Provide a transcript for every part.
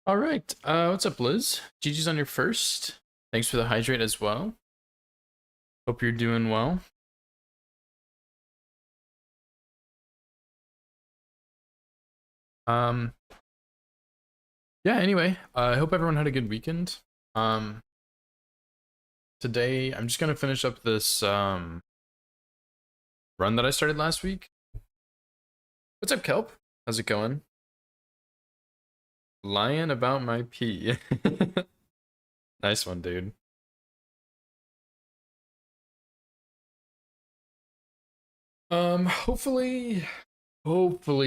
All right. What's up, Liz? GG's on your first. Thanks for the hydrate as well. Hope you're doing well. Um, yeah, anyway, I hope everyone had a good weekend. Um, Today I'm just gonna finish up this run that I started last week. What's up, Kelp? How's it going? Lying about my pee. Nice one, dude. Hopefully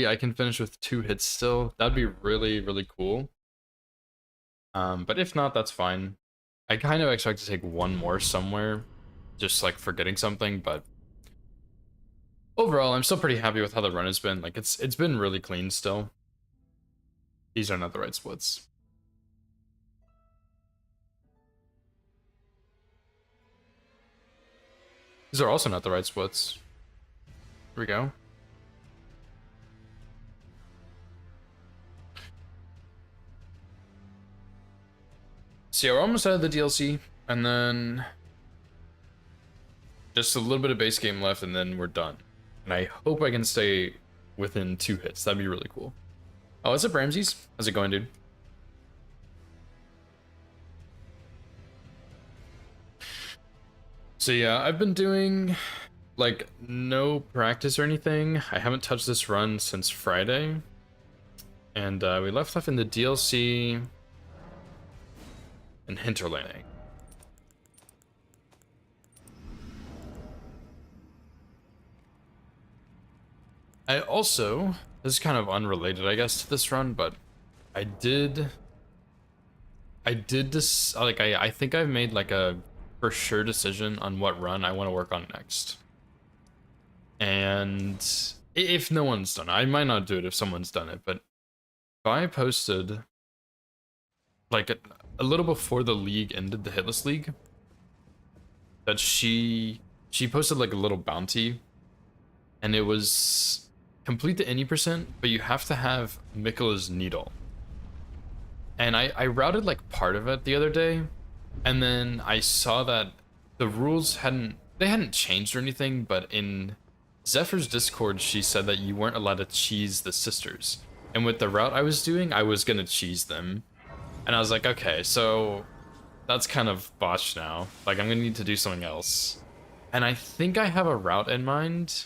I can finish with 2 hits still. That'd be really, really cool. But if not, that's fine. I kind of expect to take one more somewhere, just like forgetting something, but overall, I'm still pretty happy with how the run has been. Like it's been really clean still. These are not the right splits. These are also not the right splits. Here we go. So yeah, we're almost out of the DLC, and then just a little bit of base game left, and then we're done. And I hope I can stay within 2 hits. That'd be really cool. Oh, what's up, Ramses? How's it going, dude? So yeah, I've been doing like no practice or anything. I haven't touched this run since Friday. And we left off in the DLC in Hinterlanding. I also, this is kind of unrelated, I guess, to this run, but I did this, like, I think I've made like a for sure decision on what run I want to work on next. And if no one's done it, I might not do it if someone's done it, but if I posted like a little before the league ended, the Hitless League, that she posted like a little bounty, and it was complete the any percent, but you have to have Miquella's Needle. And I routed like part of it the other day, and then I saw that the rules hadn't changed or anything, but in Zephyr's Discord, she said that you weren't allowed to cheese the sisters. And with the route I was doing, I was gonna cheese them. And I was like, okay, so that's kind of botched now. Like, I'm gonna need to do something else. And I think I have a route in mind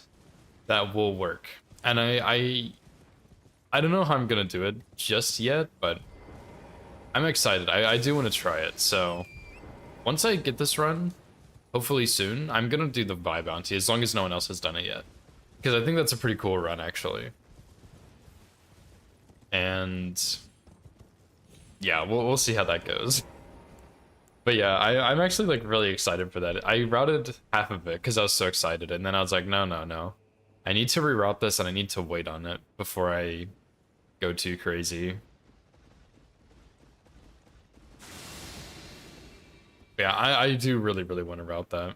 that will work. And I don't know how I'm gonna do it just yet, but I'm excited. I do want to try it. So once I get this run, hopefully soon, I'm gonna do the Vi bounty as long as no one else has done it yet. Because I think that's a pretty cool run, actually. And yeah, we'll see how that goes. But yeah, I'm actually like really excited for that. I routed half of it because I was so excited, and then I was like, no. I need to reroute this and I need to wait on it before I go too crazy. Yeah, I do really, really want to route that.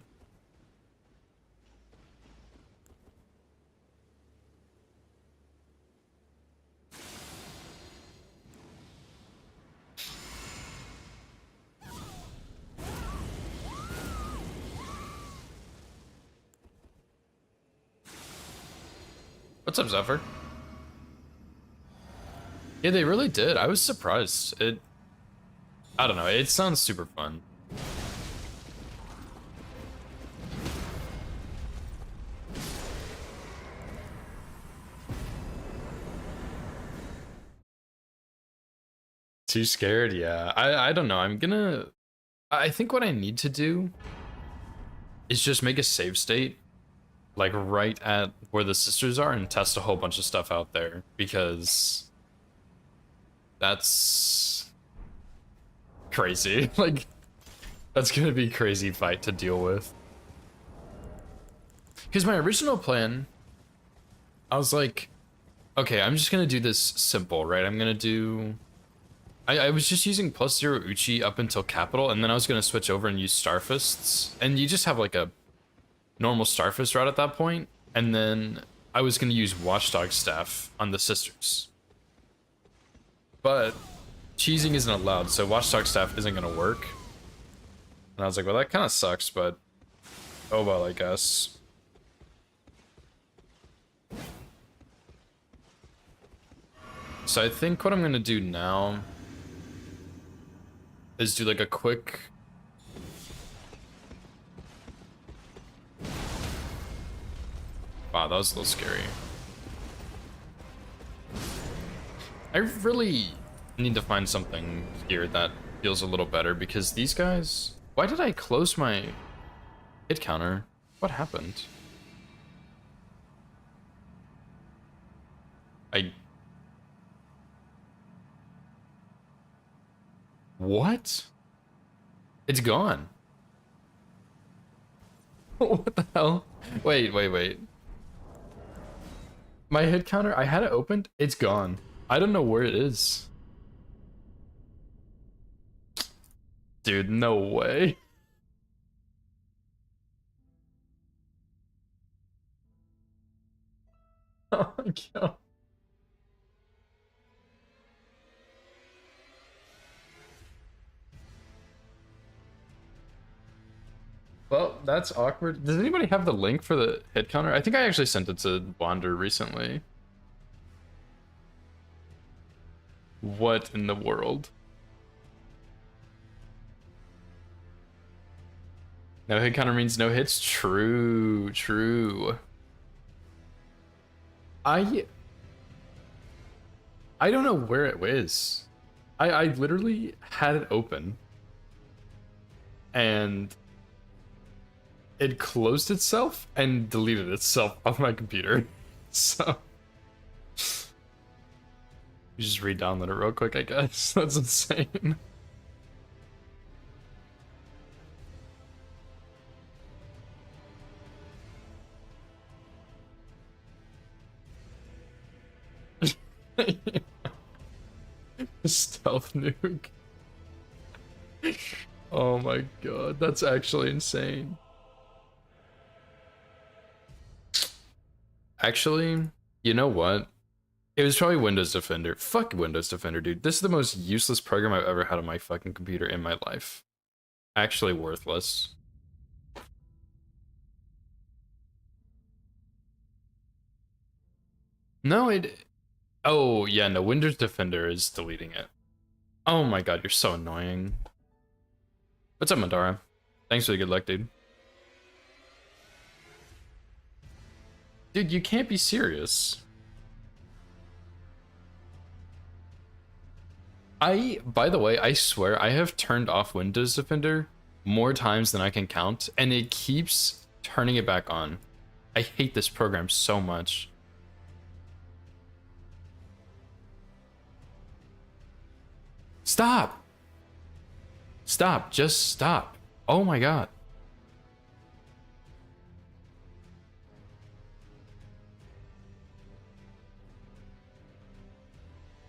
What's up, Zephyr? Yeah, they really did. I was surprised. I don't know, it sounds super fun. Too scared? Yeah. I don't know. I think what I need to do is just make a save state like right at where the sisters are and test a whole bunch of stuff out there, because that's crazy. Like, that's gonna be a crazy fight to deal with. Because my original plan, I was like, okay, I'm just gonna do this simple, right? I'm gonna do I was just using +0 Uchi up until capital, and then I was going to switch over and use Starfists. And you just have like a normal Starfist route at that point. And then I was going to use Watchdog Staff on the sisters. But cheesing isn't allowed, so Watchdog staff isn't gonna work. And I was like, well, that kind of sucks, but oh well, I guess. So I think what I'm gonna do now is do like a quick. Wow, that was a little scary. I really need to find something here that feels a little better because these guys... Why did I close my hit counter? What happened? What? It's gone. What the hell? Wait. My hit counter, I had it opened, it's gone. I don't know where it is. Dude, no way. Oh my god. Well, that's awkward. Does anybody have the link for the hit counter? I think I actually sent it to Wander recently. What in the world? No hit counter means no hits? True. I don't know where it is. I literally had it open. And it closed itself and deleted itself off my computer. So you just re-download it real quick, I guess. That's insane. Stealth nuke. Oh my god, that's actually insane. Actually, you know what? It was probably Windows Defender. Fuck Windows Defender, dude. This is the most useless program I've ever had on my fucking computer in my life. Actually worthless. No, it... Oh, yeah, no, Windows Defender is deleting it. Oh my god, you're so annoying. What's up, Madara? Thanks for the good luck, dude. Dude, you can't be serious. By the way, I swear, I have turned off Windows Defender more times than I can count, and it keeps turning it back on. I hate this program so much. Stop! Stop, just stop. Oh my god.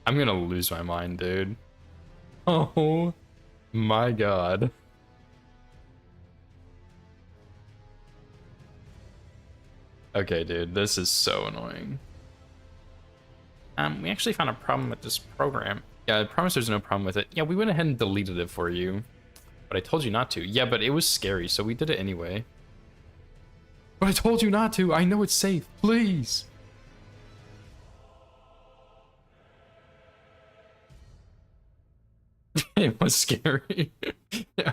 I'm gonna lose my mind, dude. Oh my god. Okay, dude, this is so annoying. We actually found a problem with this program. Yeah, I promise there's no problem with it. Yeah, we went ahead and deleted it for you. But I told you not to. Yeah, but it was scary, so we did it anyway. But I told you not to. I know it's safe. Please. It was scary. Yeah.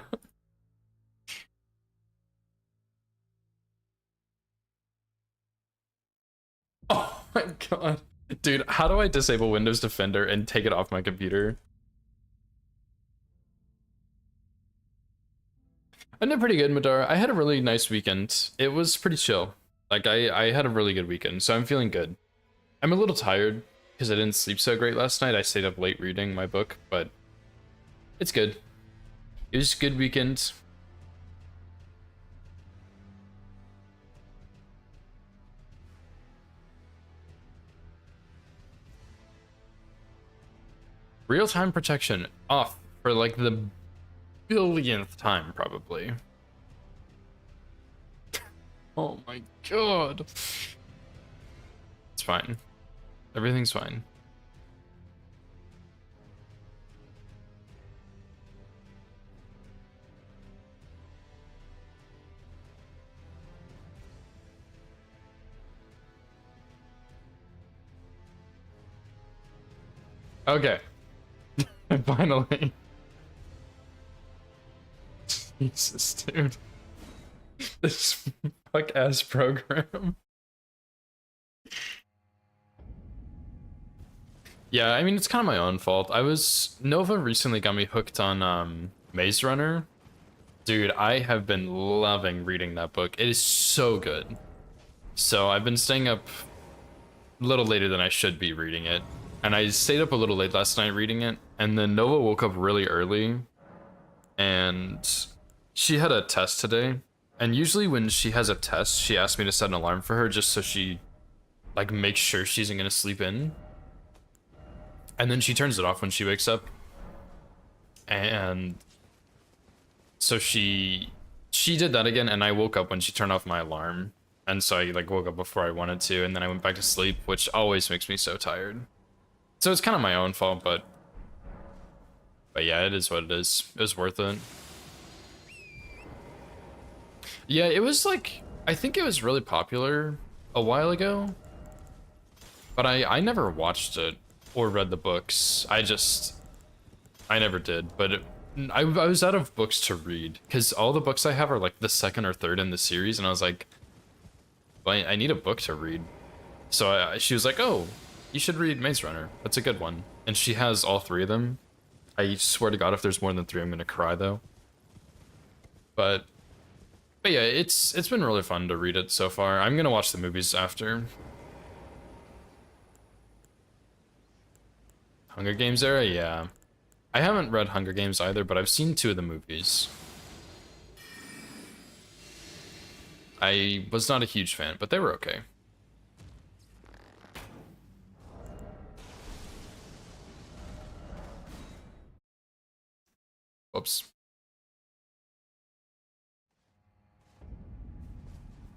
Oh my god. Dude, how do I disable Windows Defender and take it off my computer? I did pretty good, Madara. I had a really nice weekend. It was pretty chill. Like, I had a really good weekend, so I'm feeling good. I'm a little tired because I didn't sleep so great last night. I stayed up late reading my book, but it's good. It was a good weekend. Real-time protection off for like the billionth time, probably. Oh my god. It's fine. Everything's fine. Okay. Finally. Jesus, dude. This fuck ass program. Yeah, I mean it's kind of my own fault. Nova recently got me hooked on Maze Runner. Dude, I have been loving reading that book. It is so good. So I've been staying up a little later than I should be reading it. And I stayed up a little late last night reading it, and then Nova woke up really early and she had a test today. And usually when she has a test, she asks me to set an alarm for her just so she like makes sure she isn't gonna sleep in. And then she turns it off when she wakes up. And so she did that again, and I woke up when she turned off my alarm. And so I like woke up before I wanted to, and then I went back to sleep, which always makes me so tired. So it's kind of my own fault, but yeah, it is what it is. It was worth it. Yeah, it was like, I think it was really popular a while ago, but I never watched it or read the books. I never did, but I was out of books to read because all the books I have are like the second or third in the series, and I was like, well, I need a book to read. So she was like, oh, you should read Maze Runner. That's a good one. And she has all three of them. I swear to God, if there's more than three, I'm gonna cry though. But yeah, it's been really fun to read it so far. I'm gonna watch the movies after. Hunger Games era, yeah. I haven't read Hunger Games either, but I've seen 2 of the movies. I was not a huge fan, but they were okay. Whoops.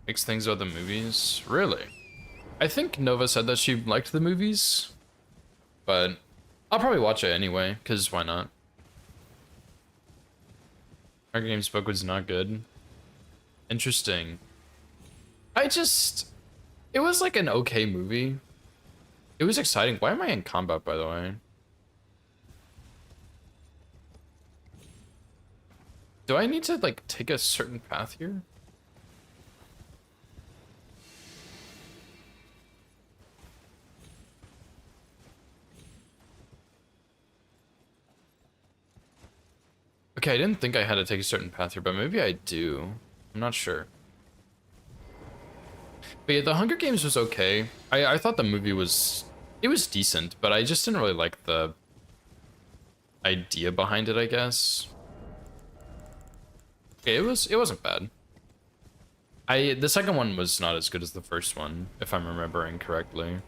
Mixed things about the movies? Really? I think Nova said that she liked the movies, but I'll probably watch it anyway, because why not? Hunger Games book was not good. Interesting. It was like an okay movie. It was exciting. Why am I in combat, by the way? Do I need to, like, take a certain path here? Okay, I didn't think I had to take a certain path here, but maybe I do. I'm not sure. But yeah, the Hunger Games was okay. I thought the movie was... It was decent, but I just didn't really like the idea behind it, I guess. Okay, it wasn't bad. The second one was not as good as the first one, if I'm remembering correctly.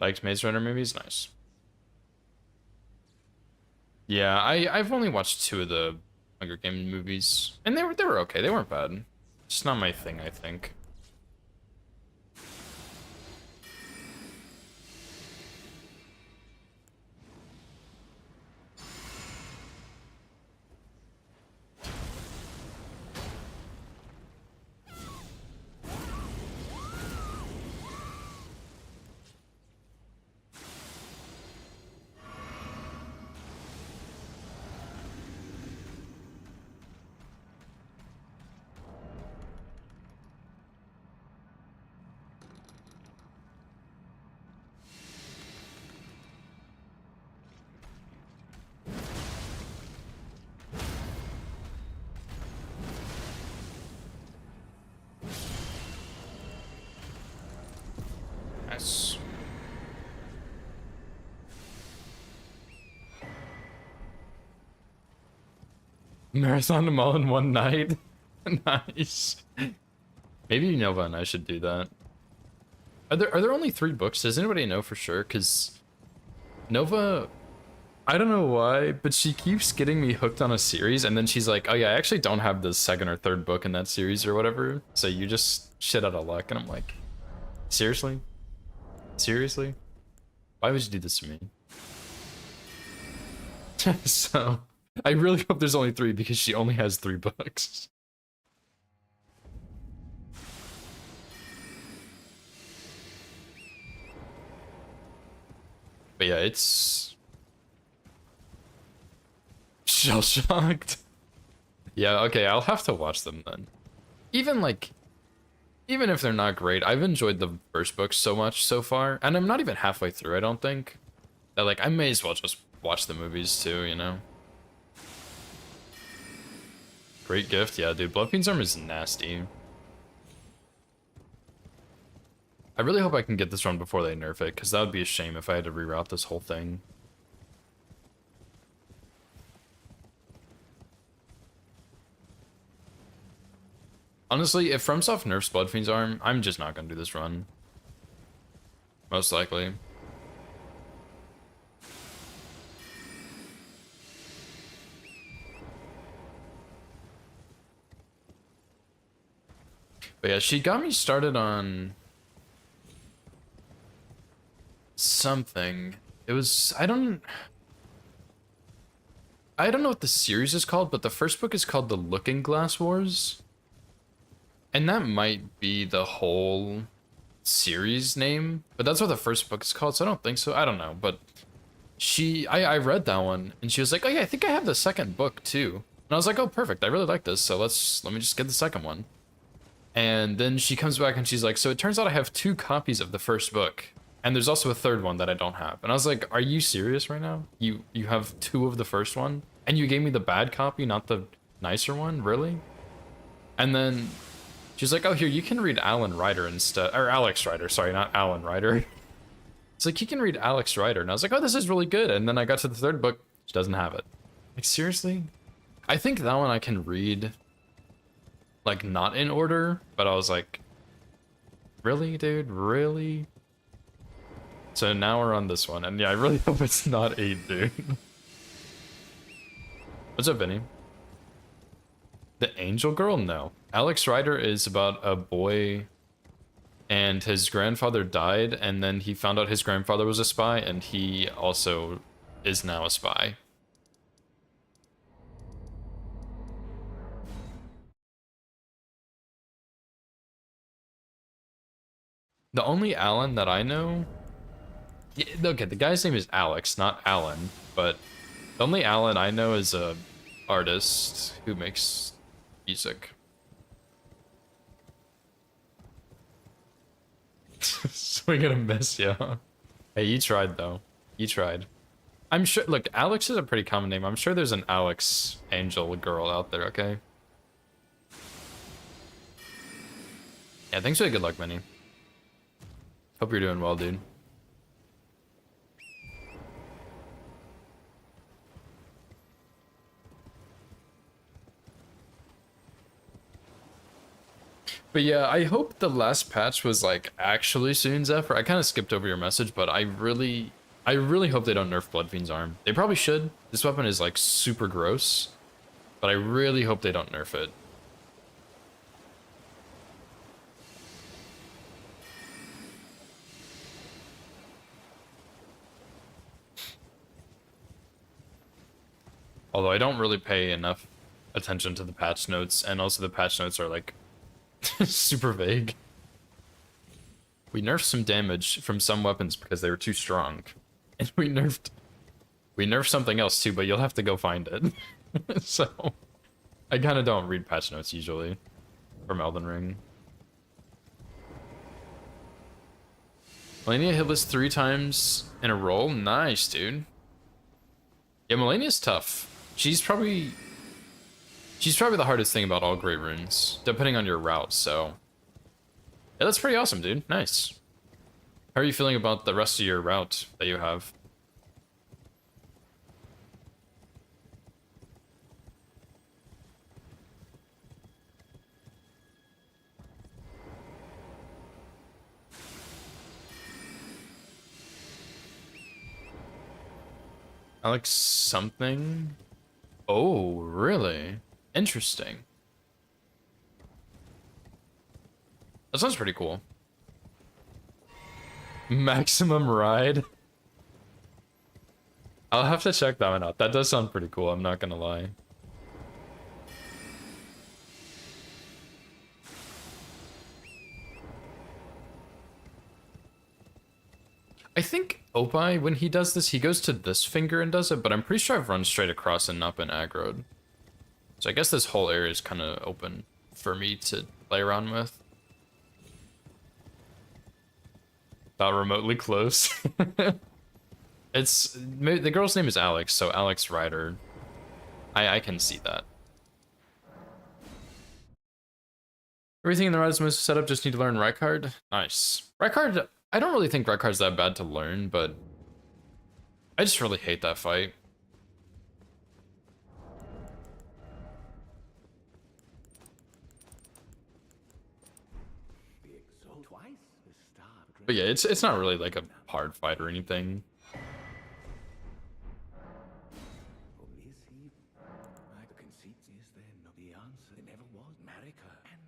Liked Maze Runner movies? Nice. Yeah, I've only watched 2 of the Hunger Games movies, and they were okay. They weren't bad. Just not my thing, I think. Nice. Marathon them all in one night. Nice. Maybe Nova and I should do that. Are there only 3 books? Does anybody know for sure? Because Nova, I don't know why, but she keeps getting me hooked on a series, and then she's like, oh yeah, I actually don't have the second or third book in that series or whatever, so you just shit out of luck. And I'm like, seriously? Seriously? Why would you do this to me? So, I really hope there's only 3 because she only has 3 books. But yeah, it's shell shocked. Yeah, okay, I'll have to watch them then. Even like, even if they're not great, I've enjoyed the first book so much so far, and I'm not even halfway through, I don't think. That like, I may as well just watch the movies too, you know? Great gift, yeah, dude. Bloodfiend's Arm is nasty. I really hope I can get this run before they nerf it, because that would be a shame if I had to reroute this whole thing. Honestly, if FromSoft nerfs Bloodfiend's Arm, I'm just not gonna do this run. Most likely. But yeah, she got me started on something. It was, I don't know what the series is called, but the first book is called The Looking Glass Wars. And that might be the whole series name, but that's what the first book is called, so I don't think so. I don't know, but I read that one, and she was like, oh yeah, I think I have the second book too. And I was like, oh, perfect, I really like this, so let me just get the second one. And then she comes back and she's like, so it turns out I have 2 copies of the first book, and there's also a third one that I don't have. And I was like, are you serious right now? You have 2 of the first one, and you gave me the bad copy, not the nicer one? Really? And then she's like, oh, here, you can read Alan Rider instead, or Alex Rider, sorry, not Alan Rider. It's like, you can read Alex Rider, and I was like, oh, this is really good. And then I got to the third book, she doesn't have it. Like, seriously? I think that one I can read, like, not in order, but I was like, really, dude, really? So now we're on this one, and yeah, I really hope it's not 8, dude. What's up, Vinny? The Angel Girl? No. Alex Rider is about a boy and his grandfather died, and then he found out his grandfather was a spy, and he also is now a spy. The only Alan that I know... Yeah, okay, the guy's name is Alex, not Alan, but the only Alan I know is a artist who makes music. Swing and a miss, yeah. Hey, you tried, though. You tried. I'm sure, look, Alex is a pretty common name. I'm sure there's an Alex Angel girl out there, okay? Yeah, thanks for the good luck, Minnie. Hope you're doing well, dude. But yeah, I hope the last patch was like actually soon, Zephyr. I kind of skipped over your message, but I really hope they don't nerf Bloodfiend's Arm. They probably should. This weapon is like super gross, but I really hope they don't nerf it. Although I don't really pay enough attention to the patch notes, and also the patch notes are like super vague. We nerfed some damage from some weapons because they were too strong. And we nerfed something else too, but you'll have to go find it. So I kind of don't read patch notes usually from Elden Ring. Malenia hit list 3 times in a row. Nice, dude. Yeah, Malenia's tough. She's probably the hardest thing about all Great Runes, depending on your route, so... Yeah, that's pretty awesome, dude. Nice. How are you feeling about the rest of your route that you have? Alex something? Oh, really? Interesting. That sounds pretty cool. Maximum Ride? I'll have to check that one out. That does sound pretty cool, I'm not gonna lie. I think Opie, when he does this, he goes to this finger and does it, but I'm pretty sure I've run straight across and not been aggroed. So I guess this whole area is kind of open for me to play around with. Not remotely close. It's the girl's name is Alex, so Alex Ryder. I can see that. Everything in the Rise Most setup, just need to learn Rykard. Nice. Rykard, I don't really think Rykard's that bad to learn, but I just really hate that fight. But yeah, it's not really like a hard fight or anything.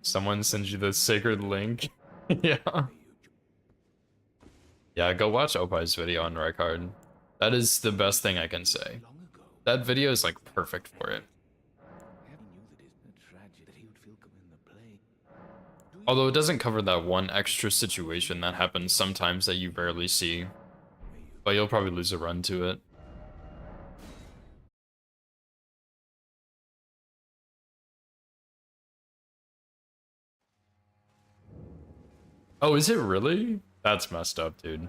Someone sends you the sacred link. Yeah. Yeah, go watch Opie's video on Rykard. That is the best thing I can say. That video is like perfect for it. Although it doesn't cover that one extra situation that happens sometimes that you rarely see. But you'll probably lose a run to it. Oh, is it really? That's messed up, dude.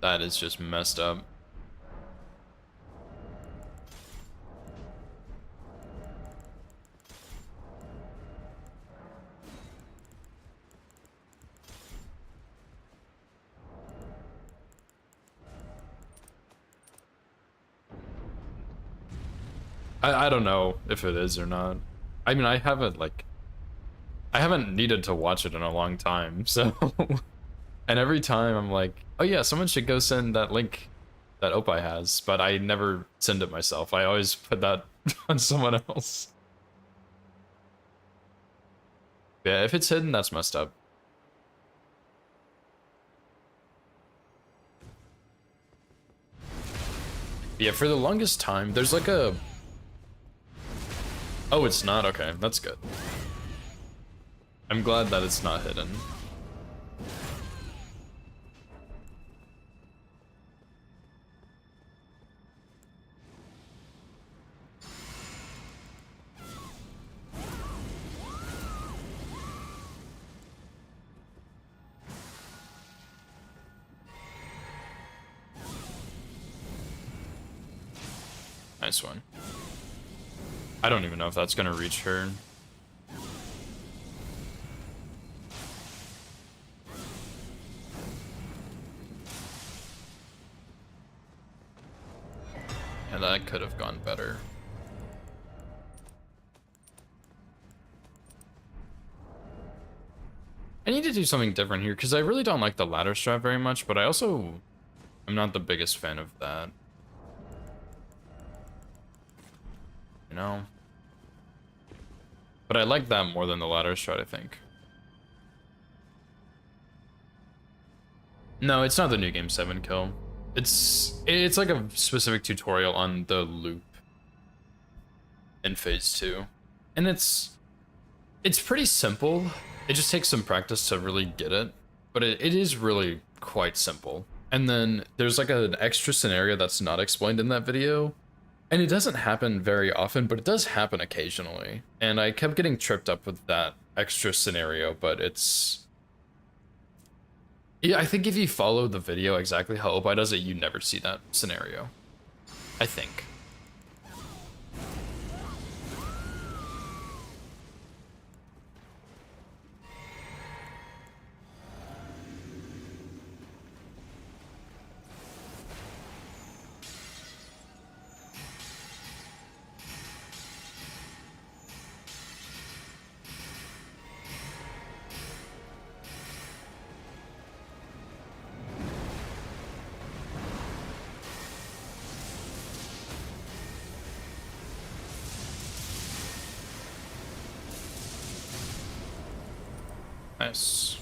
That is just messed up. I don't know if it is or not. I mean, I haven't needed to watch it in a long time, so and every time I'm like, oh yeah, someone should go send that link that Opie has, but I never send it myself. I always put that on someone else. Yeah, if it's hidden, that's messed up. Yeah, for the longest time, there's like a... Oh, it's not? Okay, that's good. I'm glad that it's not hidden. Nice one. I don't even know if that's gonna reach her. Yeah, that could have gone better. I need to do something different here, because I really don't like the ladder strat very much, but I also am not the biggest fan of that. You know? But I like that more than the ladder strat, I think. No, it's not the new game 7 kill. It's like a specific tutorial on the loop in phase 2. And it's pretty simple. It just takes some practice to really get it, but it is really quite simple. And then there's like an extra scenario that's not explained in that video. And it doesn't happen very often, but it does happen occasionally. And I kept getting tripped up with that extra scenario, but it's... Yeah, I think if you follow the video exactly how Opie does it, you never see that scenario. I think. Nice.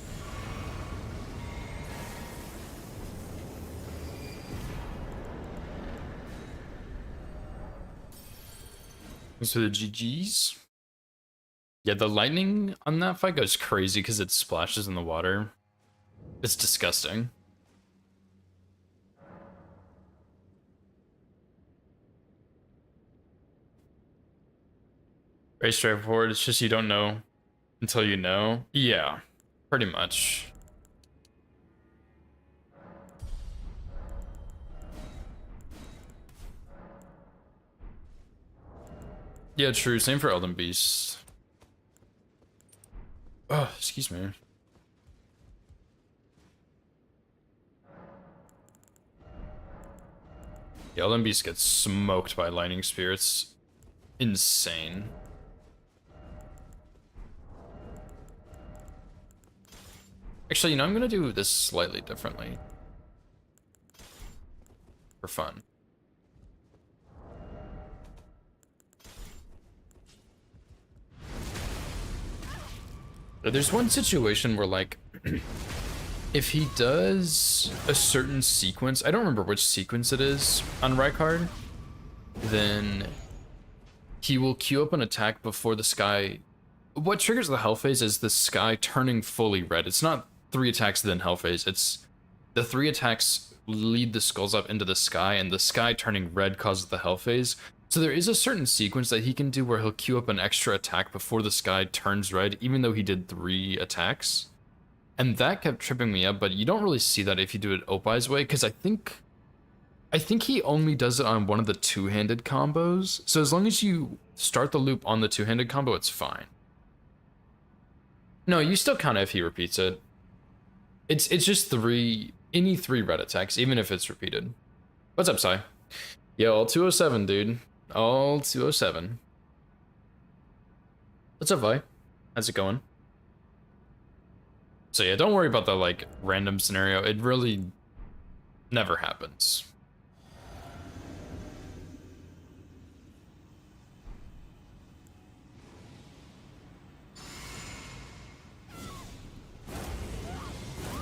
Thanks for the GGs. Yeah, the lightning on that fight goes crazy because it splashes in the water. It's disgusting. Very straightforward. It's just you don't know until you know. Yeah, pretty much. Yeah, true. Same for Elden Beast. Oh, excuse me. Yeah, Elden Beast gets smoked by Lightning Spirits. Insane. Actually, you know, I'm gonna do this slightly differently. For fun. There's one situation where, like, if he does a certain sequence, I don't remember which sequence it is on Rykard, then he will queue up an attack before the sky. What triggers the Hell Phase is the sky turning fully red. It's not 3 attacks then Hell Phase. It's the 3 attacks lead the skulls up into the sky, and the sky turning red causes the Hell Phase. So there is a certain sequence that he can do where he'll queue up an extra attack before the sky turns red, even though he did 3 attacks. And that kept tripping me up, but you don't really see that if you do it Opai's way, because I think he only does it on one of the 2-handed combos. So as long as you start the loop on the 2-handed combo, it's fine. No, you still count if he repeats it. It's just any 3 red attacks, even if it's repeated. What's up, Sai? Yo, all 207, dude. All 207. What's up, Vi? How's it going? So yeah, don't worry about the, like, random scenario. It really never happens.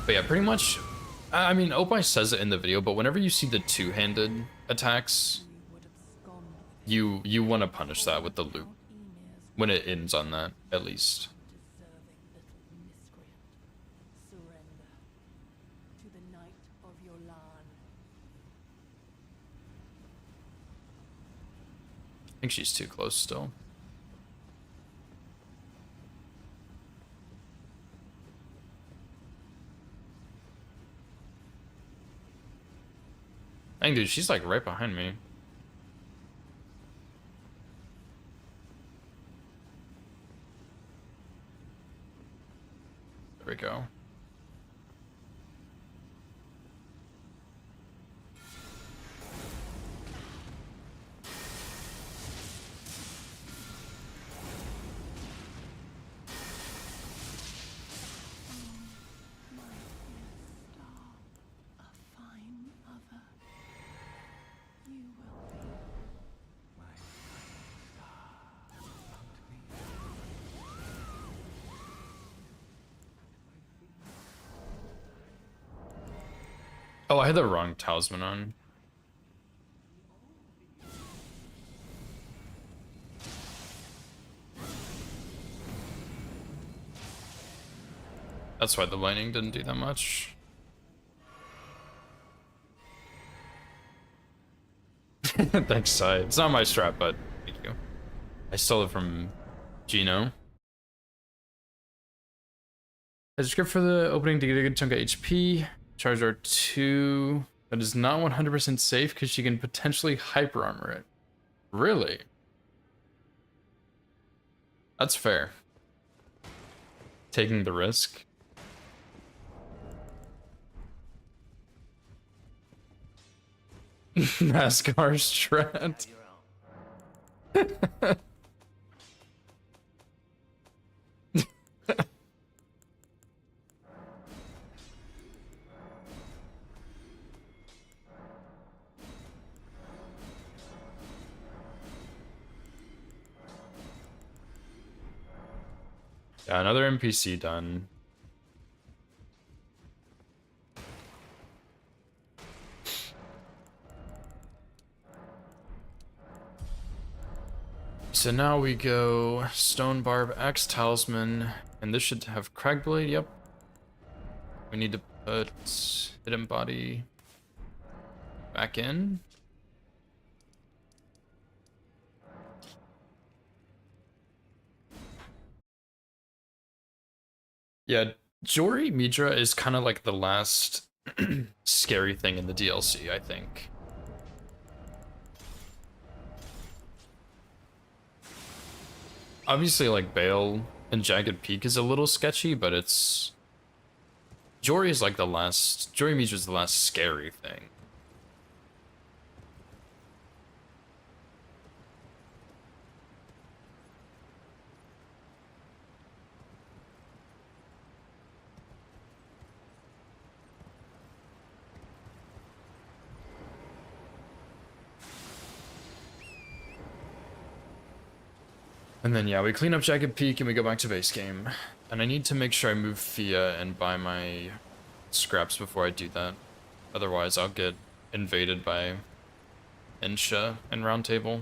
But yeah, pretty much, I mean, Opai says it in the video, but whenever you see the 2-handed attacks, you want to punish that with the loop. When it ends on that, at least. I think she's too close still. Dang, dude, she's like right behind me. There we go. Oh, I had the wrong talisman on. That's why the lightning didn't do that much. Thanks, Sai. It's not my strat, but thank you. I stole it from Gino. As a script for the opening to get a good chunk of HP. Charge R2. That is not 100% safe because she can potentially hyper armor it. Really? That's fair. Taking the risk. NASCAR strat. Yeah, another NPC done. So now we go Stone Barb, Axe Talisman, and this should have Cragblade, yep. We need to Put hidden body back in. Yeah, Jori Midra is kind of like the last scary thing in the DLC, I think. Obviously, like, Bale and Jagged Peak is a little sketchy, but it's... Jori is like the last... Jori Midra is the last scary thing. And then, yeah, we clean up Jagged Peak and we go back to base game. And I need to make sure I move Fia and buy my scraps before I do that. Otherwise, I'll get invaded by Insha and Round Table.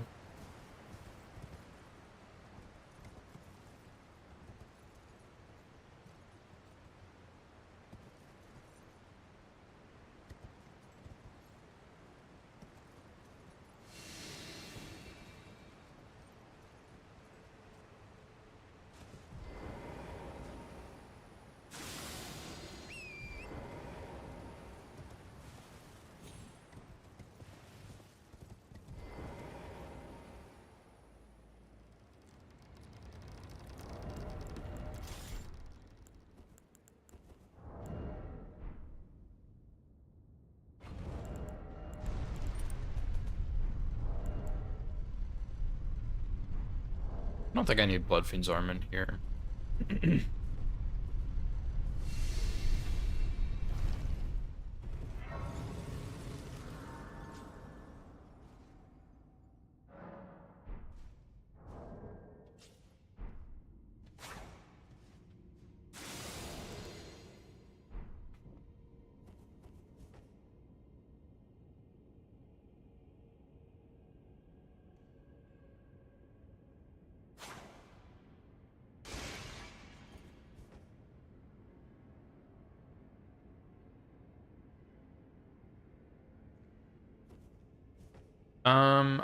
I don't think I need Bloodfiend's arm in here.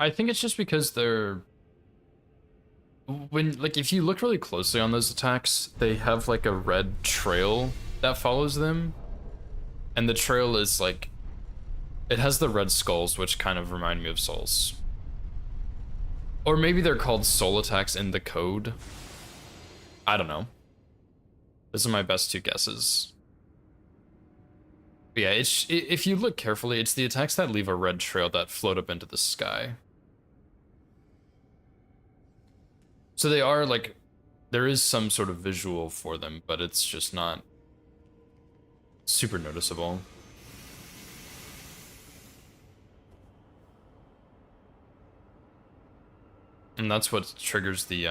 I think it's just because they're... When, like, if you look really closely on those attacks, they have, like, a red trail that follows them. And the trail is, like... It has the red skulls, which kind of remind me of souls. Or maybe they're called soul attacks in the code. I don't know. Those are my best two guesses. But yeah, if you look carefully, it's the attacks that leave a red trail that float up into the sky. So they are, like, there is some sort of visual for them, but it's just not super noticeable. And that's what triggers the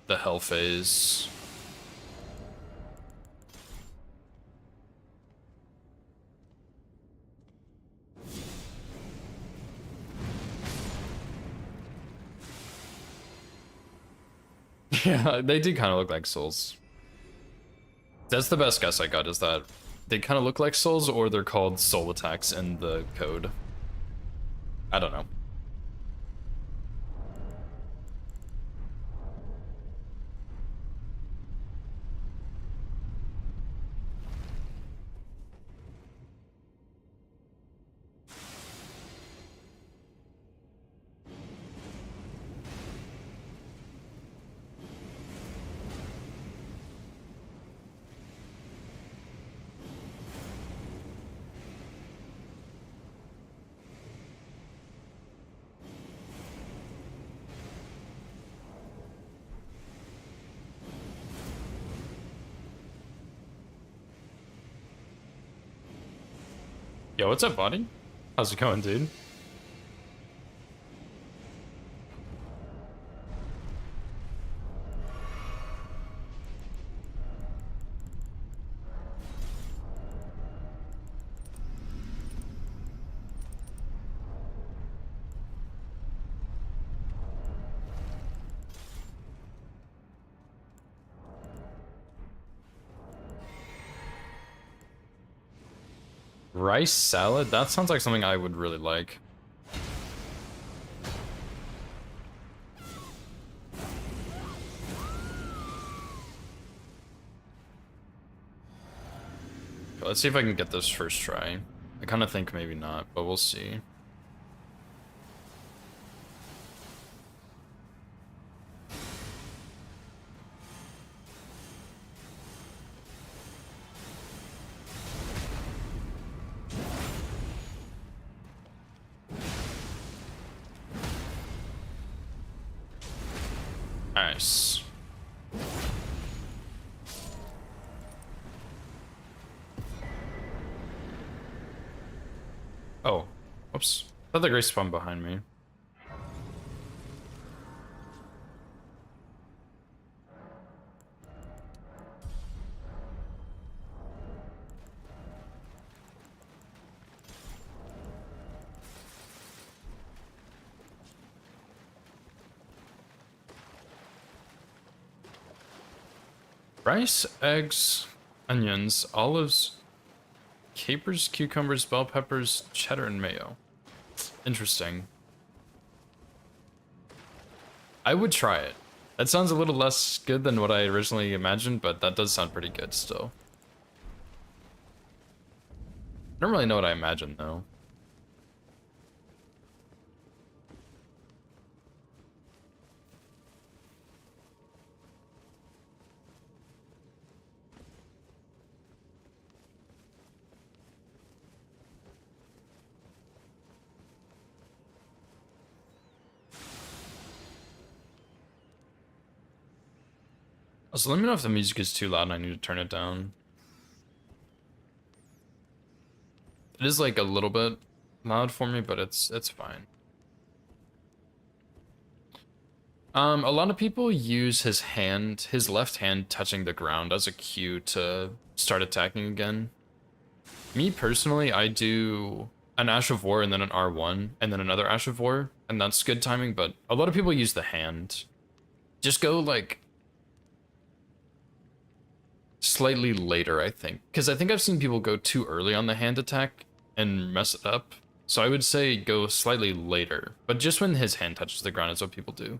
hell phase. Yeah, they do kind of look like souls. That's the best guess I got, is that they kind of look like souls, or they're called soul attacks in the code. I don't know. Yo, what's up, buddy? How's it going, dude? Rice salad? That sounds like something I would really like. Let's see if I can get this first try. I kind of think maybe not, but we'll see. Nice. Oh, whoops. I thought the Grace spawned behind me. Rice, eggs, onions, olives, capers, cucumbers, bell peppers, cheddar, and mayo. Interesting. I would try it. That sounds a little less good than what I originally imagined, but that does sound pretty good still. I don't really know what I imagined, though. So let me know if the music is too loud and I need to turn it down. It is like a little bit loud for me, but it's fine. A lot of people use his left hand touching the ground as a cue to start attacking again. Me personally, I do an Ash of War and then an R1 and then another Ash of War, and that's good timing, but a lot of people use the hand. Just go like slightly later, I think. Because I think I've seen people go too early on the hand attack and mess it up. So I would say go slightly later. But just when his hand touches the ground is what people do.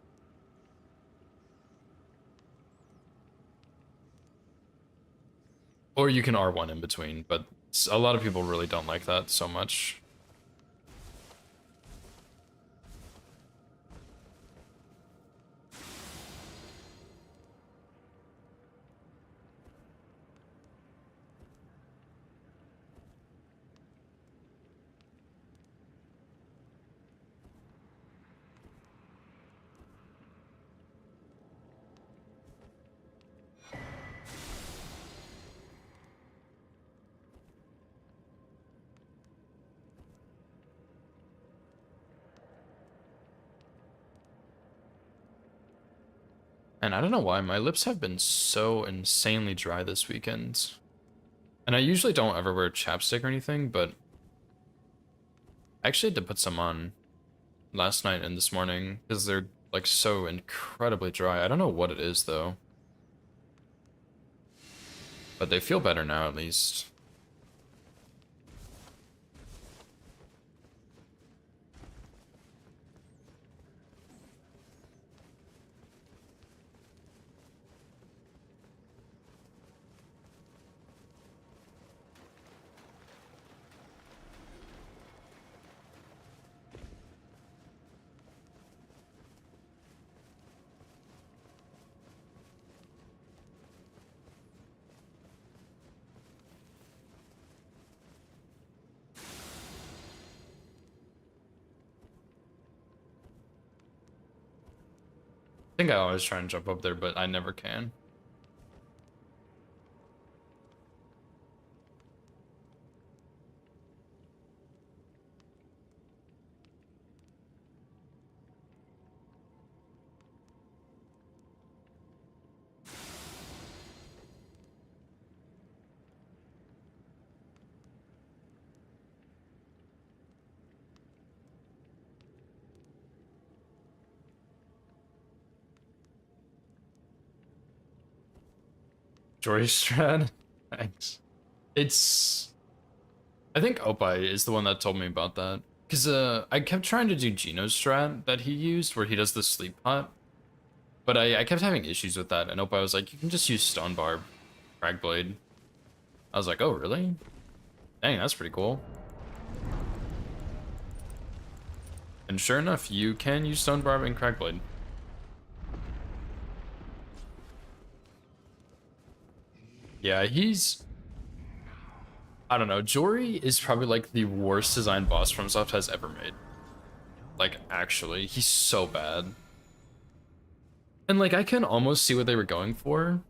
Or you can R1 in between, but a lot of people really don't like that so much. And I don't know why, my lips have been so insanely dry this weekend. And I usually don't ever wear chapstick or anything, but I actually had to put some on last night and this morning because they're like so incredibly dry. I don't know what it is though. But they feel better now at least. I think I always try and jump up there, but I never can. Joy Strad? Thanks. It's I think Opie is the one that told me about that. Because I kept trying to do Gino's strat that he used, where he does the sleep pot. But I kept having issues with that, and Opie was like, you can just use Stone Barb, Cragblade. I was like, oh, really? Dang, that's pretty cool. And sure enough, you can use Stone Barb and Cragblade. Yeah, he's... I don't know, Jory is probably like the worst designed boss FromSoft has ever made. Like, actually, he's so bad. And like, I can almost see what they were going for.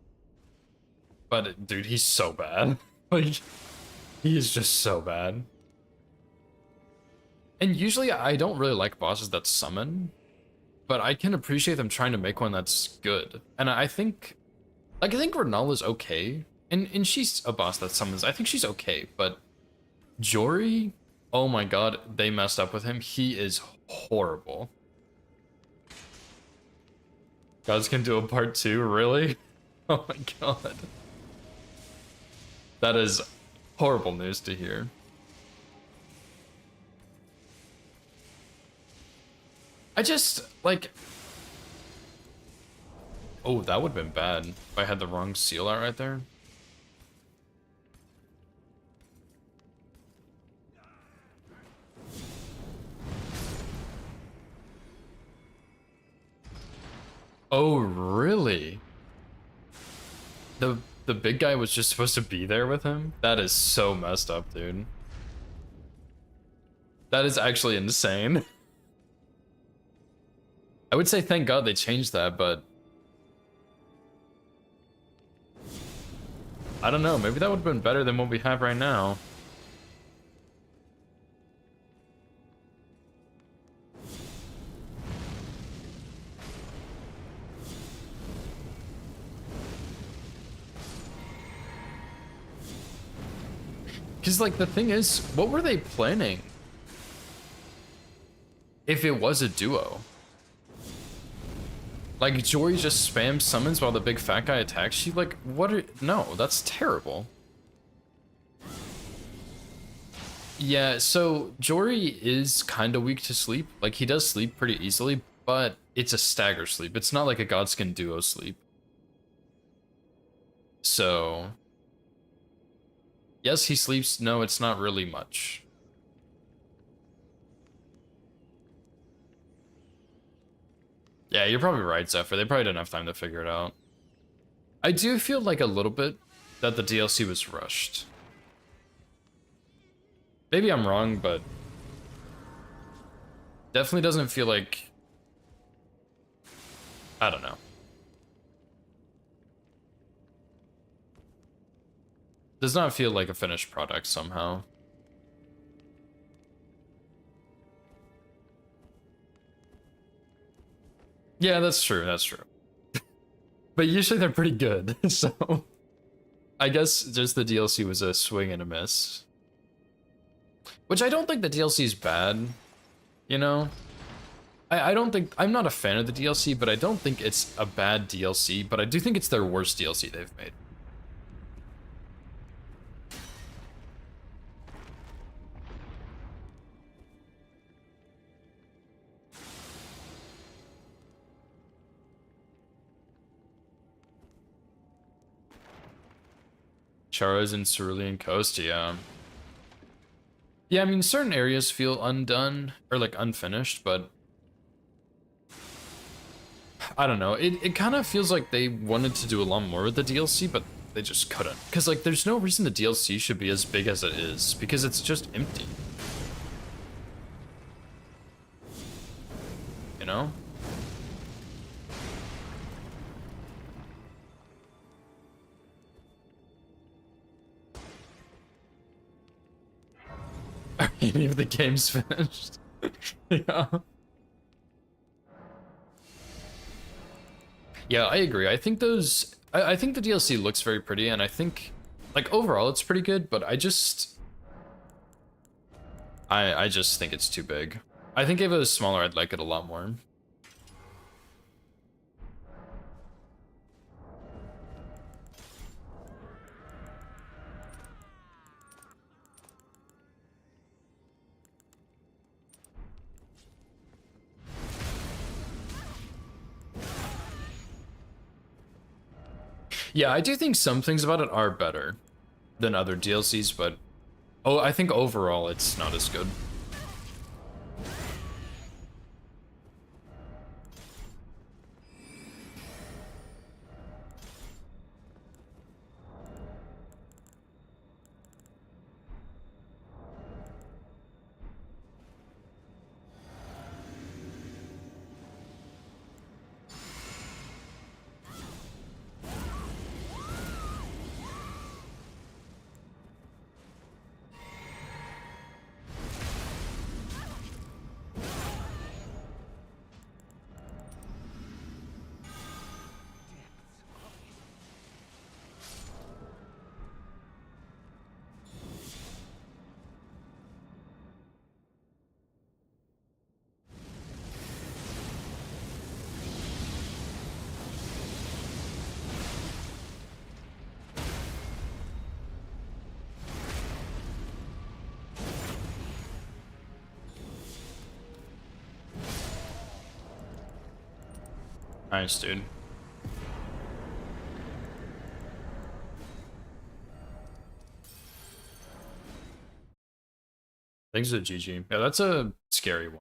But dude, he's so bad. Like, he is just so bad. And usually I don't really like bosses that summon, but I can appreciate them trying to make one that's good. And I think, like, I think Renala's okay. And she's a boss that summons. I think she's okay, but Jory, oh my god, they messed up with him. He is horrible. Gods can do a part 2, really? Oh my god. That is horrible news to hear. I just, like... Oh, that would have been bad if I had the wrong seal out right there. Oh, really? The big guy was just supposed to be there with him? That is so messed up, dude. That is actually insane. I would say thank God they changed that, but... I don't know, maybe that would have been better than what we have right now. Because, like, the thing is, what were they planning? If it was a duo. Like, Jory just spams summons while the big fat guy attacks you? Like, what are... No, that's terrible. Yeah, so Jory is kind of weak to sleep. Like, he does sleep pretty easily, but it's a stagger sleep. It's not like a Godskin duo sleep. So... Yes, he sleeps. No, it's not really much. Yeah, you're probably right, Zephyr. They probably didn't have time to figure it out. I do feel like a little bit that the DLC was rushed. Maybe I'm wrong, but definitely doesn't feel like... I don't know. Does not feel like a finished product somehow. Yeah, that's true, that's true. But usually they're pretty good, so... I guess just the DLC was a swing and a miss. Which I don't think the DLC is bad, you know? I don't think... I'm not a fan of the DLC, but I don't think it's a bad DLC, but I do think it's their worst DLC they've made. Chara's in Cerulean Coast, yeah. Yeah, I mean, certain areas feel undone, or like unfinished, but... I don't know, it kind of feels like they wanted to do a lot more with the DLC, but they just couldn't. Because, like, there's no reason the DLC should be as big as it is, because it's just empty. You know? Even if the game's finished. Yeah. Yeah, I agree. I think those... I think the DLC looks very pretty, and I think, like, overall it's pretty good, but I just... I just think it's too big. I think if it was smaller, I'd like it a lot more. Yeah, I do think some things about it are better than other DLCs, but oh, I think overall it's not as good. Nice, dude. Thanks to GG. Yeah, that's a scary one.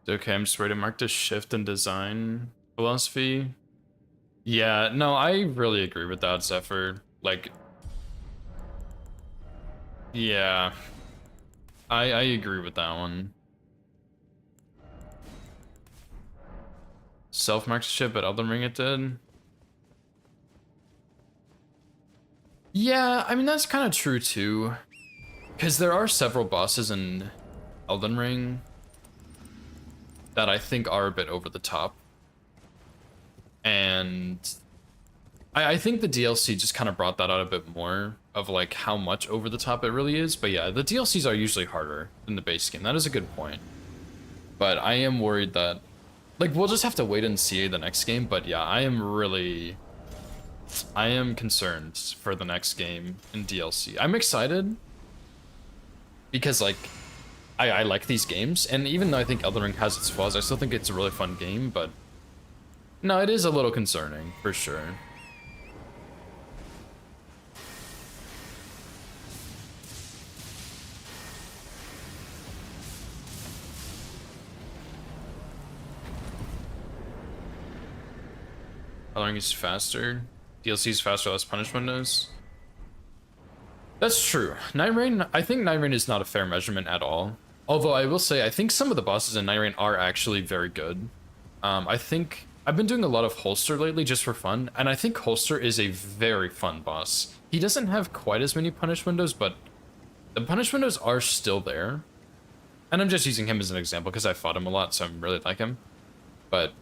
Okay, I'm just ready to mark the shift in design philosophy. Yeah, no, I really agree with that, Zephyr. Like, yeah, I agree with that one. Self-marked ship, but Elden Ring it did. Yeah, I mean, that's kind of true too. Because there are several bosses in Elden Ring that I think are a bit over the top. And I think the DLC just kind of brought that out a bit more of like how much over the top it really is. But yeah, the DLCs are usually harder than the base game. That is a good point. But I am worried that, like, we'll just have to wait and see the next game. But yeah, I am concerned for the next game in DLC. I'm excited because like I like these games, and even though I think Elden Ring has its flaws, I still think it's a really fun game, but no, it is a little concerning for sure. Elden Ring is faster. DLC is faster, less punishment windows. That's true. Night Rain, I think Night Rain is not a fair measurement at all. Although I will say, I think some of the bosses in Night Rain are actually very good. I think I've been doing a lot of Holster lately just for fun, and I think Holster is a very fun boss. He doesn't have quite as many punish windows, but the punish windows are still there. And I'm just using him as an example because I fought him a lot, so I really like him. But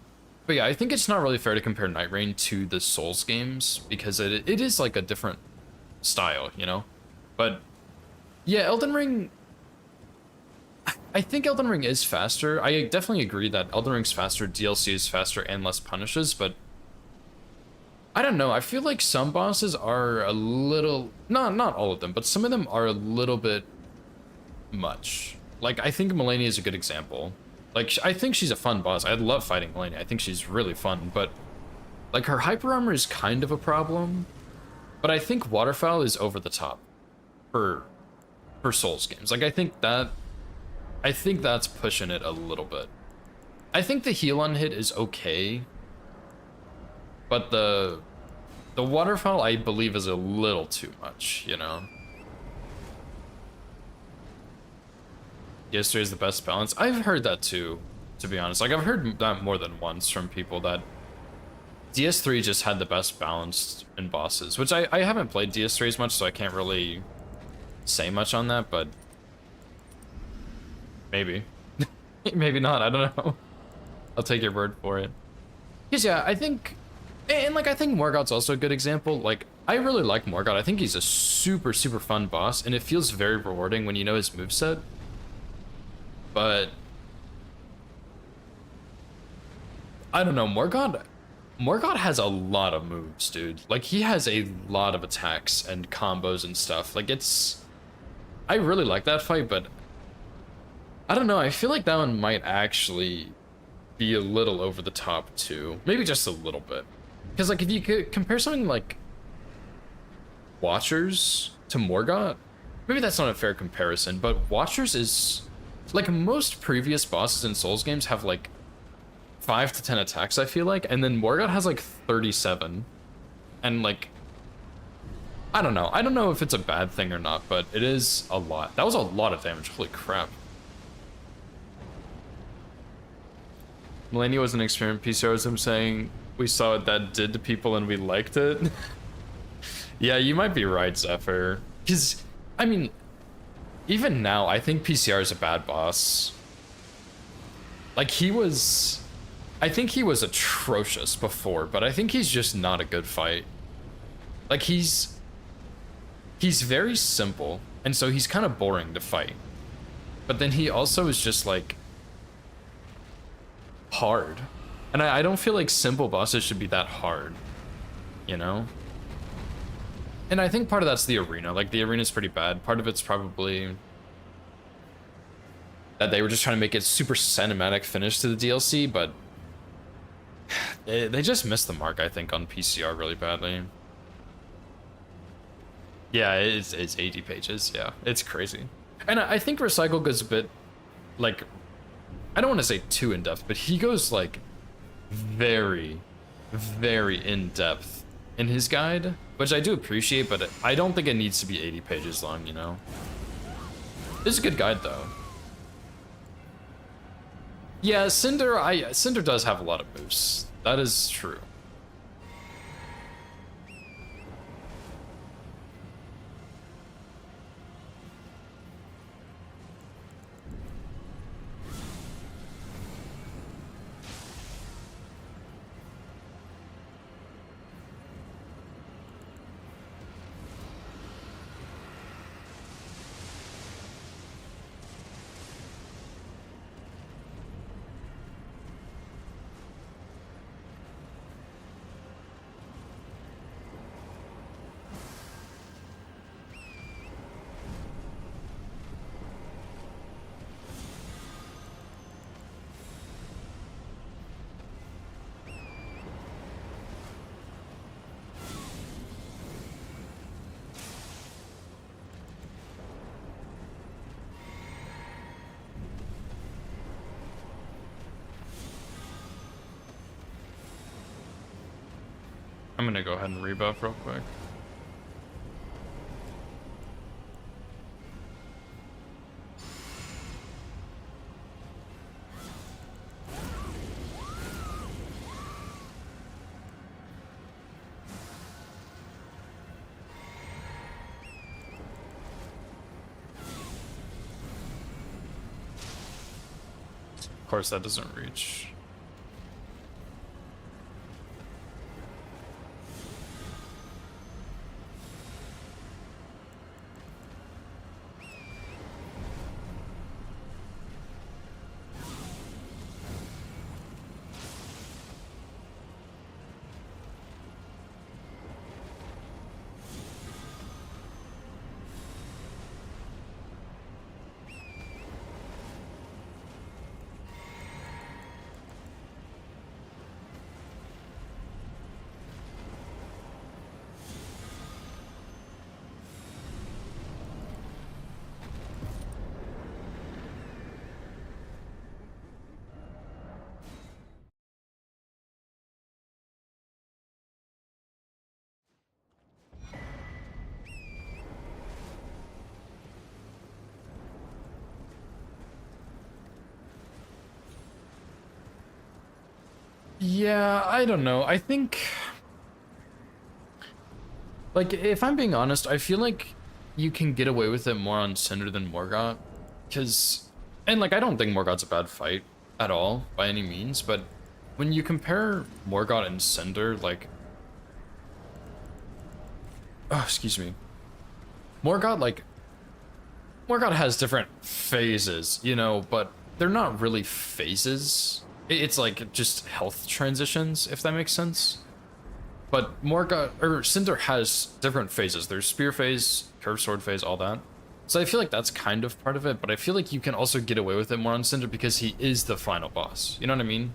yeah, I think it's not really fair to compare Night Rain to the Souls games because it is like a different style, you know? But yeah, Elden Ring, I think Elden Ring is faster. I definitely agree that Elden Ring's faster, DLC is faster, and less punishes, but I don't know. I feel like some bosses are a little, not all of them, but some of them are a little bit much. Like, I think Malenia is a good example. Like, I think she's a fun boss. I love fighting Malenia. I think she's really fun, but like her hyper armor is kind of a problem. But I think Waterfowl is over the top for Souls games. Like, I think that's pushing it a little bit. I think the heal on hit is okay, but the Waterfowl I believe is a little too much, you know. DS3 is the best balance. I've heard that too, to be honest. Like, I've heard that more than once from people that DS3 just had the best balance in bosses, which I haven't played DS3 as much, so I can't really say much on that, but maybe. Maybe not, I don't know. I'll take your word for it. Because yeah, I think, and like, I think Morgoth's also a good example. Like, I really like Morgoth. I think he's a super, super fun boss, and it feels very rewarding when you know his moveset. But I don't know, Morgoth has a lot of moves, dude. Like, he has a lot of attacks and combos and stuff. Like, I really like that fight, but I don't know, I feel like that one might actually be a little over the top too. Maybe just a little bit. Because like if you could compare something like Watchers to Morgott, maybe that's not a fair comparison, but Watchers is like most previous bosses in Souls games have like 5 to 10 attacks, I feel like, and then Morgott has like 37. And like I don't know. I don't know if it's a bad thing or not, but it is a lot. That was a lot of damage. Holy crap. Melania was an experiment PCRism saying we saw what that did to people and we liked it. Yeah, you might be right, Zephyr. Because, I mean, even now, I think PCR is a bad boss. Like, I think he was atrocious before, but I think he's just not a good fight. Like, he's very simple, and so he's kind of boring to fight. But then he also is just, like, hard. And I don't feel like simple bosses should be that hard, you know? And I think part of that's the arena. Like, the arena's pretty bad. Part of it's probably that they were just trying to make it super cinematic finish to the DLC, but they just missed the mark, I think, on PCR really badly. Yeah, it's 80 pages. Yeah, it's crazy. And I think Recycle goes a bit, like, I don't want to say too in-depth, but he goes, like, very, very in-depth in his guide, which I do appreciate, but I don't think it needs to be 80 pages long, you know? It's a good guide, though. Yeah, Cinder does have a lot of moves. That is true. I'm gonna go ahead and rebuff real quick. Of course, that doesn't reach. Yeah, I don't know. I think, like, if I'm being honest, I feel like you can get away with it more on Cinder than Morgott. Because, and like, I don't think Morgott's a bad fight at all, by any means, but when you compare Morgott and Cinder, like, oh, excuse me. Morgott has different phases, you know, but they're not really phases. It's like just health transitions, if that makes sense. But Cinder has different phases. There's spear phase, curved sword phase, all that. So I feel like that's kind of part of it, but I feel like you can also get away with it more on Cinder because he is the final boss. You know what I mean?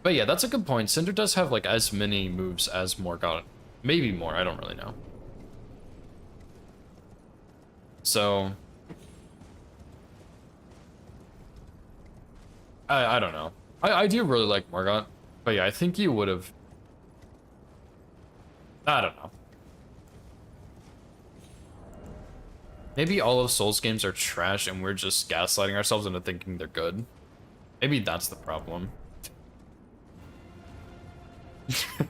But yeah, that's a good point. Cinder does have like as many moves as Morgott. Maybe more, I don't really know. So I don't know. I do really like Morgott, but yeah, I think you would have. I don't know. Maybe all of Souls games are trash and we're just gaslighting ourselves into thinking they're good. Maybe that's the problem.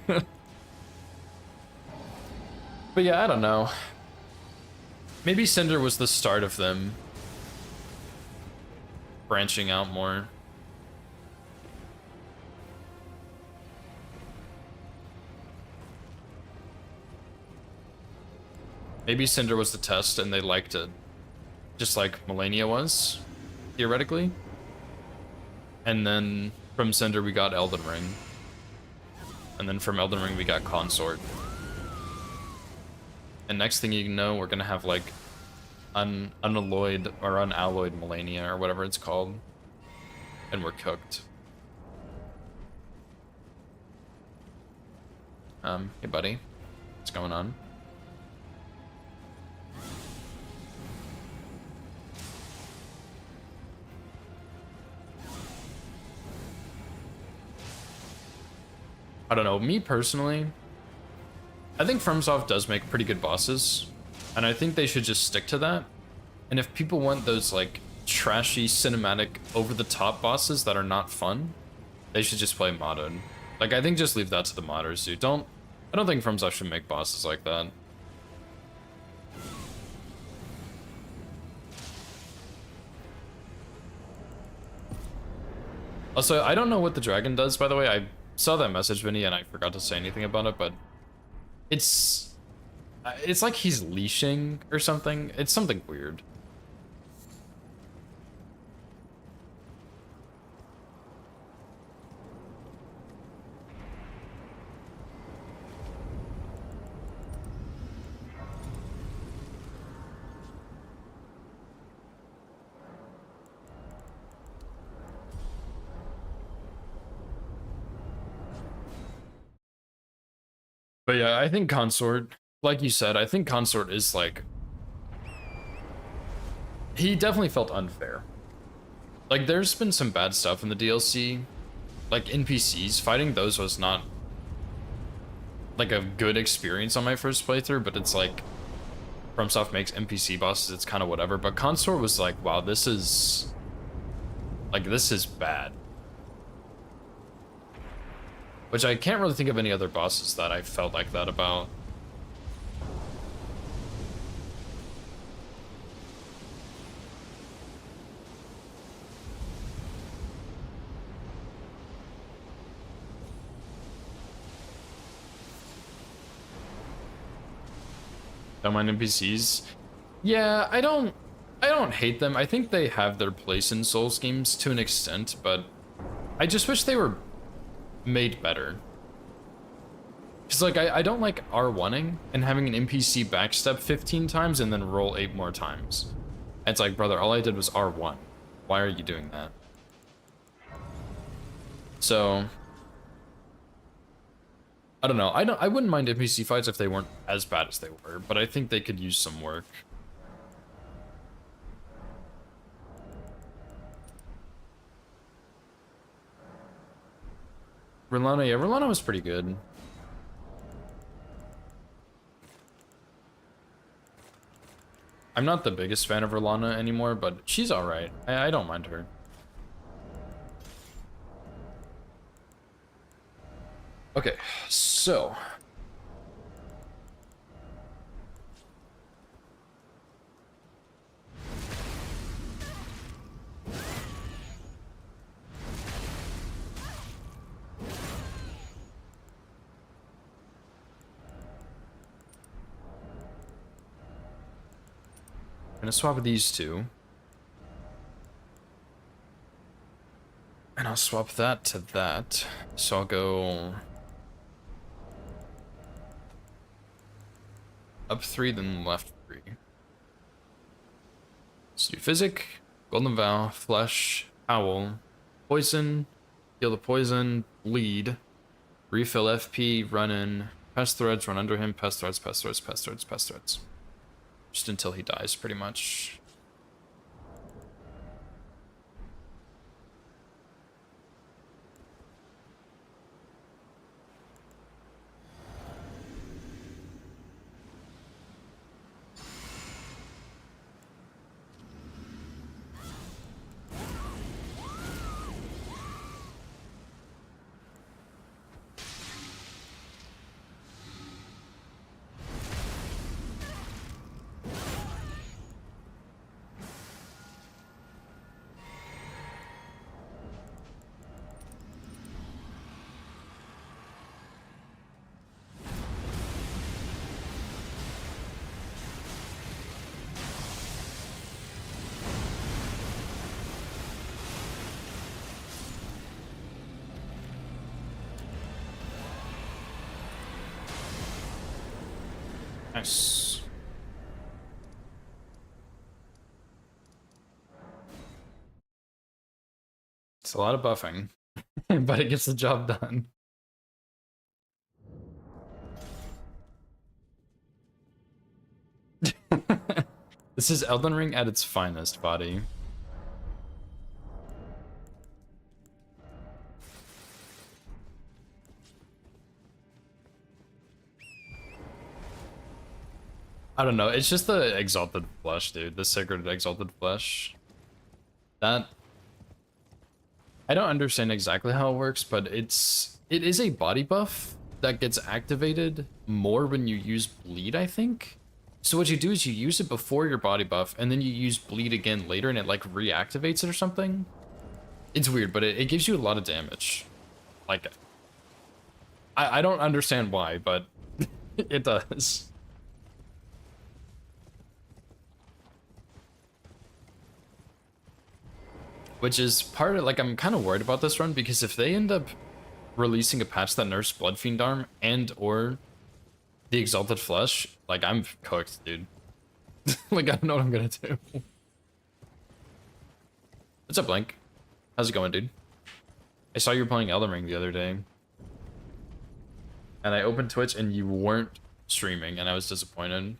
But yeah, I don't know. Maybe Cinder was the start of them branching out more. Maybe Cinder was the test and they liked it. Just like Malenia was, theoretically. And then from Cinder we got Elden Ring. And then from Elden Ring we got Consort. And next thing you know, we're gonna have like unalloyed or unalloyed Malenia or whatever it's called. And we're cooked. Hey buddy. What's going on? I don't know, me personally, I think FromSoft does make pretty good bosses, and I think they should just stick to that. And if people want those like trashy cinematic over-the-top bosses that are not fun, they should just play modded. Like, I think just leave that to the modders, dude. I don't think FromSoft should make bosses like that. Also, I don't know what the dragon does, by the way. I saw that message, Vinny, and I forgot to say anything about it, but it's like he's leashing or something. It's something weird. But yeah, I think Consort, like you said, I think Consort is like, he definitely felt unfair. Like, there's been some bad stuff in the DLC, like NPCs. Fighting those was not like a good experience on my first playthrough, but it's like FromSoft makes NPC bosses, it's kind of whatever. But Consort was like, wow, this is bad. Which I can't really think of any other bosses that I felt like that about. Don't mind NPCs. Yeah, I don't hate them. I think they have their place in Souls games to an extent, but I just wish they were made better. Because, like, I don't like R1ing and having an NPC backstep 15 times and then roll 8 more times. It's like, brother, all I did was R1. Why are you doing that? So, I don't know. I wouldn't mind NPC fights if they weren't as bad as they were, but I think they could use some work. Rellana, yeah, Rellana was pretty good. I'm not the biggest fan of Rellana anymore, but she's alright. I don't mind her. Okay, so... I'm gonna swap these two. And I'll swap that to that. So I'll go... up 3, then left 3. Let's do Physic, Golden Vow, Flesh, Howl, Poison, heal the poison, bleed, refill FP, run in, Pest Threads, run under him, Pest Threads, Pest Threads, Pest Threads, Pest Threads. Just until he dies, pretty much. Nice. It's a lot of buffing, but it gets the job done. This is Elden Ring at its finest, body. I don't know, it's just the Exalted Flesh, dude. The Sacred Exalted Flesh. That... I don't understand exactly how it works, but it is a body buff that gets activated more when you use Bleed, I think. So what you do is you use it before your body buff, and then you use Bleed again later, and it like reactivates it or something. It's weird, but it gives you a lot of damage. Like, I don't understand why, but it does. Which is part of, like, I'm kind of worried about this run, because if they end up releasing a patch that nerfs Bloodfiend Arm and or the Exalted Flesh, like, I'm cooked, dude. Like, I don't know what I'm gonna do. What's up, Blank? How's it going, dude? I saw you were playing Elden Ring the other day. And I opened Twitch and you weren't streaming, and I was disappointed.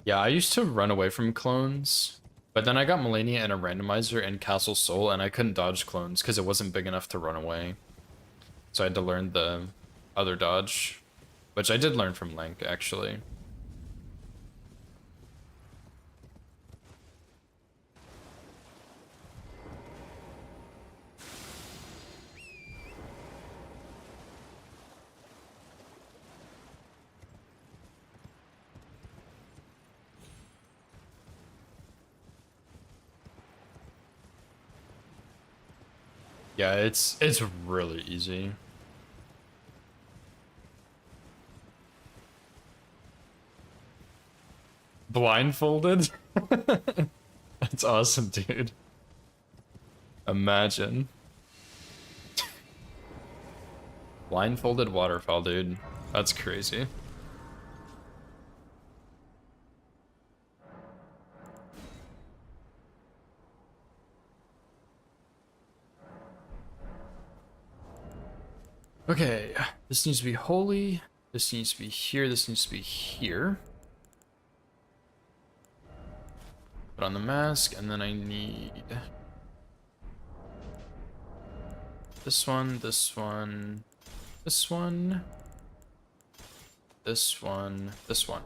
Yeah, I used to run away from clones, but then I got Melania and a randomizer in Castle Soul, and I couldn't dodge clones because it wasn't big enough to run away. So I had to learn the other dodge, which I did learn from Link, actually. Yeah, it's really easy. Blindfolded? That's awesome, dude. Imagine. Blindfolded waterfall, dude. That's crazy. Okay, this needs to be holy. This needs to be here. This needs to be here. Put on the mask, and then I need this one, this one, this one, this one, this one.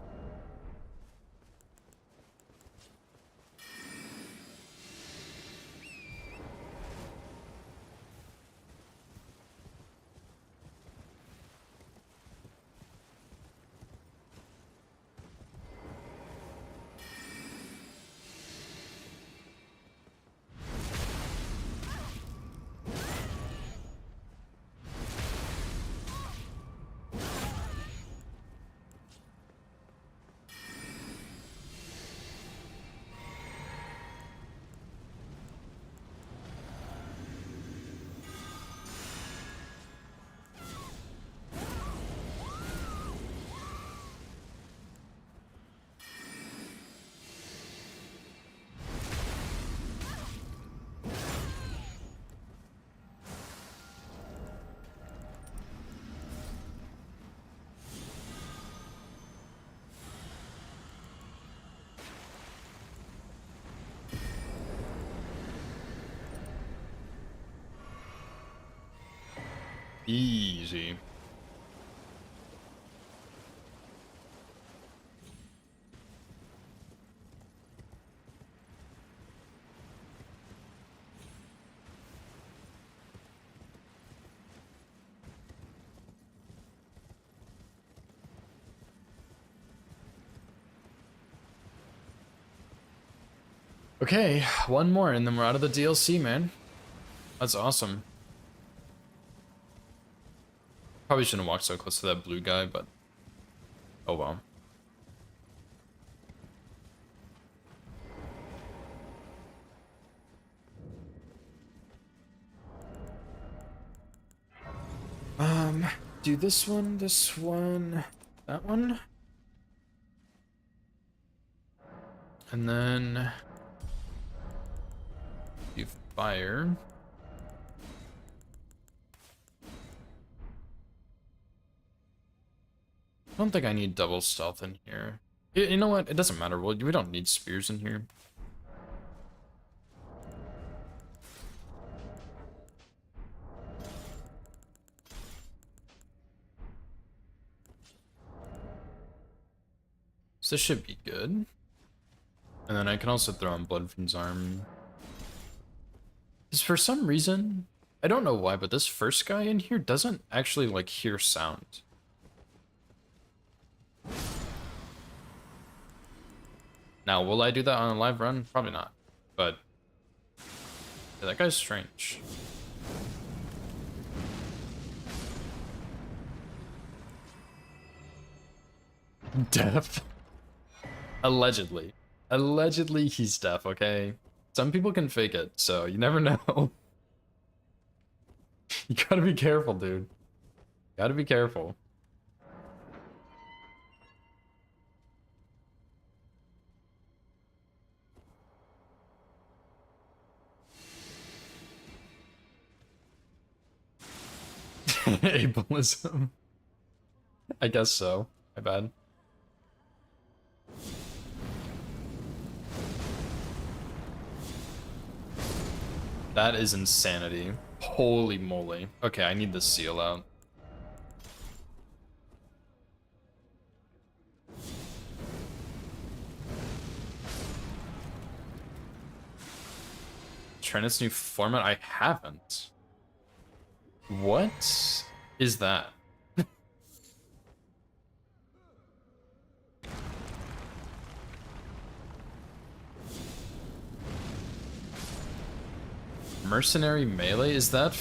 Easy. Okay, one more and then we're out of the DLC, man. That's awesome. Probably shouldn't walk so close to that blue guy, but oh well. Do this one, that one. And then do fire. I don't think I need double stealth in here. You know what? It doesn't matter. We don't need spears in here. So this should be good. And then I can also throw on Bloodfiend's arm. Because for some reason, I don't know why, but this first guy in here doesn't actually like hear sound. Now, will I do that on a live run? Probably not. But yeah, that guy's strange. Deaf? Allegedly. Allegedly he's deaf, okay? Some people can fake it, so you never know. You gotta be careful, dude. Gotta be careful. Ableism. I guess so. My bad. That is insanity. Holy moly. Okay, I need this seal out. Trying this new format? I haven't. What is that? Mercenary melee? Is that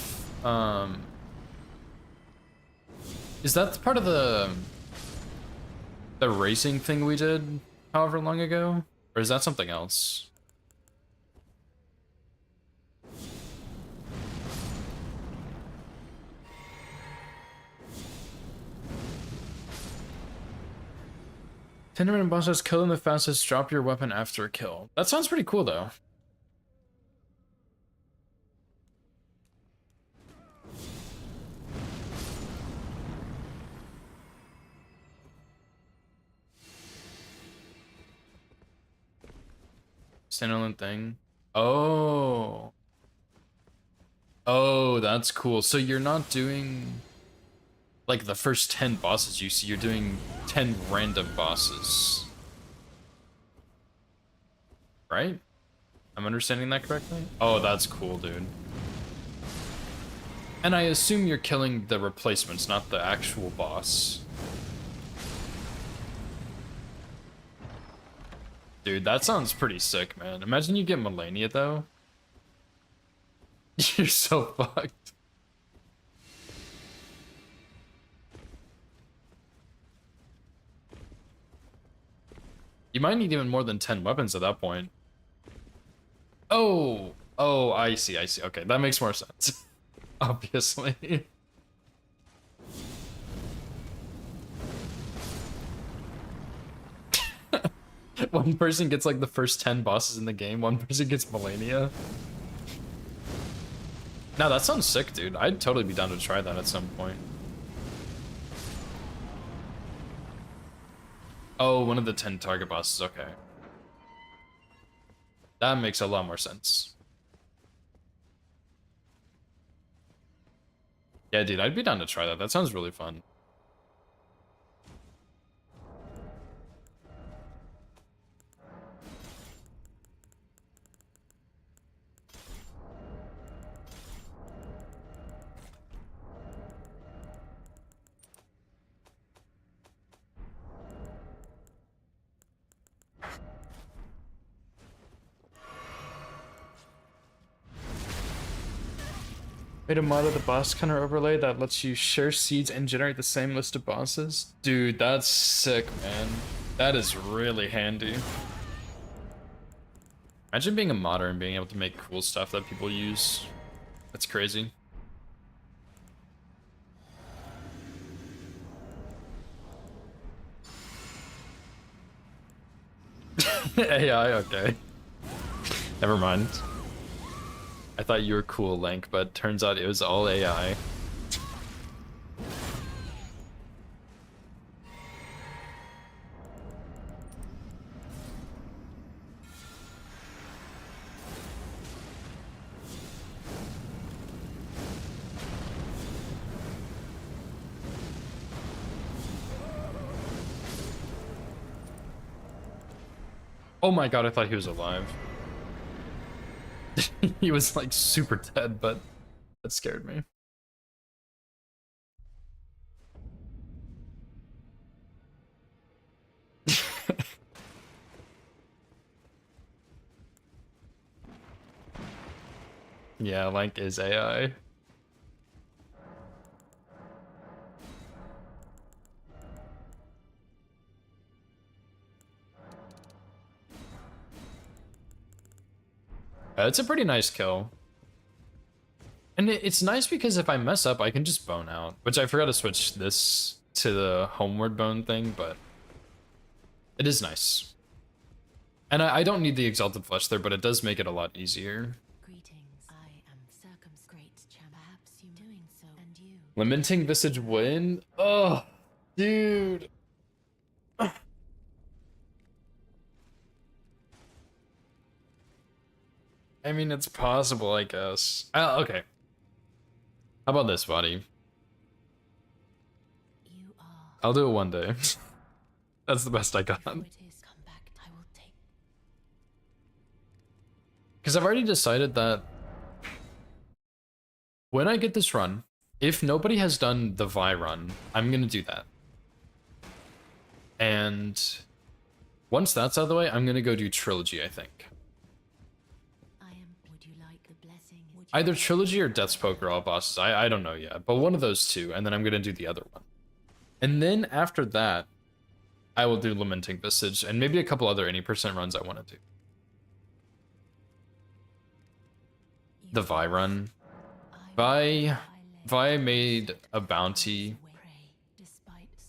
part of the racing thing we did however long ago? Or is that something else? Tinderman bosses kill them the fastest, drop your weapon after a kill. That sounds pretty cool though. Standalone thing. Oh. Oh, that's cool. So you're not doing like the first 10 bosses you see, you're doing 10 random bosses. Right? I'm understanding that correctly? Oh, that's cool, dude. And I assume you're killing the replacements, not the actual boss. Dude, that sounds pretty sick, man. Imagine you get Malenia, though. You're so fucked. You might need even more than 10 weapons at that point. Oh, oh, I see. Okay, that makes more sense. Obviously. One person gets like the first 10 bosses in the game, one person gets Malenia. Now that sounds sick, dude. I'd totally be down to try that at some point. Oh, one of the 10 target bosses, okay. That makes a lot more sense. Yeah, dude, I'd be down to try that. That sounds really fun. Made a mod of the boss counter overlay that lets you share seeds and generate the same list of bosses. Dude, that's sick, man. That is really handy. Imagine being a modder and being able to make cool stuff that people use. That's crazy. AI, okay. Never mind. I thought you were cool, Link, but turns out it was all AI. Oh my god, I thought he was alive. He was like super dead, but that scared me. Yeah, Link is AI. It's a pretty nice kill. And it's nice because if I mess up, I can just bone out. Which I forgot to switch this to the homeward bone thing, but it is nice. And I don't need the Exalted Flesh there, but it does make it a lot easier. Greetings. I am circumscribed. Perhaps you doing so, and you. Lamenting Visage win? Oh, dude. I mean, it's possible, I guess. Okay. How about this, buddy? You are. I'll do it one day. That's the best I got. It is. Come back. I will take. Because I've already decided that when I get this run, if nobody has done the Vi run, I'm going to do that. And once that's out of the way, I'm going to go do Trilogy, I think. Would you like the blessing? Either Trilogy or Death's Poker all bosses. I don't know yet, but one of those two, and then I'm going to do the other one. And then after that, I will do Lamenting Visage, and maybe a couple other any percent runs I want to do. The Vi run. Vi made a bounty,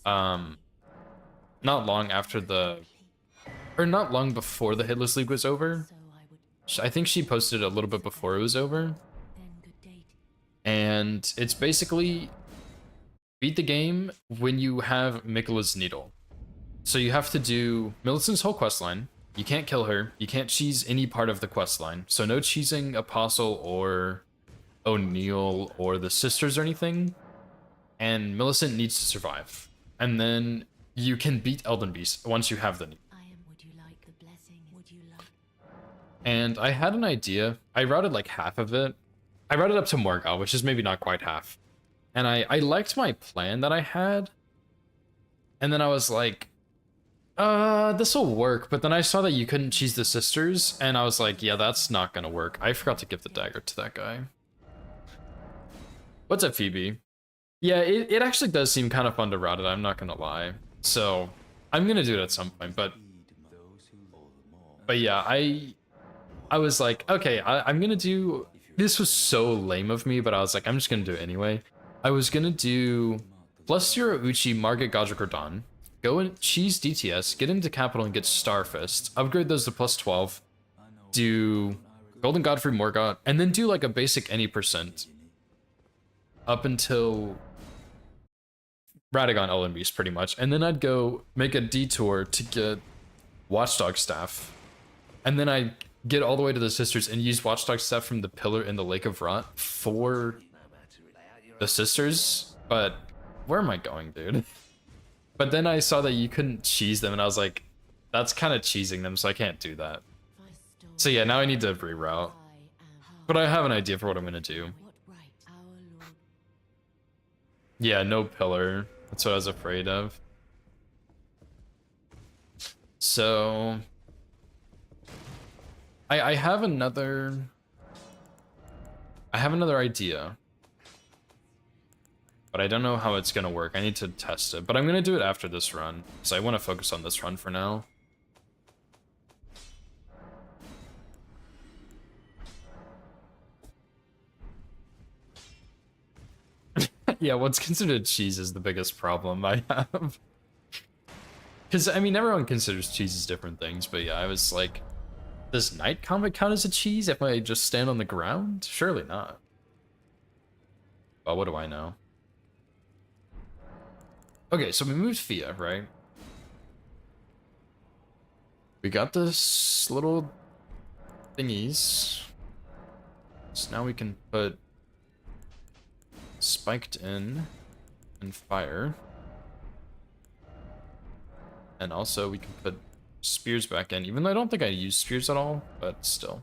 not long after not long before the Hitless League was over. I think she posted it a little bit before it was over. And it's basically beat the game when you have Miquella's Needle. So you have to do Millicent's whole questline. You can't kill her. You can't cheese any part of the questline. So no cheesing Apostle or O'Neil or the sisters or anything. And Millicent needs to survive. And then you can beat Elden Beast once you have the Needle. And I had an idea. I routed like half of it. I routed up to Morgott, which is maybe not quite half. And I liked my plan that I had. And then I was like, this will work. But then I saw that you couldn't cheese the sisters. And I was like, yeah, that's not gonna work. I forgot to give the dagger to that guy. What's up, Phoebe? Yeah, it actually does seem kind of fun to route it, I'm not gonna lie. So, I'm gonna do it at some point, but yeah, I was like, okay, I'm gonna do... This was so lame of me, but I was like, I'm just gonna do it anyway. I was gonna do plus Zero Uchi, Margit, Godric, or Dawn. Go and cheese DTS, get into Capital and get Starfist. Upgrade those to plus 12. Do Golden Godfrey, Morgott, and then do like a basic any percent. Up until Radagon Elden Beast, pretty much. And then I'd go make a detour to get Watchdog Staff. And then I'd get all the way to the sisters and use Watchdog Staff from the pillar in the Lake of Rot for the sisters, but where am I going, dude? But then I saw that you couldn't cheese them, and I was like, that's kind of cheesing them, so I can't do that. So yeah, now I need to reroute. But I have an idea for what I'm gonna do. Yeah, no pillar. That's what I was afraid of. So I have another idea. But I don't know how it's gonna work. I need to test it. But I'm gonna do it after this run. So I want to focus on this run for now. Yeah, what's considered cheese is the biggest problem I have. Because, I mean, everyone considers cheese as different things, but yeah, I was like, does Night Comet count as a cheese if I just stand on the ground? Surely not. Well, what do I know? Okay, so we moved Fia, right? We got this little thingies. So now we can put Spiked in and fire. And also we can put spears back in, even though I don't think I use spears at all, but still.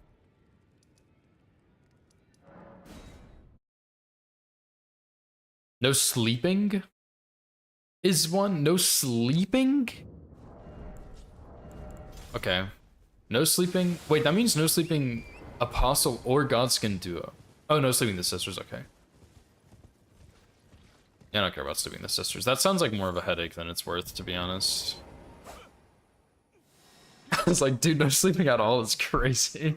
No sleeping is one. No sleeping? Okay. No sleeping. Wait, that means no sleeping Apostle or Godskin duo. Oh, no sleeping the sisters. Okay. Yeah, I don't care about sleeping the sisters. That sounds like more of a headache than it's worth, to be honest. I was like, dude, no sleeping at all is crazy.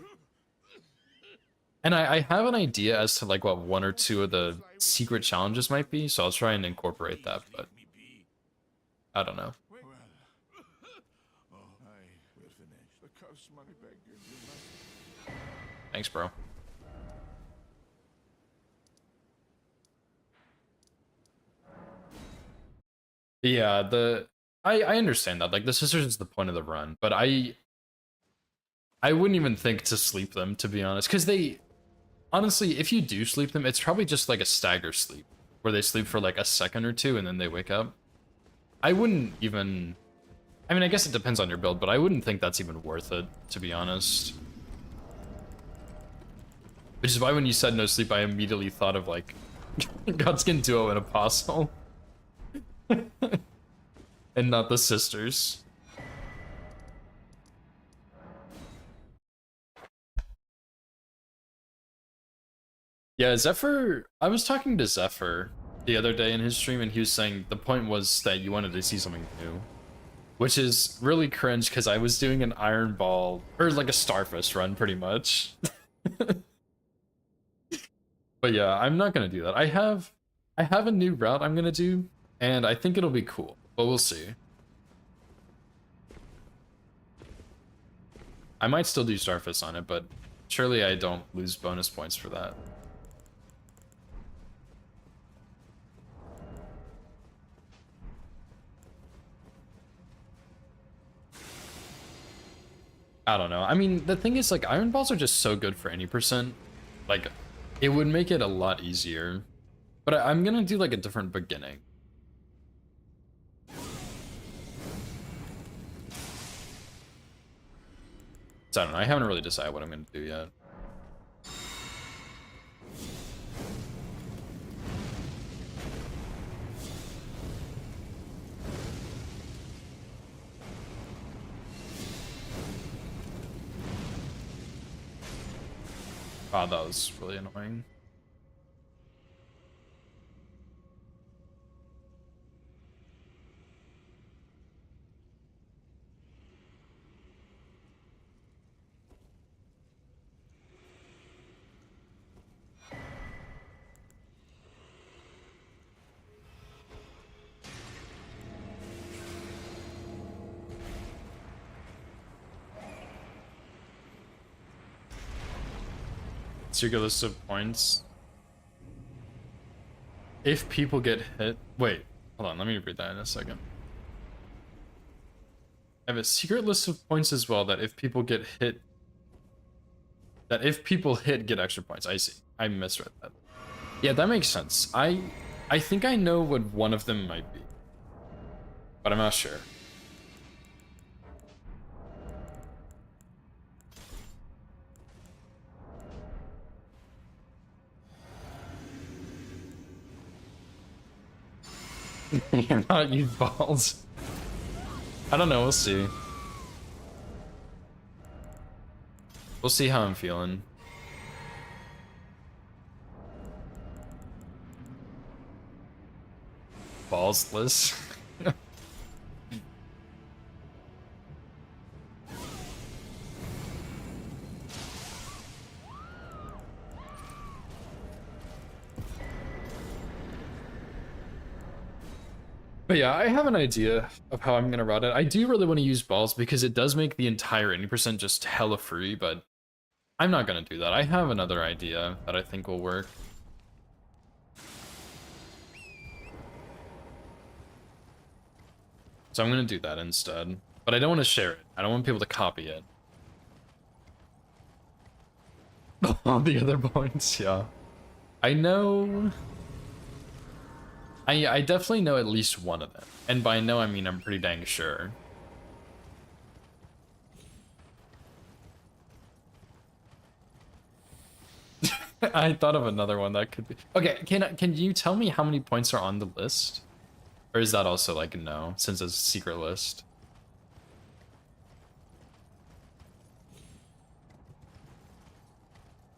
And I have an idea as to like what one or two of the secret challenges might be, so I'll try and incorporate that, but I don't know. Thanks, bro. Yeah, I understand that. Like the sisters is the point of the run, but I wouldn't even think to sleep them, to be honest, because they honestly, if you do sleep them, it's probably just like a stagger sleep where they sleep for like a second or two and then they wake up. I wouldn't even, I mean, I guess it depends on your build, but I wouldn't think that's even worth it, to be honest. Which is why when you said no sleep, I immediately thought of like Godskin Duo and Apostle. And not the sisters. Yeah, Zephyr, I was talking to Zephyr the other day in his stream, and he was saying the point was that you wanted to see something new. Which is really cringe, because I was doing an Iron Ball, or like a Starfist run, pretty much. But yeah, I'm not gonna do that. I have a new route I'm gonna do, and I think it'll be cool, but we'll see. I might still do Starfist on it, but surely I don't lose bonus points for that. I don't know. I mean, the thing is, like, Iron Balls are just so good for any percent. Like, it would make it a lot easier. But I'm gonna do, like, a different beginning. So I don't know. I haven't really decided what I'm gonna do yet. Wow, that was really annoying. Secret list of points. If people get hit... Wait, hold on, let me read that in a second. I have a secret list of points as well that if people get hit... That if people hit, get extra points. I see. I misread that. Yeah, that makes sense. I think I know what one of them might be, but I'm not sure. You're not use balls. I don't know, we'll see. We'll see how I'm feeling. Ballsless. But yeah, I have an idea of how I'm gonna run it. I do really want to use balls because it does make the entire 80% just hella free, but I'm not gonna do that. I have another idea that I think will work. So I'm gonna do that instead. But I don't want to share it. I don't want people to copy it. All the other points, yeah. I know... I definitely know at least one of them. And by know, I mean I'm pretty dang sure. I thought of another one that could be... Okay, can you tell me how many points are on the list? Or is that also like no, since it's a secret list?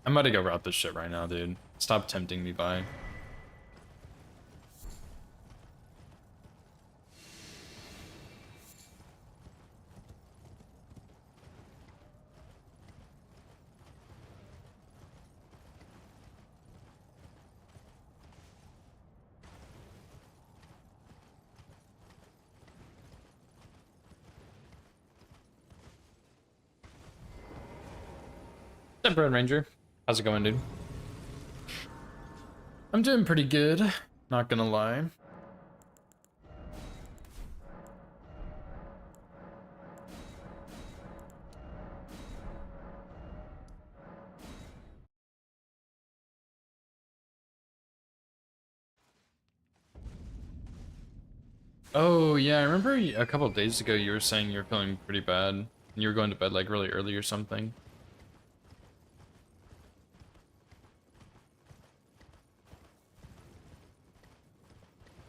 I'm about to go route this shit right now, dude. Stop tempting me by. Temperate Ranger. How's it going, dude? I'm doing pretty good, not gonna lie. Oh, yeah, I remember a couple of days ago you were saying you were feeling pretty bad. And you were going to bed like really early or something.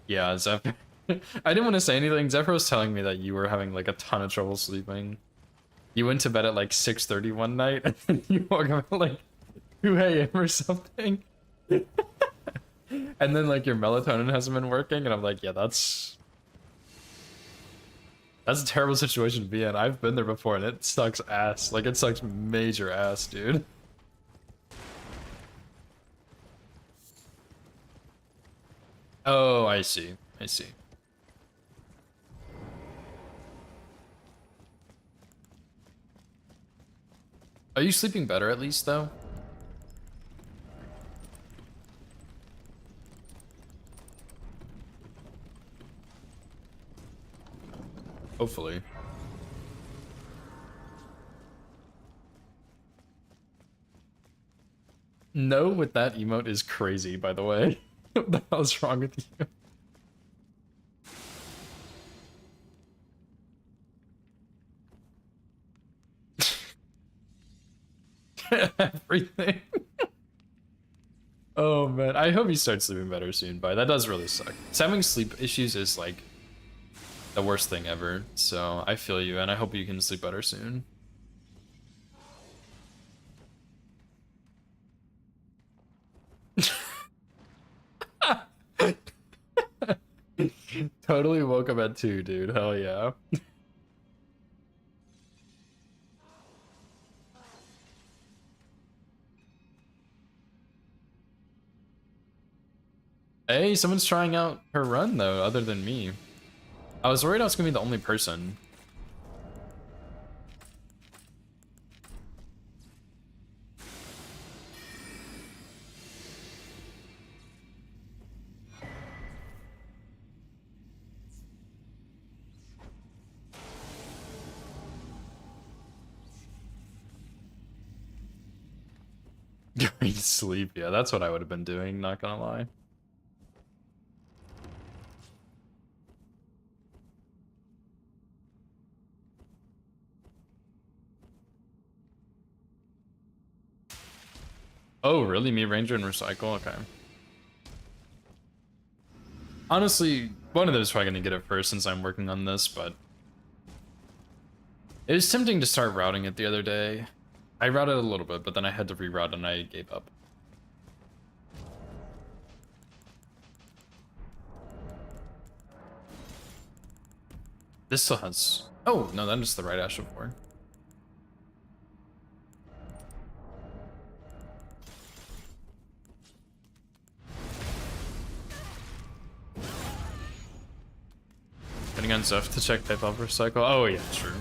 Yeah, Zephyr. I didn't want to say anything. Zephyr was telling me that you were having like a ton of trouble sleeping. You went to bed at like 6:30 one night and then you woke up at like 2 a.m. or something. And then like your melatonin hasn't been working and I'm like, yeah, that's a terrible situation to be in. I've been there before and it sucks ass. Like it sucks major ass, dude. Oh, I see. I see. Are you sleeping better at least though? Hopefully. No with that emote is crazy, by the way. What the hell's wrong with you? Everything. Oh man, I hope you start sleeping better soon, but that does really suck. So having sleep issues is like the worst thing ever, so I feel you and I hope you can sleep better soon. Totally woke up at 2, dude. Hell yeah. Hey, someone's trying out her run though, other than me. I was worried I was gonna be the only person. Going to sleep, yeah, that's what I would have been doing, not gonna lie. Oh, really? Me, Ranger, and Recycle? Okay. Honestly, one of them is probably gonna get it first since I'm working on this, but... It was tempting to start routing it the other day. I routed a little bit, but then I had to reroute and I gave up. This still has... Oh, no, that is the right Ash of War. Getting on Zeph to check type up recycle. Oh, yeah, true.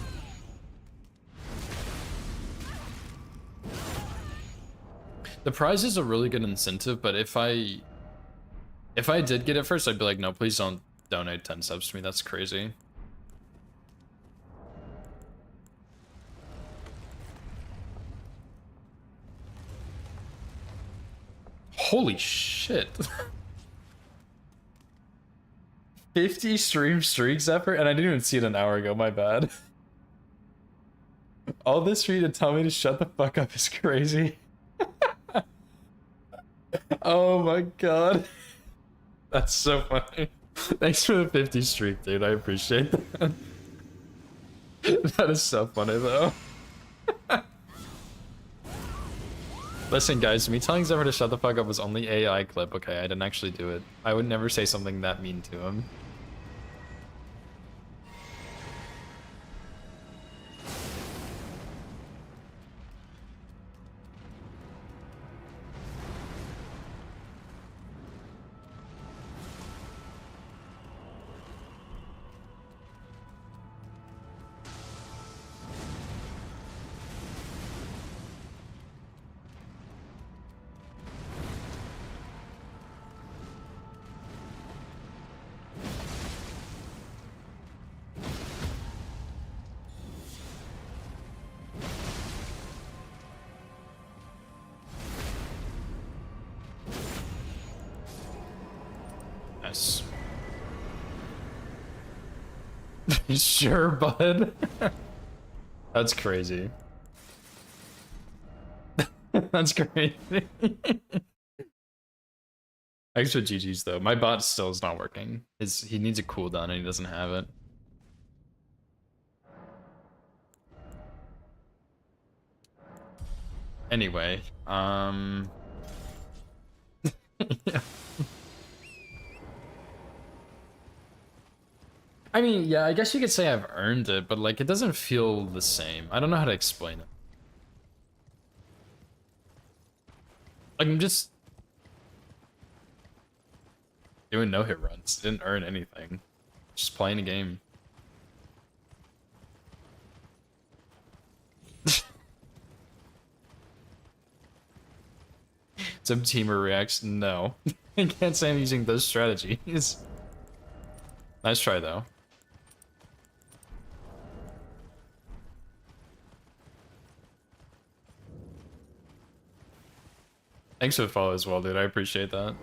The prize is a really good incentive, but if I did get it first, I'd be like, no, please don't donate 10 subs to me. That's crazy. Holy shit. 50 stream streaks effort, and I didn't even see it an hour ago, my bad. All this for you to tell me to shut the fuck up is crazy. Oh my god. That's so funny. Thanks for the 50 streak, dude. I appreciate that. That is so funny, though. Listen, guys, me telling Zephyr to shut the fuck up was only AI clip, okay? I didn't actually do it. I would never say something that mean to him. Nice. Sure, bud. That's crazy. That's crazy. Extra GG's though. My bot still is not working. He needs a cooldown and he doesn't have it. Anyway, yeah. I mean, yeah, I guess you could say I've earned it, but like it doesn't feel the same. I don't know how to explain it. Like I'm just doing no hit runs. Didn't earn anything. Just playing a game. Some teamer reacts. No. I can't say I'm using those strategies. Nice try though. Thanks for the follow as well, dude. I appreciate that.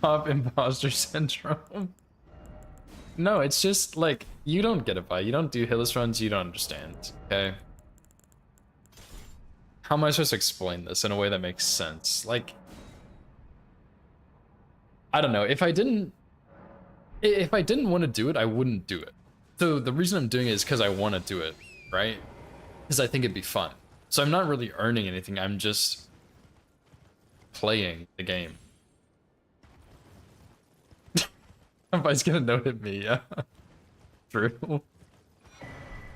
Top imposter syndrome. No, it's just like you don't get it by. You don't do Hillis runs, you don't understand, okay? How am I supposed to explain this in a way that makes sense? Like, I don't know. If I didn't want to do it, I wouldn't do it. So the reason I'm doing it is because I want to do it, right? Because I think it'd be fun. So I'm not really earning anything. I'm just playing the game. Somebody's gonna note at me, yeah. True.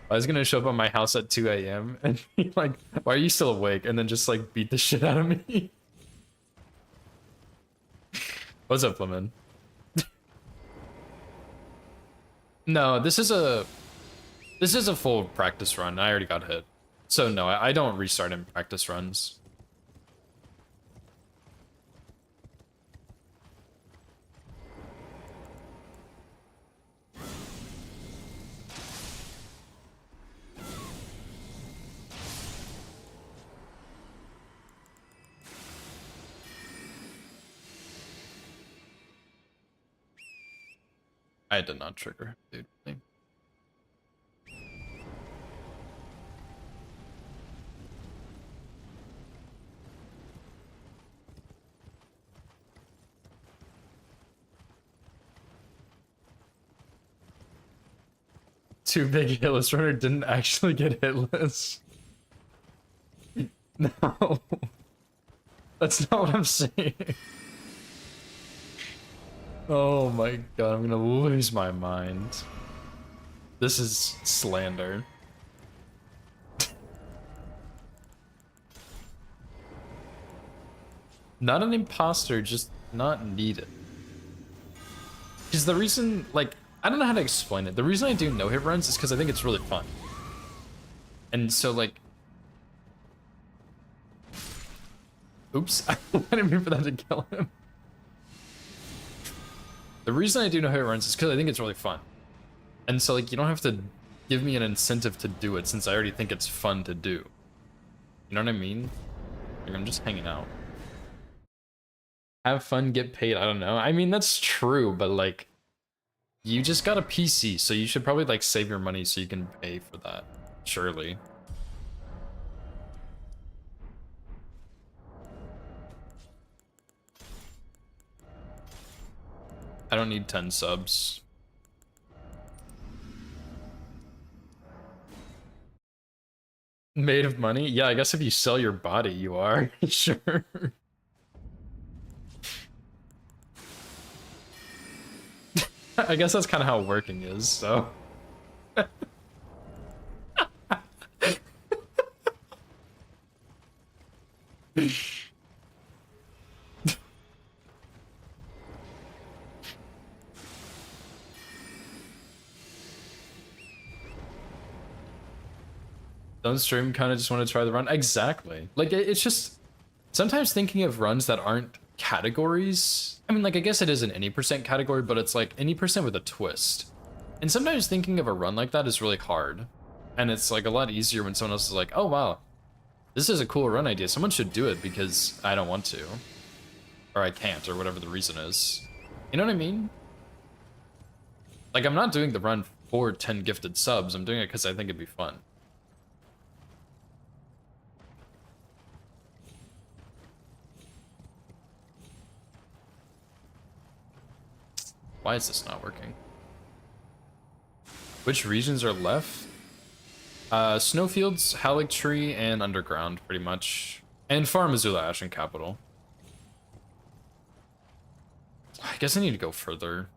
I was gonna show up at my house at 2 a.m. and be like, why are you still awake? And then just like beat the shit out of me. What's up, Lemon? No, this is a full practice run. I already got hit. So no, I don't restart in practice runs. I did not trigger, dude. Too big hitless runner didn't actually get hitless. No. That's not what I'm saying. Oh my god, I'm gonna lose my mind. This is slander. Not an imposter, just not needed. Because the reason, like, I don't know how to explain it. The reason I do no-hit runs is because I think it's really fun. And so, like... Oops, I didn't mean for that to kill him. The reason I do no-hit runs is because I think it's really fun. And so, like, you don't have to give me an incentive to do it since I already think it's fun to do. You know what I mean? Like, I'm just hanging out. Have fun, get paid, I don't know. I mean, that's true, but, like... You just got a PC, so you should probably, like, save your money so you can pay for that. Surely. I don't need 10 subs. Made of money? Yeah, I guess if you sell your body, you are. Sure. I guess that's kind of how working is, so. Don't stream, kind of just want to try the run. Exactly. Like, it's just sometimes thinking of runs that aren't categories. I mean, like, I guess it is an any percent category, but it's like any percent with a twist. And sometimes thinking of a run like that is really hard. And it's like a lot easier when someone else is like, oh wow, this is a cool run idea. Someone should do it because I don't want to. Or I can't, or whatever the reason is. You know what I mean? Like, I'm not doing the run for 10 gifted subs. I'm doing it because I think it'd be fun. Why is this not working? Which regions are left? Snowfields, Haligtree, and Underground, pretty much. And Far Missoula Ashen Capital. I guess I need to go further.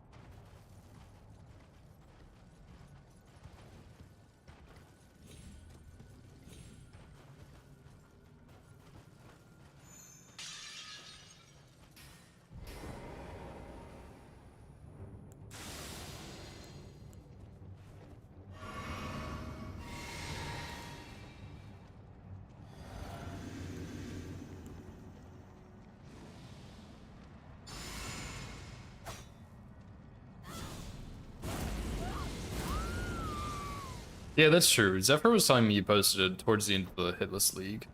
Yeah, that's true. Zephyr was telling me he posted it towards the end of the Hitless League.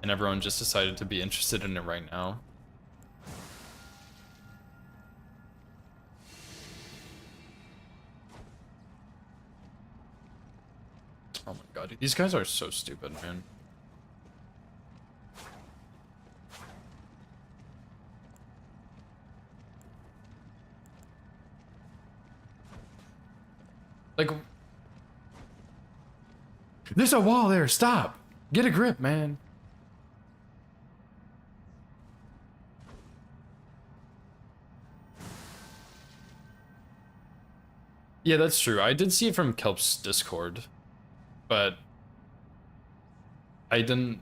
And everyone just decided to be interested in it right now. Oh my god, these guys are so stupid, man. Like... There's a wall there, stop! Get a grip, man. Yeah, that's true. I did see it from Kelp's Discord, but I didn't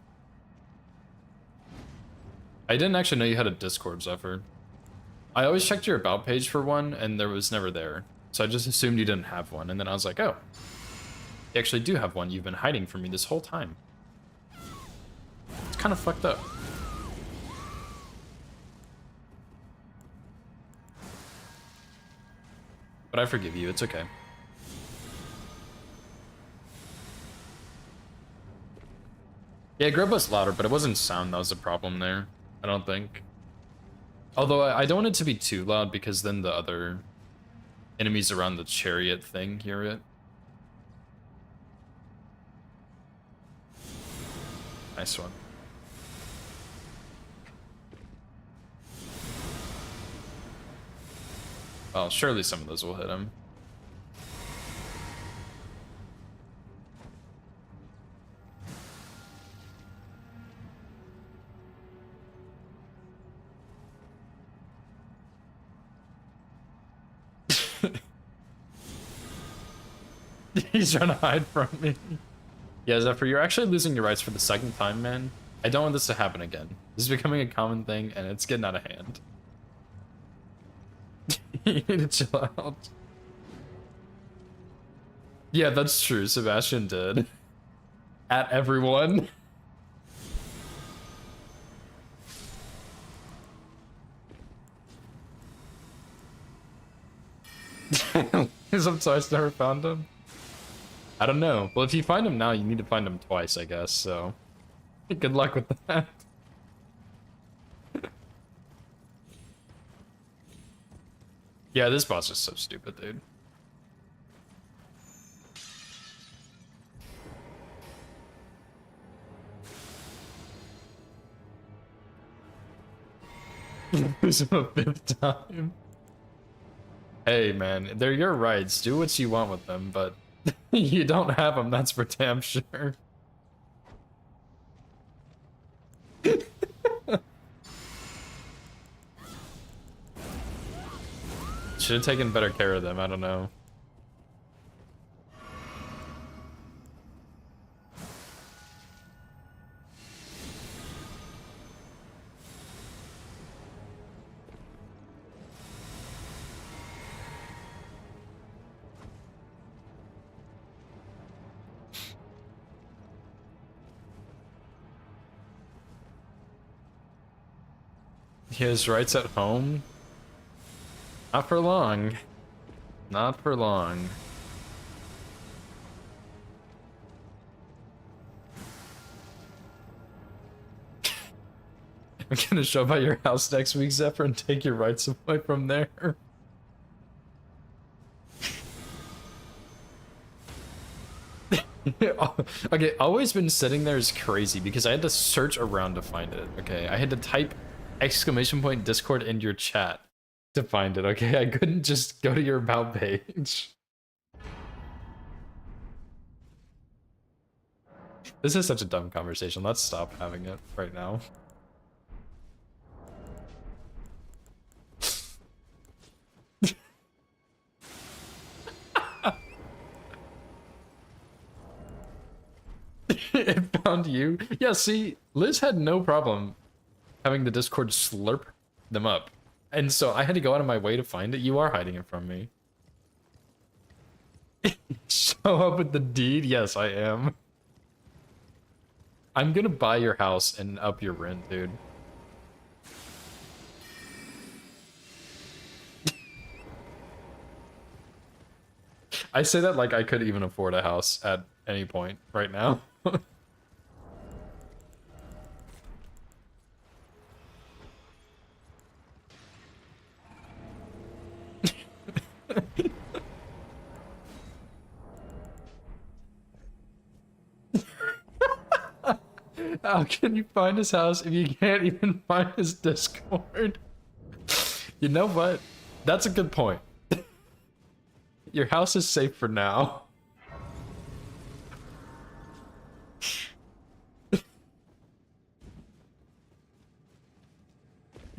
actually know you had a Discord, Zephyr. I always checked your about page for one, and there was never there. So I just assumed you didn't have one, and then I was like, oh. You actually do have one. You've been hiding from me this whole time. It's kind of fucked up. But I forgive you, it's okay. Yeah, Grub was louder, but it wasn't sound that was the problem there. I don't think. Although I don't want it to be too loud because then the other enemies around the chariot thing hear it. Nice one. Well, surely some of those will hit him. He's trying to hide from me. Yeah, Zephyr, you're actually losing your rights for the second time, man. I don't want this to happen again. This is becoming a common thing, and it's getting out of hand. You need to chill out. Yeah, that's true. Sebastian did. At everyone. I'm sorry, I never found him. I don't know. Well, if you find him now, you need to find him twice, I guess, so... Good luck with that. Yeah, this boss is so stupid, dude. Lose him a 5th time. Hey, man, they're your rights. Do what you want with them, but you don't have them, that's for damn sure. Should have taken better care of them, I don't know. He has rights at home? Not for long. Not for long. I'm gonna show up at your house next week, Zephyr, and take your rights away from there. Okay, always been sitting there is crazy because I had to search around to find it. Okay, I had to type ! Discord in your chat to find it. Okay, I couldn't just go to your about page. This is such a dumb conversation. Let's stop having it right now. It found you. Yeah, see, Liz had no problem having the Discord slurp them up. And so I had to go out of my way to find it. You are hiding it from me. Show up with the deed? Yes, I am. I'm gonna buy your house and up your rent, dude. I say that like I could even afford a house at any point right now. How can you find his house if you can't even find his Discord? You know what? That's a good point. Your house is safe for now.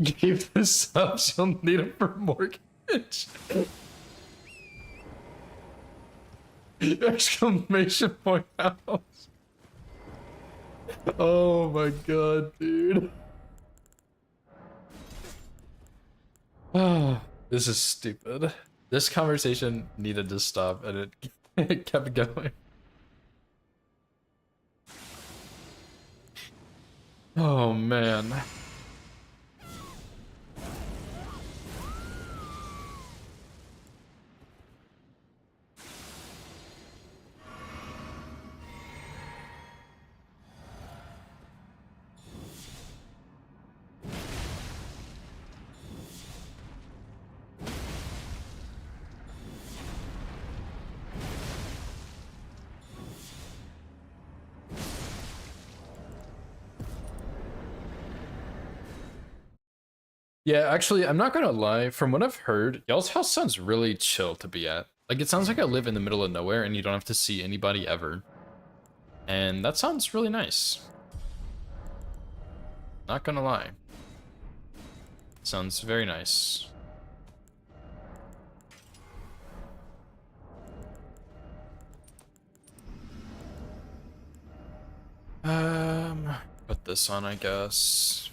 Keep the subs, you'll need it for mortgage. Exclamation point house. Oh my god, dude. Oh, this is stupid. This conversation needed to stop and it kept going. Oh man. Yeah, actually, I'm not gonna lie. From what I've heard, y'all's house sounds really chill to be at. Like, it sounds like I live in the middle of nowhere and you don't have to see anybody ever. And that sounds really nice. Not gonna lie. Sounds very nice. Put this on, I guess.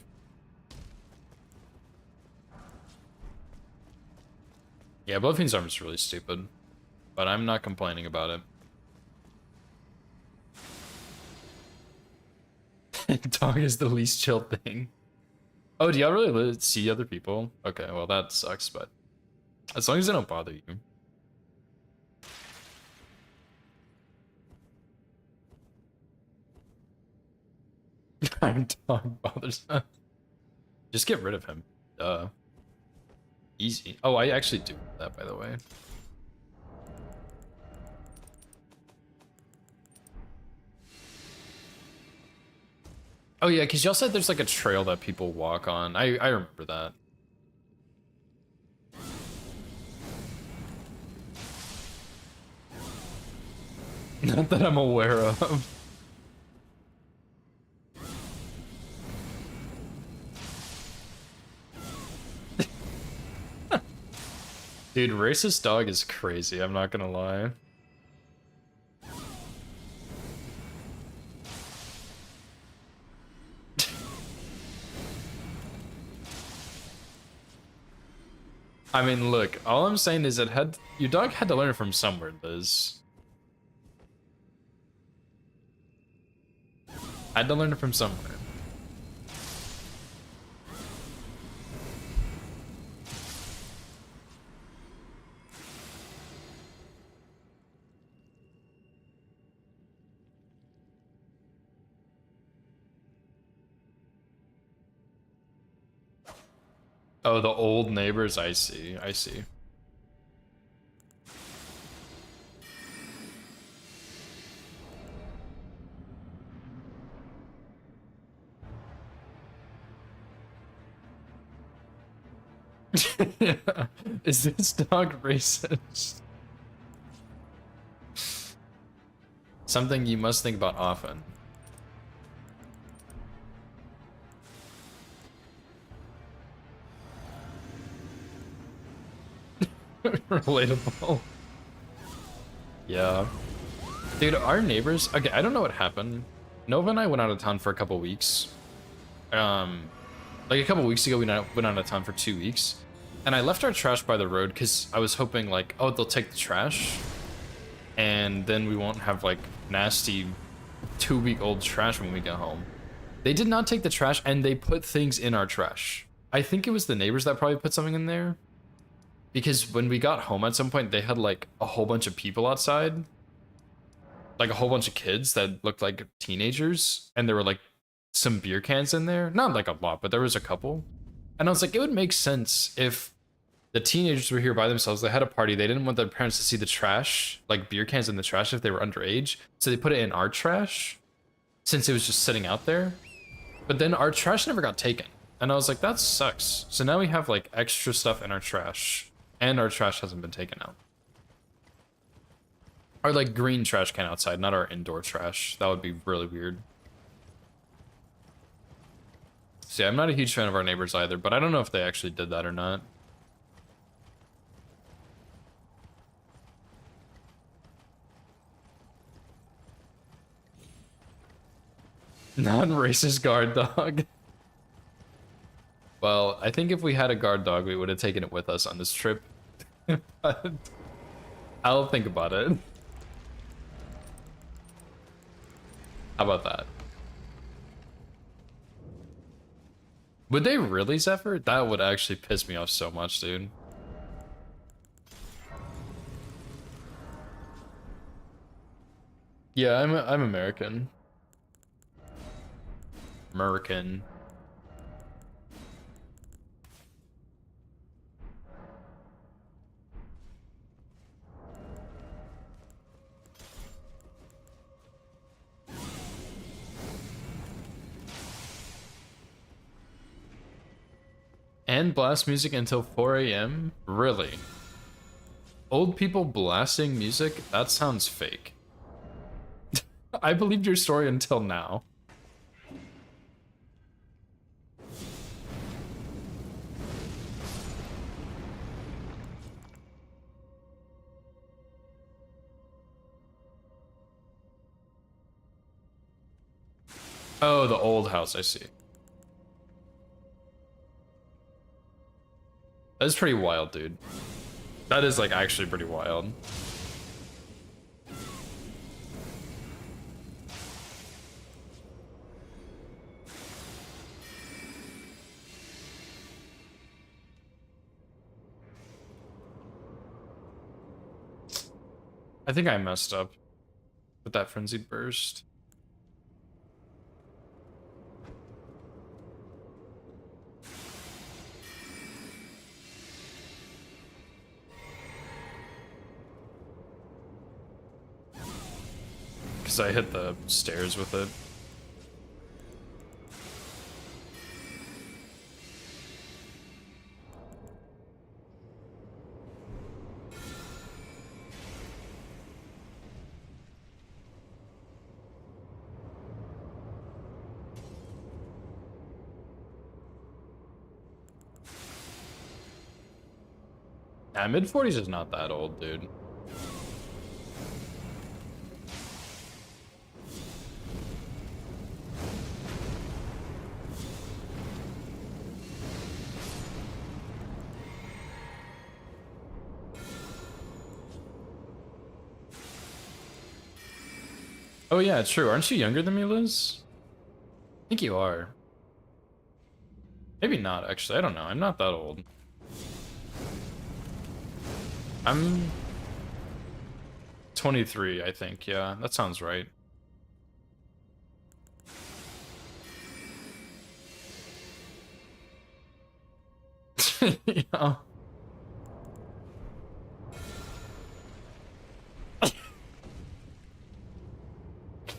Yeah, Bloodfiend's armor is really stupid, but I'm not complaining about it. Dog is the least chill thing. Oh, do y'all really see other people? Okay, well that sucks, but as long as they don't bother you. Our dog bothers us. Just get rid of him. Easy. Oh, I actually do that, by the way. Oh yeah, because y'all said there's like a trail that people walk on. I remember that. Not that I'm aware of. Dude, racist dog is crazy, I'm not gonna lie. I mean, look, all I'm saying is that your dog had to learn from somewhere, Liz. Had to learn it from somewhere. Oh, the old neighbors, I see, I see. Is this dog racist? Something you must think about often. Relatable. Yeah. Dude, our neighbors, okay, I don't know what happened. Nova and I went out of town for a couple weeks. Like a couple weeks ago, we went out of town for 2 weeks. And I left our trash by the road because I was hoping like, oh, they'll take the trash. And then we won't have like nasty 2-week-old trash when we get home. They did not take the trash and they put things in our trash. I think it was the neighbors that probably put something in there. Because when we got home at some point, they had like a whole bunch of people outside. Like a whole bunch of kids that looked like teenagers. And there were like some beer cans in there. Not like a lot, but there was a couple. And I was like, it would make sense if the teenagers were here by themselves. They had a party. They didn't want their parents to see the trash, like beer cans in the trash if they were underage. So they put it in our trash since it was just sitting out there. But then our trash never got taken. And I was like, that sucks. So now we have like extra stuff in our trash. And our trash hasn't been taken out. Our like green trash can outside, not our indoor trash. That would be really weird. See, I'm not a huge fan of our neighbors either, but I don't know if they actually did that or not. Non-racist guard dog. Well, I think if we had a guard dog, we would have taken it with us on this trip. But I'll think about it. How about that? Would they really, Zephyr? That would actually piss me off so much, dude. Yeah, I'm American. American. And blast music until 4 a.m.? Really? Old people blasting music? That sounds fake. I believed your story until now. Oh, the old house, I see. That's pretty wild, dude. That is, like, actually pretty wild. I think I messed up with that frenzied burst. Because I hit the stairs with it. Yeah, mid-40s is not that old, dude. Oh yeah, true. Aren't you younger than me, Liz? I think you are. Maybe not, actually. I don't know. I'm not that old. I'm 23, I think. Yeah, that sounds right. Yeah.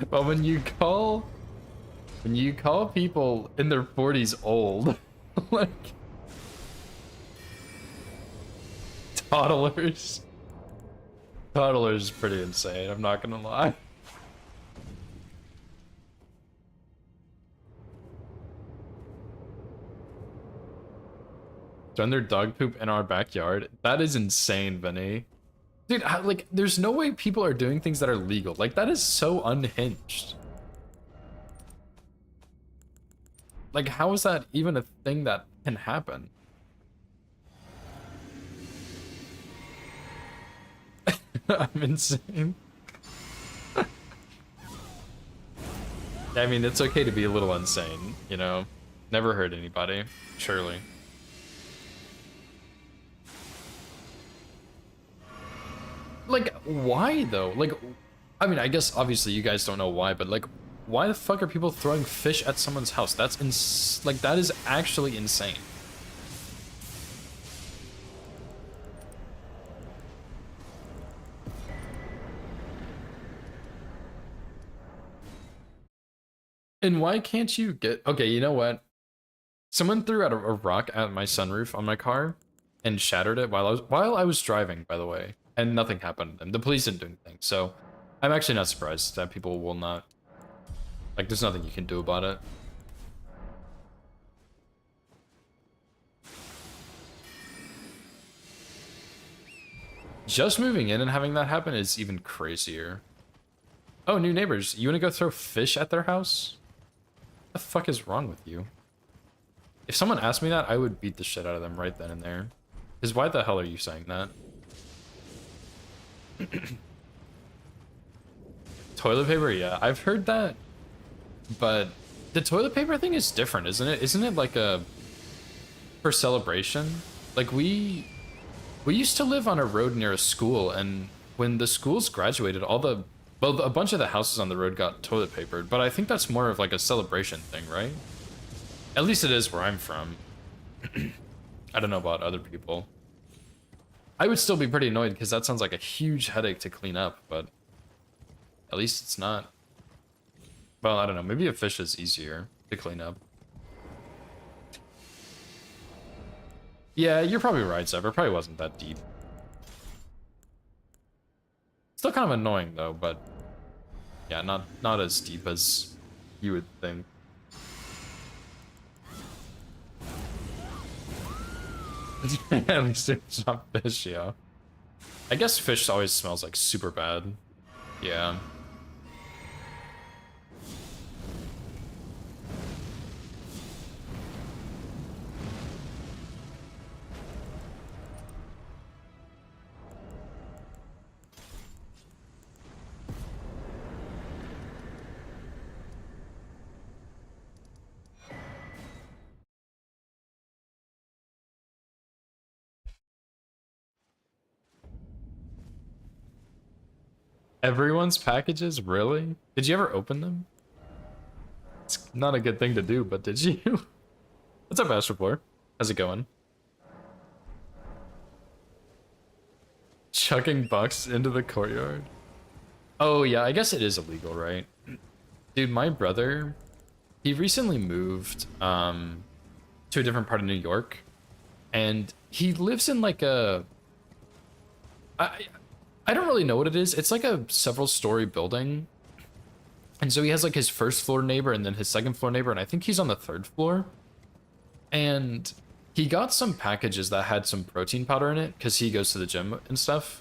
But when you call people in their 40s old, like toddlers, toddlers is pretty insane, I'm not gonna lie. Done their dog poop in our backyard? That is insane, Vinny. Dude, like, there's no way people are doing things that are legal. Like, that is so unhinged. Like, how is that even a thing that can happen? I'm insane. I mean, it's okay to be a little insane, you know? Never hurt anybody, surely. Like, why though? Like, I mean, I guess obviously you guys don't know why, but like, why the fuck are people throwing fish at someone's house? That's like, that is actually insane. And why can't you get, okay, you know what? Someone threw out a rock at my sunroof on my car and shattered it while I was driving, by the way, and nothing happened to them. The police didn't do anything, so I'm actually not surprised that people will not, like, there's nothing you can do about it. Just moving in and having that happen is even crazier. Oh, new neighbors. You want to go throw fish at their house? What the fuck is wrong with you? If someone asked me that, I would beat the shit out of them right then and there. Because why the hell are you saying that? Toilet paper? Yeah, I've heard that. But the toilet paper thing is different, isn't it? Isn't it like a... for celebration? Like, we used to live on a road near a school, and when the schools graduated, well, a bunch of the houses on the road got toilet papered, but I think that's more of like a celebration thing, right? At least it is where I'm from. I don't know about other people. I would still be pretty annoyed because that sounds like a huge headache to clean up, but at least it's not. Well, I don't know, maybe a fish is easier to clean up. Yeah, you're probably right, Zephyr. It probably wasn't that deep. Still kind of annoying though, but yeah, not as deep as you would think. At least it's not fish, yeah. I guess fish always smells like super bad. Yeah. Everyone's packages? Really? Did you ever open them? It's not a good thing to do, but did you? What's up, Astropore? How's it going? Chucking bucks into the courtyard. Oh yeah, I guess it is illegal, right? Dude, my brother, he recently moved to a different part of New York, and he lives in like a I don't really know what it is. It's like a several story building. And so he has like his first floor neighbor and then his second floor neighbor, and I think he's on the third floor. And he got some packages that had some protein powder in it because he goes to the gym and stuff.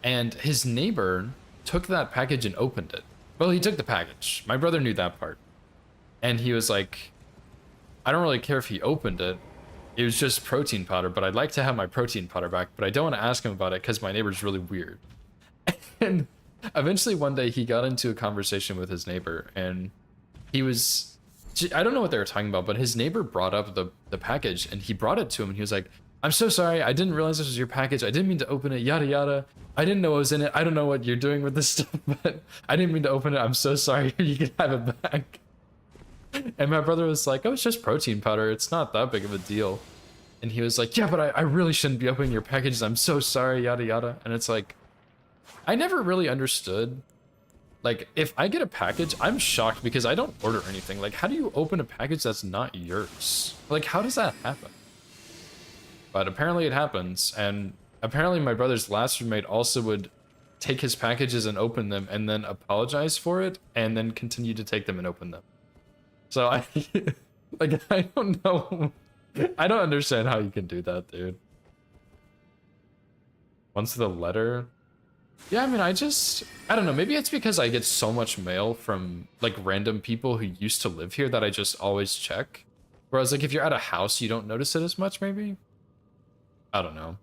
And his neighbor took that package and opened it. Well, he took the package. My brother knew that part. And he was like, I don't really care if he opened it. It was just protein powder, but I'd like to have my protein powder back, but I don't want to ask him about it because my neighbor's really weird. And eventually one day he got into a conversation with his neighbor, and he was, I don't know what they were talking about, but his neighbor brought up the package, and he brought it to him, and he was like, I'm so sorry, I didn't realize this was your package, I didn't mean to open it, yada yada, I didn't know what was in it, I don't know what you're doing with this stuff, but I didn't mean to open it, I'm so sorry, you can have it back. And my brother was like, oh, it's just protein powder, it's not that big of a deal. And he was like, yeah, but I really shouldn't be opening your packages, I'm so sorry, yada yada. And it's like, I never really understood, like, if I get a package, I'm shocked because I don't order anything. Like, how do you open a package that's not yours? Like, how does that happen? But apparently it happens, and apparently my brother's last roommate also would take his packages and open them and then apologize for it and then continue to take them and open them. So I, like, I don't know. I don't understand how you can do that, dude. Once the letter... Yeah, I mean, I don't know, maybe it's because I get so much mail from, like, random people who used to live here that I just always check. Whereas, like, if you're at a house, you don't notice it as much, maybe? I don't know.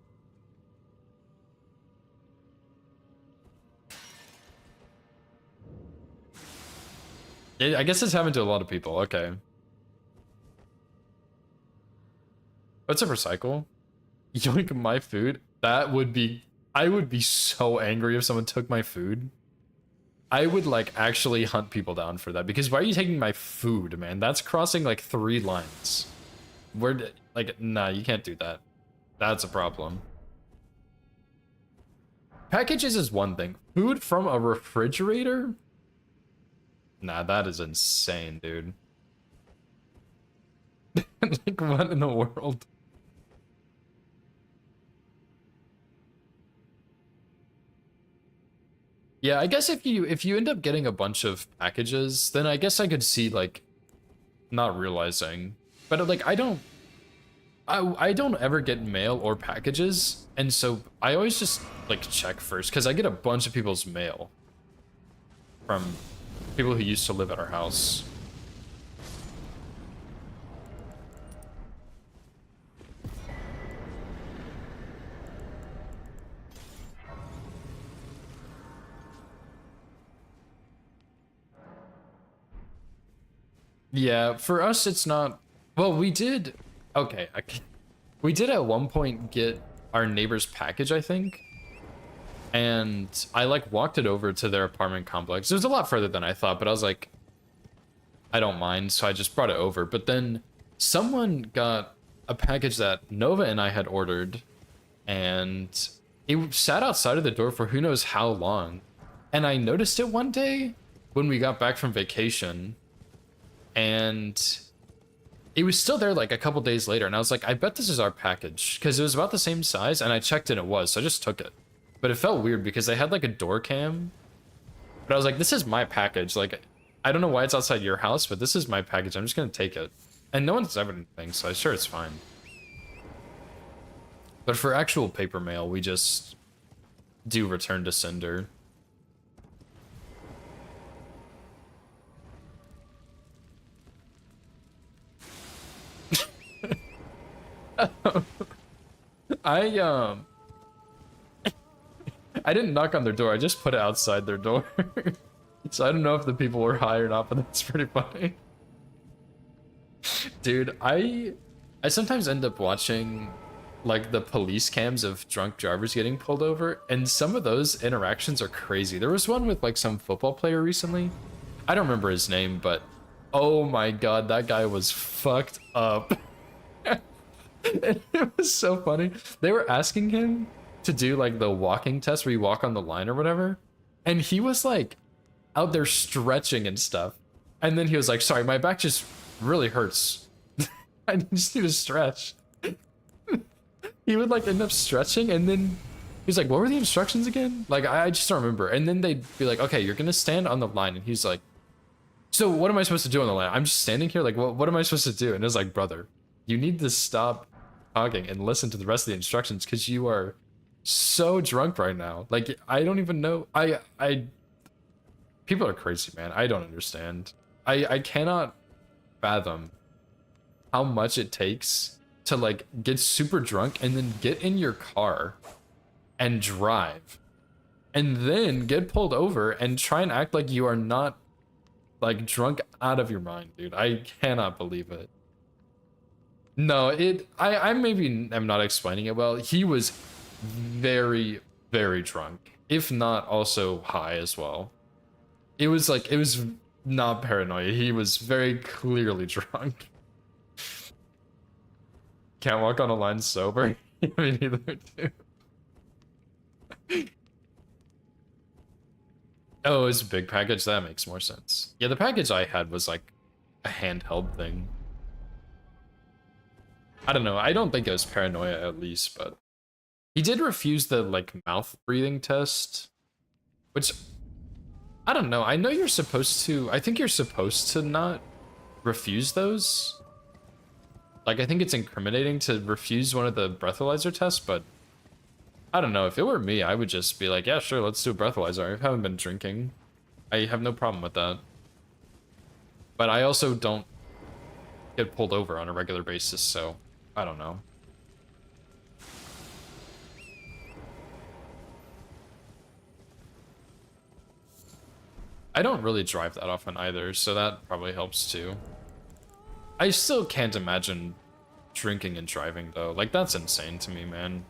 I guess it's happened to a lot of people, okay. What's a recycle? Yoink my food? That would be... I would be so angry if someone took my food. I would, like, actually hunt people down for that. Because why are you taking my food, man? That's crossing, like, 3 lines. Like, nah, you can't do that. That's a problem. Packages is one thing. Food from a refrigerator? Nah, that is insane, dude. Like, what in the world? Yeah, I guess if you end up getting a bunch of packages, then I guess I could see, like, not realizing. But, like, I don't ever get mail or packages, and so I always just, like, check first, because I get a bunch of people's mail from people who used to live at our house. Yeah, for us, it's not... Well, we did... Okay, we did at one point get our neighbor's package, I think. And I, like, walked it over to their apartment complex. It was a lot further than I thought, but I was like, I don't mind, so I just brought it over. But then someone got a package that Nova and I had ordered, and it sat outside of the door for who knows how long. And I noticed it one day when we got back from vacation. And it was still there like a couple days later, and I was like, I bet this is our package, because it was about the same size, and I checked and it was, so I just took it. But it felt weird because they had like a door cam, but I was like, this is my package. Like, I don't know why it's outside your house, but this is my package. I'm just gonna take it. And no one's ever anything, so I'm sure it's fine. But for actual paper mail, we just do return to sender. I I didn't knock on their door. I just put it outside their door. So I don't know if the people were high or not, but that's pretty funny. Dude, I sometimes end up watching like the police cams of drunk drivers getting pulled over, and some of those interactions are crazy. There was one with like some football player recently. I don't remember his name, but oh my god, that guy was fucked up. It was so funny. They were asking him to do like the walking test where you walk on the line or whatever, and he was like out there stretching and stuff. And then he was like, sorry, my back just really hurts. I just need to stretch. He would like end up stretching, and then he's like, what were the instructions again? Like, I just don't remember. And then they'd be like, okay, you're gonna stand on the line. And he's like, so what am I supposed to do on the line? I'm just standing here, like, what am I supposed to do? And it was like, brother, you need to stop talking and listen to the rest of the instructions, because you are so drunk right now. Like, I don't even know. People are crazy, man. I don't understand. I cannot fathom how much it takes to like get super drunk and then get in your car and drive and then get pulled over and try and act like you are not like drunk out of your mind, dude. I cannot believe it. No, I maybe am not explaining it well. He was very, very drunk, if not also high as well. It was like, it was not paranoia. He was very clearly drunk. Can't walk on a line sober. Me neither, too. Oh, it's a big package. That makes more sense. Yeah, the package I had was like a handheld thing. I don't know. I don't think it was paranoia at least, but he did refuse the like mouth breathing test, which I don't know. I know you're supposed to. I think you're supposed to not refuse those. Like, I think it's incriminating to refuse one of the breathalyzer tests, but I don't know. If it were me, I would just be like, yeah, sure, let's do a breathalyzer. I haven't been drinking. I have no problem with that. But I also don't get pulled over on a regular basis, so I don't know. I don't really drive that often either, so that probably helps too. I still can't imagine drinking and driving though. Like, that's insane to me, man.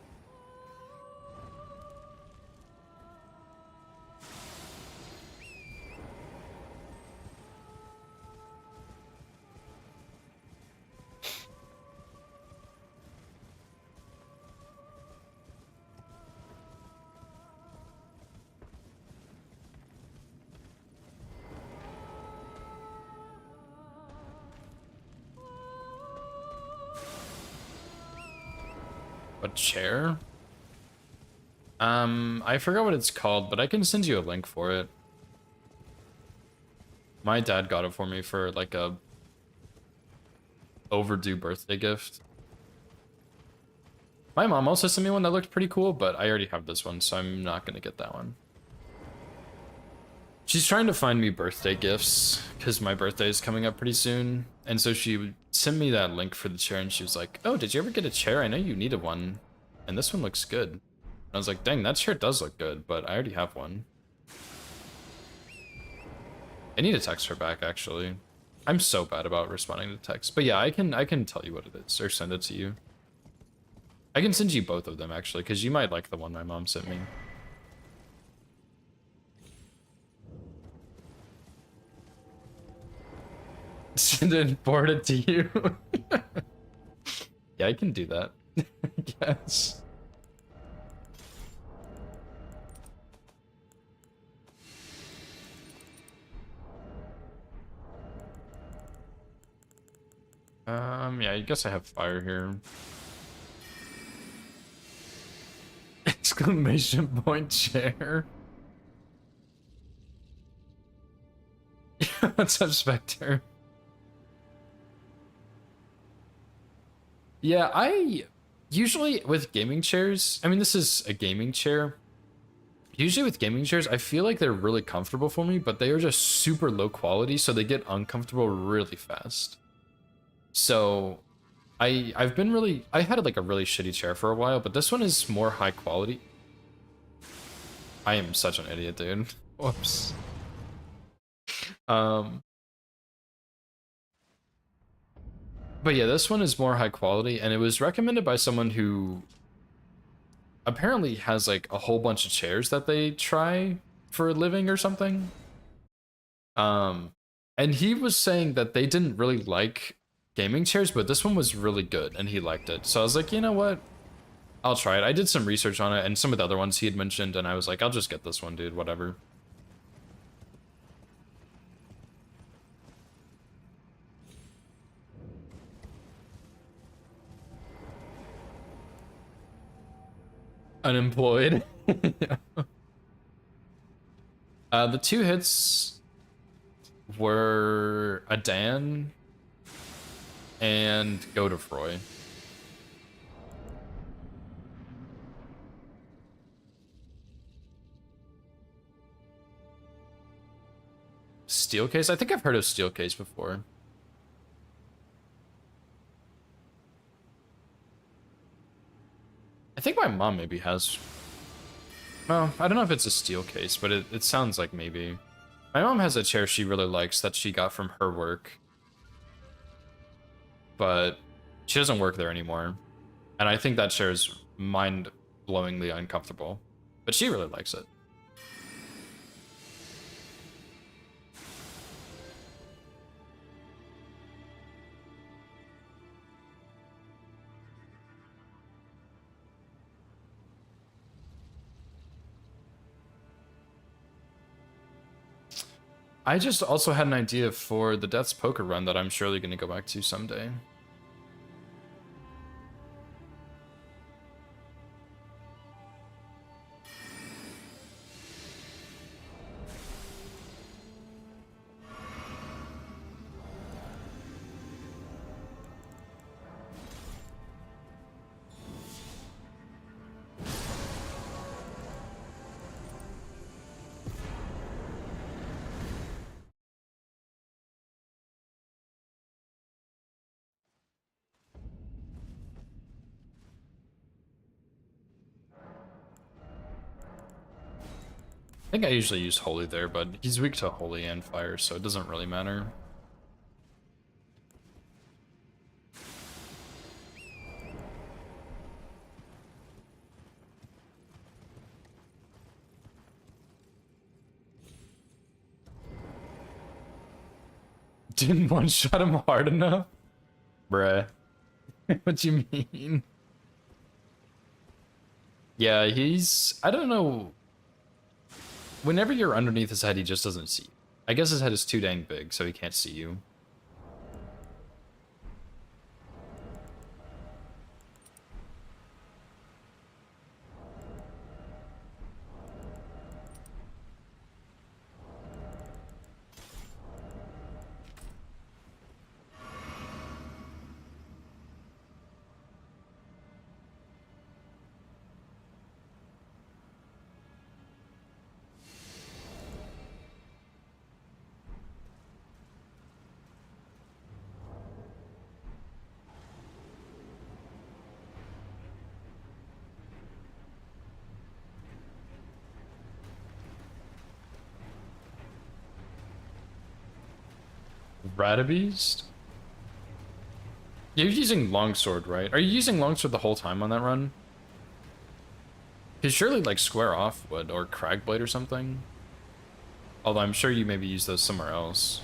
A chair? I forgot what it's called, but I can send you a link for it. My dad got it for me for like a overdue birthday gift. My mom also sent me one that looked pretty cool, but I already have this one, so I'm not gonna get that one. She's trying to find me birthday gifts, because my birthday is coming up pretty soon. And so she sent me that link for the chair, and she was like, oh, did you ever get a chair? I know you needed one. And this one looks good. And I was like, dang, that chair does look good, but I already have one. I need to text her back, actually. I'm so bad about responding to text. But yeah, I can tell you what it is, or send it to you. I can send you both of them, actually, because you might like the one my mom sent me. Send it and forward it to you. Yeah, I can do that. I guess. Yeah, I guess I have fire here. Exclamation point chair. What's up, Spectre? Yeah, I usually with gaming chairs, I mean, this is a gaming chair. Usually with gaming chairs, I feel like they're really comfortable for me, but they are just super low quality, so they get uncomfortable really fast. So I've been really, I had like a really shitty chair for a while, but this one is more high quality. I am such an idiot, dude. Whoops. Um, but yeah, this one is more high quality, and it was recommended by someone who apparently has like a whole bunch of chairs that they try for a living or something. And he was saying that they didn't really like gaming chairs, but this one was really good and he liked it. So I was like, you know what? I'll try it. I did some research on it and some of the other ones he had mentioned, and I was like, I'll just get this one, dude, whatever. Unemployed. The two hits were a Dan and Godefroy. Steelcase? I think I've heard of Steelcase before. I think my mom maybe has. Well, I don't know if it's a Steelcase, but it sounds like maybe. My mom has a chair she really likes that she got from her work. But she doesn't work there anymore. And I think that chair is mind-blowingly uncomfortable. But she really likes it. I just also had an idea for the Death's Poker run that I'm surely going to go back to someday. I think I usually use Holy there, but he's weak to Holy and Fire, so it doesn't really matter. Didn't one-shot him hard enough? Bruh. What you mean? Yeah, he's... I don't know... Whenever you're underneath his head, he just doesn't see you. I guess his head is too dang big, so he can't see you. Radabeast? You're using Longsword, right? Are you using Longsword the whole time on that run? Because surely, like, Square Off would, or Cragblade or something. Although I'm sure you maybe use those somewhere else.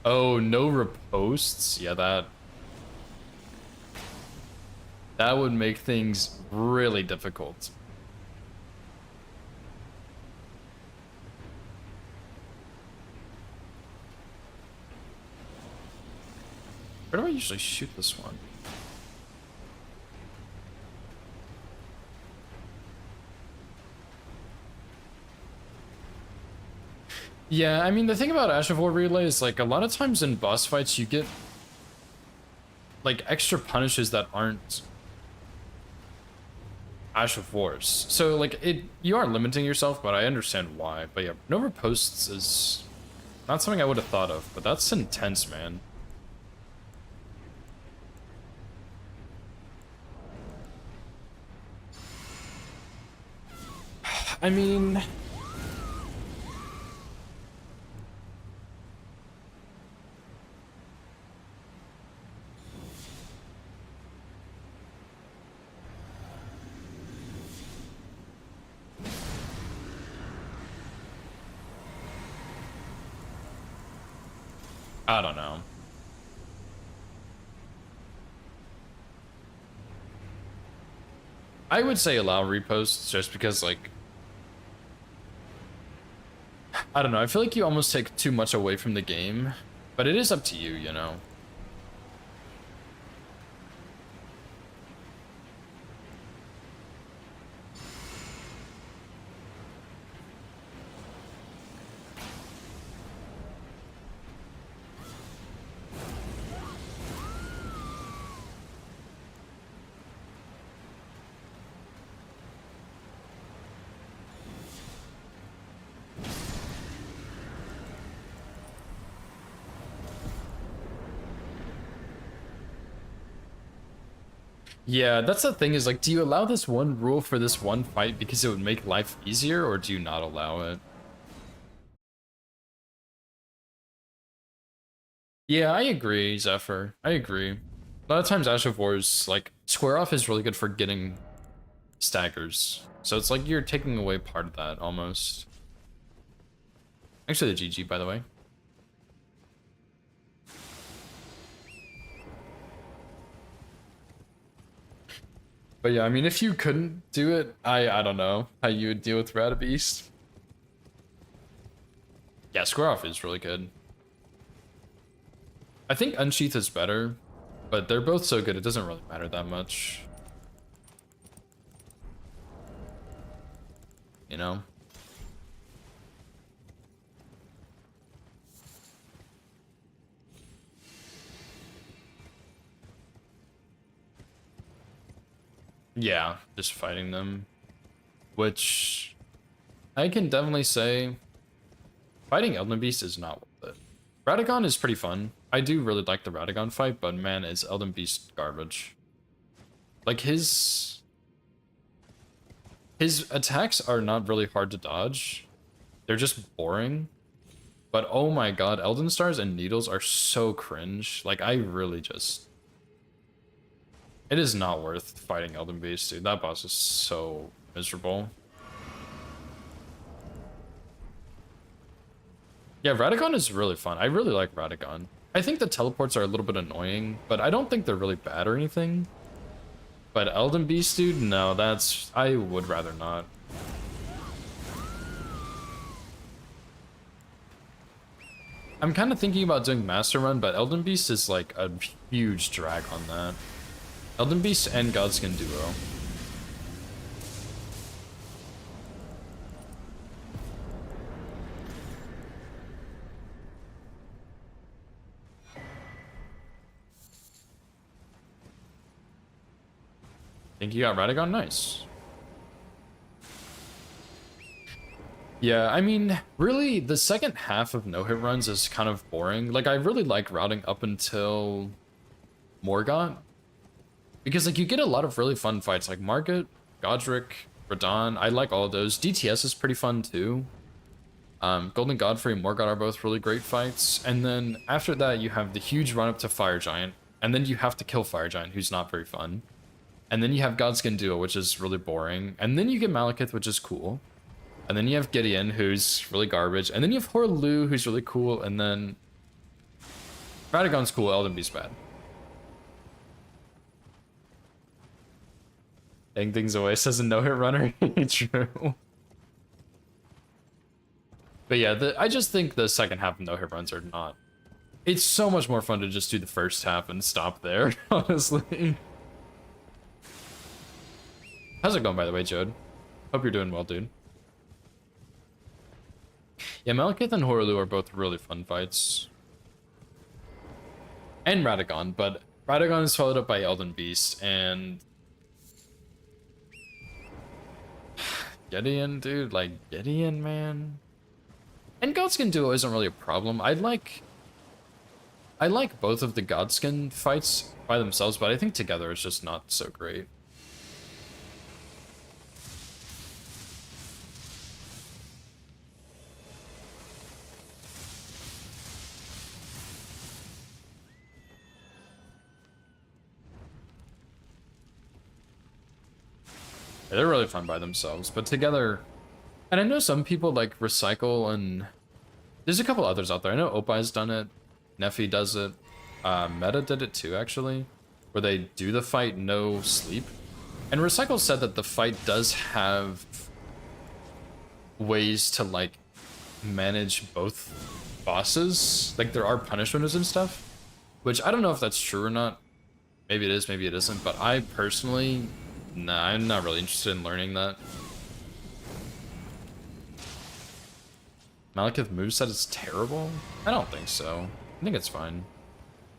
Oh, no riposts? Yeah, that would make things really difficult. Where do I usually shoot this one? Yeah, I mean, the thing about Ash of War Relay is, like, a lot of times in boss fights you get, like, extra punishes that aren't Ash of Wars. So, like, you are limiting yourself, but I understand why. But yeah, no riposts is not something I would have thought of, but that's intense, man. I mean... I don't know. I would say allow reposts just because, like, I don't know, I feel like you almost take too much away from the game, but it is up to you, you know? Yeah, that's the thing is, like, do you allow this one rule for this one fight because it would make life easier, or do you not allow it? Yeah, I agree, Zephyr. I agree. A lot of times Ash of Wars, like, Square Off is really good for getting staggers. So it's like you're taking away part of that, almost. Actually, the GG, by the way. But yeah, I mean, if you couldn't do it, I don't know how you would deal with Radabeast. Yeah, Square Off is really good. I think Unsheath is better, but they're both so good it doesn't really matter that much. You know? Yeah, just fighting them. Which I can definitely say fighting Elden Beast is not worth it. Radagon is pretty fun. I do really like the Radagon fight, but man, is Elden Beast garbage. Like his attacks are not really hard to dodge. They're just boring. But oh my god, Elden Stars and Needles are so cringe. Like I really just... It is not worth fighting Elden Beast, dude. That boss is so miserable. Yeah, Radagon is really fun. I really like Radagon. I think the teleports are a little bit annoying, but I don't think they're really bad or anything. But Elden Beast, dude, no, that's... I would rather not. I'm kind of thinking about doing Master Run, but Elden Beast is like a huge drag on that. Elden Beast and Godskin Duo. Think you got Radagon? Nice. Yeah, I mean, really, the second half of no-hit runs is kind of boring. Like, I really like routing up until Morgott. Because, like, you get a lot of really fun fights, like Margit, Godric, Radahn. I like all of those. DTS is pretty fun, too. Golden Godfrey and Morgott are both really great fights. And then after that, you have the huge run-up to Fire Giant. And then you have to kill Fire Giant, who's not very fun. And then you have Godskin Duo, which is really boring. And then you get Malekith, which is cool. And then you have Gideon, who's really garbage. And then you have Horlu, who's really cool. And then Radagon's cool, Elden Beast's bad. Dang things away says a no-hit runner. True. But yeah, I just think the second half of no-hit runs are not It's so much more fun to just do the first half and stop there, honestly. How's it going, by the way, Jode? Hope you're doing well, dude. Yeah, Malekith and Horlu are both really fun fights. And Radagon, but Radagon is followed up by Elden Beast, and... Gideon, dude, like, Gideon, man. And Godskin duo isn't really a problem. I like both of the Godskin fights by themselves, but I think together it's just not so great. Yeah, they're really fun by themselves, but together... And I know some people like Recycle, and there's a couple others out there. I know Opai's done it, Neffy does it, Meta did it too, actually, where they do the fight no sleep. And Recycle said that the fight does have ways to like manage both bosses. Like there are punish windows and stuff, which I don't know if that's true or not. Maybe it is, maybe it isn't, but I personally, nah, I'm not really interested in learning that. Malekith moveset is terrible? I don't think so. I think it's fine.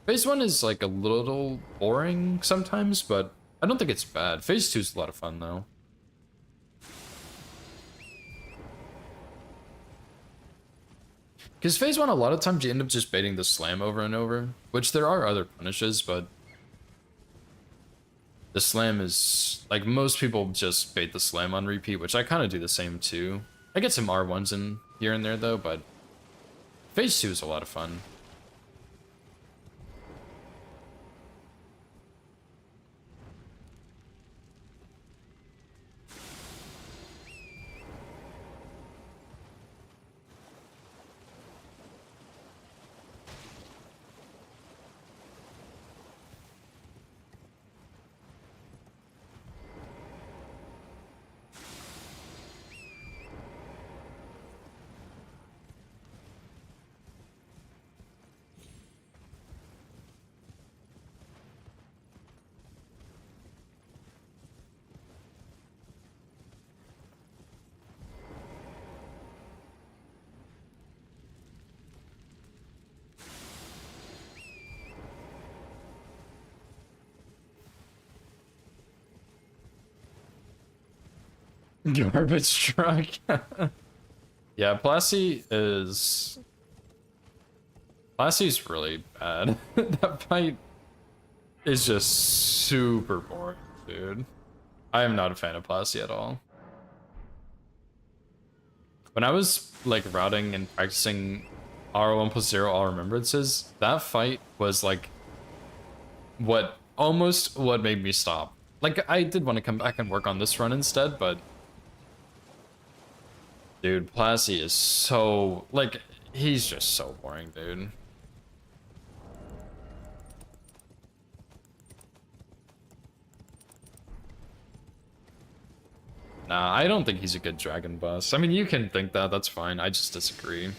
Phase 1 is like a little boring sometimes, but I don't think it's bad. Phase 2 is a lot of fun though. Because Phase 1, a lot of times you end up just baiting the slam over and over, which there are other punishes, but the slam is, like, most people just bait the slam on repeat, which I kind of do the same too. I get some R1s in here and there though, but Phase 2 is a lot of fun. Garbage truck. Yeah, Plassie's really bad. That fight is just super boring, dude. I am not a fan of Plassie at all. When I was like routing and practicing R1+0 all remembrances, that fight was like what made me stop. Like I did want to come back and work on this run instead, but dude, Plassie is so, like, he's just so boring, dude. Nah, I don't think he's a good dragon boss. I mean, you can think that, that's fine. I just disagree.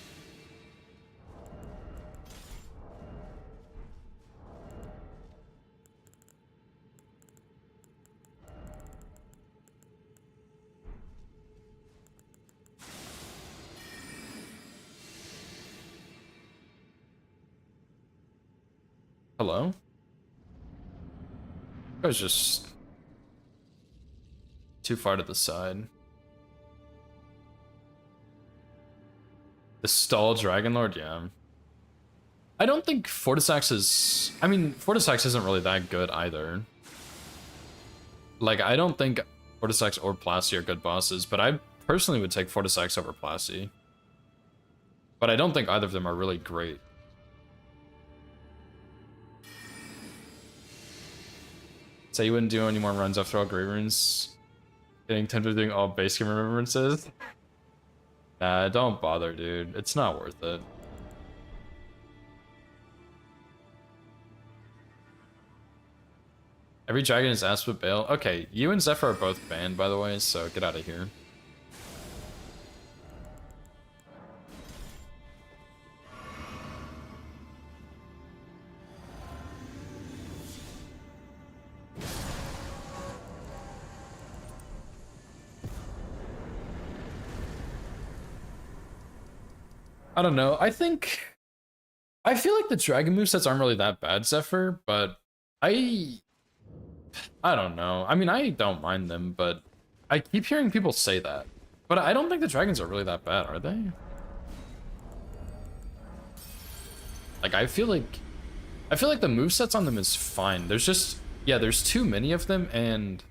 Hello? I was just too far to the side. The stall Dragon Lord, yeah. I don't think Fortisax is... I mean, Fortisax isn't really that good either. Like, I don't think Fortisax or Plassie are good bosses, but I personally would take Fortisax over Plassie. But I don't think either of them are really great. Say you wouldn't do any more runs after all Grey Runes. Getting tempted doing all base game remembrances. Nah, don't bother, dude. It's not worth it. Every dragon is ass with Bale. Okay, you and Zephyr are both banned, by the way, so get out of here. I don't know. I feel like the dragon movesets aren't really that bad, Zephyr, but I don't know. I mean, I don't mind them, but I keep hearing people say that. But I don't think the dragons are really that bad, are they? Like, I feel like the movesets on them is fine. There's just, yeah, there's too many of them, and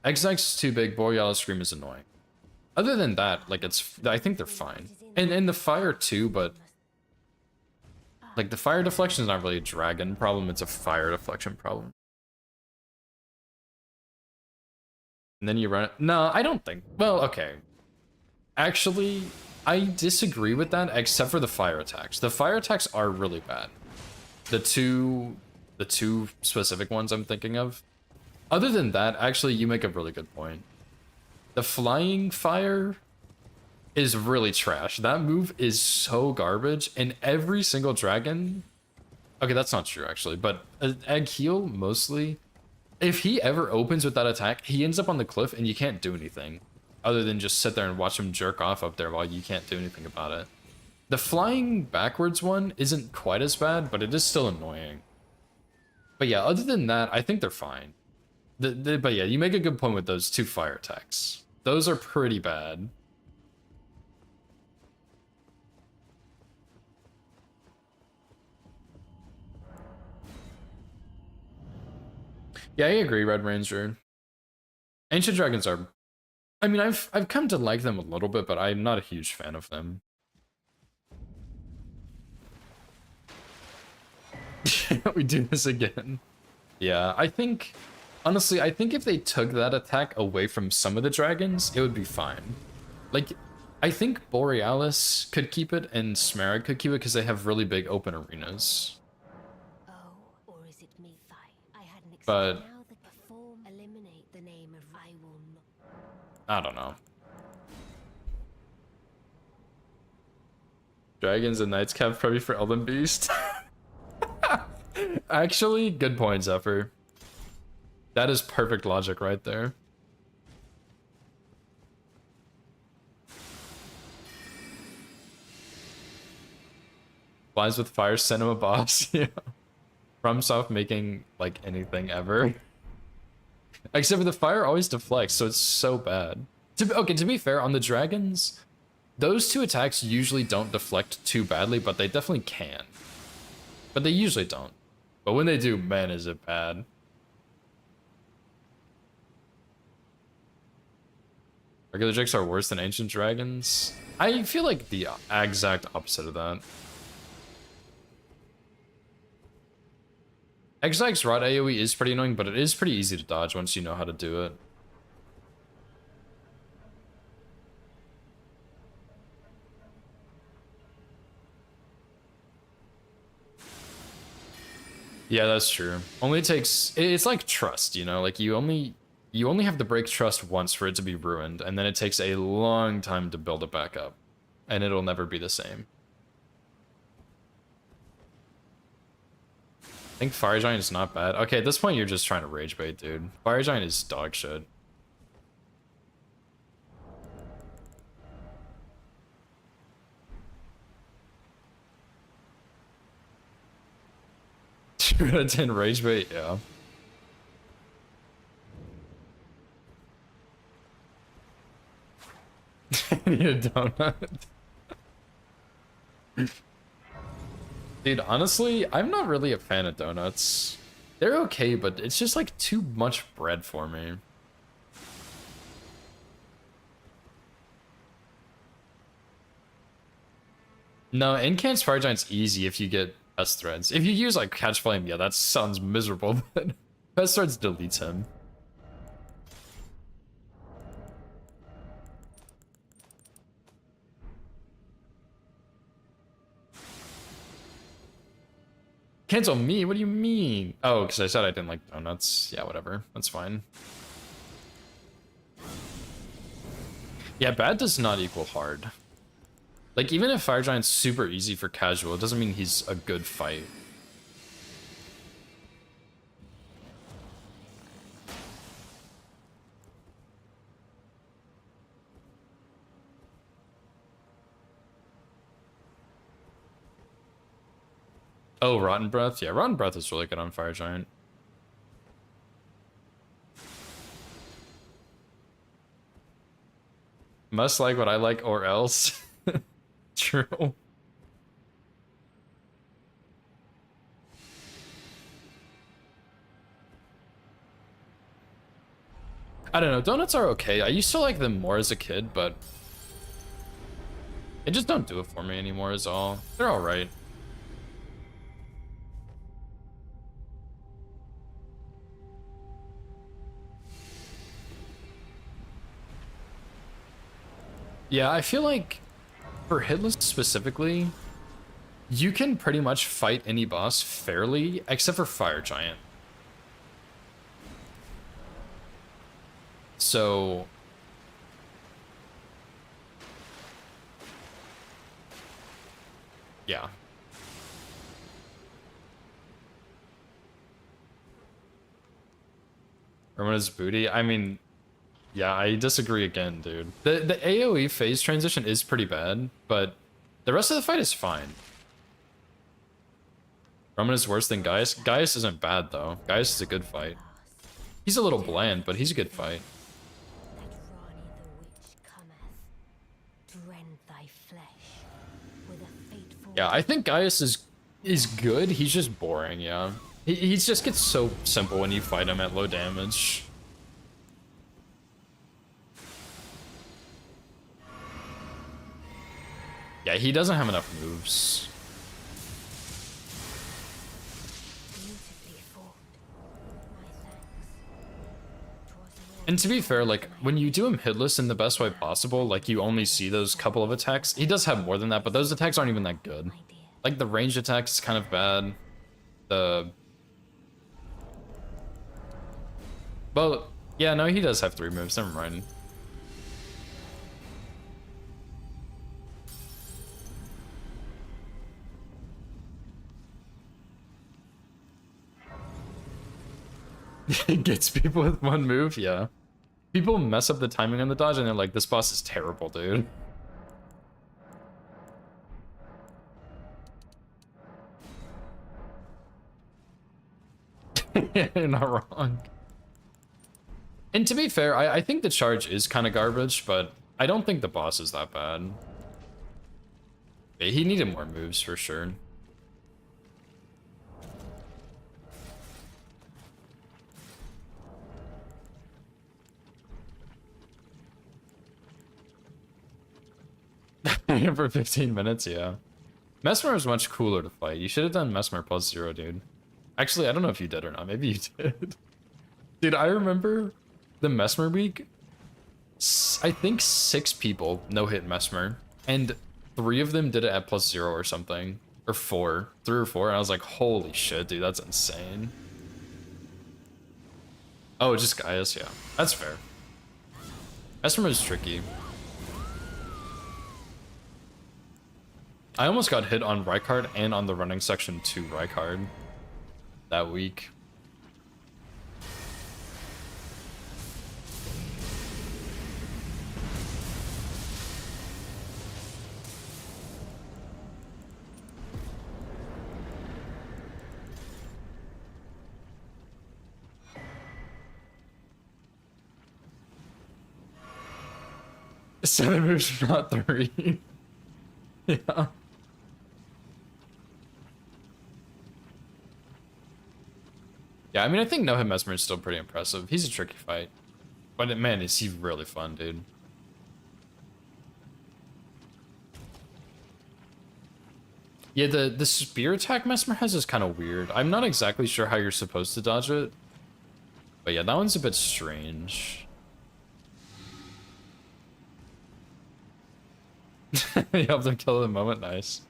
Exex is too big, Borealis Scream is annoying. Other than that, like, I think they're fine. And the fire too, but like, the fire deflection is not really a dragon problem, it's a fire deflection problem. And then you run it. No, I don't think. Well, okay. Actually, I disagree with that, except for the fire attacks. The fire attacks are really bad. The two specific ones I'm thinking of. Other than that, actually, you make a really good point. The flying fire is really trash. That move is so garbage, and every single dragon... Okay, that's not true, actually, but Egg mostly... If he ever opens with that attack, he ends up on the cliff and you can't do anything. Other than just sit there and watch him jerk off up there while you can't do anything about it. The flying backwards one isn't quite as bad, but it is still annoying. But yeah, other than that, I think they're fine. But yeah, you make a good point with those two fire attacks. Those are pretty bad. Yeah, I agree, Red Ranger. Ancient Dragons are... I mean, I've come to like them a little bit, but I'm not a huge fan of them. We do this again. Yeah, I think... Honestly, I think if they took that attack away from some of the dragons, it would be fine. Like, I think Borealis could keep it and Smaragd could keep it because they have really big open arenas. Oh, or is it me? I hadn't But... now the perform eliminate the name of I will not. I don't know. Dragons and Knights Cap probably for Elden Beast. Actually, good point, Zephyr. That is perfect logic right there. Flies with Fire Cinema Boss. Yeah. FromSoft making like anything ever. Except for the fire always deflects, so it's so bad. To be fair, on the dragons, those two attacks usually don't deflect too badly, but they definitely can. But they usually don't. But when they do, man, is it bad. Regular Drakes are worse than Ancient Dragons? I feel like the exact opposite of that. Exeg's Rod AoE is pretty annoying, but it is pretty easy to dodge once you know how to do it. Yeah, that's true. Only takes... It's like trust, you know? Like, you only have to break trust once for it to be ruined, and then it takes a long time to build it back up. And it'll never be the same. I think Fire Giant is not bad. Okay, at this point you're just trying to rage bait, dude. Fire Giant is dog shit. Two out of 10 rage bait, yeah. Need a donut. Dude, honestly, I'm not really a fan of donuts. They're okay, but it's just like too much bread for me. No, Incance Fire Giant's easy if you get Pest Threads. If you use like Catch Flame, yeah, that sounds miserable, but Pest Threads deletes him. Cancel me? What do you mean? Oh, because I said I didn't like donuts. Yeah, whatever. That's fine. Yeah, bad does not equal hard. Like, even if Fire Giant's super easy for casual, it doesn't mean he's a good fight. Oh, Rotten Breath? Yeah, Rotten Breath is really good on Fire Giant. Must like what I like or else. True. I don't know, donuts are okay. I used to like them more as a kid, but they just don't do it for me anymore is all. They're alright. Yeah, I feel like for Hitless specifically, you can pretty much fight any boss fairly, except for Fire Giant. So yeah. Ramona's booty. I mean, yeah, I disagree again, dude. The AoE phase transition is pretty bad, but the rest of the fight is fine. Roman is worse than Gaius. Gaius isn't bad though. Gaius is a good fight. He's a little bland, but he's a good fight. That Rani the witch cometh, rend thy flesh with a fateful. Yeah, I think Gaius is good. He's just boring. Yeah, he just gets so simple when you fight him at low damage. Yeah, he doesn't have enough moves. Beautifully fought. My thanks. 'Twas a And to be fair, like, when you do him hitless in the best way possible, like, you only see those couple of attacks. He does have more than that, but those attacks aren't even that good. my dear. Like, the ranged attacks is kind of bad. Well, yeah, no, he does have 3 moves, never mind. He gets people with 1 move, yeah. People mess up the timing on the dodge and they're like, this boss is terrible, dude. You're not wrong. And to be fair, I think the charge is kind of garbage, but I don't think the boss is that bad. Yeah, he needed more moves for sure. For 15 minutes, yeah. Mesmer is much cooler to fight. You should have done Mesmer plus 0, dude. Actually, I don't know if you did or not. Maybe you did. Dude, I remember the Mesmer week. I think 6 people no-hit Mesmer, and 3 of them did it at plus 0 or something. Or 4. 3 or 4, and I was like, holy shit, dude, that's insane. Oh, just Gaius, yeah. That's fair. Mesmer is tricky. I almost got hit on Rykard and on the running section to Rykard that week. Seven moves, not 3. Yeah. Yeah, I mean, I think No Hit Mesmer is still pretty impressive. He's a tricky fight. But man, is he really fun, dude. Yeah, the spear attack Mesmer has is kind of weird. I'm not exactly sure how you're supposed to dodge it. But yeah, that one's a bit strange. You helped him kill the moment, nice.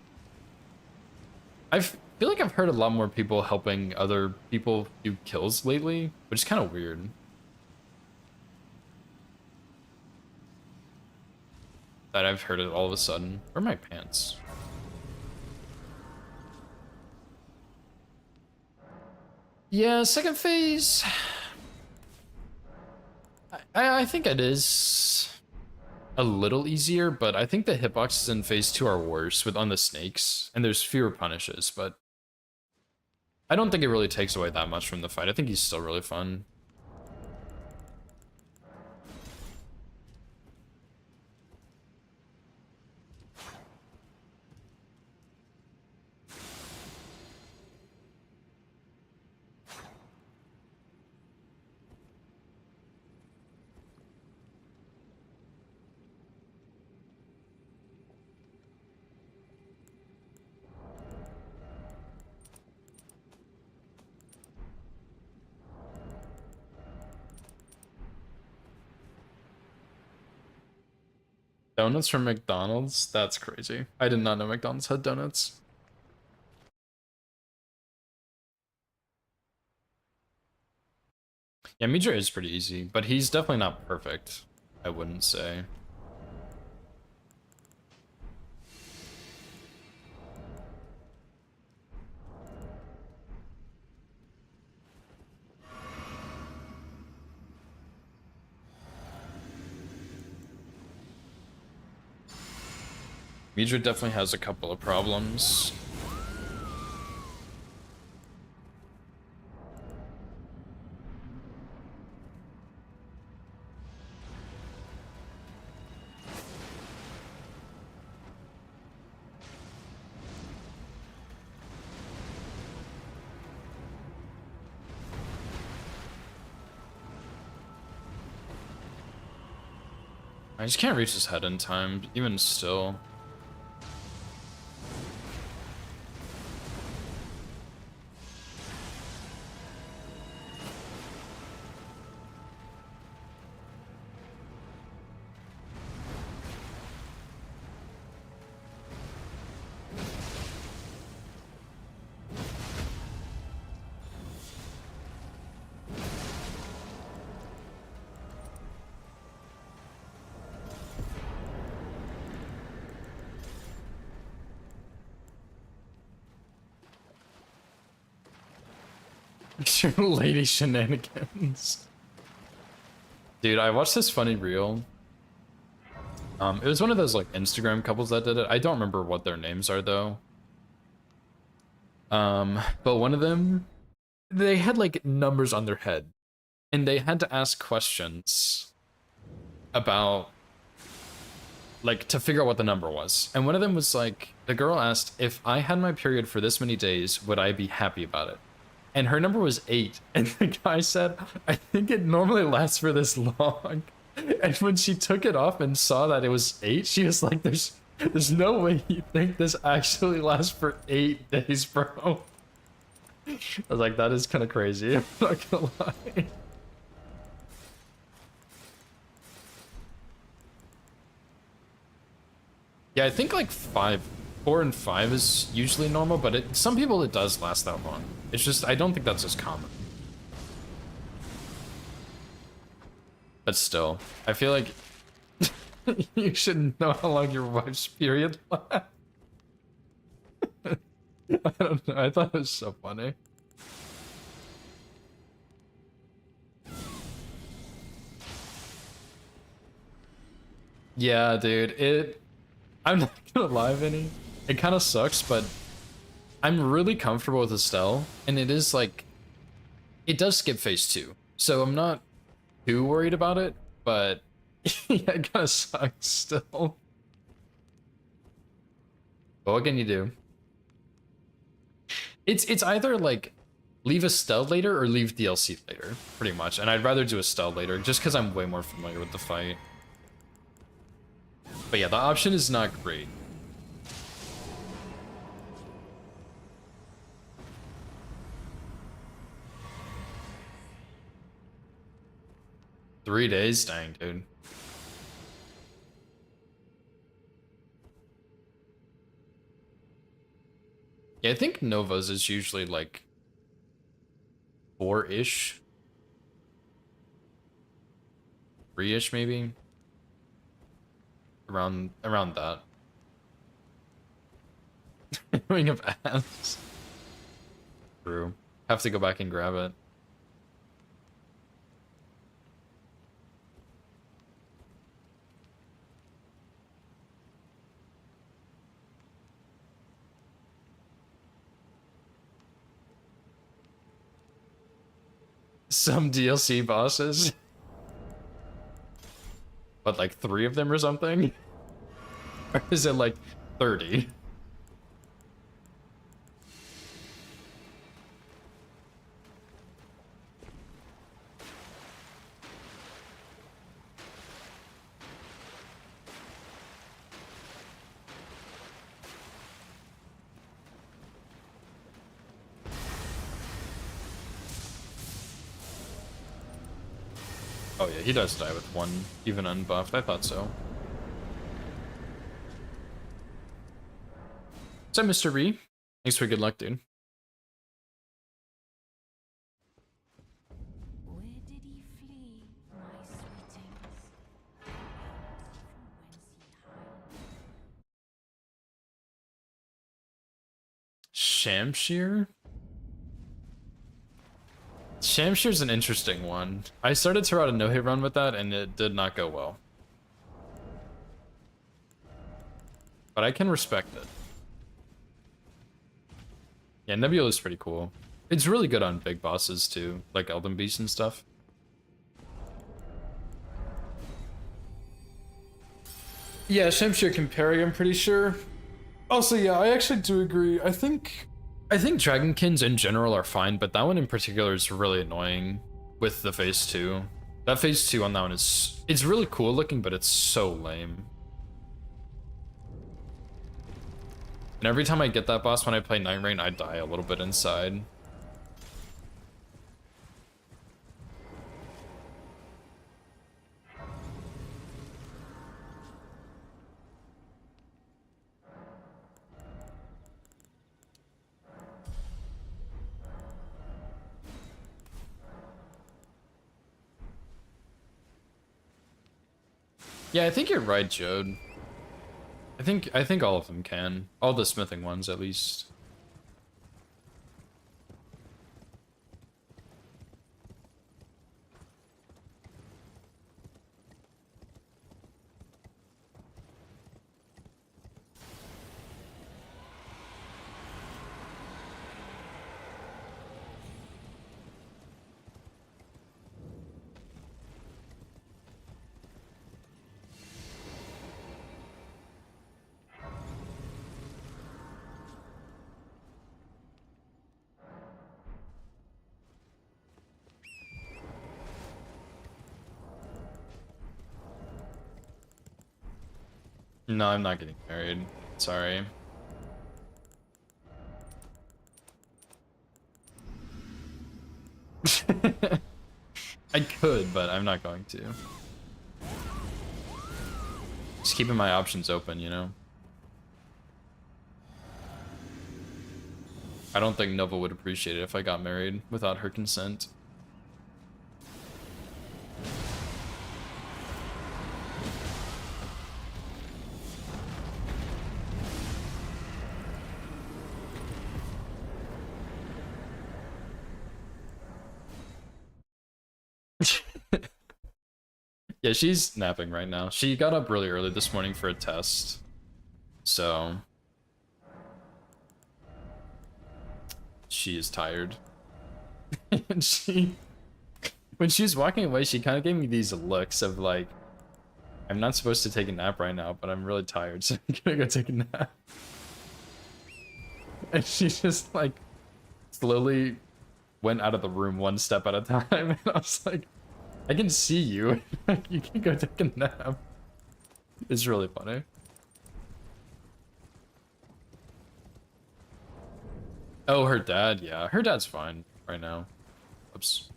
I feel like I've heard a lot more people helping other people do kills lately, which is kind of weird. That I've heard it all of a sudden. Where are my pants? Yeah, second phase. I think it is a little easier, but I think the hitboxes in phase 2 are worse with on the snakes, and there's fewer punishes, but I don't think it really takes away that much from the fight. I think he's still really fun. Donuts from McDonald's? That's crazy. I did not know McDonald's had donuts. Yeah, Mitra is pretty easy, but he's definitely not perfect, I wouldn't say. Mitra definitely has a couple of problems. I just can't reach his head in time, even still. Lady shenanigans. Dude, I watched this funny reel. It was one of those like Instagram couples that did it. I don't remember what their names are though. But one of them, they had like numbers on their head, and they had to ask questions about like to figure out what the number was. And one of them was like, the girl asked, if I had my period for this many days, would I be happy about it? And her number was 8. And the guy said, I think it normally lasts for this long. And when she took it off and saw that it was 8, she was like, there's no way you think this actually lasts for 8 days, bro. I was like, that is kind of crazy. I'm not gonna lie. Yeah, I think like 4 and 5 is usually normal, but some people it does last that long. It's just, I don't think that's as common. But still, I feel like you should know how long your wife's period lasts. I don't know, I thought it was so funny. Yeah, dude, I'm not gonna lie, Vinny. It kind of sucks, but I'm really comfortable with Estelle, and it is like, it does skip phase 2, so I'm not too worried about it, but yeah, it kind of sucks still. But what can you do? It's either like leave Estelle later or leave DLC later, pretty much, and I'd rather do Estelle later just because I'm way more familiar with the fight. But yeah, the option is not great. Three days? Dang, dude. Yeah, I think Nova's is usually like 4-ish. 3-ish maybe. Around that. Ring of abs. True. Have to go back and grab it. some DLC bosses. But like 3 of them or something? Or is it like 30? Oh yeah, he does die with 1, even unbuffed. I thought so. What's up, Mr. Ree? Thanks for good luck, dude. Where did he flee, my sweetings? From whence he hides? Shamshir? Shamshir's an interesting one. I started to run a no-hit run with that, and it did not go well. But I can respect it. Yeah, Nebula's pretty cool. It's really good on big bosses, too, like Elden Beast and stuff. Yeah, Shamshir can parry, I'm pretty sure. Also, yeah, I actually do agree. I think Dragonkins in general are fine, but that one in particular is really annoying with the phase 2. That phase 2 on that one it's really cool looking, but it's so lame. And every time I get that boss when I play Night Rain, I die a little bit inside. Yeah, I think you're right, Jode. I think all of them can. All the smithing ones, at least. No, I'm not getting married. Sorry. I could, but I'm not going to. Just keeping my options open, you know? I don't think Nova would appreciate it if I got married without her consent. Yeah, she's napping right now. She got up really early this morning for a test. So she is tired. And when she was walking away, she kind of gave me these looks of like, I'm not supposed to take a nap right now, but I'm really tired, so I'm gonna go take a nap. And she just like slowly went out of the room 1 step at a time, and I was like, I can see you. You can go take a nap. It's really funny. Oh, her dad, yeah. Her dad's fine right now. Oops.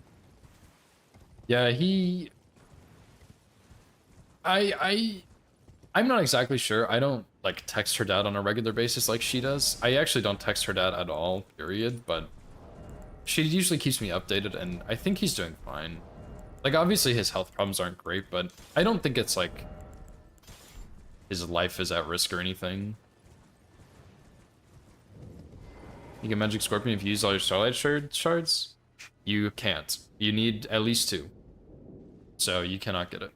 Yeah, I'm not exactly sure. I don't like text her dad on a regular basis like she does. I actually don't text her dad at all, period, but she usually keeps me updated, and I think he's doing fine. Like, obviously his health problems aren't great, but I don't think it's like his life is at risk or anything. You can Magic Scorpion if you use all your Starlight shards? You can't. You need at least 2. So you cannot get it.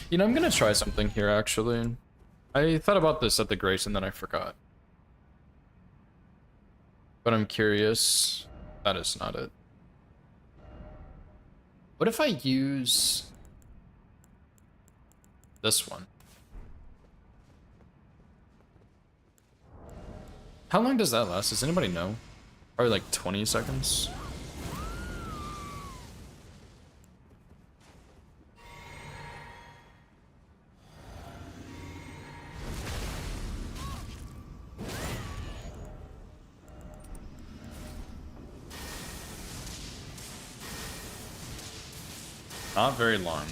You know, I'm gonna try something here, actually. I thought about this at the Grace and then I forgot. But I'm curious. That is not it. What if I use this one? How long does that last? Does anybody know? Probably like 20 seconds. Not very long.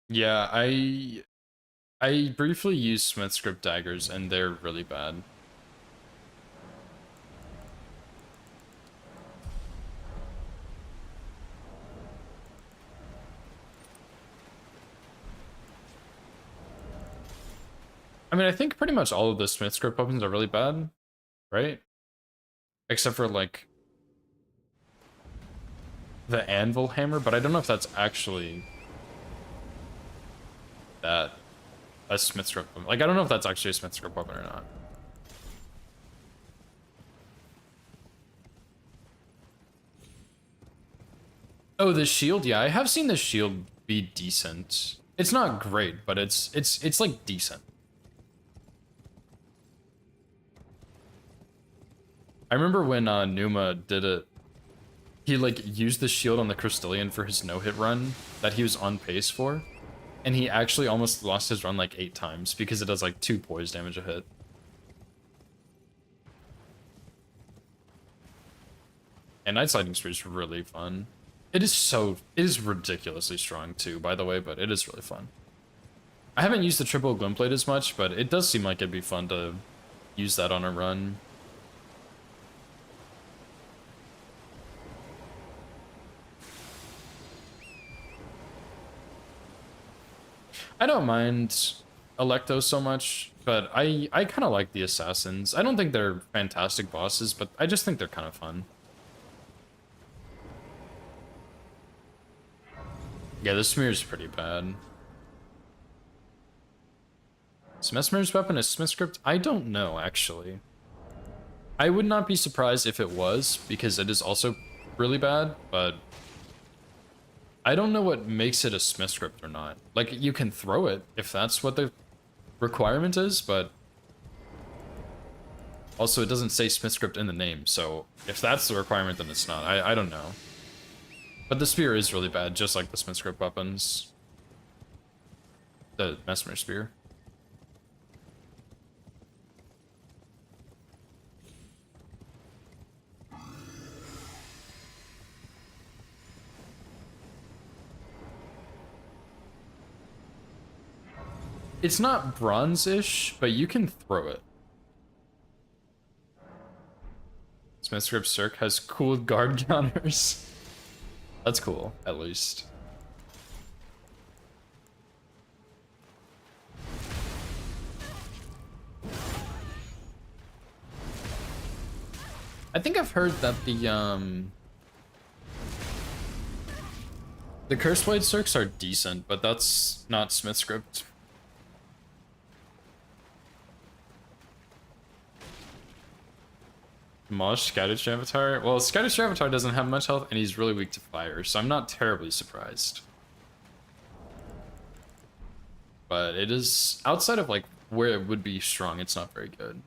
Yeah, I briefly used Smith script daggers and they're really bad. I mean, I think pretty much all of the Smith script weapons are really bad, right? Except for like the anvil hammer, but I don't know if that's actually that a Smith script weapon. Like, I don't know if that's actually a Smith script weapon or not. Oh, the shield? Yeah, I have seen the shield be decent. It's not great, but it's like decent. I remember when Numa did it, he like used the shield on the Crystallian for his no-hit run that he was on pace for, and he actually almost lost his run like 8 times because it does like 2 poise damage a hit. And Night Sliding Spree is really fun. It is ridiculously strong too, by the way, but it is really fun. I haven't used the triple Glintblade as much, but it does seem like it'd be fun to use that on a run. I don't mind Electo so much, but I kind of like the Assassins. I don't think they're fantastic bosses, but I just think they're kind of fun. Yeah, the Smear is pretty bad. Is Mesmer's weapon a Smith script? I don't know, actually. I would not be surprised if it was, because it is also really bad, but I don't know what makes it a Smith script or not. Like, you can throw it if that's what the requirement is, but also it doesn't say Smith script in the name, so if that's the requirement, then it's not. I don't know. But the spear is really bad, just like the Smith script weapons. The Mesmer spear. It's not bronze-ish, but you can throw it. Smith script Cirque has cool guard counters. That's cool, at least. I think I've heard that the Curseblade Cirques are decent, but that's not Smith script. Mosh Scouted Avatar? Well, Scouted Avatar doesn't have much health, and he's really weak to fire, so I'm not terribly surprised. But it is, outside of like where it would be strong, it's not very good.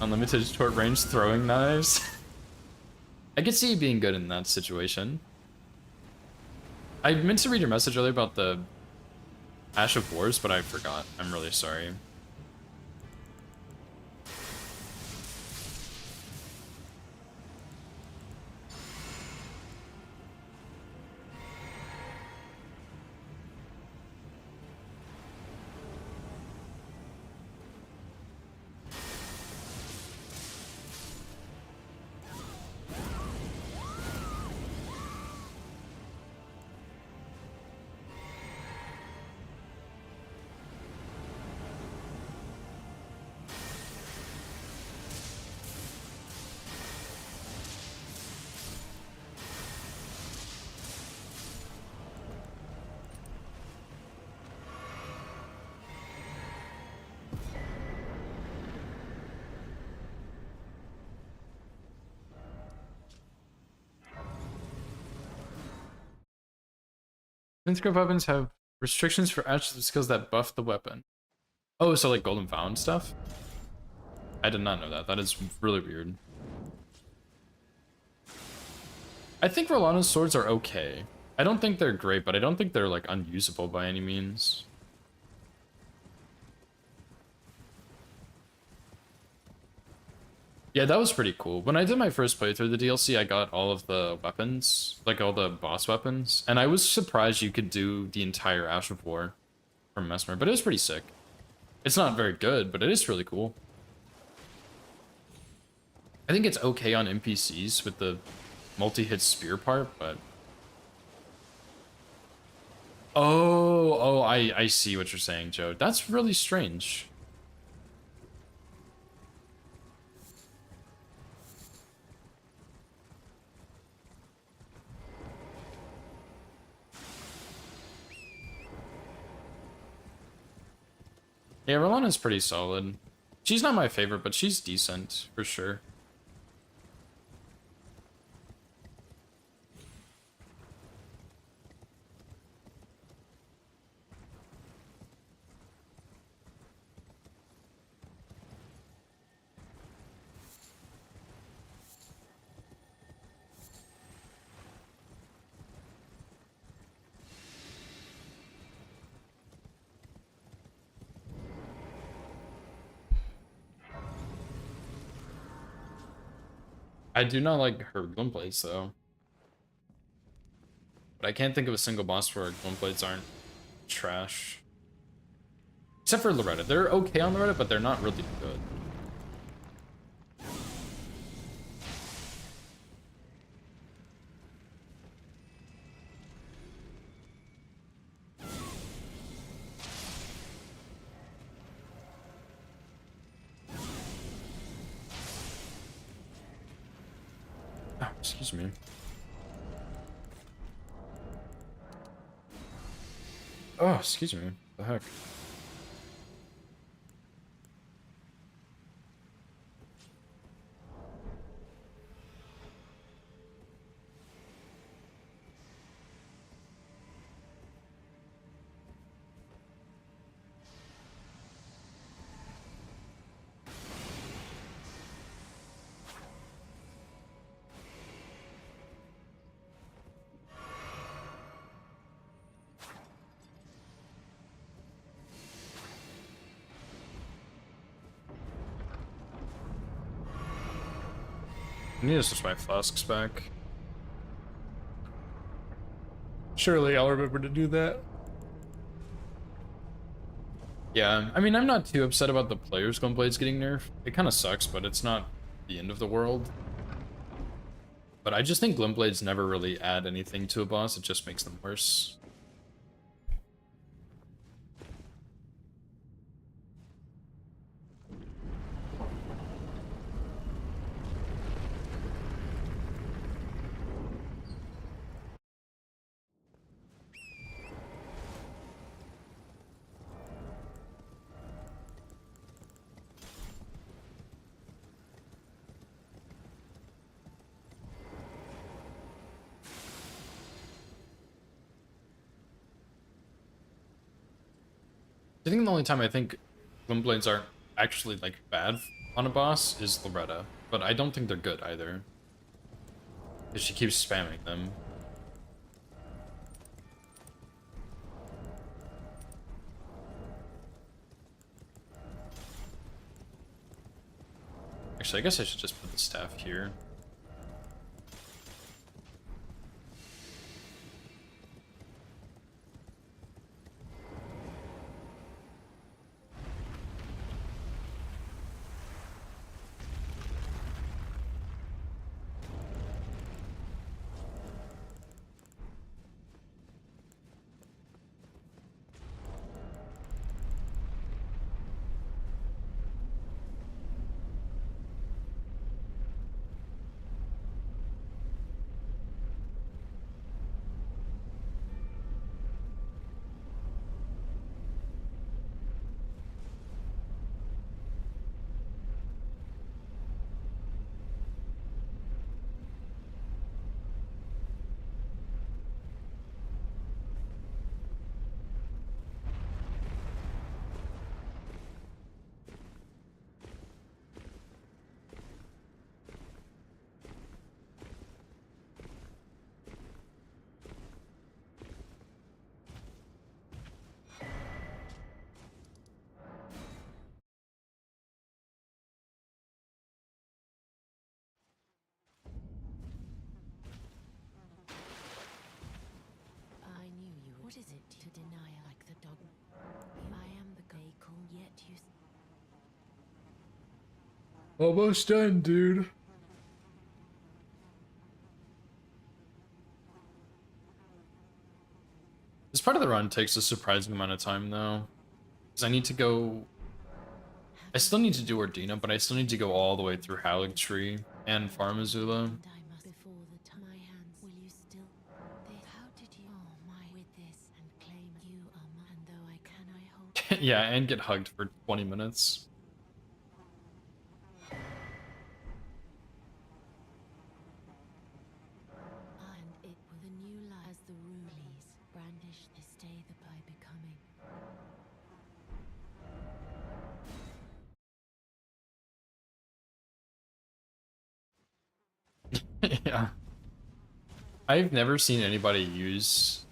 Unlimited short range throwing knives. I could see you being good in that situation. I meant to read your message earlier about the Ash of Wars, but I forgot. I'm really sorry. Minecraft weapons have restrictions for attribute skills that buff the weapon. Oh, so like Golden Vow and stuff? I did not know that. That is really weird. I think Rolana's swords are okay. I don't think they're great, but I don't think they're like unusable by any means. Yeah, that was pretty cool. When I did my first playthrough of the DLC, I got all of the weapons, like all the boss weapons, and I was surprised you could do the entire Ash of War from Mesmer, but it was pretty sick. It's not very good, but it is really cool. I think it's okay on NPCs with the multi-hit spear part, but... Oh, I see what you're saying, Joe. That's really strange. Yeah, Rolana's pretty solid. She's not my favorite, but she's decent, for sure. I do not like her Gloomblades, though. But I can't think of a single boss where Gloomblades aren't trash. Except for Loretta. They're okay on Loretta, but they're not really good. Oh, excuse me. Oh, excuse me. The heck? I need to switch my flasks back. Surely I'll remember to do that. Yeah, I mean, I'm not too upset about the players' Gunblades getting nerfed. It kind of sucks, but it's not the end of the world. But I just think Glumblades never really add anything to a boss, it just makes them worse. I think the only time I think Glumblades aren't actually, like, bad on a boss is Loretta. But I don't think they're good either. Because she keeps spamming them. Actually, I guess I should just put the staff here. Almost done, dude. This part of the run takes a surprising amount of time, though. Because I need to go... I still need to do Ordina, but I still need to go all the way through Haligtree and Farm Azula. And I must before the time my hands. Will you still? How did you? Oh my! With this and claim you are mine. And though I can, I hold. Yeah, and get hugged for 20 minutes. And it with a new life as the rulies brandish this day the by becoming. Yeah. I've never seen anybody use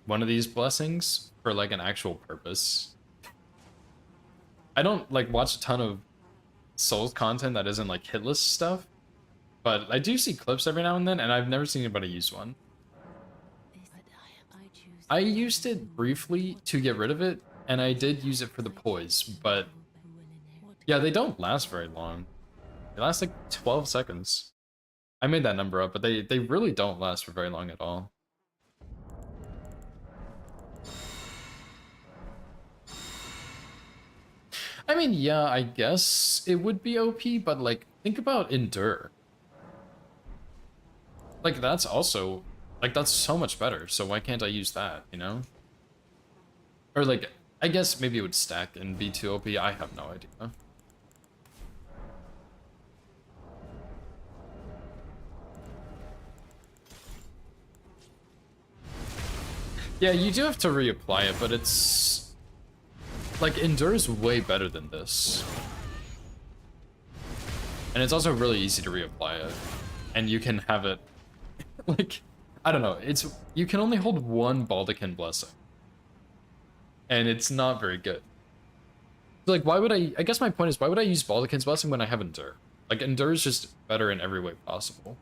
one of these blessings for like an actual purpose. I don't like watch a ton of Souls content that isn't like hitless stuff, but I do see clips every now and then, and I've never seen anybody use one. I choose. I used it briefly to get rid of it, and I did use it for the poise, but yeah, they don't last very long. They last like 12 seconds. I made that number up, but they really don't last for very long at all. I mean, yeah, I guess it would be OP, but like, think about Endure. Like, that's also, like, that's so much better, so why can't I use that, you know? Or like, I guess maybe it would stack and be too OP, I have no idea. Yeah, you do have to reapply it, but it's... Like, Endure's way better than this. And it's also really easy to reapply it. And you can have it... Like, I don't know, it's... You can only hold one Baldachin Blessing. And it's not very good. So, like, why would I guess my point is, why would I use Baldachin's Blessing when I have Endure? Like, Endure is just better in every way possible.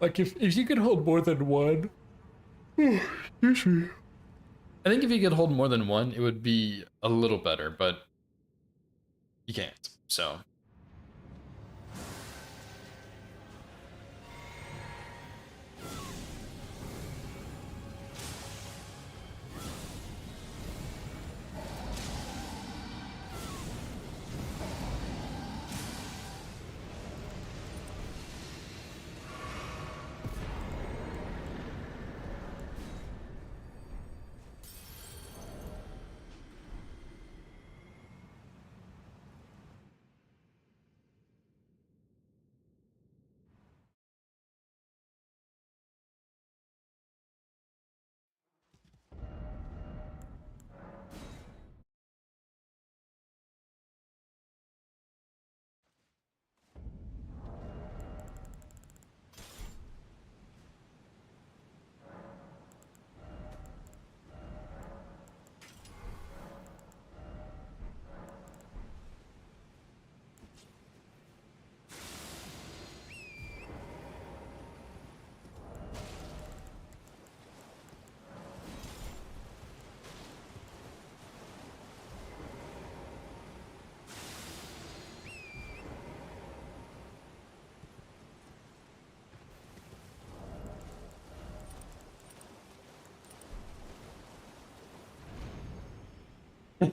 Like, if you could hold more than one... Excuse me. I think if you could hold more than one, it would be a little better, but... You can't, so...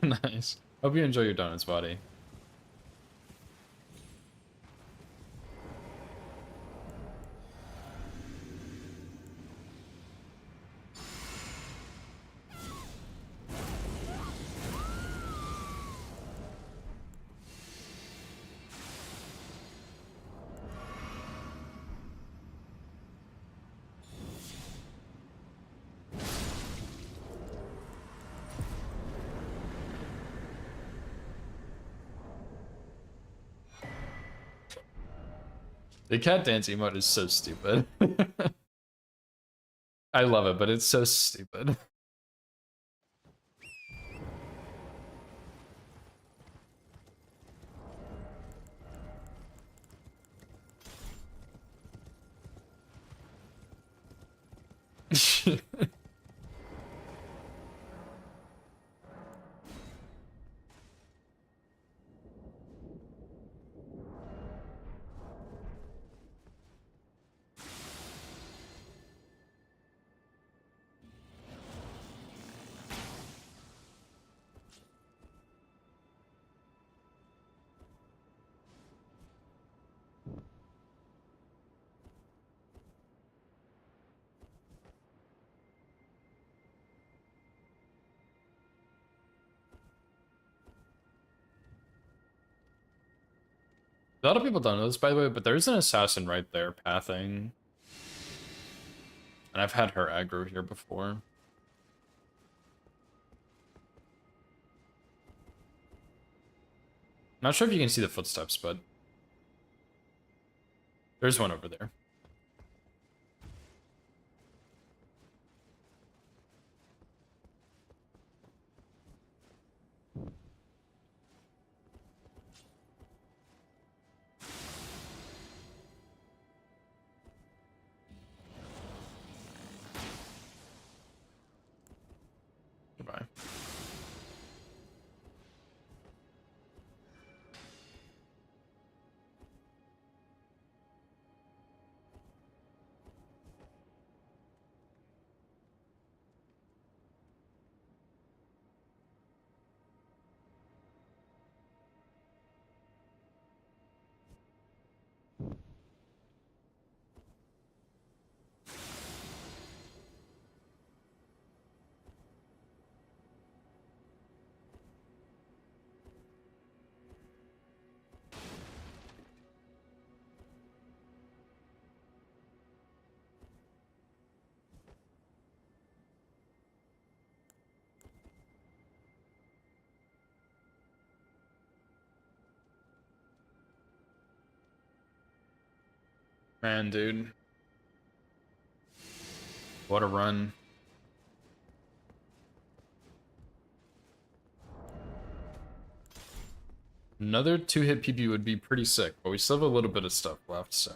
Nice. Hope you enjoy your donuts, buddy. The cat dance emote is so stupid. I love it, but it's so stupid. A lot of people don't know this, by the way, but there's an assassin right there pathing. And I've had her aggro here before. Not sure if you can see the footsteps, but there's one over there. Goodbye. Man, dude. What a run. Another 2-hit PB would be pretty sick, but we still have a little bit of stuff left, so.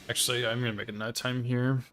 Actually, I'm gonna make it nighttime here.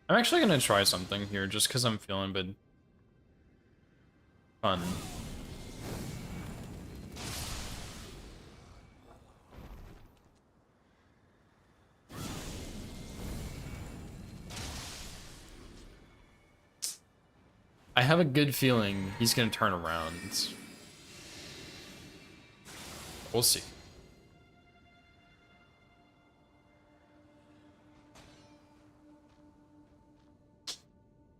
I'm actually gonna try something here just because I'm feeling a bit fun. I have a good feeling he's gonna turn around. We'll see.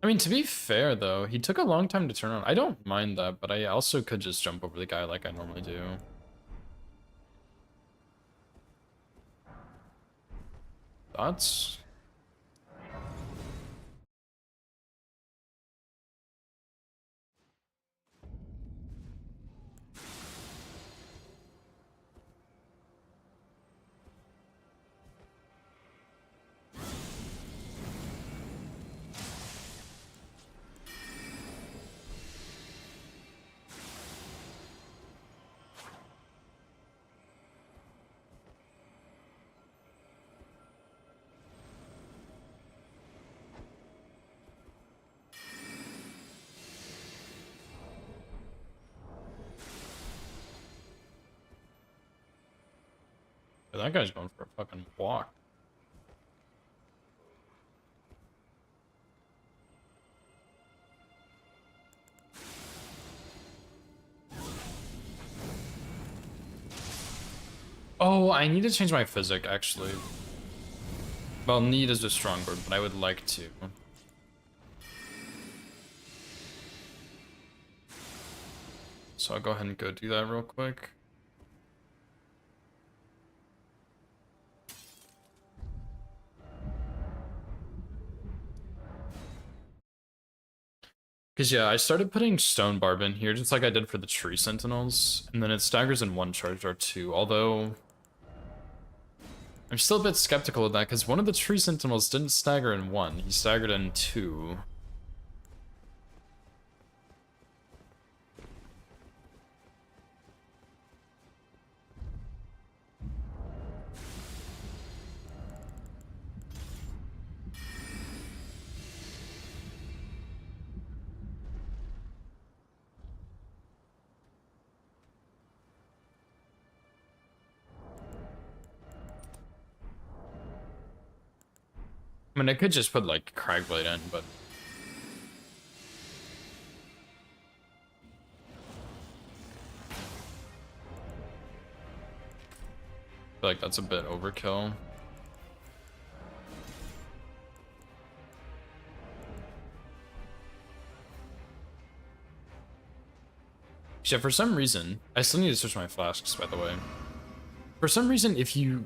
I mean, to be fair, though, he took a long time to turn on. I don't mind that, but I also could just jump over the guy like I normally do. Thoughts? That guy's going for a fucking walk. Oh, I need to change my physic, actually. Well, need is a strong word, but I would like to. So I'll go ahead and go do that real quick. Because, yeah, I started putting Stone Barb in here, just like I did for the Tree Sentinels, and then it staggers in one charge or two, although I'm still a bit skeptical of that, because one of the Tree Sentinels didn't stagger in one, he staggered in two. I mean, I could just put, like, Cragblade in, but I feel like that's a bit overkill. Yeah, for some reason, I still need to switch my flasks, by the way. For some reason, if you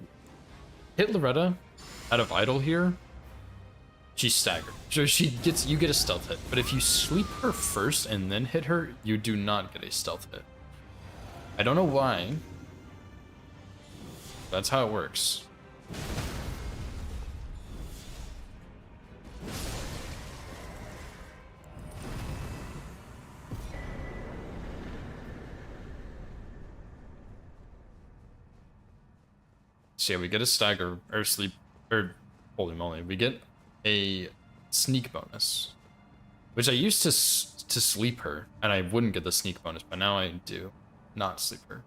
hit Loretta out of idle here, she's staggered. So you get a stealth hit. But if you sweep her first and then hit her, you do not get a stealth hit. I don't know why. That's how it works. So yeah, we get a stagger, or sleep, or holy moly, we get a sneak bonus. Which I used to sleep her, and I wouldn't get the sneak bonus, but now I do not sleep her.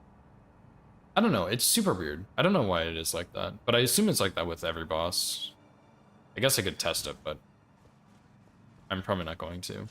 I don't know, it's super weird. I don't know why it is like that, but I assume it's like that with every boss. I guess I could test it, but I'm probably not going to.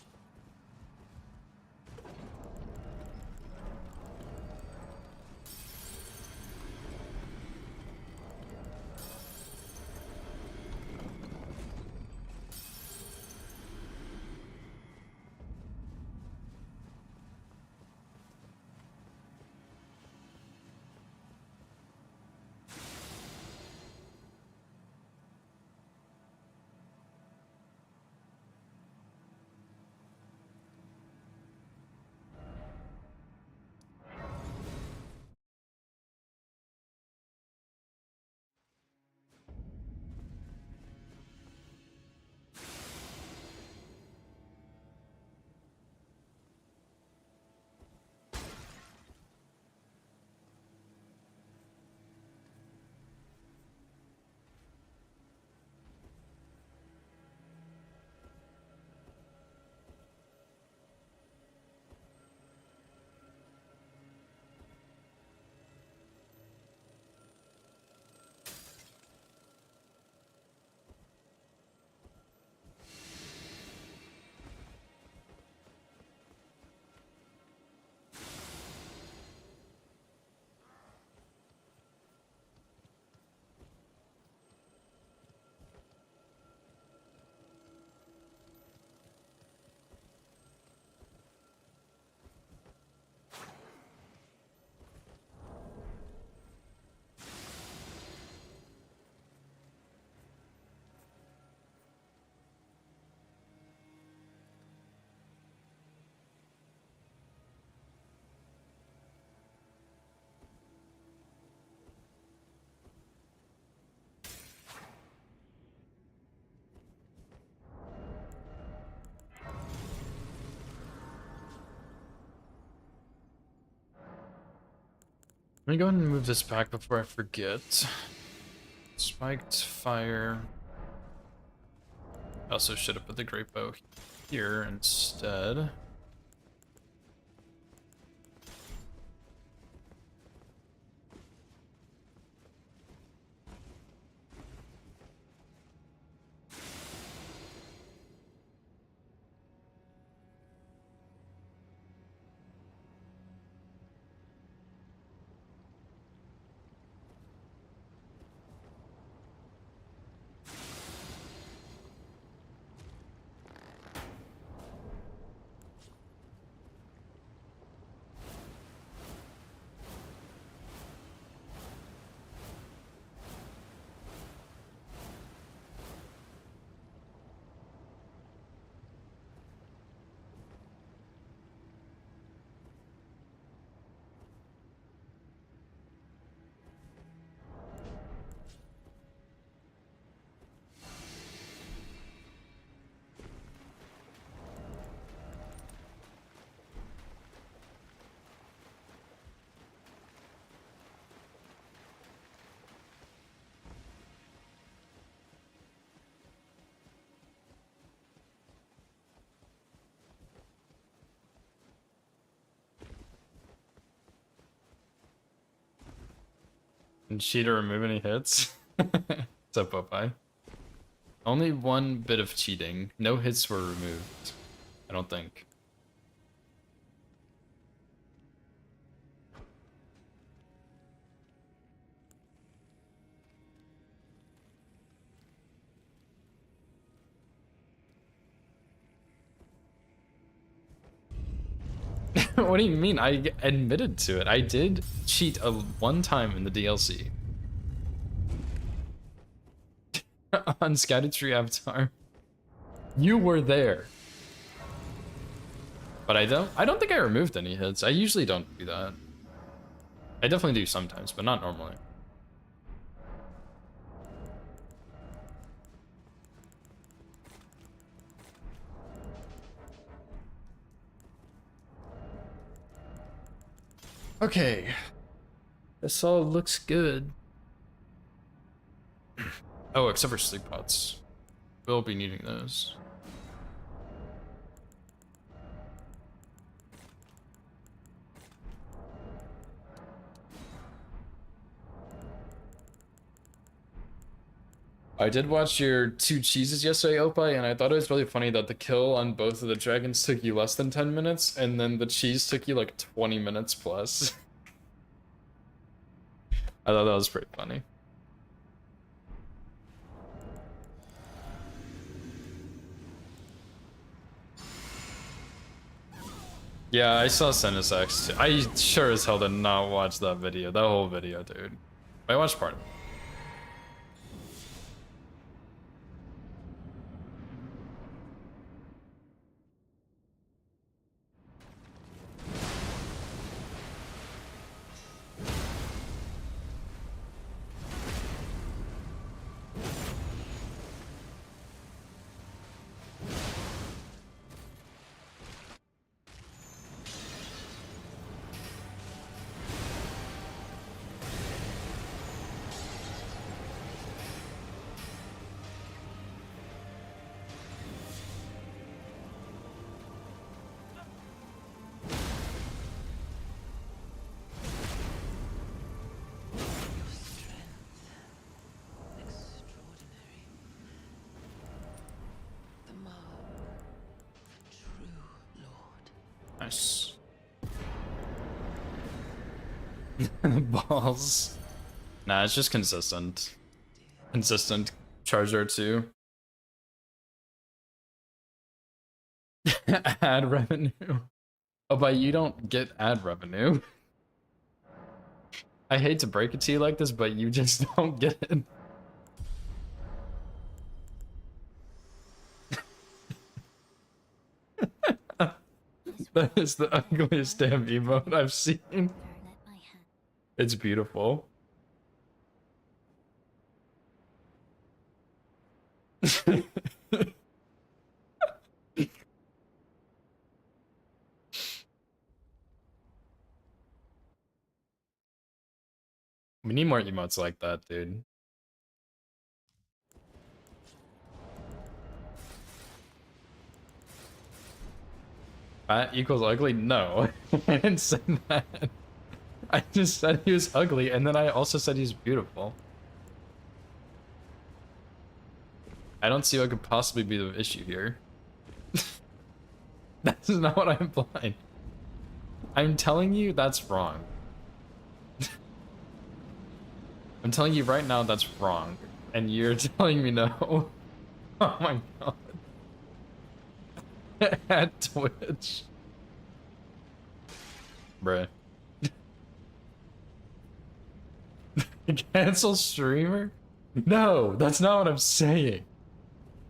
Let me go ahead and move this back before I forget. Spiked fire. I also should have put the great bow here instead. Did Cheetah remove any hits? What's up, Popeye? Only one bit of cheating. No hits were removed. I don't think. What do you mean? I admitted to it. I did cheat one time in the DLC. On Scouted Tree Avatar. You were there. But I don't think I removed any hits. I usually don't do that. I definitely do sometimes, but not normally. Okay. This all looks good. Oh, except for sleep pots. We'll be needing those. I did watch your 2 cheeses yesterday, Opie, and I thought it was really funny that the kill on both of the dragons took you less than 10 minutes, and then the cheese took you like 20 minutes plus. I thought that was pretty funny. Yeah, I saw Senesax too. I sure as hell did not watch that video, that whole video, dude. I watched part of it. Extraordinary. The mark of true lord. Nice. Balls. Nah, it's just consistent. Consistent Charger 2. Ad revenue. Oh, but you don't get ad revenue. I hate to break it to you like this, but you just don't get it. That is the ugliest damn emote I've seen. It's beautiful. We need more emotes like that, dude. Fat equals ugly? No. I didn't say that. I just said he was ugly, and then I also said he's beautiful. I don't see what could possibly be the issue here. That's not what I implied. I'm telling you that's wrong. I'm telling you right now that's wrong. And you're telling me no. Oh my god. At Twitch. Bruh. Cancel streamer? No, that's not what I'm saying.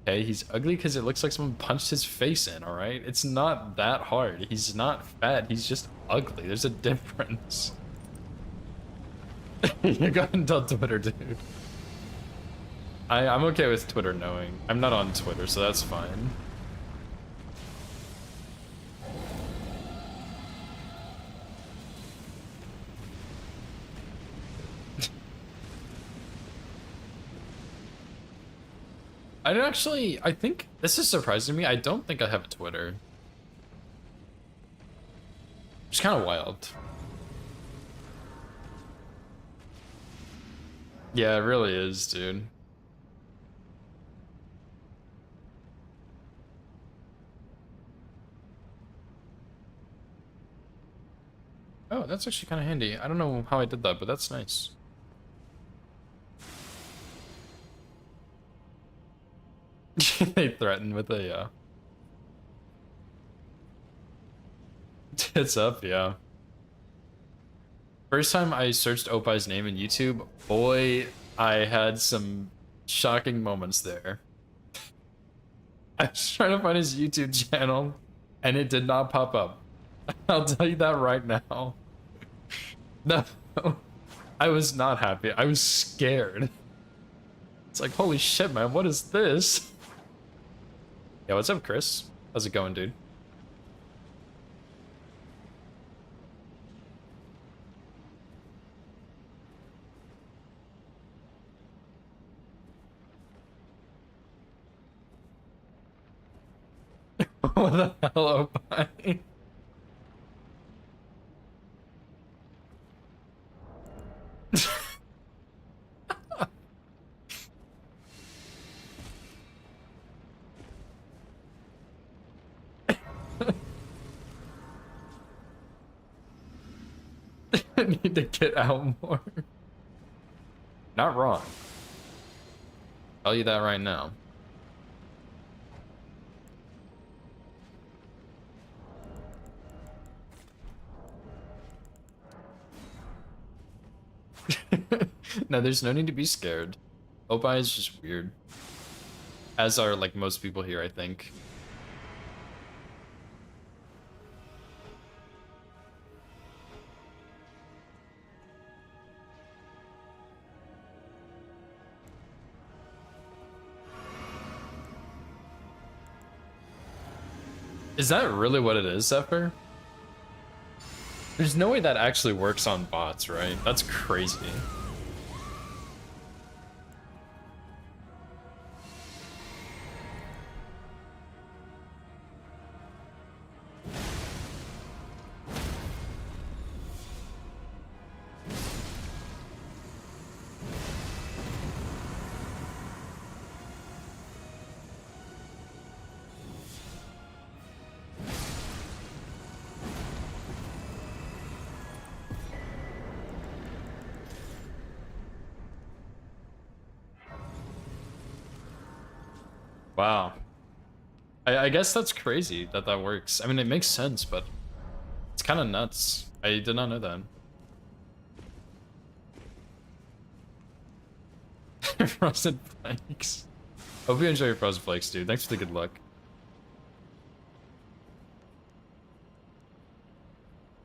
Okay, he's ugly because it looks like someone punched his face in, alright? It's not that hard. He's not fat, he's just ugly. There's a difference. You gotta tell Twitter, dude. I'm okay with Twitter knowing. I'm not on Twitter, so that's fine. I think this is surprising me. I don't think I have a Twitter. It's kind of wild. Yeah, it really is, dude. Oh, that's actually kind of handy. I don't know how I did that, but that's nice. They threaten with a, Tits up, yeah. First time I searched Opai's name in YouTube, boy, I had some shocking moments there. I was trying to find his YouTube channel, and it did not pop up. I'll tell you that right now. No, I was not happy. I was scared. It's like, holy shit, man, what is this? Yeah, what's up, Chris? How's it going, dude? What the hell, Opie? I need to get out more. Not wrong. Tell you that right now. No, there's no need to be scared. Opie is just weird. As are, like, most people here, I think. Is that really what it is, Zephyr? There's no way that actually works on bots, right? That's crazy. Wow. I guess that's crazy that that works. I mean, it makes sense, but it's kind of nuts. I did not know that. Frosted Flakes. Hope you enjoy your Frosted Flakes, dude. Thanks for the good luck.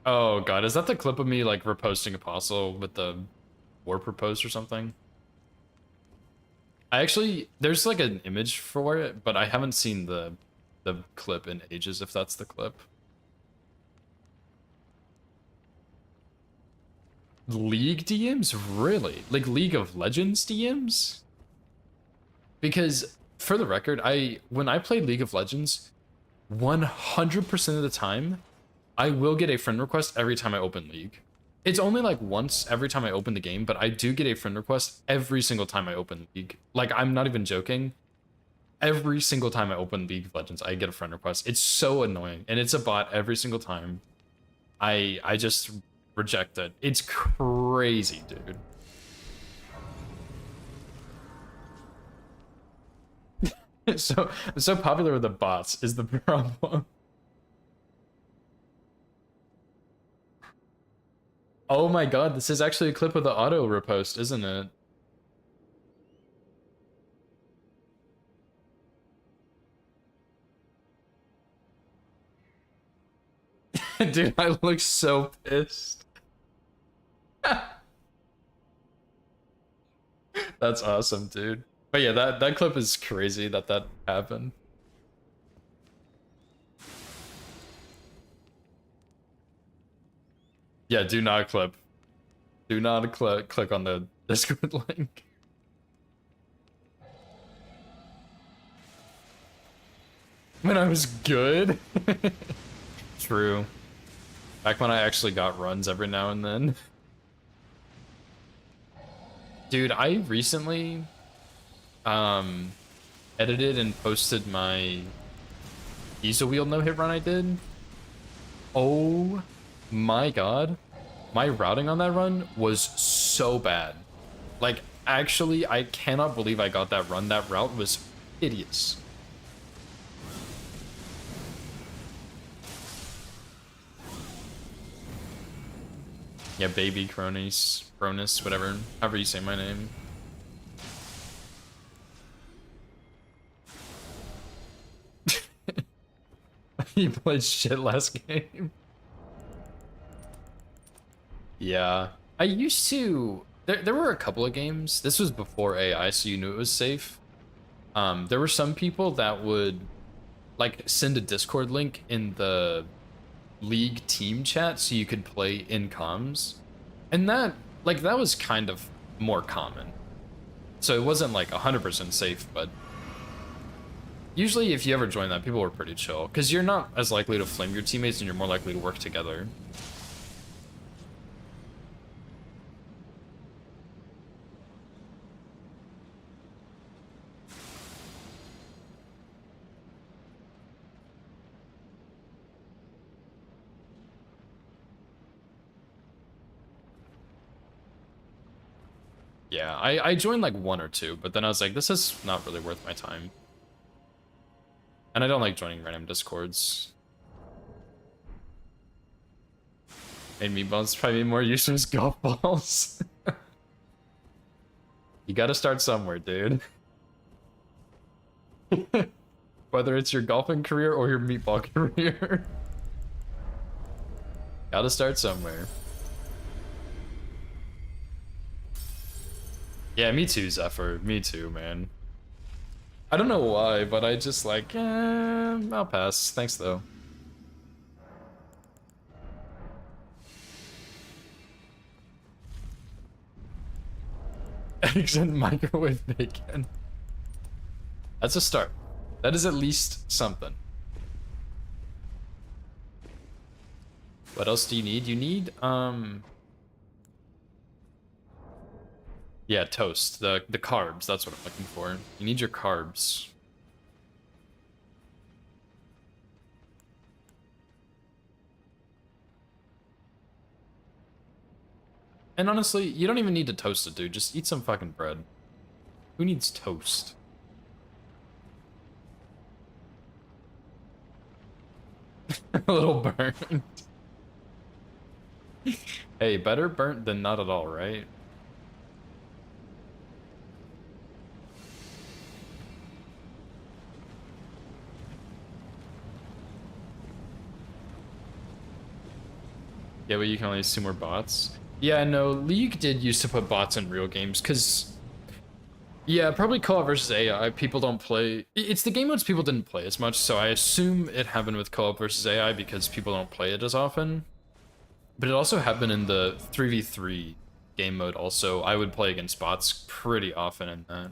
Oh god, is that the clip of me, like, reposting Apostle with the warp repost or something? I actually, there's like an image for it, but I haven't seen the clip in ages, if that's the clip. League DMs? Really? Like League of Legends DMs? Because for the record, when I play League of Legends, 100% of the time, I will get a friend request every time I open League. It's only like once every time I open the game, but I do get a friend request every single time I open League. Like, I'm not even joking. Every single time I open League of Legends, I get a friend request. It's so annoying, and it's a bot every single time. I just reject it. It's crazy, dude. So popular with the bots is the problem. Oh my god, this is actually a clip of the auto repost, isn't it? Dude, I look so pissed. That's awesome, dude. But yeah, that clip is crazy that happened. Yeah, do not clip. Do not click on the Discord link. When I was good? True. Back when I actually got runs every now and then. Dude, I recently edited and posted my Diesel Wheel no-hit run I did. Oh my god. My routing on that run was so bad. Like, actually, I cannot believe I got that run. That route was hideous. Yeah, baby Cronus, whatever, however you say my name. He played shit last game. Yeah, I used to. There were a couple of games. This was before AI, so you knew it was safe. There were some people that would like send a Discord link in the League team chat so you could play in comms, and that was kind of more common. So it wasn't like 100% safe, but usually if you ever join that, people were pretty chill because you're not as likely to flame your teammates and you're more likely to work together. Yeah, I joined like one or two, but then I was like, this is not really worth my time. And I don't like joining random discords. Made meatballs probably more useless golf balls. You gotta start somewhere, dude. Whether it's your golfing career or your meatball career. Gotta start somewhere. Yeah, me too, Zephyr. Me too, man. I don't know why, but I just like, I'll pass. Thanks, though. Eggs and microwave bacon. That's a start. That is at least something. What else do you need? You need, yeah, toast. The carbs, that's what I'm looking for. You need your carbs. And honestly, you don't even need to toast it, dude. Just eat some fucking bread. Who needs toast? A little burnt. Hey, better burnt than not at all, right? Yeah, but you can only assume more bots. Yeah, no, League did used to put bots in real games, because... Yeah, probably co-op versus AI, people don't play... It's the game modes people didn't play as much, so I assume it happened with co-op versus AI because people don't play it as often. But it also happened in the 3v3 game mode also. I would play against bots pretty often in that.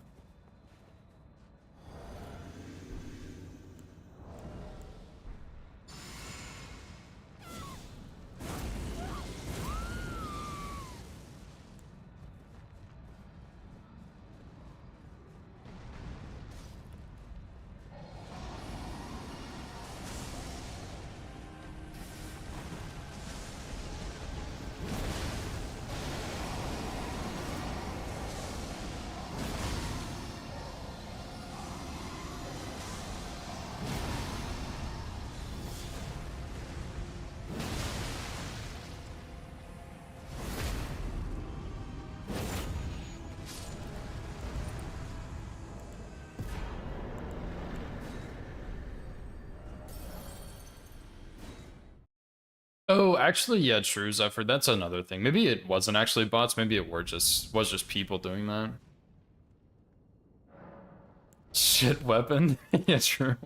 Oh, actually, yeah, true, Zephyr. That's another thing. Maybe it wasn't actually bots. Maybe it was just people doing that. Shit weapon. Yeah, true.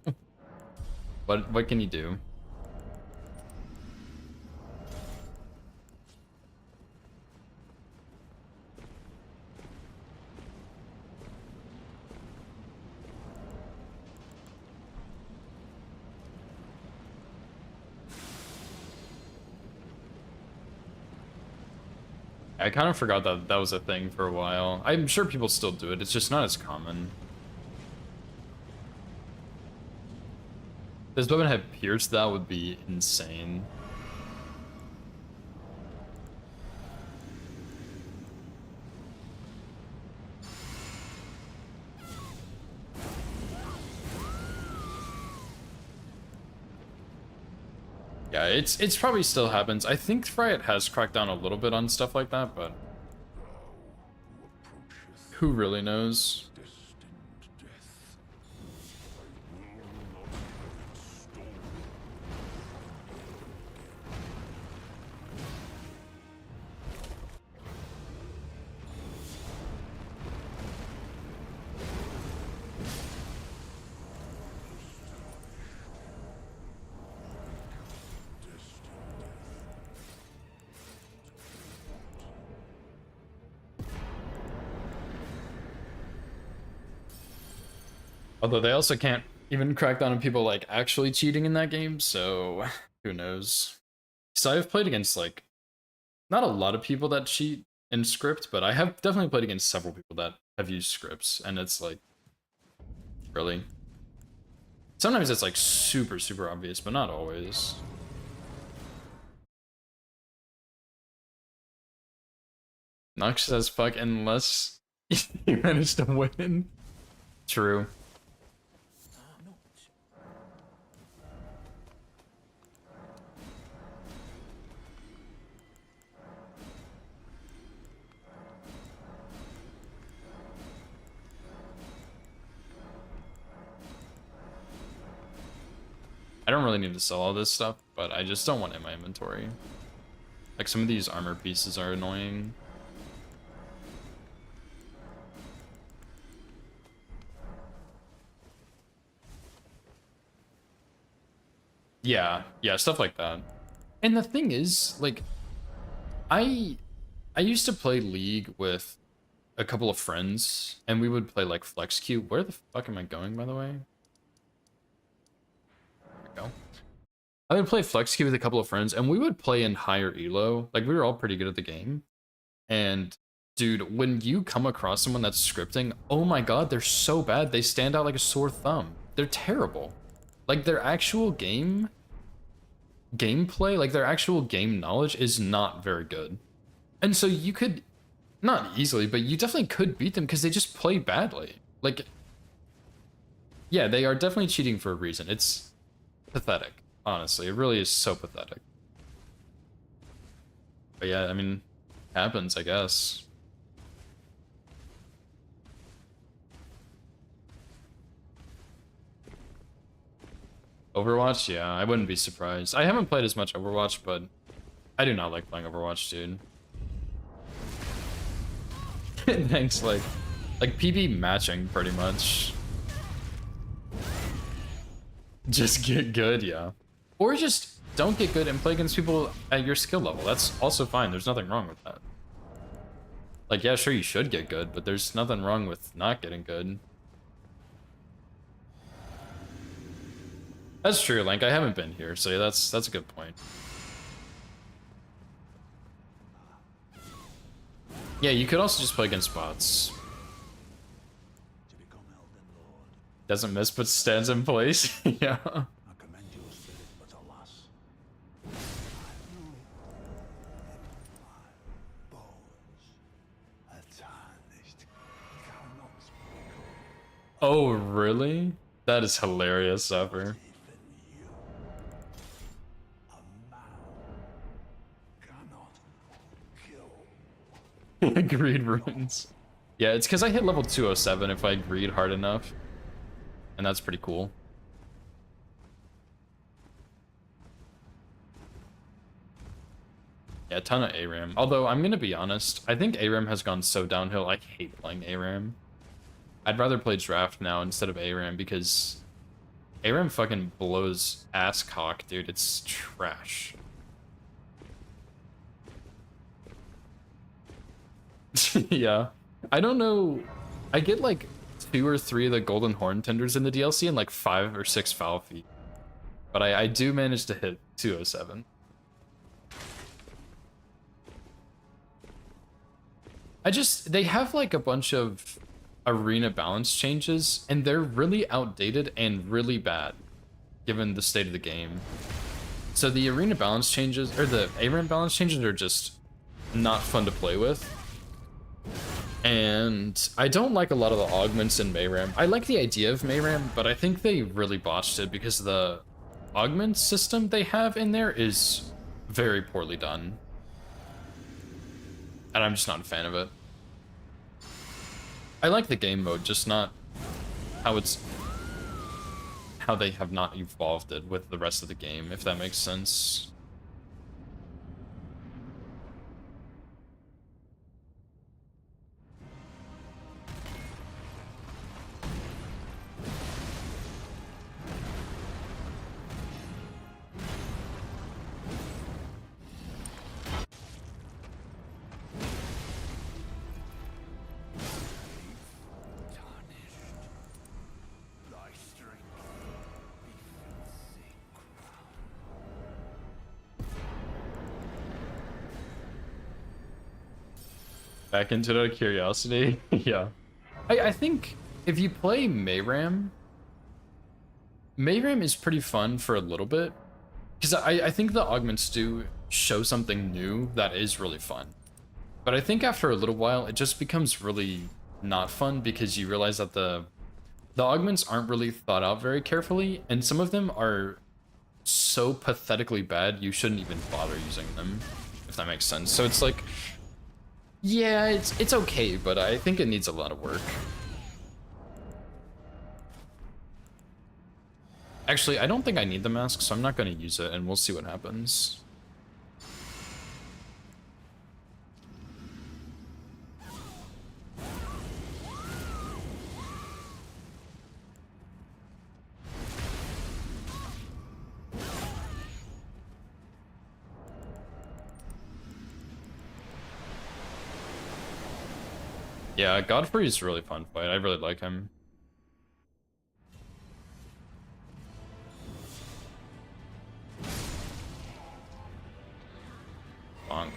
What can you do? I kind of forgot that that was a thing for a while. I'm sure people still do it. It's just not as common. This weapon had pierced, that would be insane. Yeah, it's probably still happens. I think Riot has cracked down a little bit on stuff like that, but who really knows? Although they also can't even crack down on people like actually cheating in that game, so who knows? So I've played against like not a lot of people that cheat in script, but I have definitely played against several people that have used scripts, and it's like really. Sometimes it's like super, super obvious, but not always. Noxious as fuck unless you manage to win. True. I don't really need to sell all this stuff, but I just don't want it in my inventory. Like some of these armor pieces are annoying. Yeah, yeah, stuff like that. And the thing is, like, I used to play League with a couple of friends, and we would play like Flex Cube. Where the fuck am I going, by the way? There we go. I would play Flex Cube with a couple of friends, and we would play in higher elo. Like we were all pretty good at the game. And dude, when you come across someone that's scripting, oh my god, they're so bad. They stand out like a sore thumb. They're terrible. Like their actual gameplay, like their actual game knowledge is not very good. And so you could, not easily, but you definitely could beat them because they just play badly. Like, yeah, they are definitely cheating for a reason. It's pathetic, honestly. It really is so pathetic. But yeah, I mean, happens, I guess. Overwatch? Yeah, I wouldn't be surprised. I haven't played as much Overwatch, but I do not like playing Overwatch, dude. Thanks, like PB matching, pretty much. Just get good, yeah. Or just don't get good and play against people at your skill level. That's also fine. There's nothing wrong with that. Like, yeah, sure, you should get good, but there's nothing wrong with not getting good. That's true, Link. I haven't been here, so yeah, that's a good point. Yeah, you could also just play against bots. Doesn't miss, but stands in place. Yeah. Oh, really? That is hilarious, ever. Greed runes. Yeah, it's because I hit level 207 if I greed hard enough. And that's pretty cool. Yeah, a ton of ARAM. Although, I'm gonna be honest, I think ARAM has gone so downhill, I hate playing ARAM. I'd rather play Draft now instead of ARAM because ARAM fucking blows ass cock, dude. It's trash. Yeah. I don't know. I get like 2 or 3 of the golden horn tenders in the DLC and like 5 or 6 foul feet. But I do manage to hit 207. They have like a bunch of arena balance changes and they're really outdated and really bad given the state of the game. So the arena balance changes, or the ARAM balance changes, are just not fun to play with. And I don't like a lot of the augments in Mayram. I like the idea of Mayram, but I think they really botched it because the augment system they have in there is very poorly done. And I'm just not a fan of it. I like the game mode, just not how they have not evolved it with the rest of the game, if that makes sense. Back into the curiosity. Yeah. I think if you play Mayram is pretty fun for a little bit. Because I think the augments do show something new that is really fun. But I think after a little while, it just becomes really not fun because you realize that the augments aren't really thought out very carefully, and some of them are so pathetically bad you shouldn't even bother using them, if that makes sense. So it's like, yeah, it's okay, but I think it needs a lot of work. Actually, I don't think I need the mask, so I'm not going to use it, and we'll see what happens. Yeah, Godfrey is a really fun fight. I really like him. Bonk.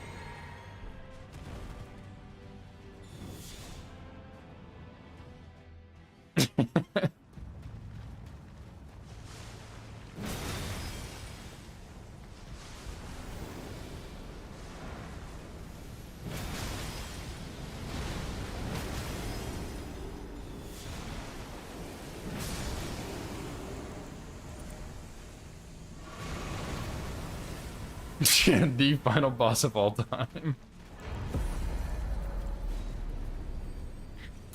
The final boss of all time.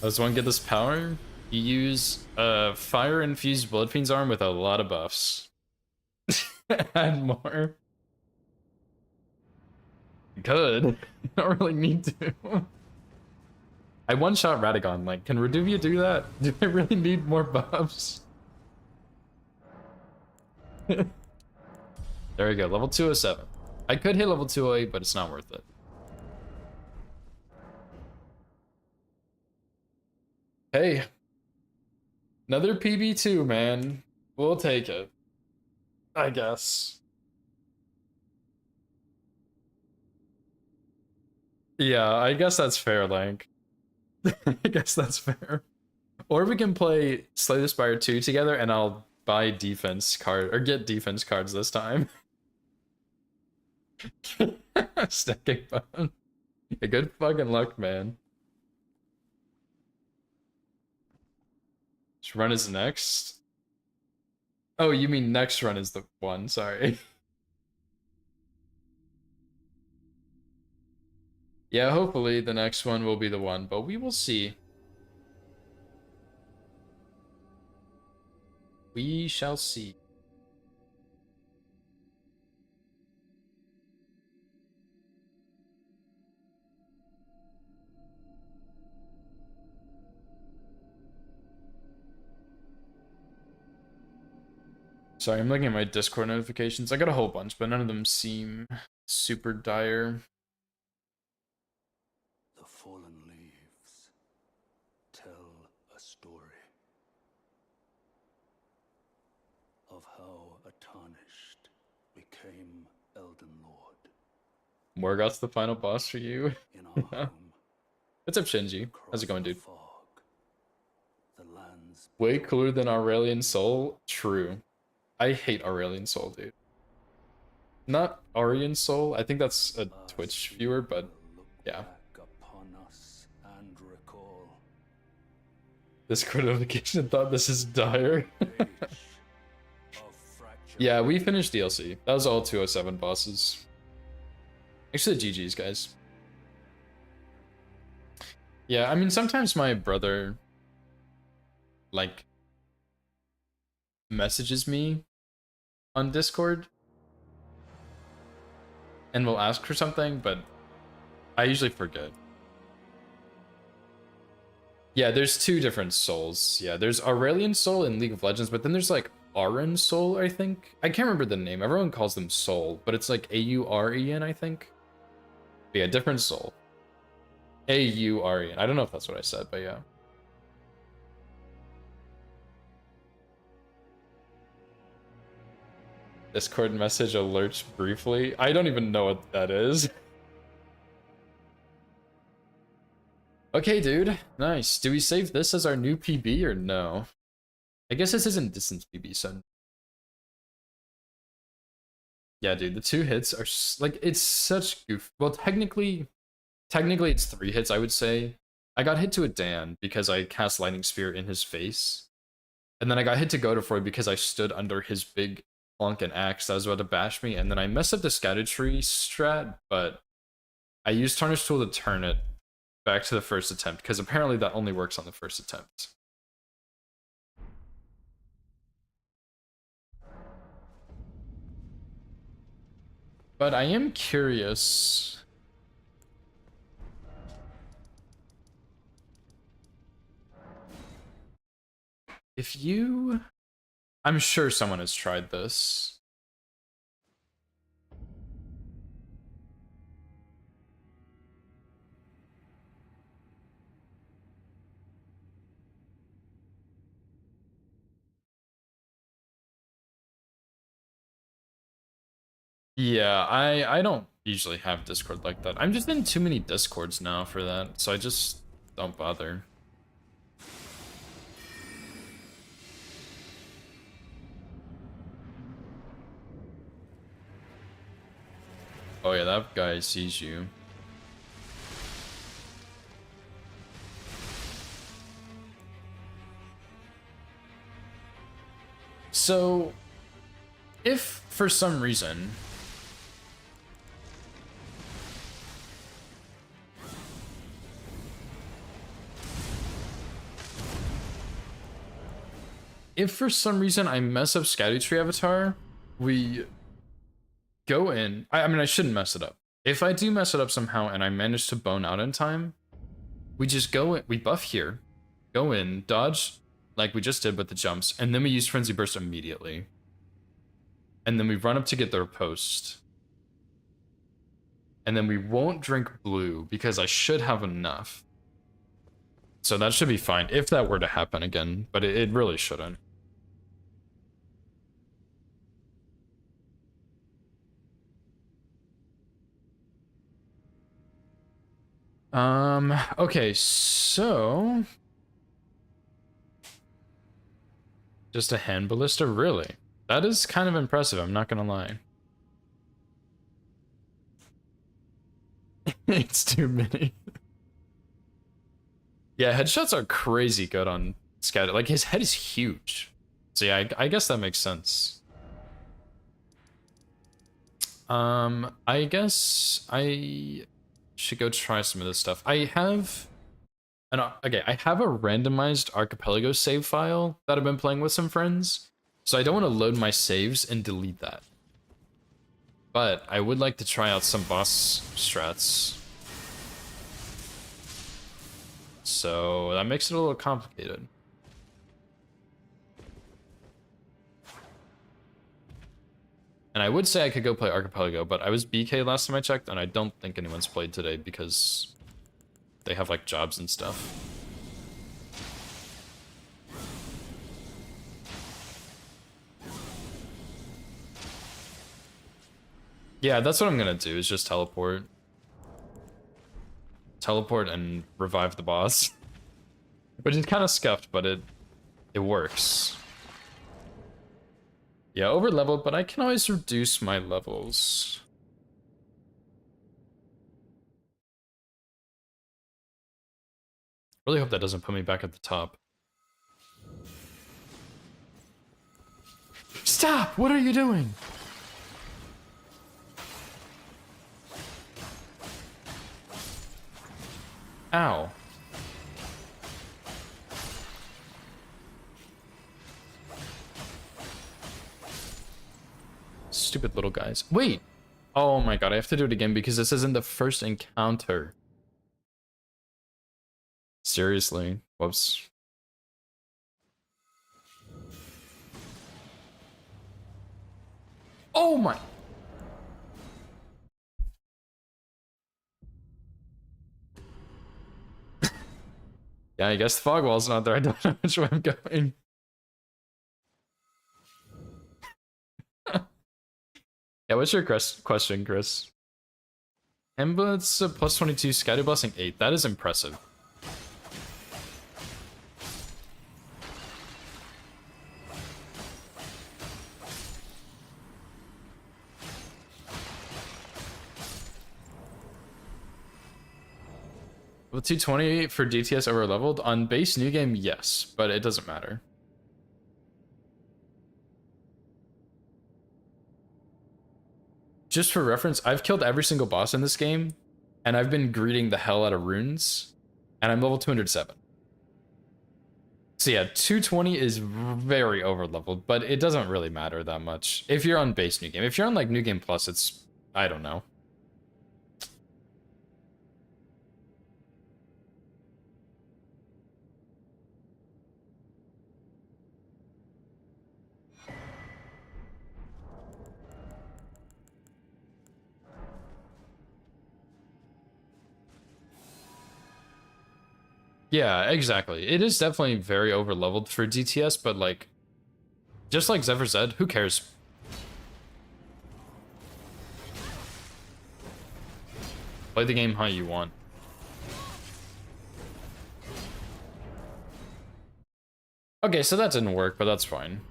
Does one get this power? You use a fire-infused Blood Fiend's arm with a lot of buffs. Add more. Good. You don't really need to. I one-shot Radagon. Like, can Reduvia do that? Do I really need more buffs? There we go, level 207. I could hit level 208, but it's not worth it. Hey. Another PB2, man. We'll take it. I guess. Yeah, I guess that's fair, Link. I guess that's fair. Or we can play Slay the Spire 2 together and I'll buy defense card or get defense cards this time. Stacking bone. Good fucking luck, man. Which run is next? Oh, you mean next run is the one, sorry. Yeah, hopefully the next one will be the one, but we will see. We shall see. Sorry, I'm looking at my Discord notifications. I got a whole bunch, but none of them seem super dire. The fallen leaves tell a story of how a tarnished became Elden Lord. Morgoth's the final boss for you. In our home, What's up, Shinji? How's across it going, the dude? fog, the lands Way cooler than Aurelion Sol? True. I hate Aurelion Sol, dude. Not Aurelion Sol. I think that's a Twitch viewer, but look yeah. back upon us and recall Discord notification thought this is dire. age of fracture. Yeah, we finished DLC. That was all 207 bosses. Actually, GG's, guys. Yeah, I mean, sometimes my brother, like, messages me on Discord and will ask for something, but I usually forget. Yeah, there's two different souls. Yeah, there's Aurelion Sol in League of Legends, but then there's like Auren Sol, I think. I can't remember the name. Everyone calls them Sol, but it's like A-U-R-E-N, I think. But yeah, different Sol. A-U-R-E-N. I don't know if that's what I said, but yeah. Discord message alerts briefly. I don't even know what that is. Okay, dude. Nice. Do we save this as our new PB or no? I guess this isn't distance PB, so... Yeah, dude, the 2 hits are... Like, it's such goof... Well, technically it's 3 hits, I would say. I got hit to a Dan because I cast Lightning Spear in his face. And then I got hit to Godofroy because I stood under his big plunk and axe that was about to bash me. And then I messed up the Scattered Tree strat, but I used Tarnish Tool to turn it back to the first attempt, because apparently that only works on the first attempt. But I am curious... If you... I'm sure someone has tried this. Yeah, I don't usually have Discord like that. I'm just in too many Discords now for that, so I just don't bother. Oh yeah, that guy sees you. So, if for some reason I mess up Scattertree Avatar, we go in. I mean, I shouldn't mess it up. If I do mess it up somehow and I manage to bone out in time, we just go in, we buff here, go in, dodge like we just did with the jumps, and then we use Frenzy Burst immediately. and then we run up to get their post. And then we won't drink blue because I should have enough. So that should be fine if that were to happen again, but it really shouldn't. Okay, so just a hand ballista, really? That is kind of impressive, I'm not gonna lie. It's too many. Yeah, headshots are crazy good on Scout. Like, his head is huge. So yeah, I guess that makes sense. I guess I should go try some of this stuff. I have I have a randomized Archipelago save file that I've been playing with some friends. So I don't want to load my saves and delete that. But I would like to try out some boss strats. So that makes it a little complicated. And I would say I could go play Archipelago, but I was BK last time I checked, and I don't think anyone's played today because they have like jobs and stuff. Yeah, that's what I'm gonna do, is just teleport. Teleport and revive the boss. Which is kind of scuffed, but it works. Yeah, over leveled, but I can always reduce my levels. Really hope that doesn't put me back at the top. Stop! What are you doing? Ow. Stupid little guys. Wait! Oh my god, I have to do it again because this isn't the first encounter. Seriously. Whoops. Oh my... Yeah, I guess the fog wall's not there. I don't know which way I'm going. Yeah, what's your question, Chris? Emblett's plus 22, Scatter Blessing 8. That is impressive. Well, 220 for DTS over leveled? On base new game, yes, but it doesn't matter. Just for reference, I've killed every single boss in this game, and I've been greeting the hell out of runes, and I'm level 207. So yeah, 220 is very over leveled, but it doesn't really matter that much if you're on base new game. If you're on like new game plus, it's, I don't know. Yeah, exactly. It is definitely very over-leveled for DTS, but like, just like Zephyr said, who cares? Play the game how you want. Okay, so that didn't work, but that's fine.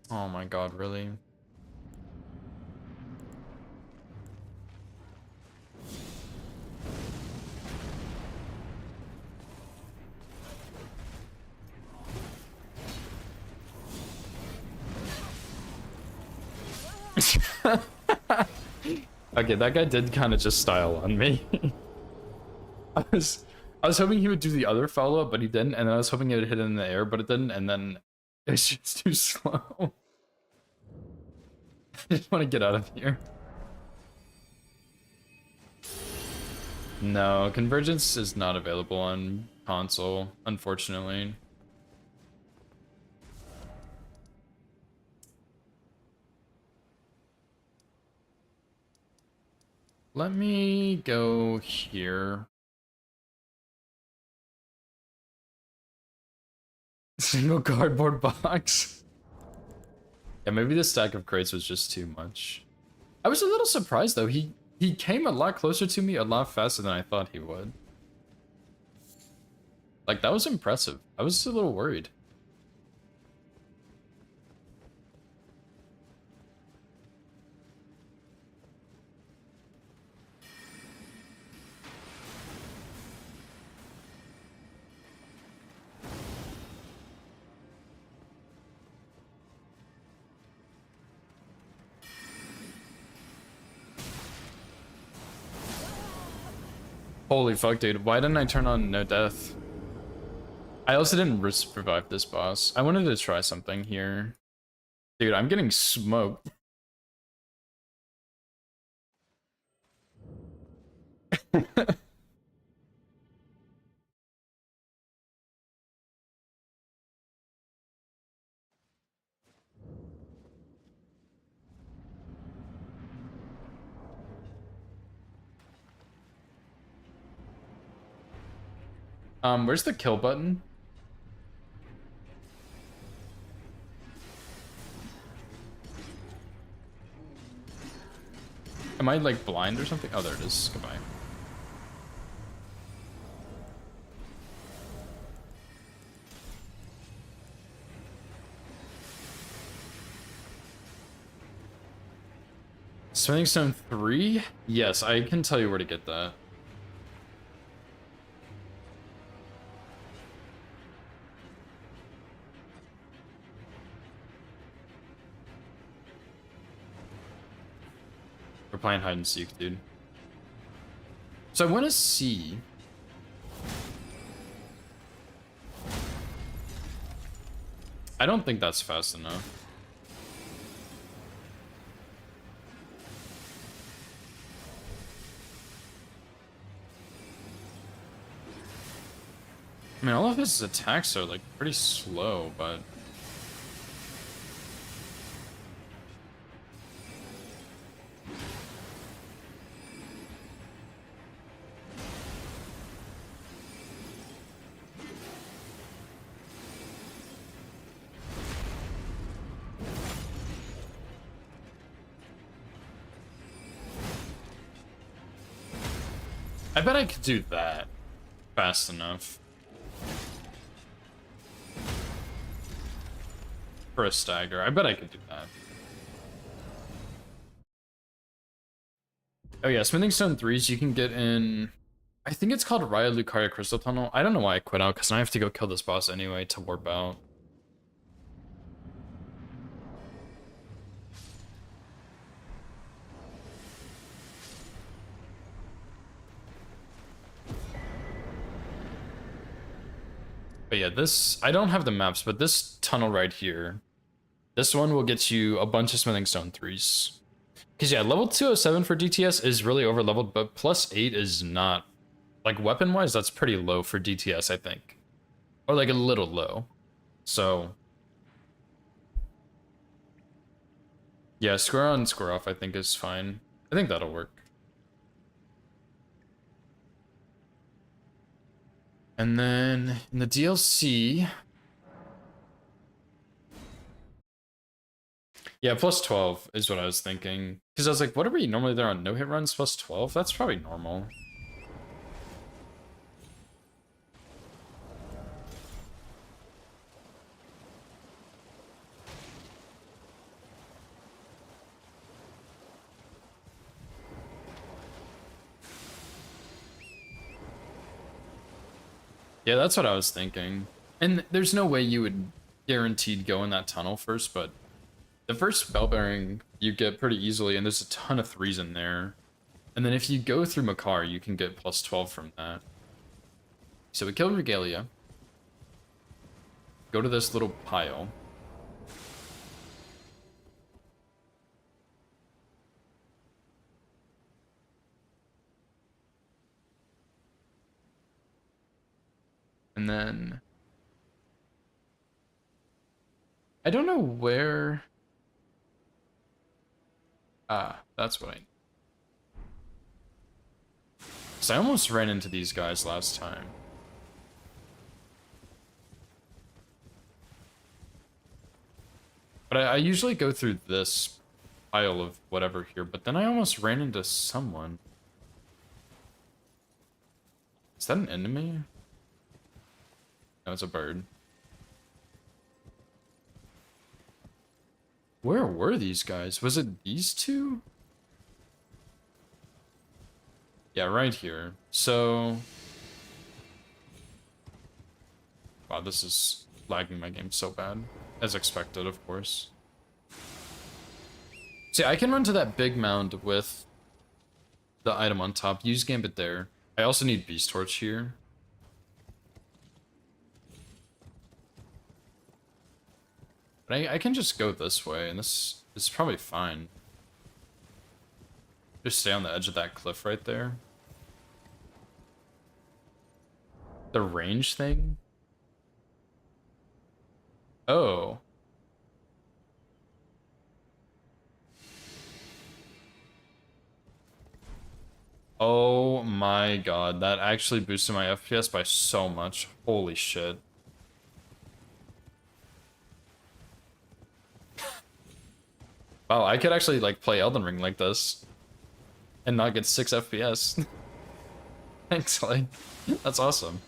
Oh my god, really? Okay, that guy did kind of just style on me. I was I was hoping he would do the other follow-up, but he didn't, and then I was hoping he would hit it in the air, but it didn't, and then it's just too slow. I just want to get out of here. No, Convergence is not available on console, unfortunately. Let me go here. Single cardboard box. Yeah, maybe the stack of crates was just too much. I was a little surprised though. He came a lot closer to me a lot faster than I thought he would. Like, that was impressive. I was a little worried. Holy fuck, dude. Why didn't I turn on no death? I also didn't risk revive this boss. I wanted to try something here. Dude, I'm getting smoked. Where's the kill button? Am I like blind or something? Oh, there it is. Goodbye. Smithing Stone 3? Yes, I can tell you where to get that. We're playing hide and seek, dude. So I want to see. I don't think that's fast enough. I mean, all of his attacks are like pretty slow, but I bet I could do that fast enough. For a stagger. I bet I could do that. Oh yeah, Smithing Stone 3s you can get in... I think it's called Raya Lucaria Crystal Tunnel. I don't know why I quit out, because I have to go kill this boss anyway to warp out. But yeah, this... I don't have the maps, but this tunnel right here, this one will get you a bunch of Smithing Stone 3s. Because yeah, level 207 for DTS is really over-leveled, but plus 8 is not... Like, weapon-wise, that's pretty low for DTS, I think. Or like a little low. So... yeah, square on, square off, I think is fine. I think that'll work. And then in the DLC... yeah, plus 12 is what I was thinking. Because I was like, what are we normally there on no-hit runs? Plus 12? That's probably normal. Yeah, that's what I was thinking. And there's no way you would guaranteed go in that tunnel first, but the first bell bearing you get pretty easily, and there's a ton of 3s in there. And then if you go through Makar, you can get plus 12 from that. So we kill Regalia. Go to this little pile. And then I don't know where. Ah, that's what I need. So I almost ran into these guys last time. But I usually go through this pile of whatever here, but then I almost ran into someone. Is that an enemy? No, it's a bird. Where were these guys? Was it these two? Yeah, right here. So... Wow, this is lagging my game so bad. As expected, of course. See, I can run to that big mound with the item on top. Use Gambit there. I also need Beast Torch here. But I can just go this way, and this is probably fine. Just stay on the edge of that cliff right there. The range thing? Oh. Oh my god, that actually boosted my FPS by so much. Holy shit. Wow, I could actually like play Elden Ring like this and not get 6 FPS. Thanks, like, that's awesome.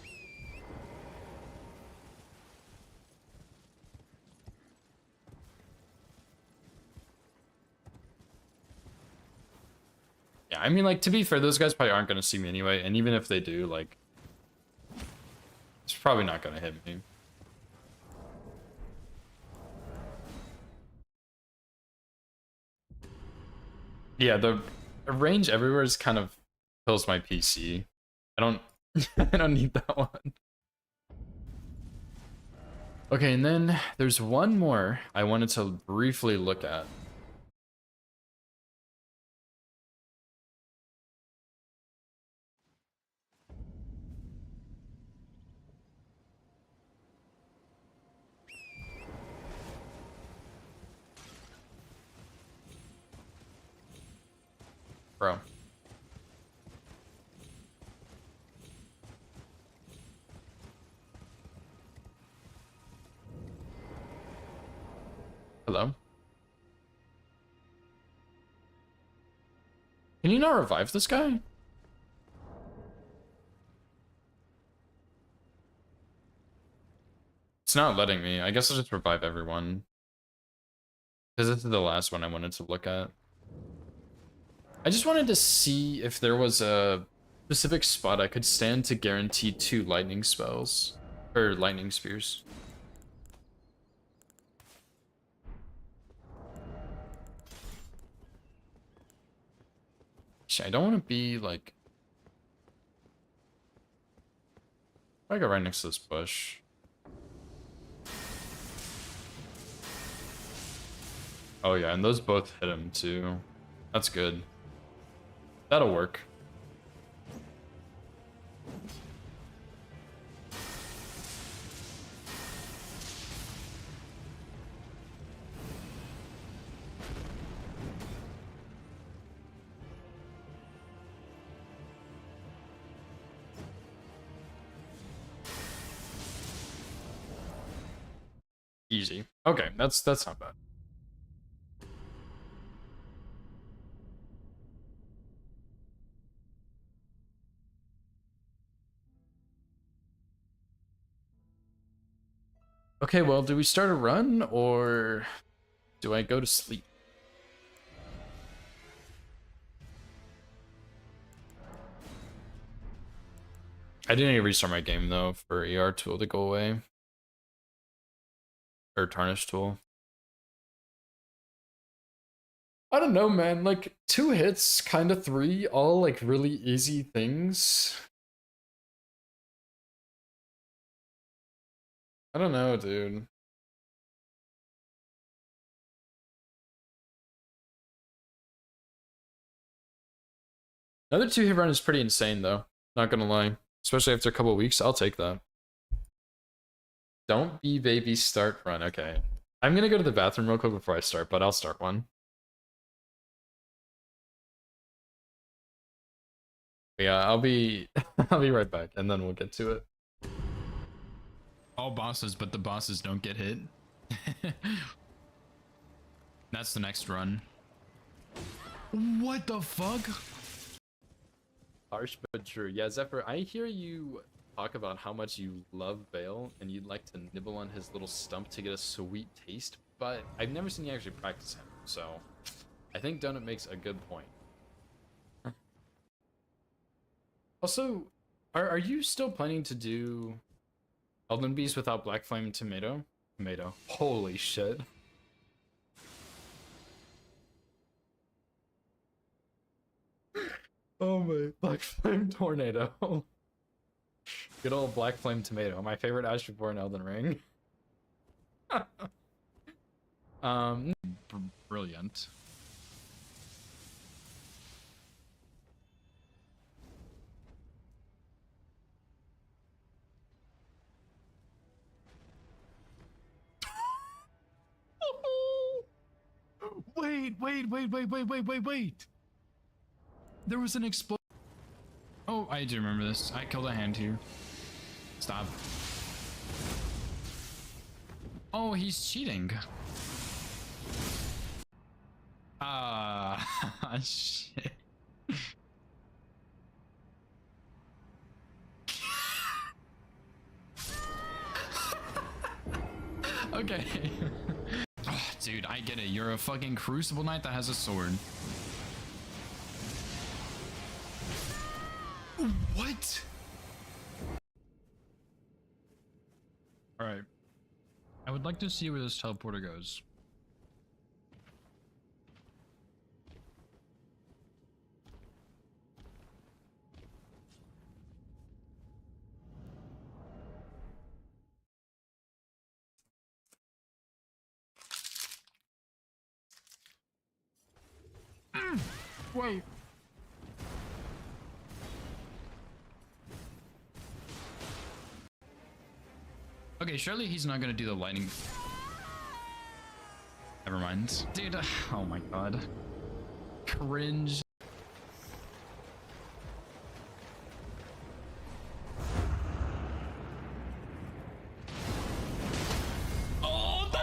Yeah, I mean, like, to be fair, those guys probably aren't going to see me anyway, and even if they do, like, it's probably not going to hit me. Yeah, the range everywhere is kind of kills my PC. I don't I don't need that one. Okay, and then there's one more I wanted to briefly look at. Bro. Hello? Can you not revive this guy? It's not letting me. I guess I'll just revive everyone. Because this is the last one I wanted to look at. I just wanted to see if there was a specific spot I could stand to guarantee 2 lightning spells. Or lightning spears. Shit, I don't want to be like... I go right next to this bush. Oh yeah, and those both hit him too. That's good. That'll work. Easy. Okay, that's not bad. Okay, well, do we start a run or do I go to sleep? I didn't need to restart my game though for ER tool to go away. Or tarnish tool. I don't know, man. Like 2 hits, kind of 3, all like really easy things. I don't know, dude. Another 2-hit run is pretty insane, though. Not gonna lie. Especially after a couple weeks, I'll take that. Don't be baby, start run. Okay. I'm gonna go to the bathroom real quick before I start, but I'll start one. Yeah, I'll be I'll be right back, and then we'll get to it. All bosses, but the bosses don't get hit. That's the next run. What the fuck? Harsh but true. Yeah, Zephyr, I hear you talk about how much you love Vale and you'd like to nibble on his little stump to get a sweet taste, but I've never seen you actually practice him, so I think Donut makes a good point. Also, are you still planning to do Elden Beast without Black Flame and Tomato? Tomato. Holy shit. Oh my, Black Flame Tornado. Good old Black Flame Tomato, my favorite Ash before in Elden Ring. Brilliant. Wait. There was an explosion. Oh, I do remember this. I killed a hand here. Stop. Oh, he's cheating. Ah, shit. Okay. Oh, dude, I get it. You're a fucking Crucible Knight that has a sword. What? Alright. I would like to see where this teleporter goes. Wait. Okay, surely he's not gonna do the lightning. Never mind. Dude, oh my god. Cringe.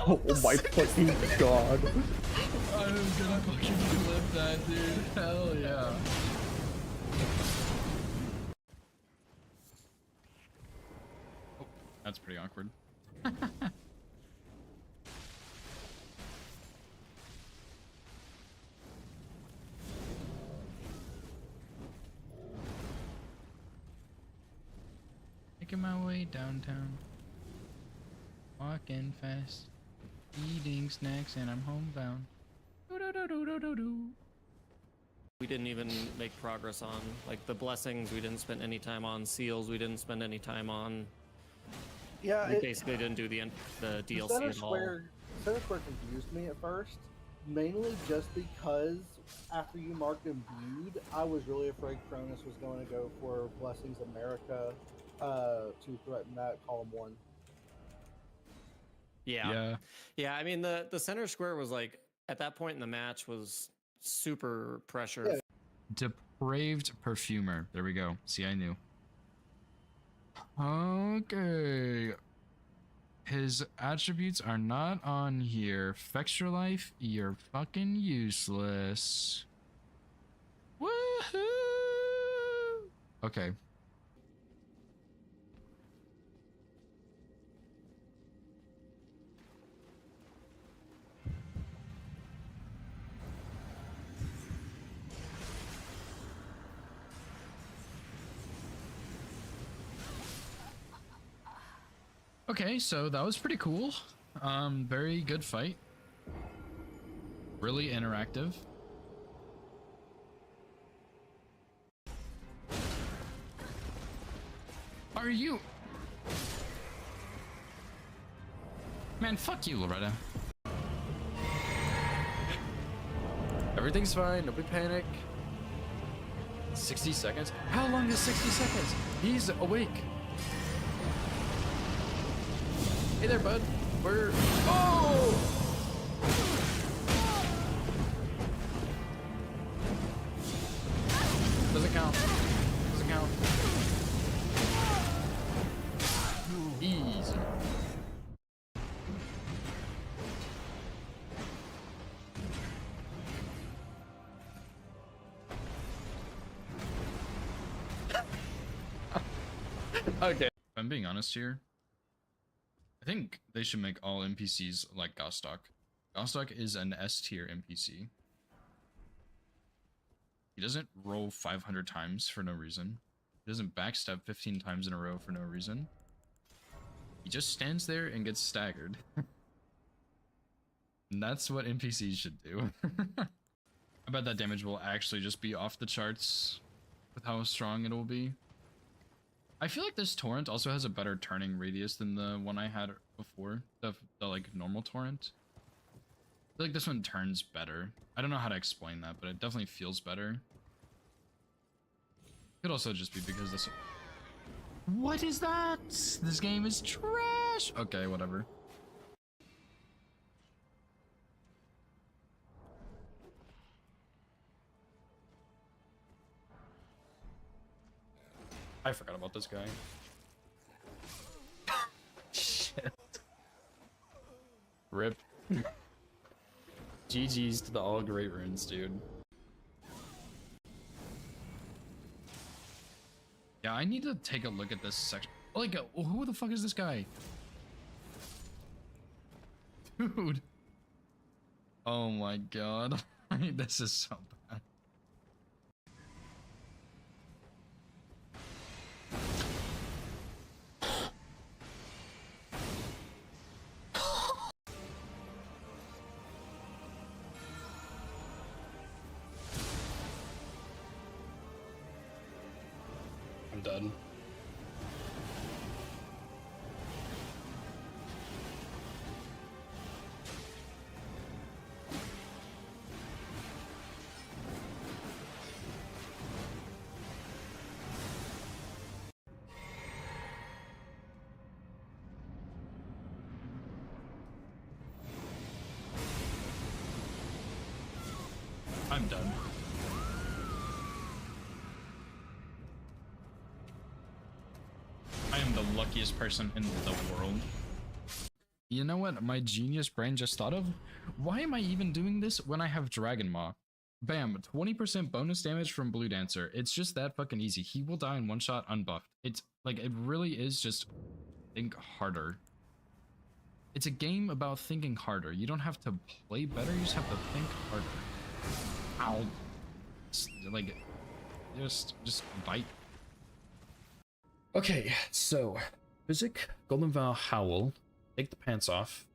Oh my fucking god. I'm gonna fucking flip that, dude. Hell yeah. Oh, that's pretty awkward. Making my way downtown. Walking fast. Eating snacks and I'm homebound. We didn't even make progress on. Like the blessings, we didn't spend any time on. Seals, we didn't spend any time on. Yeah, We basically didn't do the DLC Center at all. Square confused me at first, mainly just because after you marked imbued, I was really afraid Cronus was going to go for Blessings America to threaten that column 1. Yeah. I mean, the center square was like at that point in the match was super pressure. Yeah. Depraved perfumer. There we go. See, I knew. Okay. His attributes are not on here. Fextra life, you're fucking useless. Woohoo! Okay. Okay, so that was pretty cool. Very good fight. Really interactive. are you? Man, fuck you, Loretta. Everything's fine, nobody panic. 60 seconds? How long is 60 seconds? He's awake. Hey there, bud. We're... Oh! Doesn't count. Doesn't count. Easy. Okay. If I'm being honest here, I think they should make all NPCs like Gostok. Gostok is an S tier NPC. He doesn't roll 500 times for no reason. He doesn't backstab 15 times in a row for no reason. He just stands there and gets staggered. And that's what NPCs should do. I bet that damage will actually just be off the charts with how strong it will be. I feel like this torrent also has a better turning radius than the one I had before, the like normal torrent. I feel like this one turns better. I don't know how to explain that, but it definitely feels better. Could also just be because this... What is that? This game is trash! Okay, whatever. I forgot about this guy. Shit. Rip. GG's to the all great runes, dude. Yeah, I need to take a look at this section. Like, who the fuck is this guy? Dude. Oh my god. This is so bad. I'm done. I'm done. I am the luckiest person in the world. You know what my genius brain just thought of? Why am I even doing this when I have Dragon Maw? Bam, 20% bonus damage from Blue Dancer. It's just that fucking easy. He will die in one shot unbuffed. It's like, it really is just think harder. It's a game about thinking harder. You don't have to play better, you just have to think harder. Ow. Like, just bite. Okay, so Physic, Golden Vow, Howl, take the pants off,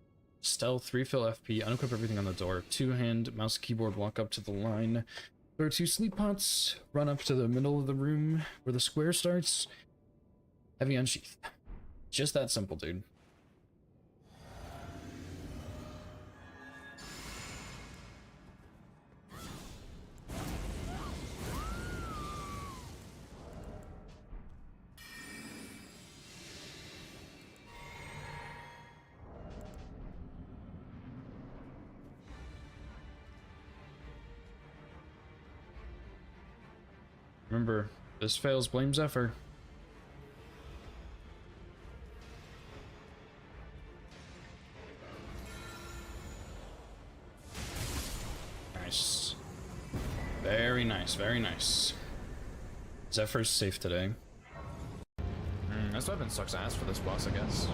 stealth, refill FP, unequip everything on the door, two-hand, mouse, keyboard, walk up to the line, throw two sleep pots, run up to the middle of the room where the square starts, heavy unsheath. Just that simple, dude. Remember, this fails, blame Zephyr. Nice. Very nice, very nice. Zephyr's safe today. This weapon sucks ass for this boss, I guess.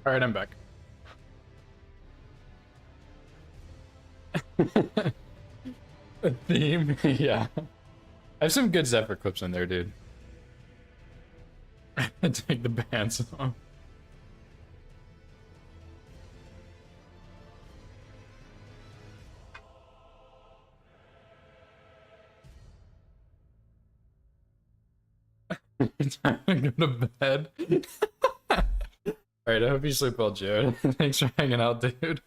Alright, I'm back. A theme? Yeah. I have some good Zephyr clips in there, dude. Take the bands off. Go to bed. Alright, I hope you sleep well, Jared. Thanks for hanging out, dude.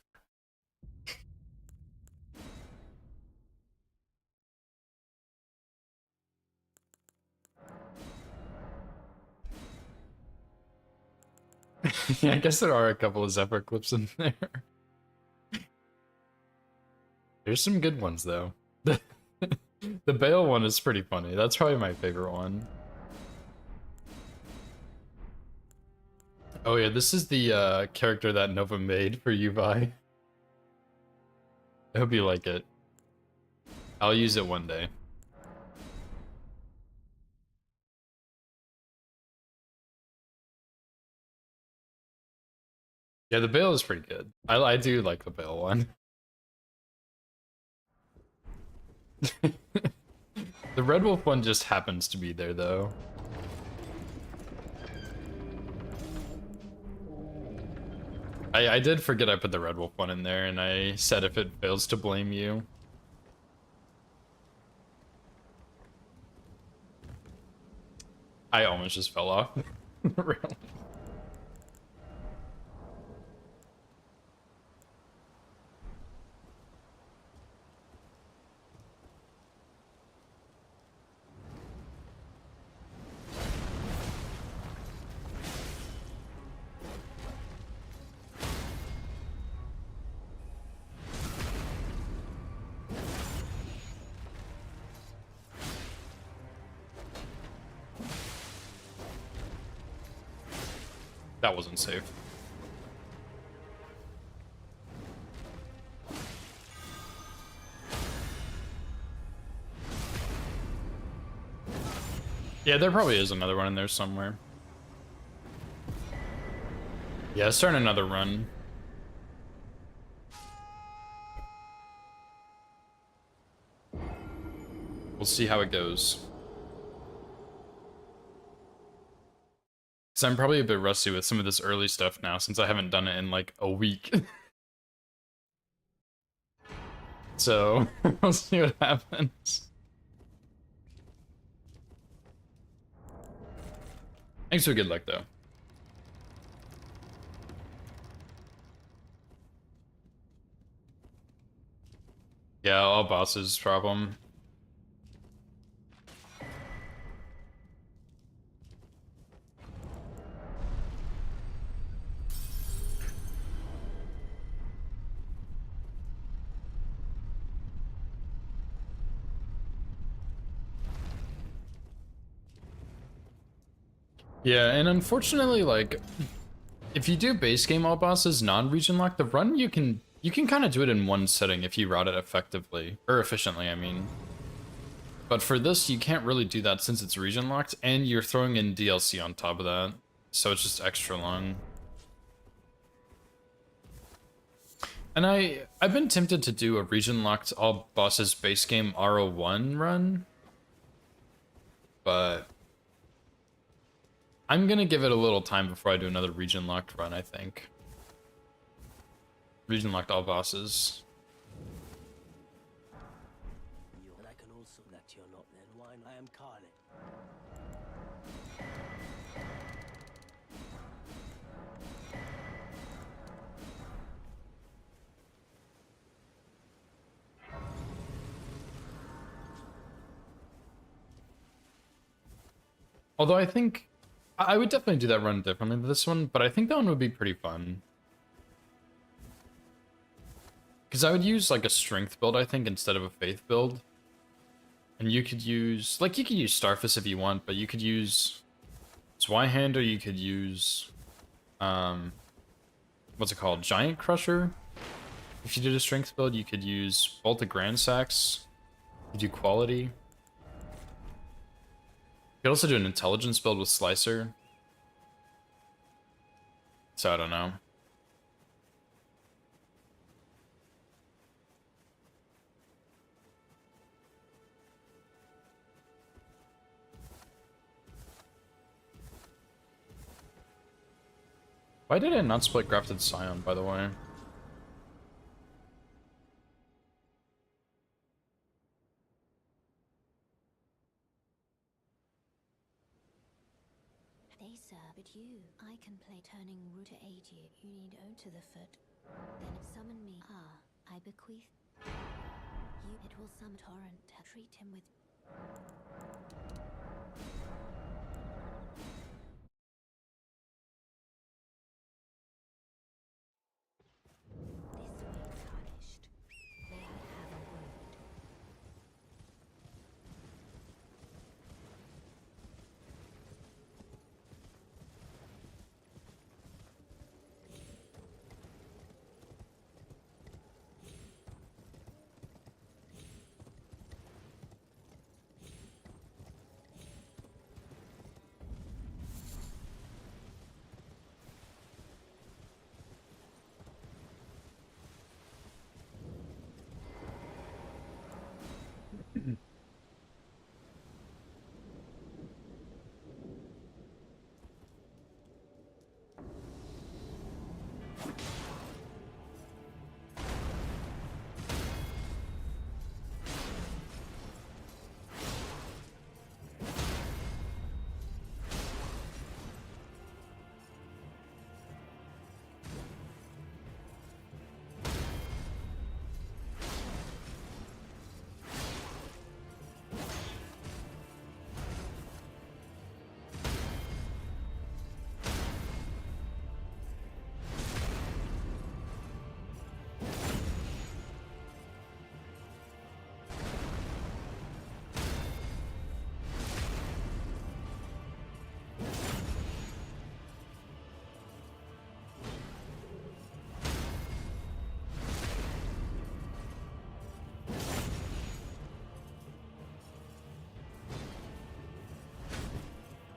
Yeah, I guess there are a couple of Zephyr clips in there. There's some good ones, though. The Bale one is pretty funny. That's probably my favorite one. Oh yeah, this is the character that Nova made for Uvi. I hope you like it. I'll use it one day. Yeah, the Bale is pretty good. I do like the Bale one. The Red Wolf one just happens to be there, though. I did forget I put the Red Wolf one in there, and I said if it fails to blame you. I almost just fell off. Really. That wasn't safe. Yeah, there probably is another one in there somewhere. Yeah, start another run. We'll see how it goes. Because I'm probably a bit rusty with some of this early stuff now, since I haven't done it in like a week. So, we'll see what happens. Thanks for good luck, though. Yeah, all bosses problem. Yeah, and unfortunately, like, if you do base game all bosses non-region lock, the run you can kind of do it in one setting if you route it effectively or efficiently, I mean. But for this, you can't really do that since it's region locked, and you're throwing in DLC on top of that, so it's just extra long. And I've been tempted to do a region locked all bosses base game RO1 run, but I'm gonna give it a little time before I do another region locked run, I think. Region locked all bosses. And I can also that you're not then wine. I am Carly. Although I think I would definitely do that run differently than this one, but I think that one would be pretty fun. Because I would use like a strength build, I think, instead of a faith build. And you could use, like, you could use Starfist if you want, but you could use Zweihander, you could use, what's it called? Giant Crusher? If you did a strength build, you could use Bolt of Grandsax. You do Quality. You could also do an intelligence build with Slicer. So I don't know. Why did I not split Grafted Scion, by the way? They sir, but you, I can play turning root to aid you. You need O to the foot. Then summon me. Ah, I bequeath. You, it will summon torrent. Treat him with. This way tarnished. May I have a word?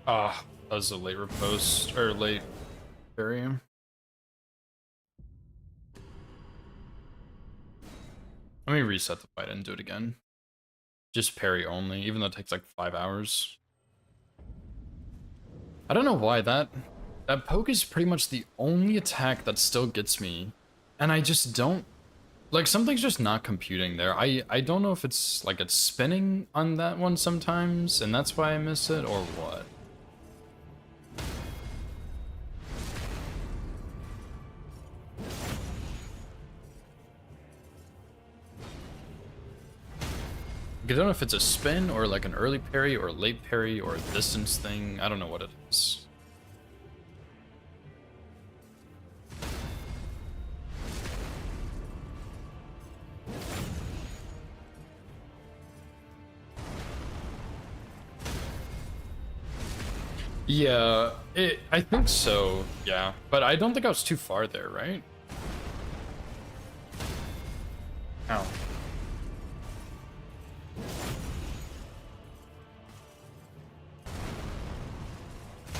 Ah, that was a late riposte, or late parry. Let me reset the fight and do it again. Just parry only, even though it takes like 5 hours. I don't know why that poke is pretty much the only attack that still gets me. And I just don't, like, something's just not computing there. I don't know if it's like it's spinning on that one sometimes and that's why I miss it or what. I don't know if it's a spin or like an early parry or a late parry or a distance thing. I don't know what it is. Yeah, I think so, yeah. But I don't think I was too far there, right? Ow.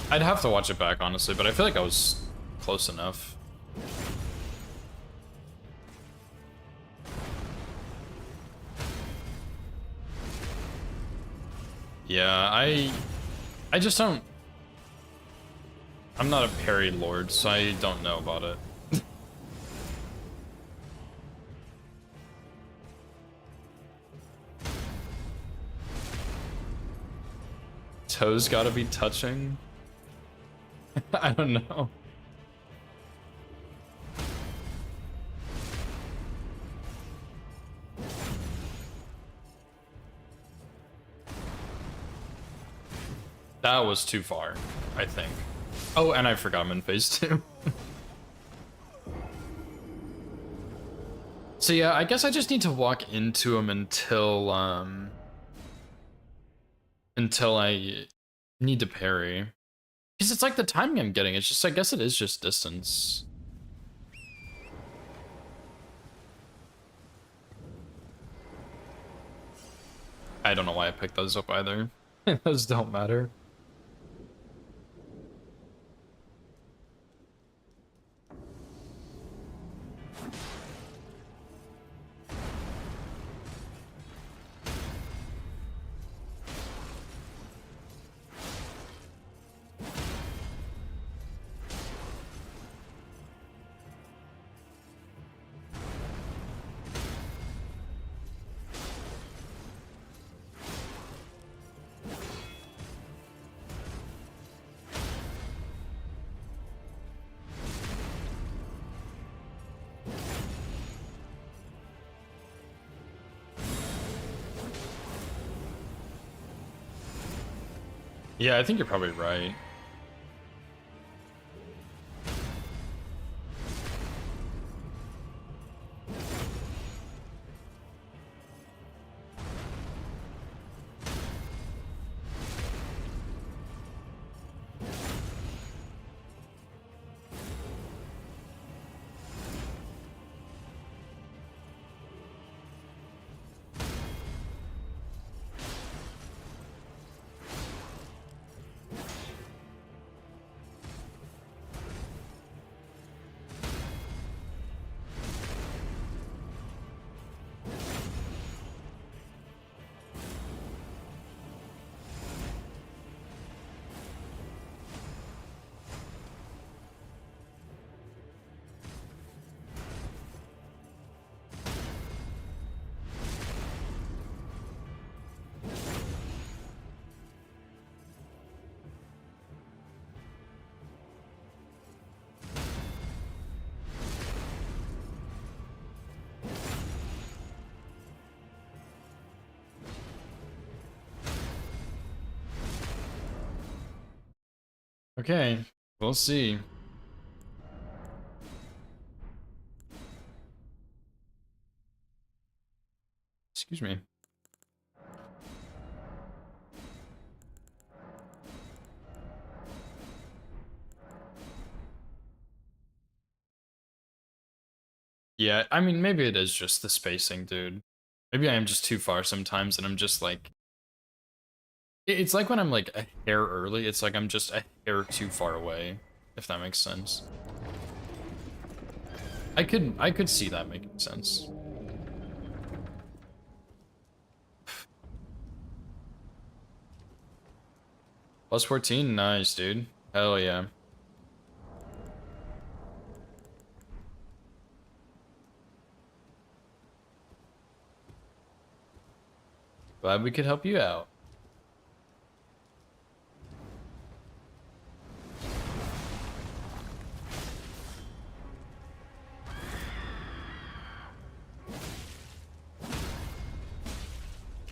I'd have to watch it back, honestly, but I feel like I was close enough. Yeah, I just don't... I'm not a parry lord, so I don't know about it. Toes gotta be touching? I don't know. That was too far, I think. Oh, and I forgot I'm in phase 2. So yeah, I guess I just need to walk into him until I need to parry. Because it's like the timing I'm getting, it's just, I guess it is just distance. I don't know why I picked those up either. Those don't matter. Yeah, I think you're probably right. Okay, we'll see. Excuse me. Yeah, I mean, maybe it is just the spacing, dude. Maybe I am just too far sometimes, and I'm just like... It's like when I'm like a hair early, it's like I'm just a hair too far away, if that makes sense. I could see that making sense. Plus 14, nice, dude. Hell yeah. Glad we could help you out.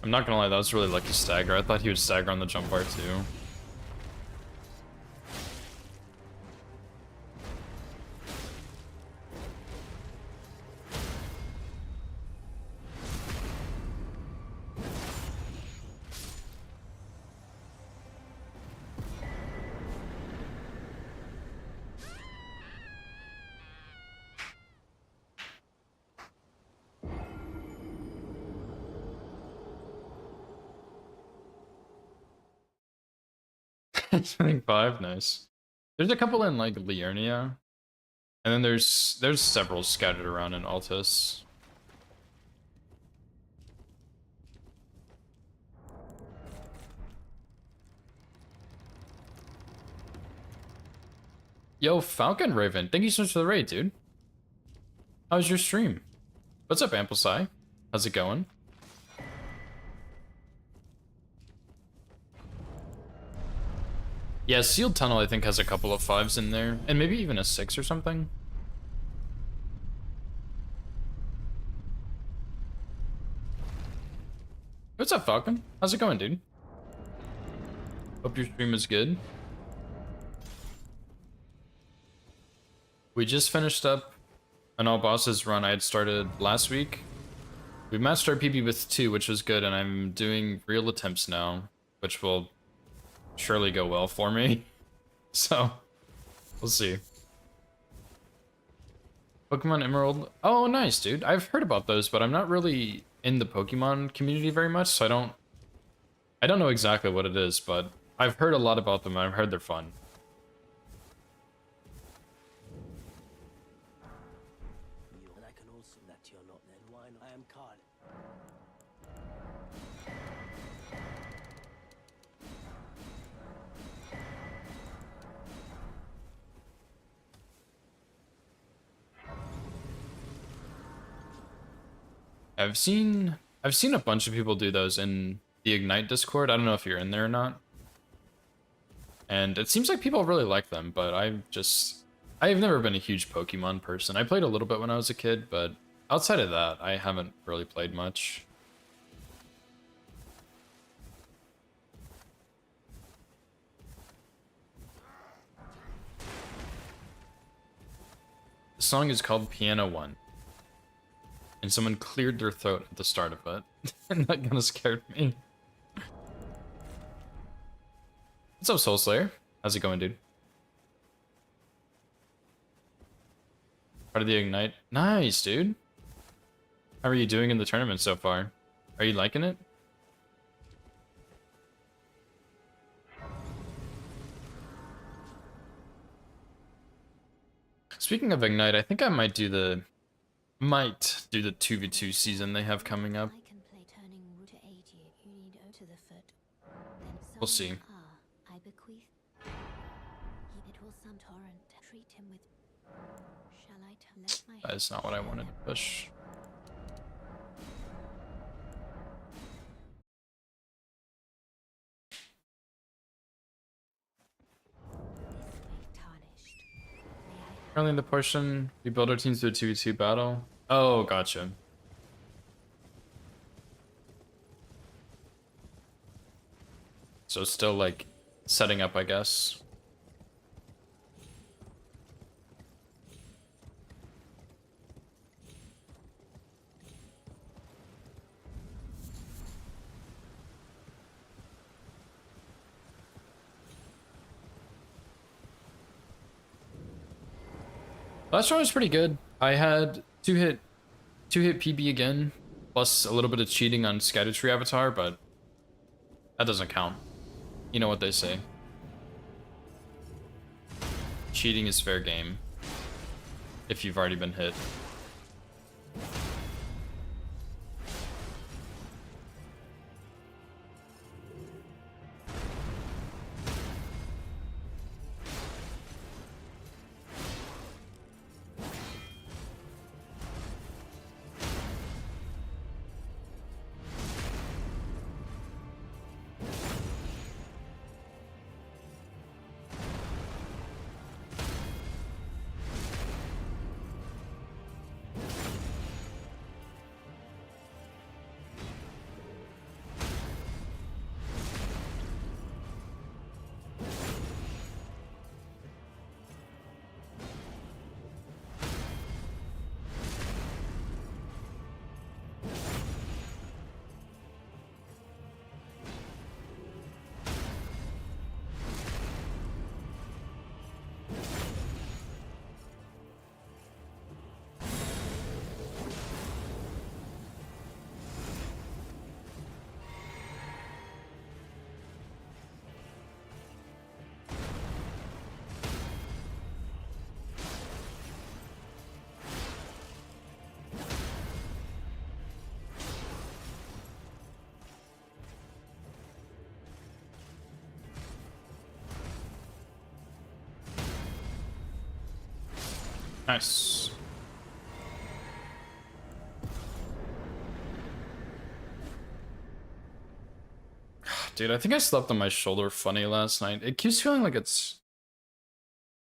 I'm not gonna lie, that was a really lucky stagger. I thought he would stagger on the jump bar too. I think 5, nice. There's a couple in like Liurnia, and then there's several scattered around in Altus. Yo, Falcon Raven, thank you so much for the raid, dude. How was your stream? What's up, Amplesci? How's it going? Yeah, Sealed Tunnel I think has a couple of 5s in there, and maybe even a 6 or something. What's up, Falcon? How's it going, dude? Hope your stream is good. We just finished up an all bosses run I had started last week. We matched our PB with 2, which was good, and I'm doing real attempts now, which will surely go well for me. So, we'll see. Pokemon Emerald. Oh, nice, dude. I've heard about those, but I'm not really in the Pokemon community very much, so I don't know exactly what it is, but I've heard a lot about them, and I've heard they're fun. And I can also that you're not then. Why not? I am Card. I've seen a bunch of people do those in the Ignite Discord. I don't know if you're in there or not. And it seems like people really like them, but I've never been a huge Pokemon person. I played a little bit when I was a kid, but outside of that, I haven't really played much. song is called Piano One. And someone cleared their throat at the start of it. And that kind of scared me. What's up, Soul Slayer? How's it going, dude? Part of the Ignite. Nice, dude. How are you doing in the tournament so far? Are you liking it? Speaking of Ignite, I think I might do the 2v2 season they have coming up. I can play turning root to aid you. You need O to the foot. Then We'll see. summon I bequeath. It will some torrent. Treat him with. Shall I let my. That is not what I wanted to push. This way tarnished. May I have Currently in the portion, we build our teams to a 2v2 battle. Oh, gotcha. So still like setting up, I guess. Last round was pretty good. I had two hit PB again, plus a little bit of cheating on Scattertree Avatar, but that doesn't count. You know what they say. Cheating is fair game. If you've already been hit. Nice. Dude, I think I slept on my shoulder funny last night. It keeps feeling like it's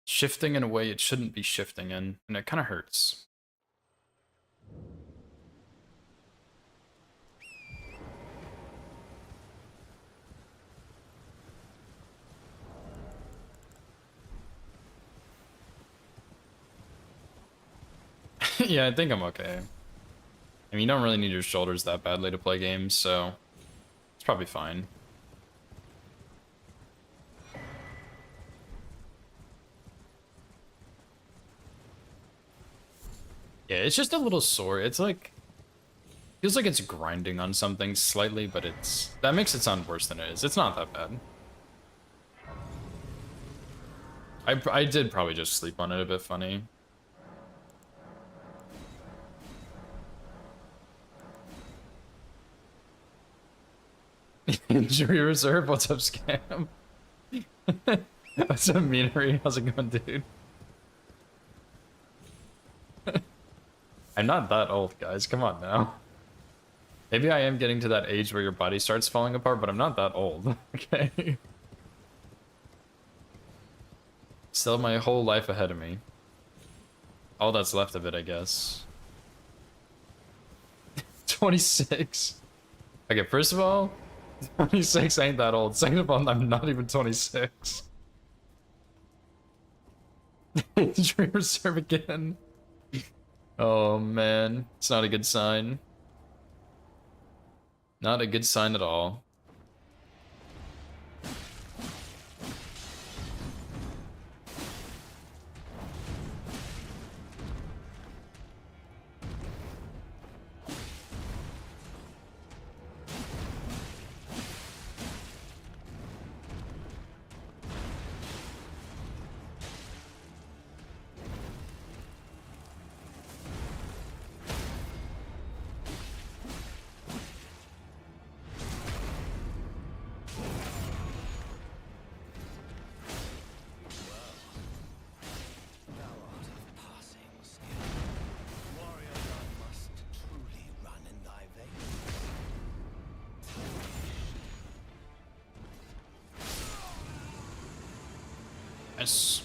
shifting in a way it shouldn't be shifting in, and it kind of hurts. Yeah, I think I'm okay. I mean, you don't really need your shoulders that badly to play games, so it's probably fine. Yeah, it's just a little sore. It's like, feels like it's grinding on something slightly, but that makes it sound worse than it is. It's not that bad. I did probably just sleep on it a bit funny. Injury reserve, what's up, Scam? That's a meanery. How's it going, dude? I'm not that old, guys. Come on now. Maybe I am getting to that age where your body starts falling apart, but I'm not that old. Okay. Still have my whole life ahead of me. All that's left of it, I guess. 26. Okay, first of all, 26 ain't that old. Second of all, I'm not even 26. Injury reserve again. Oh man, it's not a good sign. Not a good sign at all. Thou art of passing skill. Warrior blood must truly run in thy veins. Yes.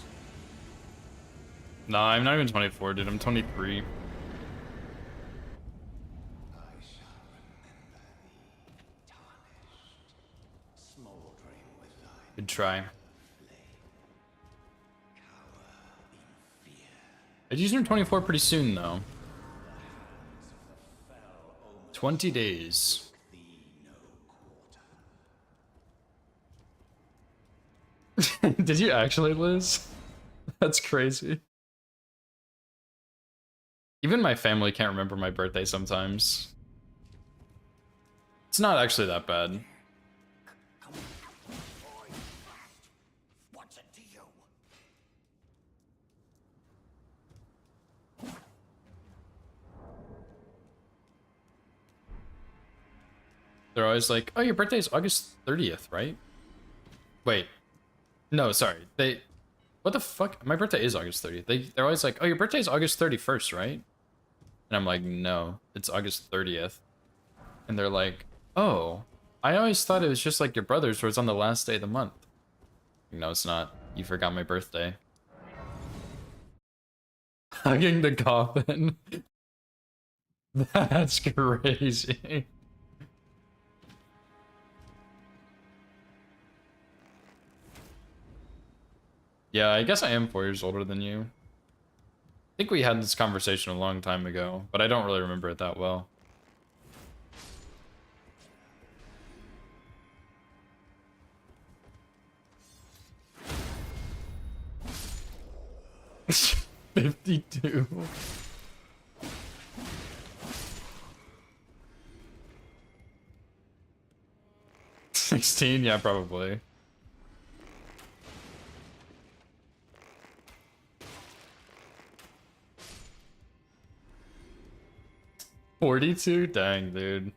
No, I'm not even 24, dude. I'm 23. I shall remember thee, tarnished, smoldering with thy Good try. flame. Cower in fear. I do turn 24 pretty soon, though. 20 days. Thee no quarter. Did you actually, Liz? That's crazy. Even my family can't remember my birthday sometimes. It's not actually that bad. What's it to you? They're always like, oh, your birthday is August 30th, right? Wait. No, sorry. What the fuck? My birthday is August 30th. They're always like, oh, your birthday is August 31st, right? And I'm like, no, it's August 30th. And they're like, oh, I always thought it was just like your brother's where it's on the last day of the month. No, it's not. You forgot my birthday. Hugging the coffin. That's crazy. Yeah, I guess I am 4 years older than you. I think we had this conversation a long time ago, but I don't really remember it that well. $52. 16, yeah, probably. $42? Dang, dude.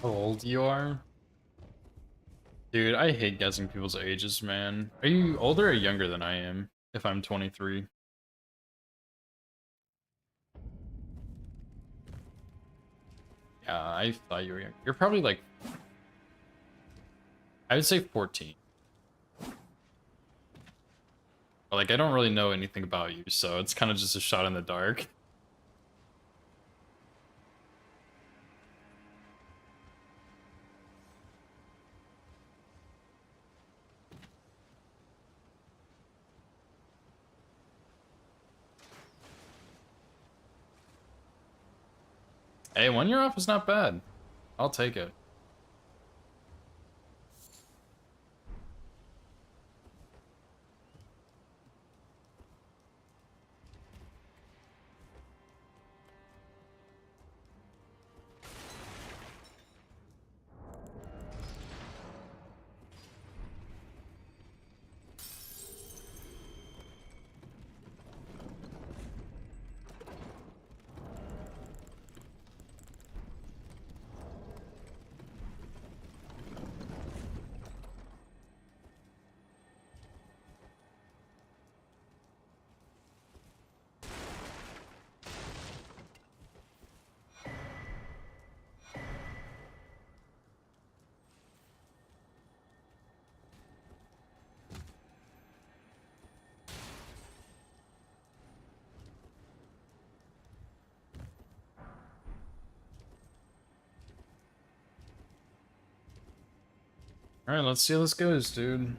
How old you are? Dude, I hate guessing people's ages, man. Are you older or younger than I am? If I'm 23. Yeah, I thought you were young. You're probably like... I would say 14. Like, I don't really know anything about you, so it's kind of just a shot in the dark. Hey, 1 year off is not bad. I'll take it. Alright, let's see how this goes, dude.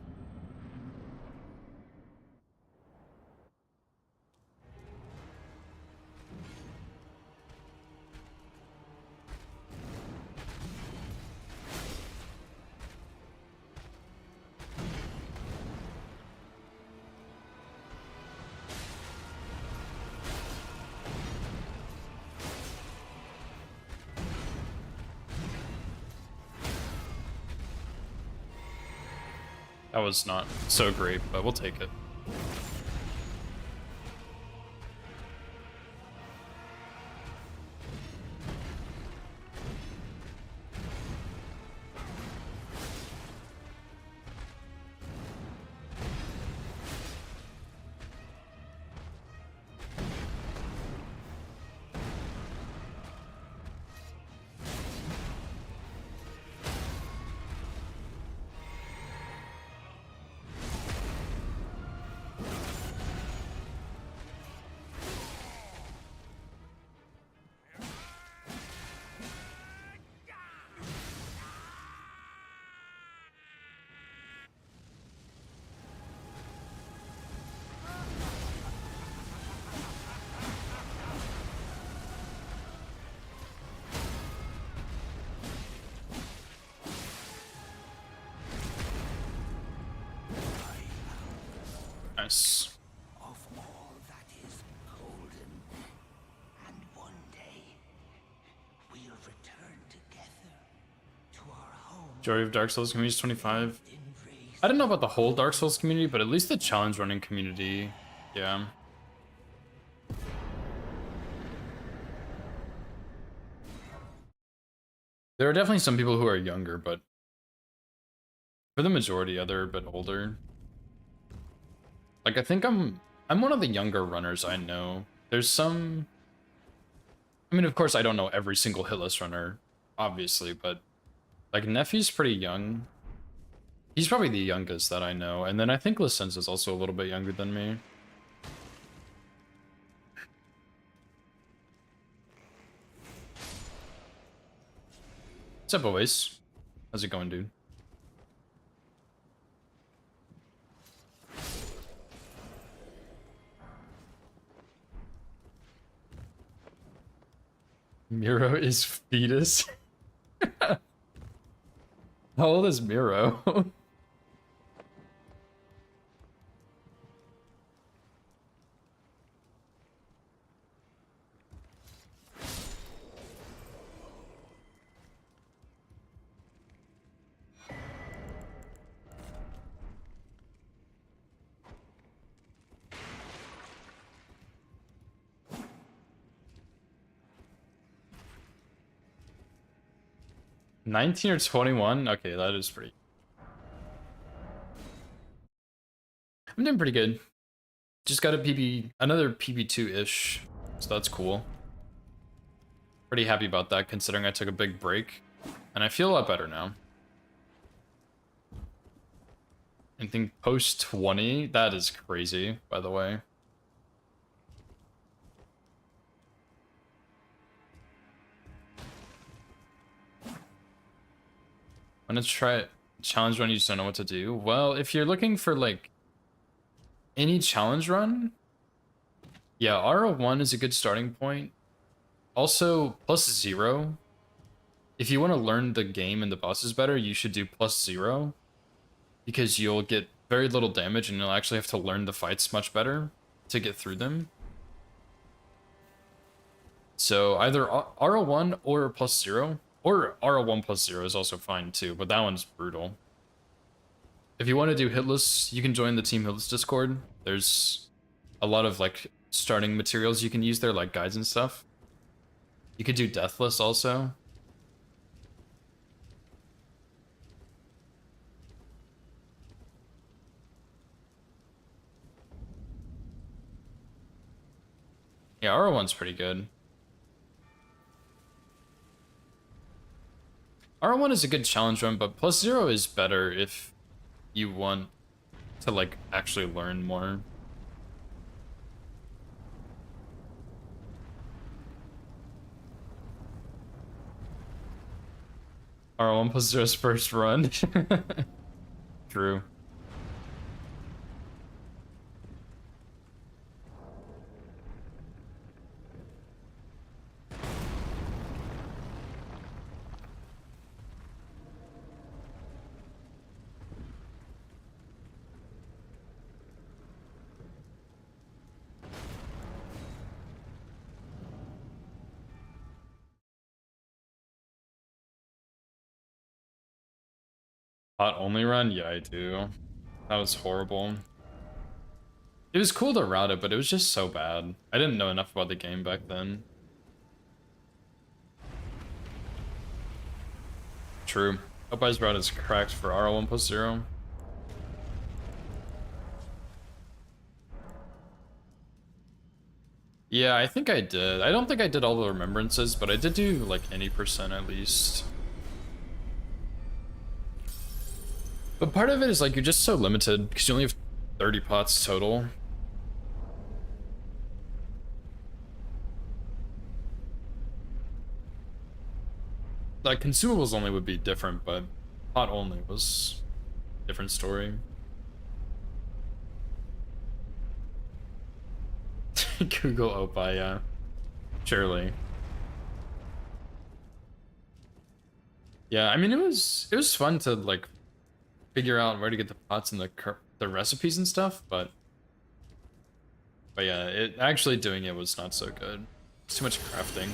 That was not so great, but we'll take it. Nice. Of all that is golden, and one day we'll return together to our home Majority of Dark Souls community is 25. in race. I don't know about the whole Dark Souls community, but at least the challenge running community, yeah. There are definitely some people who are younger, but for the majority, they're a bit older. Like, I think I'm one of the younger runners I know. There's some... I mean, of course, I don't know every single hitless runner, obviously, but... Like, Neffy's pretty young. He's probably the youngest that I know. And then I think License is also a little bit younger than me. What's up, boys? How's it going, dude? Miro is fetus. How old is Miro? $19 or $21? Okay, that is pretty... I'm doing pretty good. Just got a PB, another PB2-ish, so that's cool. Pretty happy about that, considering I took a big break. And I feel a lot better now. I think post 20, that is crazy, by the way. I'm gonna try challenge run, you just don't know what to do. Well, if you're looking for like any challenge run, yeah, RO1 is a good starting point. Also, +0. If you want to learn the game and the bosses better, you should do +0. Because you'll get very little damage and you'll actually have to learn the fights much better to get through them. So either RO1 or +0. Or RO1 +0 is also fine too, but that one's brutal. If you want to do hitless, you can join the Team Hitless Discord. There's a lot of like starting materials you can use there, like guides and stuff. You could do deathless also. Yeah, RO1's pretty good. RO1 is a good challenge run, but +0 is better if you want to like actually learn more. R1 +0's first run. True. Bot only run? Yeah, I do. That was horrible. It was cool to route it, but it was just so bad. I didn't know enough about the game back then. True. Popeye's route is cracked for RO1 +0. Yeah, I think I did. I don't think I did all the remembrances, but I did do like any percent at least. But part of it is like you're just so limited because you only have 30 pots total. Like consumables only would be different, but pot only was a different story. Google Opie, yeah. Surely. Yeah, I mean it was fun to like figure out where to get the pots and the recipes and stuff, but yeah, it actually doing it was not so good. It's too much crafting.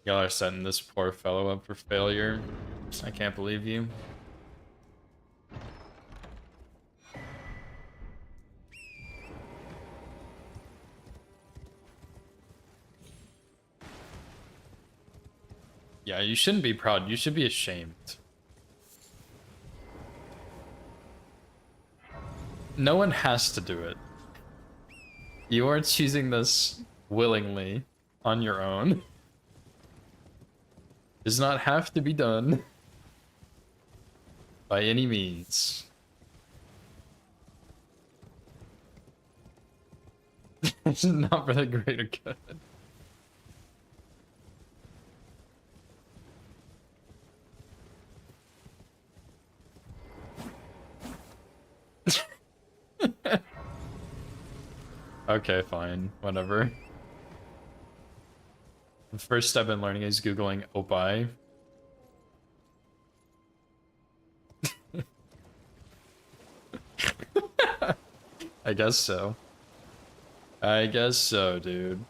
Y'all are setting this poor fellow up for failure. I can't believe you. Yeah, you shouldn't be proud. You should be ashamed. No one has to do it. You are choosing this willingly on your own. Does not have to be done by any means. It's not for the greater good. Okay, fine. Whatever. The first step in learning is Googling Opie. I guess so. I guess so, dude.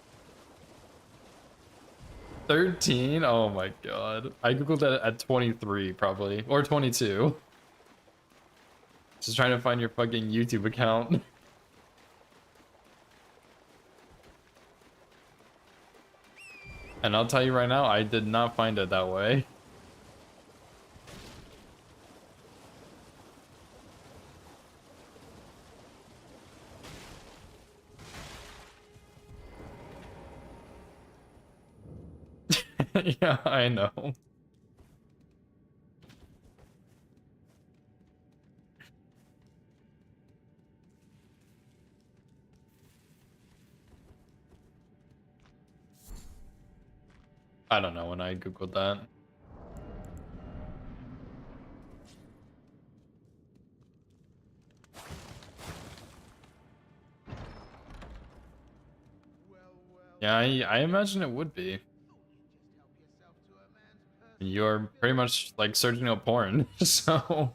13? Oh my god. I googled that at 23, probably. Or 22. Just trying to find your fucking YouTube account. And I'll tell you right now, I did not find it that way. Yeah, I know. I don't know when I googled that. Yeah, I imagine it would be. You're pretty much like searching up porn, so.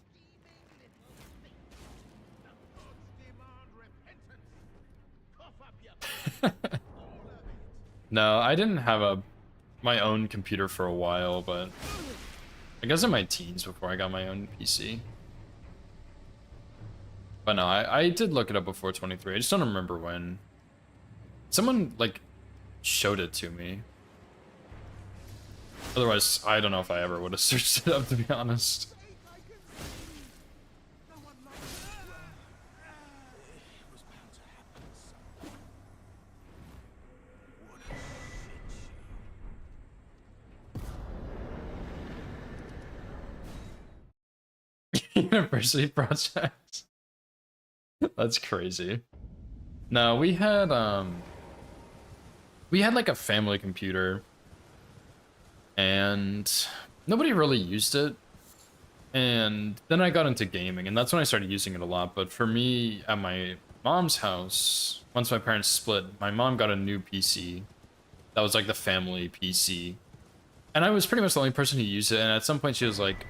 No, I didn't have my own computer for a while, but I guess in my teens before I got my own PC. But no, I did look it up before 23. I just don't remember when. Someone like showed it to me. Otherwise, I don't know if I ever would have searched it up, to be honest. University project. That's crazy. No, we had like a family computer and nobody really used it. And then I got into gaming and that's when I started using it a lot. But for me at my mom's house, once my parents split, my mom got a new PC. That was like the family PC. And I was pretty much the only person who used it. And at some point she was like,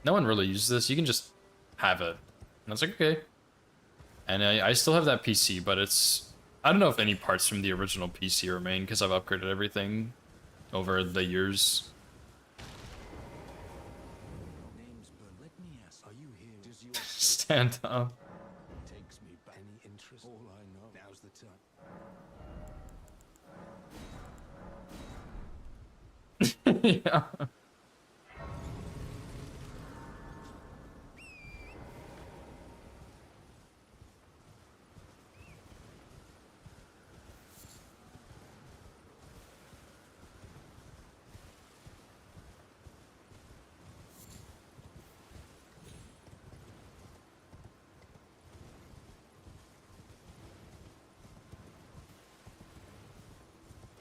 no one really uses this. You can just have it. And I was like, okay. And I still have that PC, but it's... I don't know if any parts from the original PC remain because I've upgraded everything over the years. Name's Bern. Let me ask, are you here? Does your Stand up. takes me back? Any interest? All I know. Now's the time. Yeah.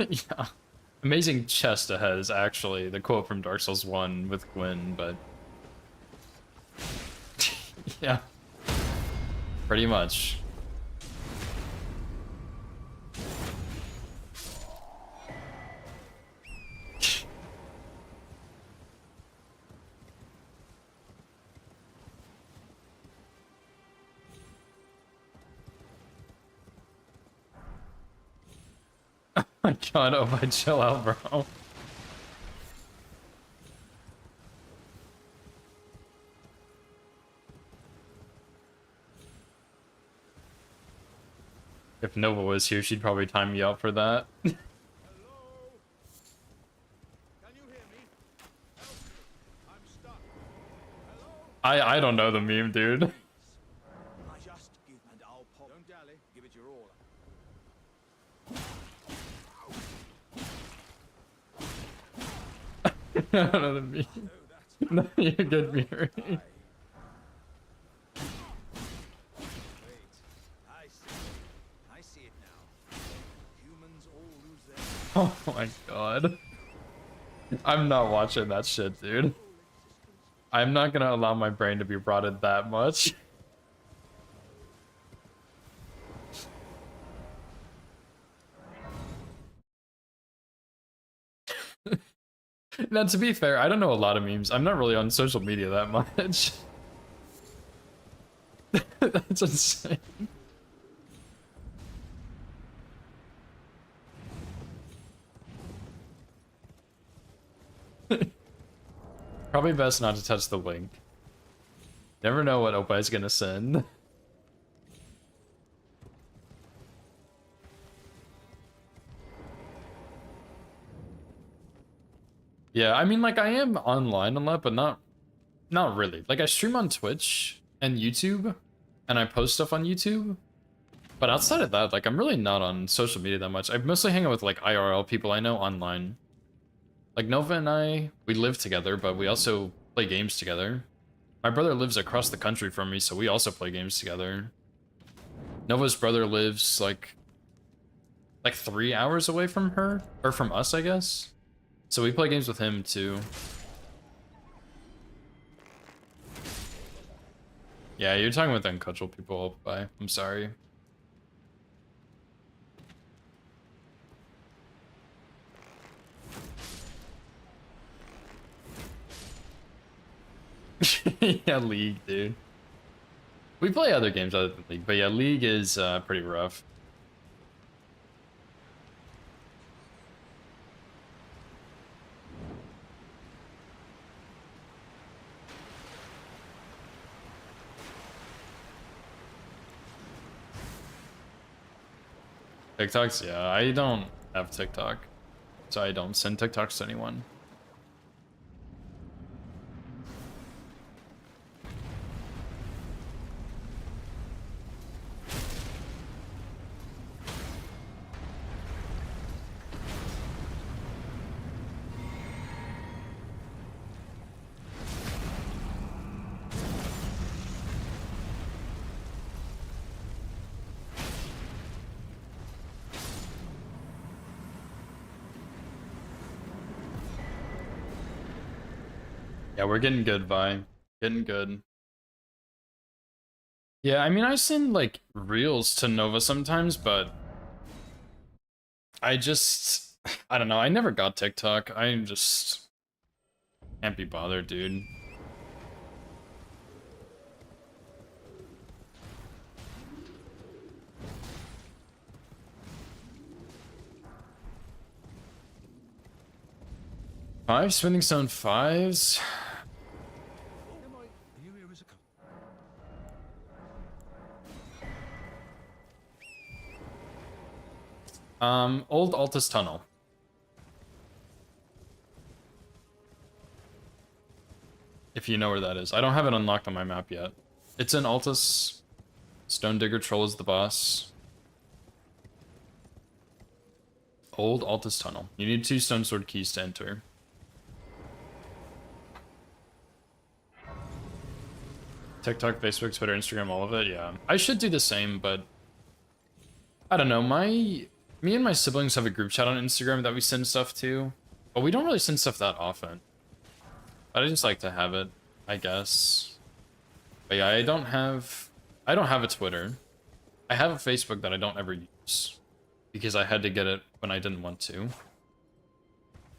Yeah. Amazing chest ahead is actually the quote from Dark Souls 1 with Gwyn, but... yeah. Pretty much. Oh my god, oh my, chill out, bro. If Nova was here, she'd probably time me out for that. Hello? Can you hear me? Help me. I'm stuck. Hello? I don't know the meme, dude. I just give and I'll pop. Don't dally. Give it your all. I don't know the meme. No, you're good, Miri. Wait. I see. I see it now. Humans all lose their Oh my god. I'm not watching that shit, dude. I'm not gonna allow my brain to be rotted that much. Now, to be fair, I don't know a lot of memes. I'm not really on social media that much. That's insane. Probably best not to touch the link. Never know what Opie is gonna send. Yeah, I mean, like, I am online a lot, but not really. Like, I stream on Twitch and YouTube, and I post stuff on YouTube. But outside of that, like, I'm really not on social media that much. I mostly hang out with, like, IRL people I know online. Like, Nova and I, we live together, but we also play games together. My brother lives across the country from me, so we also play games together. Nova's brother lives, like 3 hours away from her, or from us, I guess. So we play games with him, too. Yeah, you're talking with Uncutchable people. Bye. I'm sorry. Yeah, League, dude. We play other games other than League, but yeah, League is pretty rough. TikToks, yeah, I don't have TikTok, so I don't send TikToks to anyone. Yeah, we're getting good, Vi. Getting good. Yeah, I mean, I send, like, reels to Nova sometimes, but I just, I don't know, I never got TikTok. I just can't be bothered, dude. Five spinning stone fives? Are you here as a Old Altus Tunnel. If you know where that is. I don't have it unlocked on my map yet. It's in Altus. Stone Digger Troll is the boss. Old Altus Tunnel. You need 2 Stone Sword keys to enter. TikTok, Facebook, Twitter, Instagram, all of it, yeah. I should do the same, but I don't know. Me and my siblings have a group chat on Instagram that we send stuff to, but we don't really send stuff that often. But I just like to have it, I guess. But yeah, I don't have a Twitter. I have a Facebook that I don't ever use because I had to get it when I didn't want to.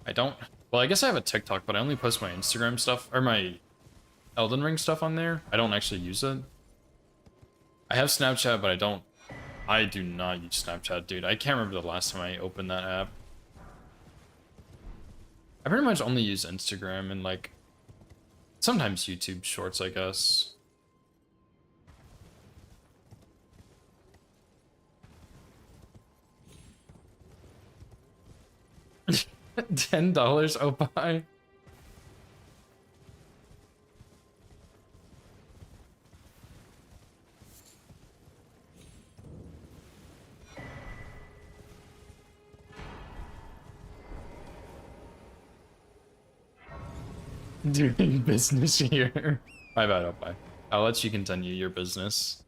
Well, I guess I have a TikTok, but I only post my Instagram stuff or my Elden Ring stuff on there. I don't actually use it. I have Snapchat, but I do not use Snapchat, dude. I can't remember the last time I opened that app. I pretty much only use Instagram and, like, sometimes YouTube Shorts, I guess. $10, oh bye. Doing business here. My bad, oh bye. I'll let you continue your business.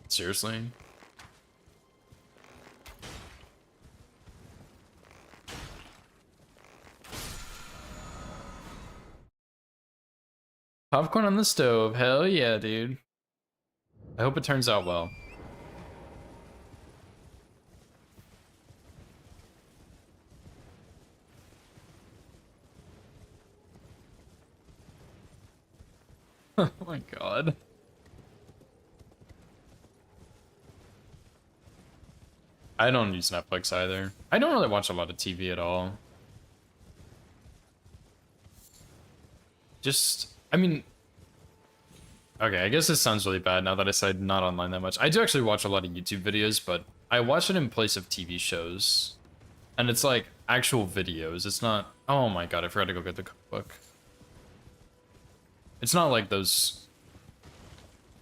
Seriously? Popcorn on the stove. Hell yeah, dude. I hope it turns out well. Oh my god. I don't use Netflix either. I don't really watch a lot of TV at all. Just, I mean, Okay, I guess this sounds really bad now that I said not online that much. I do actually watch a lot of YouTube videos, but I watch it in place of TV shows. And it's like actual videos. It's not... Oh my god, I forgot to go get the cookbook. It's not like those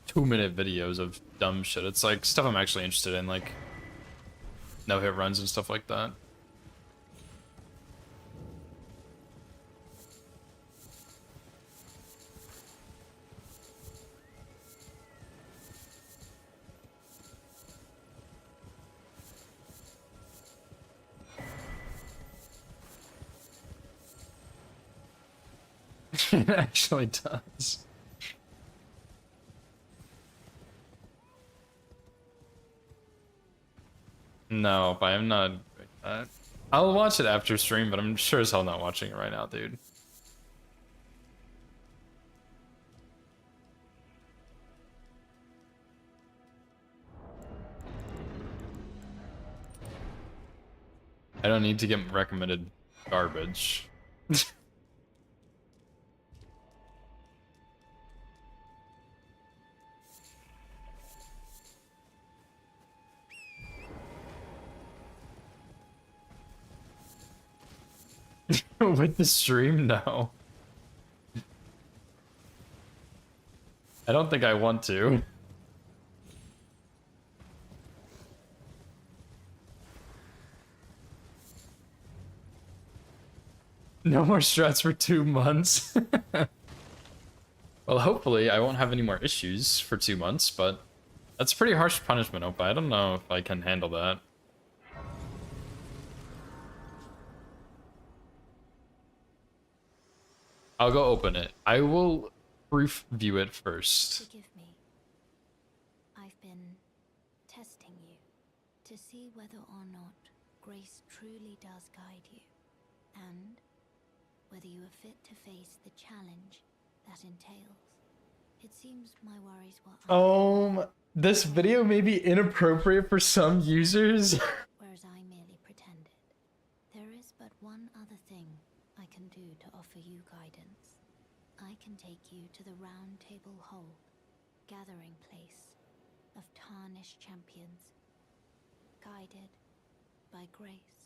2-minute videos of dumb shit. It's like stuff I'm actually interested in, like no-hit runs and stuff like that. It actually does. No, but I'm not. I'll watch it after stream, but I'm sure as hell not watching it right now, dude. I don't need to get recommended garbage. With the stream? No. I don't think I want to. No more strats for 2 months. Well, hopefully I won't have any more issues for 2 months, but that's pretty harsh punishment, Opa. I don't know if I can handle that. I'll go open it. I will proof view it first. Forgive me. I've been testing you to see whether or not grace truly does guide you, and whether you are fit to face the challenge that entails. It seems my worries were This video may be inappropriate for some users. whereas I merely pretended. There is but one other thing I can do to offer you guidance. I can take you to the Round Table Hold, gathering place of tarnished champions, guided by grace.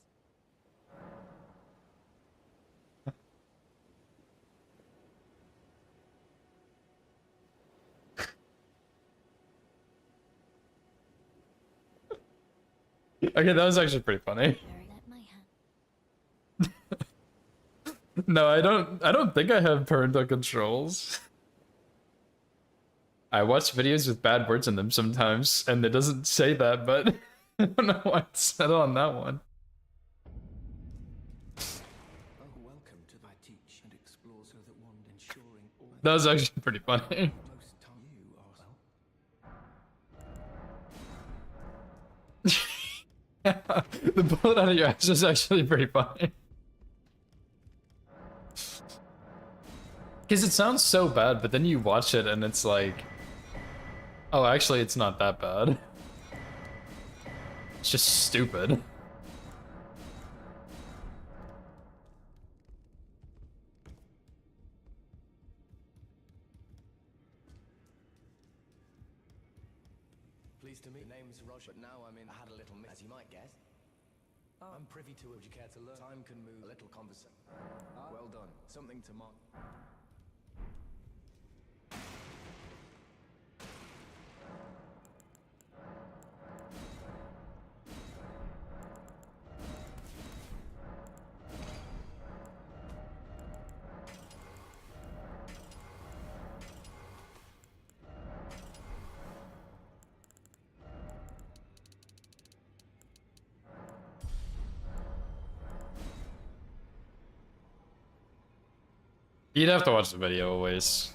Okay, that was actually pretty funny. Very let my hand. No, I don't think I have parental controls. I watch videos with bad words in them sometimes, and it doesn't say that, but I don't know why it said it on that one. Oh, welcome to thy teach and explore so that one ensuring all That was actually pretty funny. most time you are The bullet out of your ass is actually pretty funny. Because it sounds so bad, but then you watch it and it's like, oh, actually, it's not that bad. It's just stupid. pleased to meet. Name's Roger, but now I'm in. I had a little as you might guess. I'm privy to it. Would you care to learn? Time can move. A little conversation. Well done. Something to mark. You'd have to watch the video always.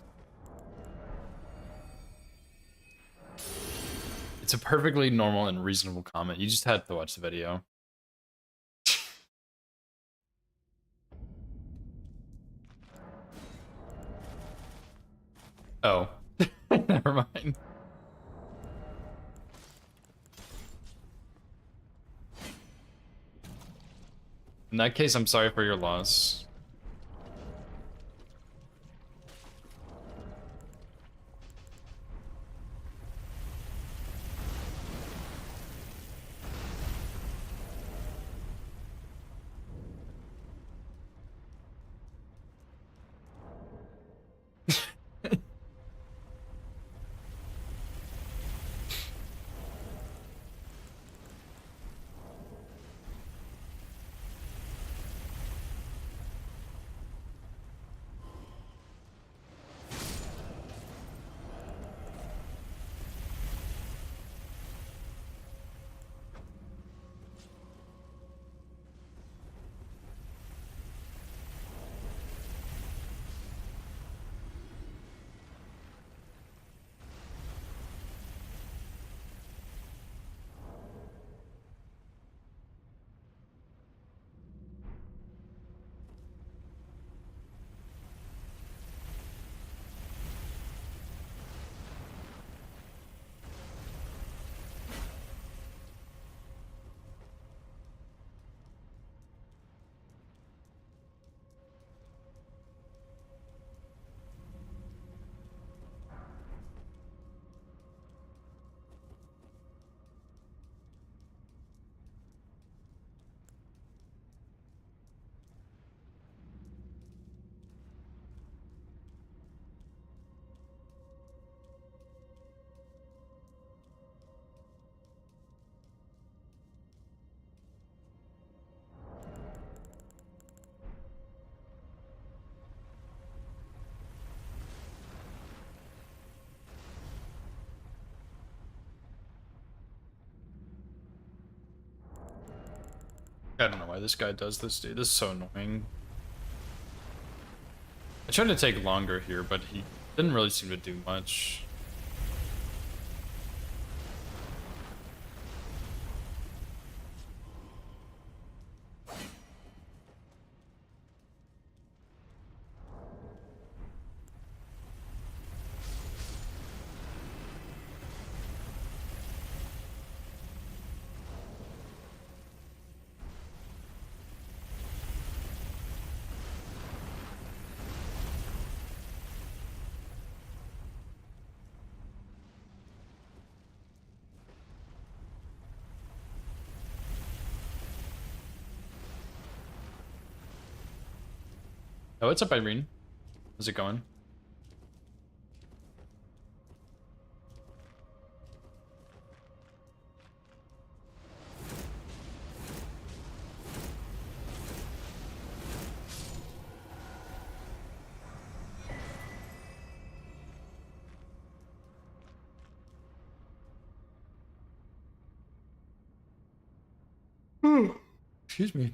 It's a perfectly normal and reasonable comment. You just had to watch the video. Oh. Never mind. In that case, I'm sorry for your loss. I don't know why this guy does this, dude. This is so annoying. I tried to take longer here, but he didn't really seem to do much. Oh, what's up, Irene? How's it going? Excuse me.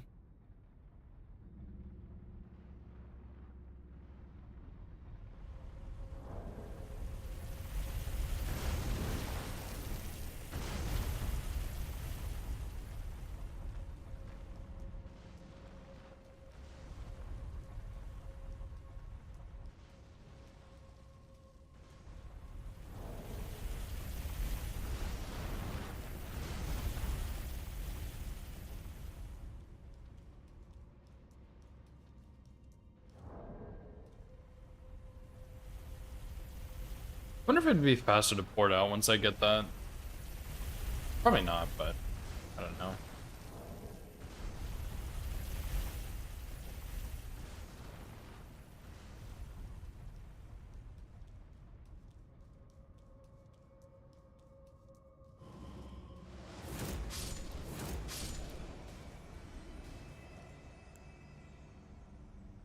Wonder if it'd be faster to port out once I get that. Probably not, but I don't know.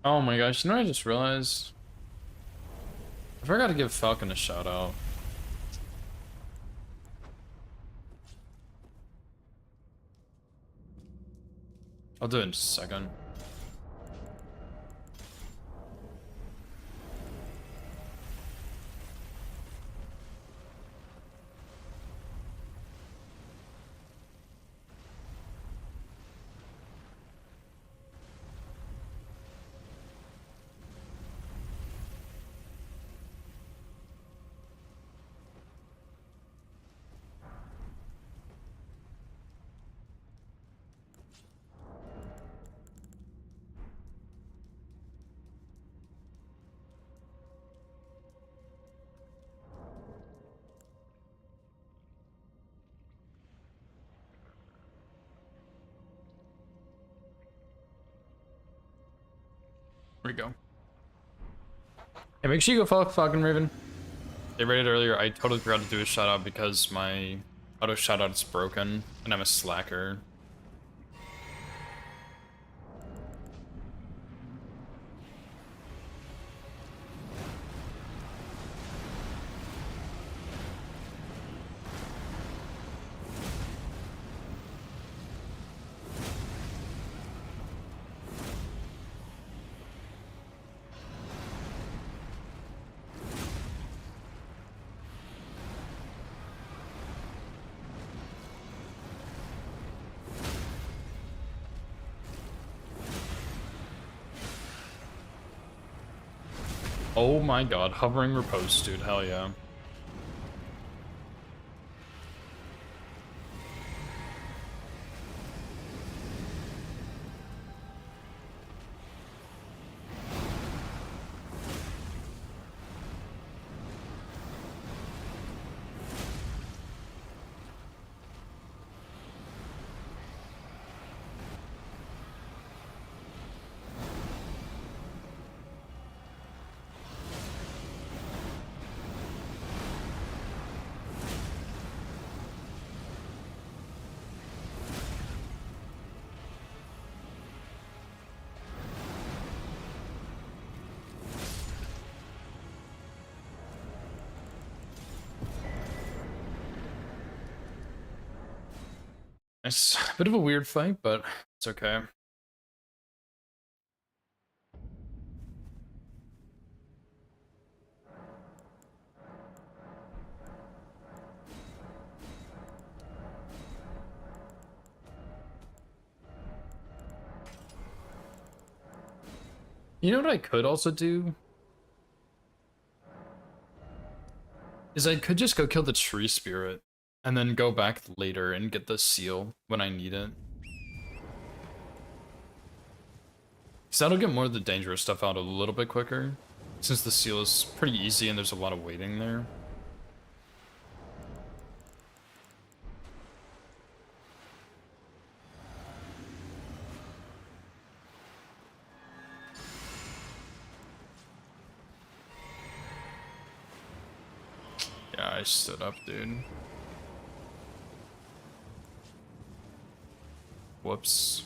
Oh my gosh, you know what I just realized? I forgot to give Falcon a shout out. I'll do it in just a second. There we go. Hey, make sure you go follow Falcon Raven. They rated earlier. I totally forgot to do a shout out because my auto shout out is broken and I'm a slacker. Oh my god, hovering repose, dude, hell yeah. Nice. Bit of a weird fight, but it's okay. You know what I could also do? Is I could just go kill the tree spirit and then go back later and get the seal when I need it. So that'll get more of the dangerous stuff out a little bit quicker, since the seal is pretty easy and there's a lot of waiting there. Yeah, I stood up, dude. Whoops.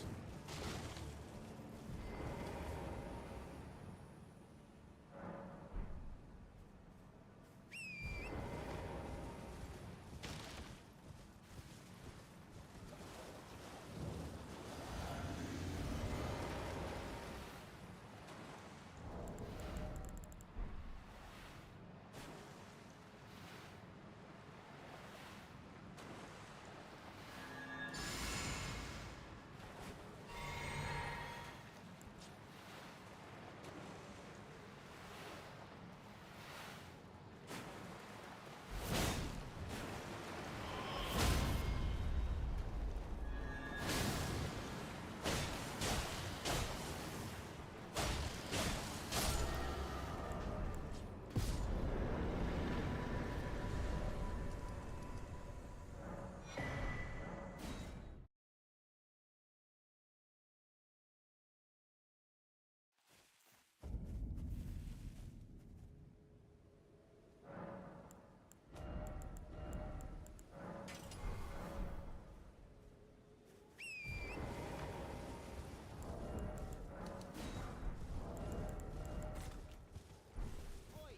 Oi!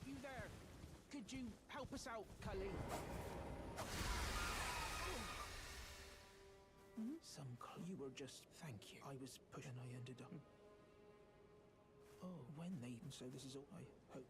You there? Could you help us out, Cully? You were just... Thank you. I was pushed and I ended up... Oh, when they... So this is all I hope...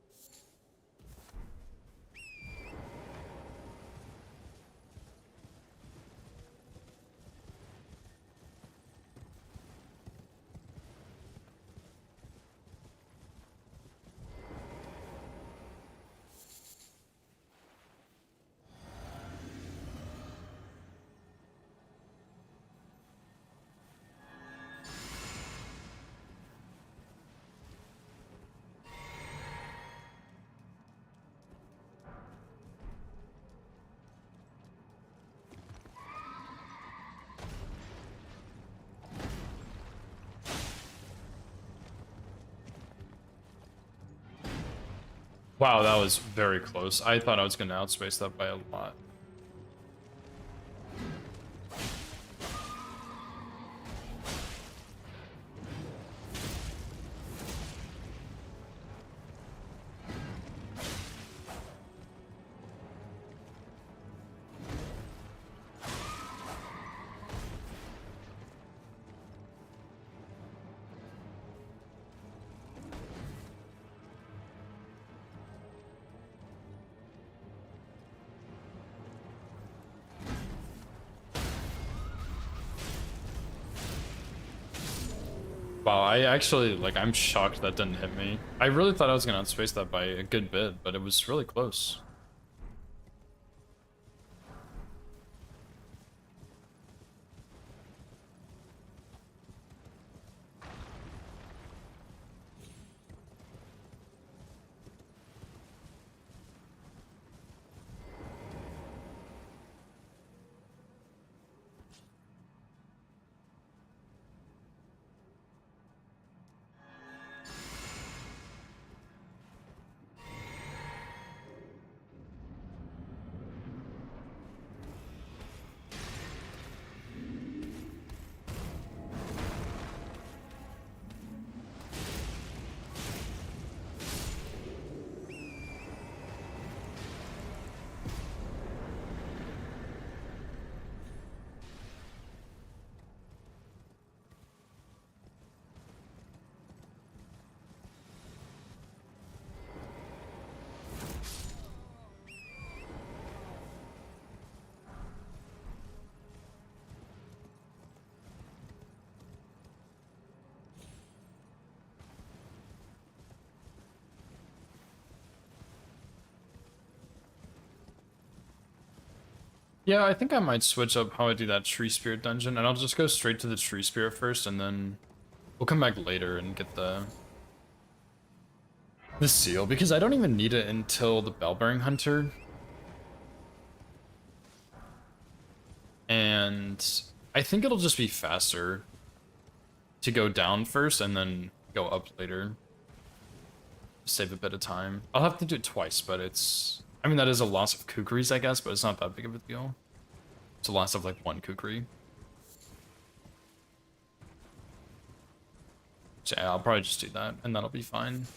Wow, that was very close. I thought I was gonna outspace that by a lot. Wow, I actually, like, I'm shocked that didn't hit me. I really thought I was gonna outspace that by a good bit, but it was really close. Yeah, I think I might switch up how I do that tree spirit dungeon, and I'll just go straight to the tree spirit first, and then we'll come back later and get the seal, because I don't even need it until the Bellbearing Hunter. And I think it'll just be faster to go down first and then go up later. Save a bit of time. I'll have to do it twice, but it's... I mean, that is a loss of kukris, I guess, but it's not that big of a deal. It's a loss of, like, 1 kukri. So yeah, I'll probably just do that, and that'll be fine.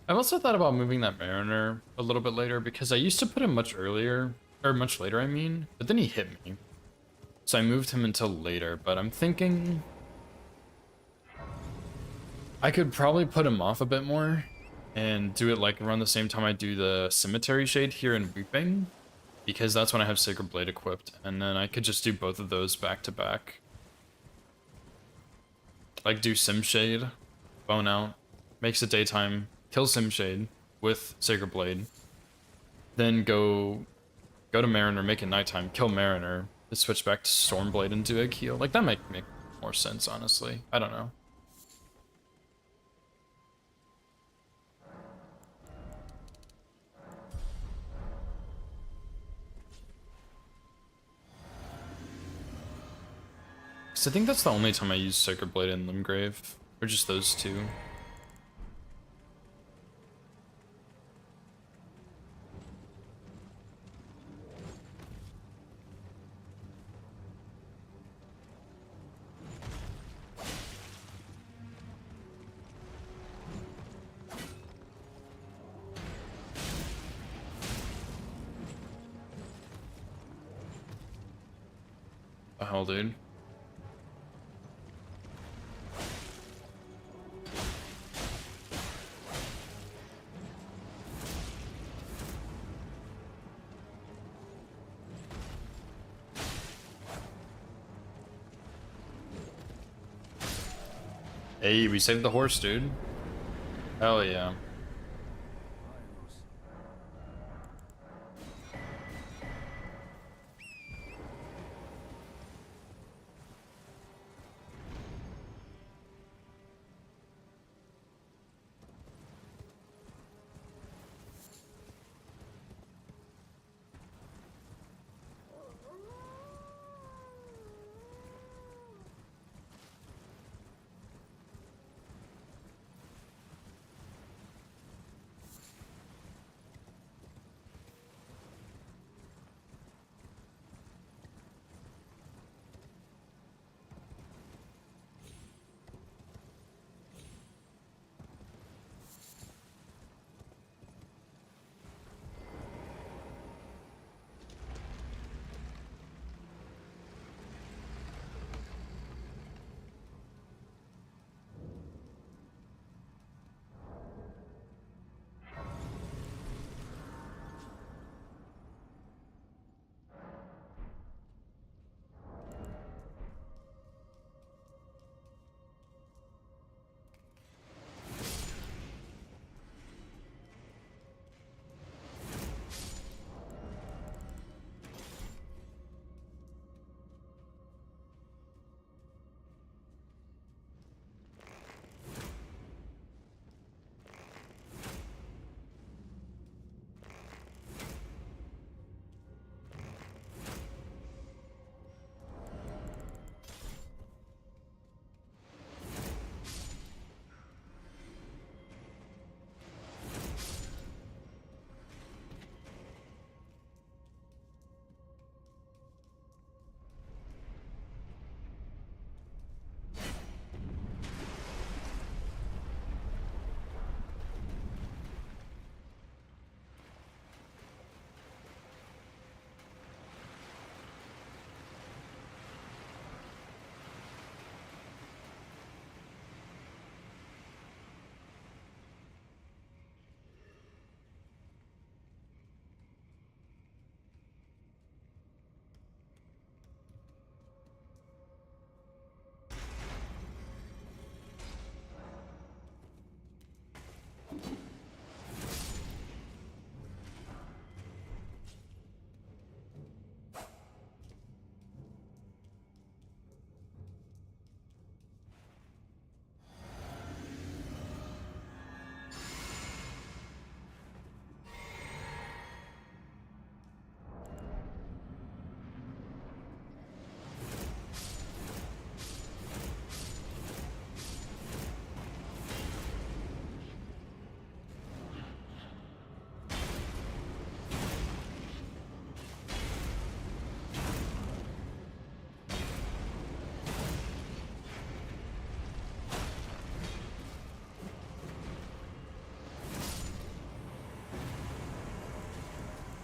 I've also thought about moving that Mariner a little bit later, because I used to put him much earlier, or much later, I mean, but then he hit me. So I moved him until later, but I'm thinking I could probably put him off a bit more and do it like around the same time I do the Cemetery Shade here in Weeping, because that's when I have Sacred Blade equipped, and then I could just do both of those back to back. Like do Sim Shade, bone out, makes it daytime, kill Sim Shade with Sacred Blade, then go to Mariner, make it nighttime, kill Mariner, then switch back to Stormblade and do Egg Heal. Like that might make more sense, honestly. I don't know. Cause I think that's the only time I use Sacred Blade in Limgrave, or just those two. The hell, dude. Hey, we saved the horse, dude. Hell yeah.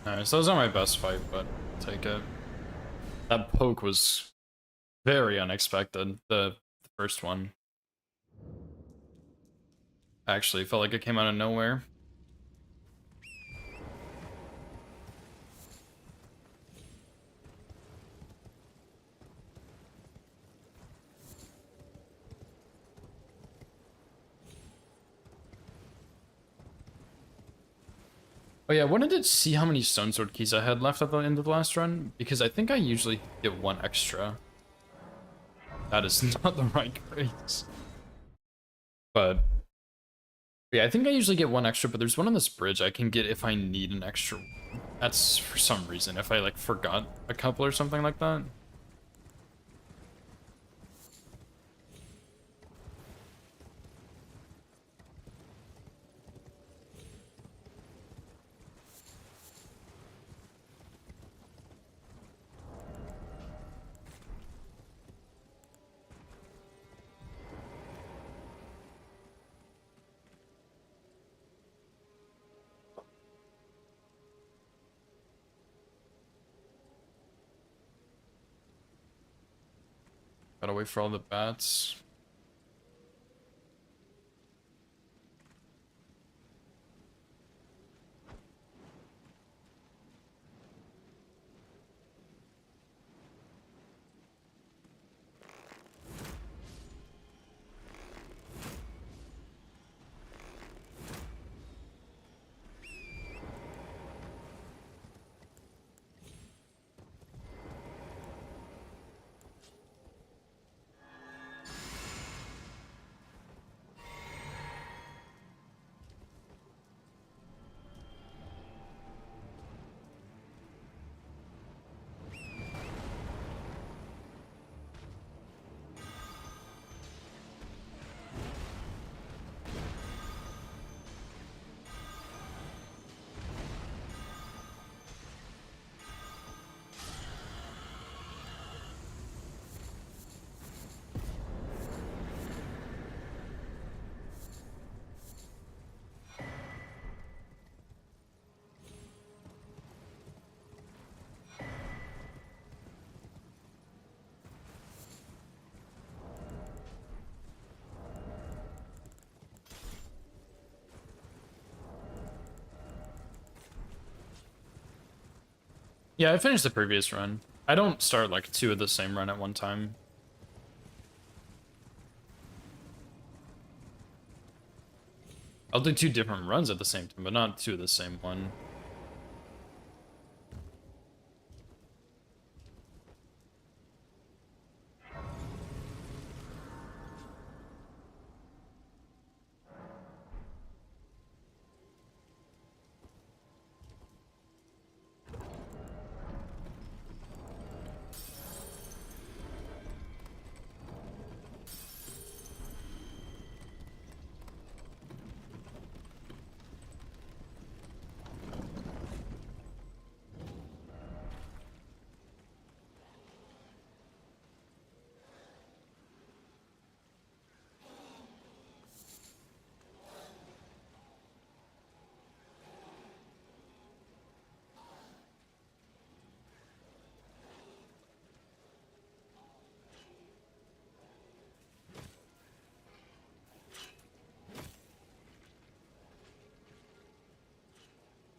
Alright, so that was not my best fight, but I'll take it. That poke was very unexpected, the first one. Actually, felt like it came out of nowhere. Oh yeah, I wanted to see how many Stone Sword keys I had left at the end of the last run, because I think I usually get one extra. That is not the right grades. But yeah, I think I usually get one extra, but there's one on this bridge I can get if I need an extra one. That's for some reason, if I like forgot a couple or something like that. Gotta wait for all the bats. Yeah, I finished the previous run. I don't start like two of the same run at one time. I'll do two different runs at the same time, but not two of the same one.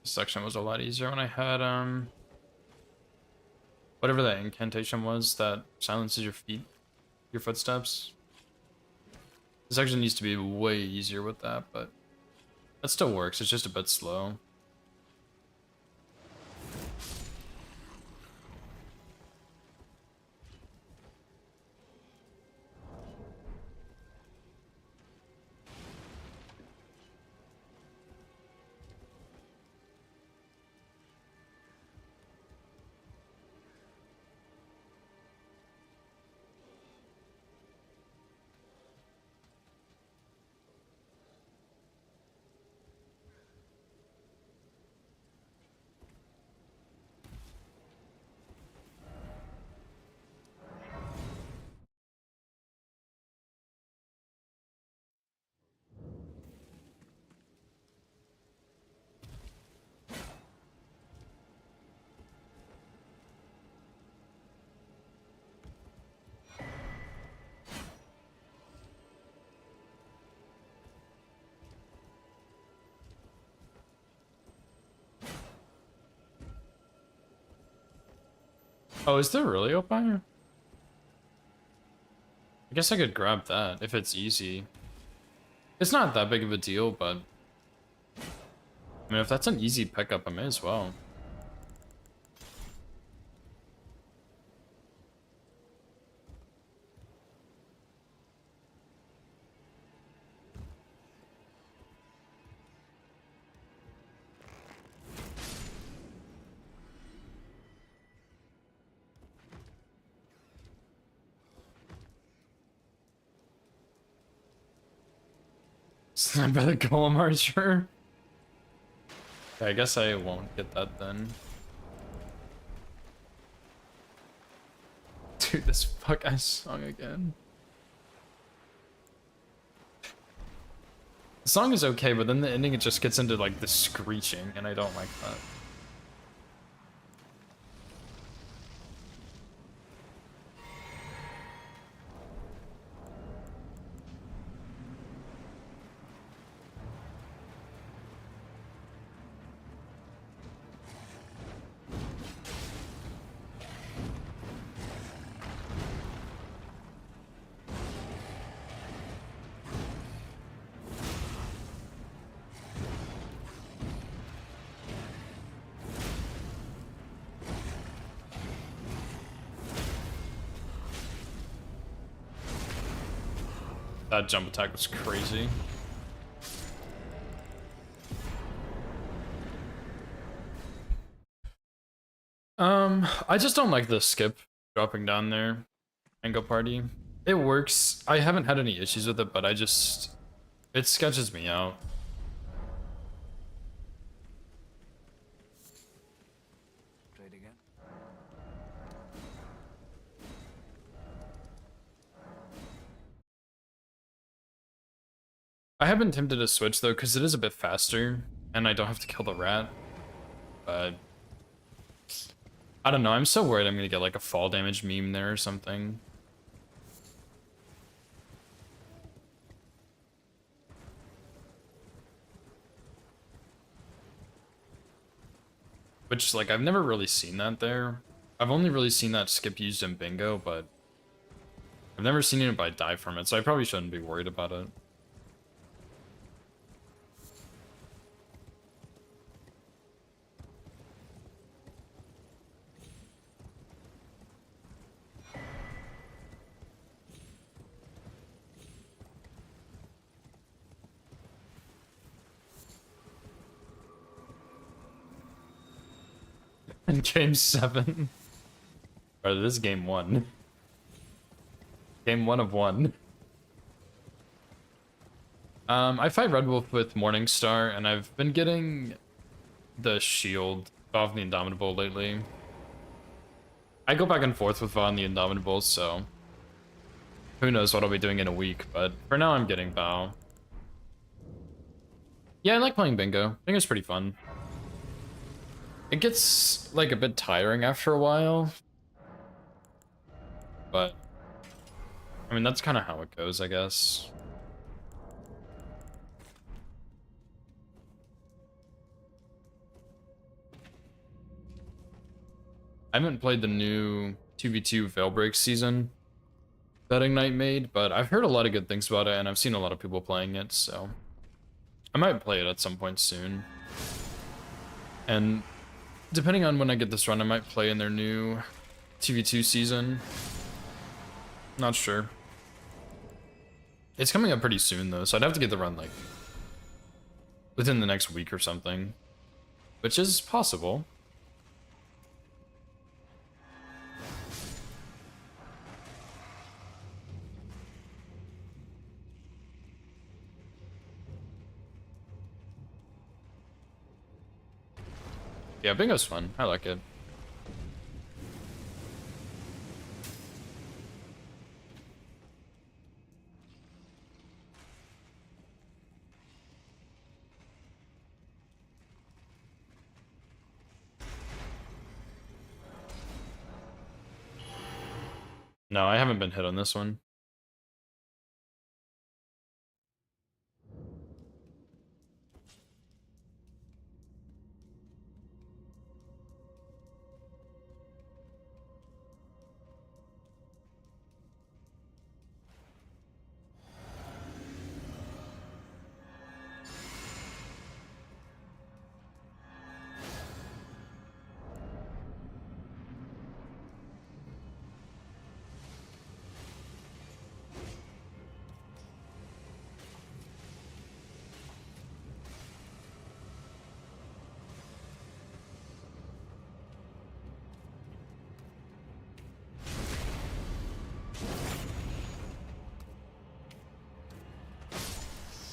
This section was a lot easier when I had whatever that incantation was that silences your feet, your footsteps. This actually needs to be way easier with that, but that still works. It's just a bit slow. Oh, is there really Opire? I guess I could grab that if it's easy. It's not that big of a deal, but I mean, if that's an easy pickup, I may as well. Snap by the Golem Archer. Okay, I guess I won't get that then. Dude, this fuck ass song again. The song is okay, but then the ending it just gets into like the screeching, and I don't like that. That jump attack was crazy. I just don't like the skip dropping down there. Mango Party. It works. I haven't had any issues with it, but it sketches me out. Trade again. I have been tempted to switch though, because it is a bit faster, and I don't have to kill the rat. But I don't know, I'm so worried I'm gonna get like a fall damage meme there or something. Which, like, I've never really seen that there. I've only really seen that skip used in bingo, but I've never seen anybody die from it, so I probably shouldn't be worried about it. In game 7. Or this is game 1. Game 1 of 1. I fight Red Wolf with Morningstar, and I've been getting the shield of the Indomitable lately. I go back and forth with Va and the Indomitable, so who knows what I'll be doing in a week, but for now I'm getting Bao. Yeah, I like playing bingo. Bingo's pretty fun. It gets, like, a bit tiring after a while. But, I mean, that's kind of how it goes, I guess. I haven't played the new 2v2 Veilbreak season that Ignite made, but I've heard a lot of good things about it, and I've seen a lot of people playing it, so I might play it at some point soon. And depending on when I get this run, I might play in their new 2v2 season. Not sure. It's coming up pretty soon, though, so I'd have to get the run, like, within the next week or something. Which is possible. Yeah, bingo's fun. I like it. No, I haven't been hit on this one.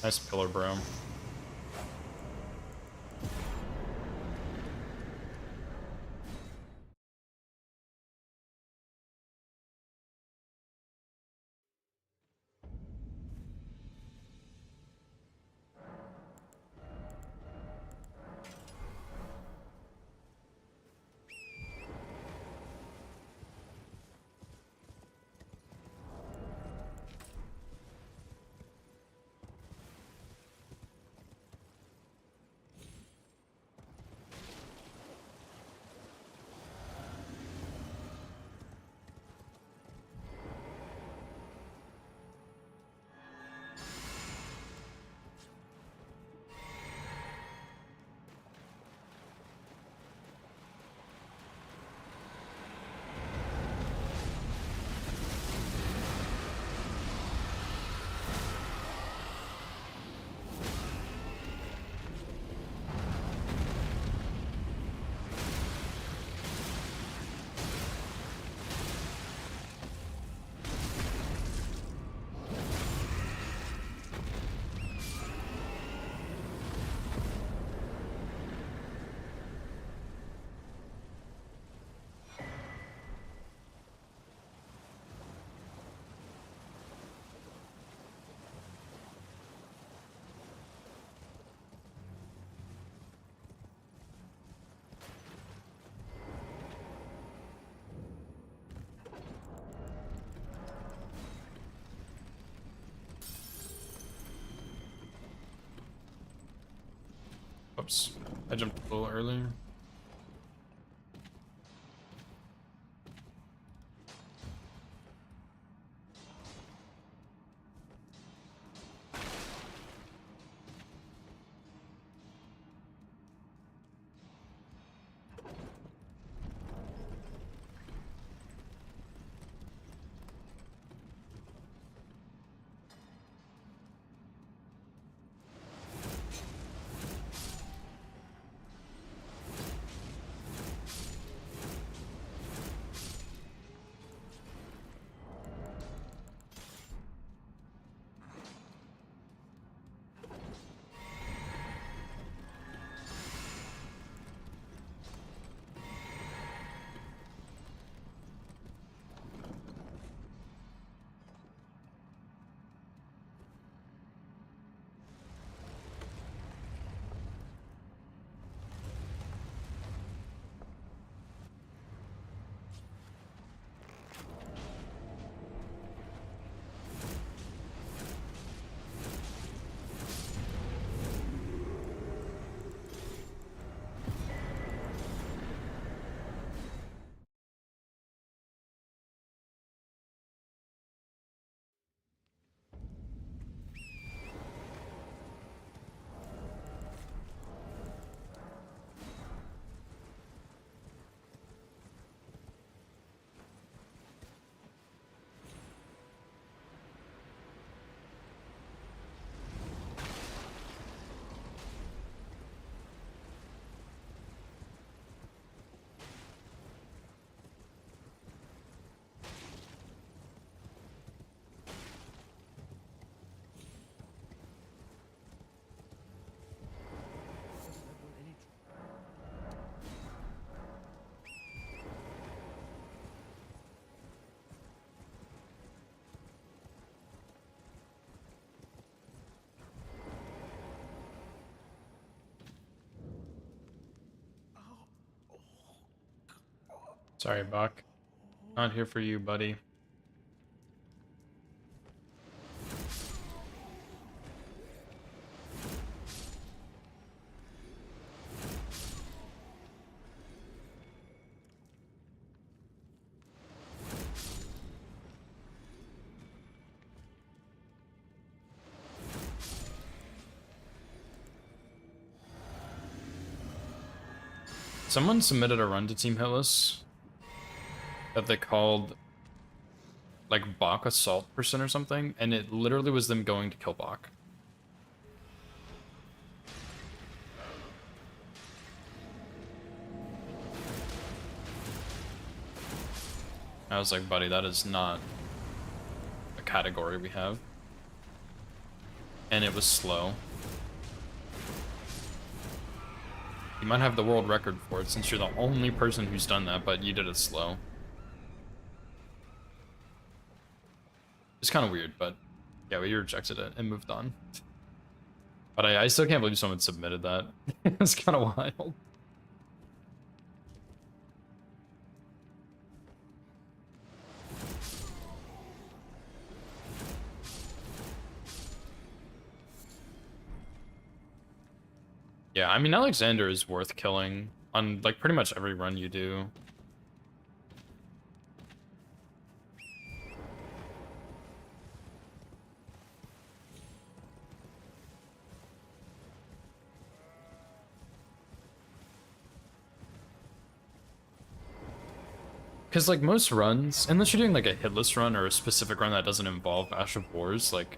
Nice pillar, bro. Oops, I jumped a little earlier. Sorry, Bach. Not here for you, buddy. Someone submitted a run to Team Hitless that they called like Bach Assault Person or something, and it literally was them going to kill Bach. I was like, buddy, that is not a category we have. and it was slow. You might have the world record for it since you're the only person who's done that, but you did it slow. It's kind of weird, but yeah, we rejected it and moved on. But I still can't believe someone submitted that. It's kind of wild. Yeah, I mean, Alexander is worth killing on, like, pretty much every run you do. Because, like, most runs, unless you're doing, like, a hitless run or a specific run that doesn't involve Ash of Wars, like,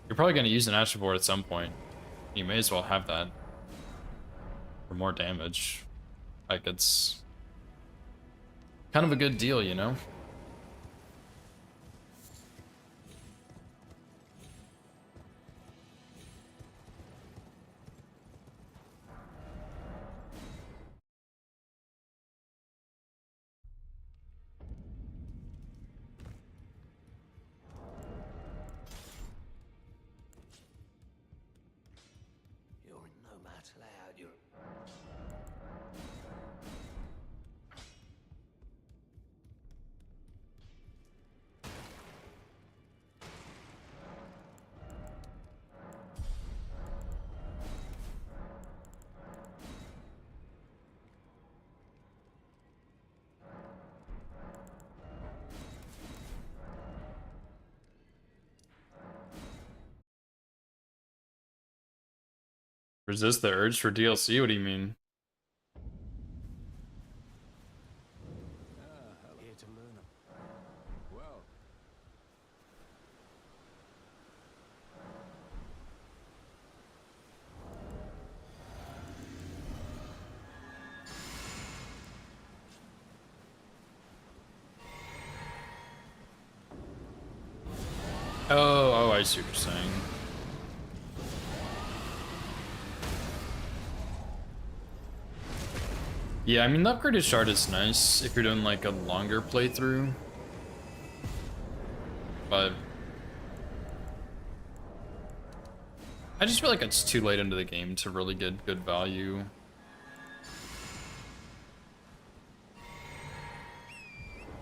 you're probably going to use an Ash of War at some point. You may as well have that. For more damage. Like, it's kind of a good deal, you know? You're in no match loud. You're. Resist the urge for DLC? What do you mean? Here to learn. Well. Oh, I see what you're saying. Yeah, I mean, the upgraded shard is nice if you're doing, like, a longer playthrough. But I just feel like it's too late into the game to really get good value.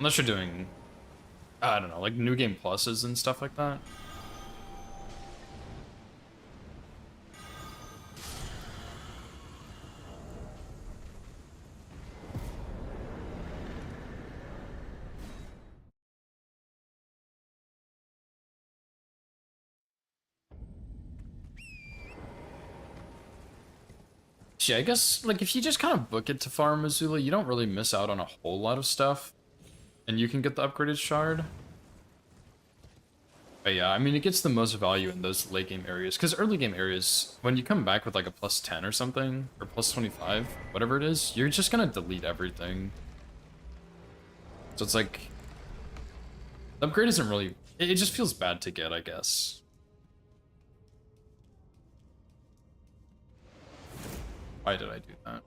Unless you're doing, I don't know, like new game pluses and stuff like that. Yeah, I guess, like, if you just kind of book it to farm Missoula, you don't really miss out on a whole lot of stuff. And you can get the upgraded shard. But yeah, I mean, it gets the most value in those late game areas. Because early game areas, when you come back with, like, a plus 10 or something, or plus 25, whatever it is, you're just gonna delete everything. So it's like, the upgrade isn't really, it just feels bad to get, I guess. Why did I do that?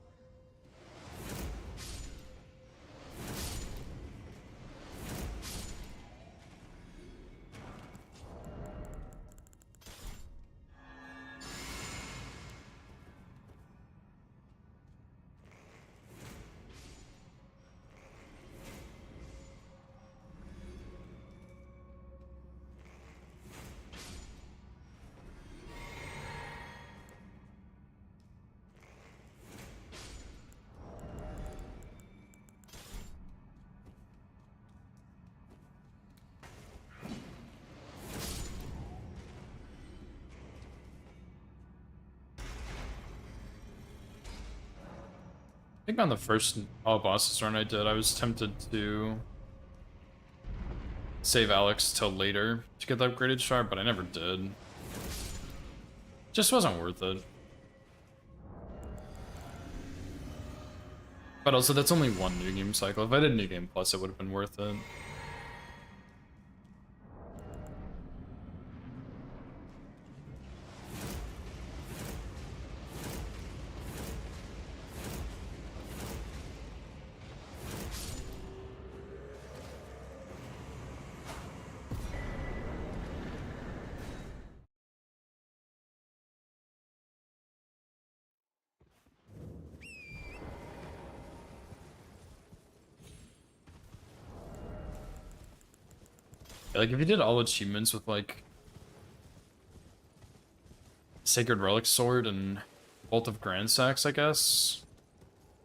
I think on the first all bosses run I did, I was tempted to save Alex till later to get the upgraded shard, but I never did. Just wasn't worth it. But also, that's only one new game cycle. If I did New Game Plus, it would have been worth it. Like, if you did all achievements with, like, Sacred Relic Sword and Bolt of Grand Sax, I guess.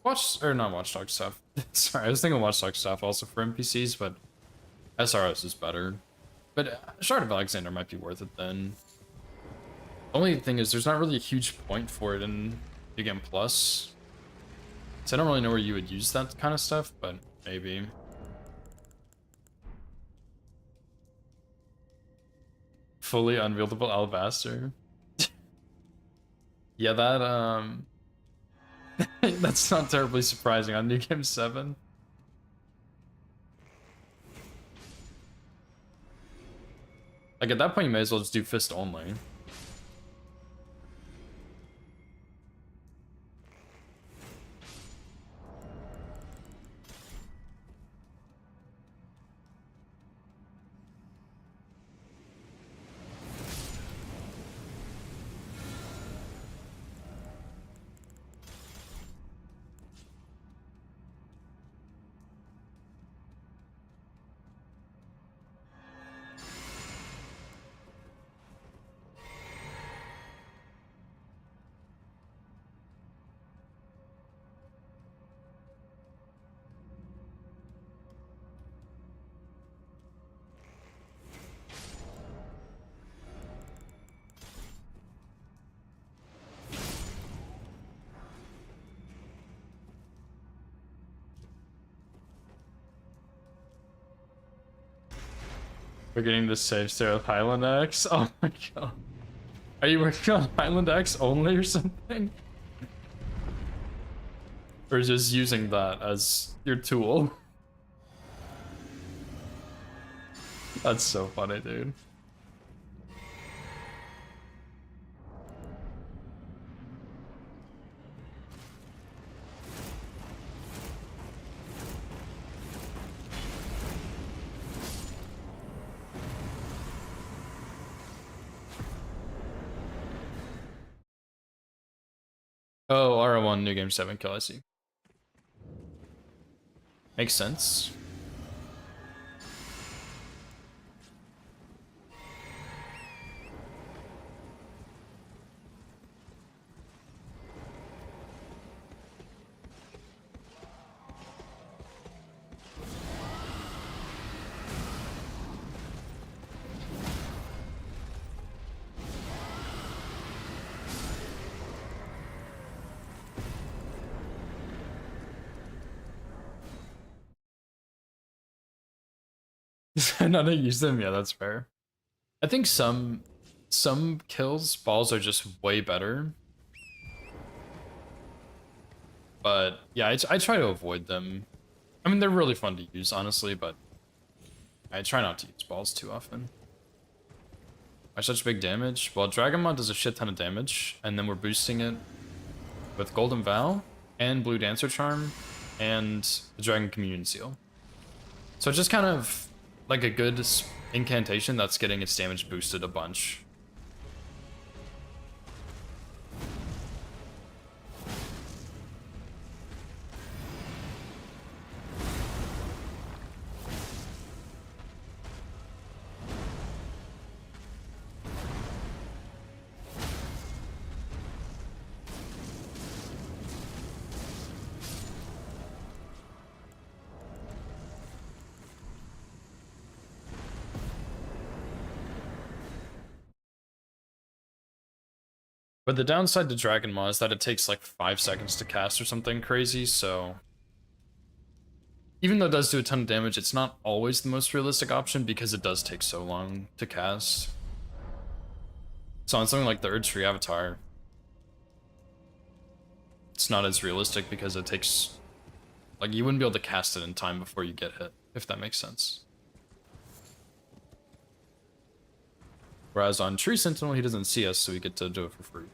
Not Watchdog stuff. Sorry, I was thinking Watchdog stuff also for NPCs, but SRS is better. But Shard of Alexander might be worth it then. Only thing is, there's not really a huge point for it in New Game Plus. So I don't really know where you would use that kind of stuff, but maybe. Fully unwieldable alabaster. Yeah, that that's not terribly surprising on New Game 7. Like at that point you may as well just do fist only. We're getting the save state with Highland X. Oh my god. Are you working on Highland X only or something? Or just using that as your tool? That's so funny, dude. Oh, R1 New Game 7 kill, I see. Makes sense. Not to use them, yeah, that's fair. I think some kills balls are just way better. But yeah, I try to avoid them. I mean, they're really fun to use, honestly, but I try not to use balls too often. Why such big damage? Well, Dragonmon does a shit ton of damage, and then we're boosting it with Golden Vow and Blue Dancer Charm and the Dragon Communion Seal. So it's just kind of like a good incantation that's getting its damage boosted a bunch. But the downside to Dragonmaw is that it takes like 5 seconds to cast or something crazy, so... Even though it does do a ton of damage, it's not always the most realistic option because it does take so long to cast. So on something like the Urge Tree Avatar, it's not as realistic because it takes... Like, you wouldn't be able to cast it in time before you get hit, if that makes sense. Whereas on Tree Sentinel, he doesn't see us, so we get to do it for free.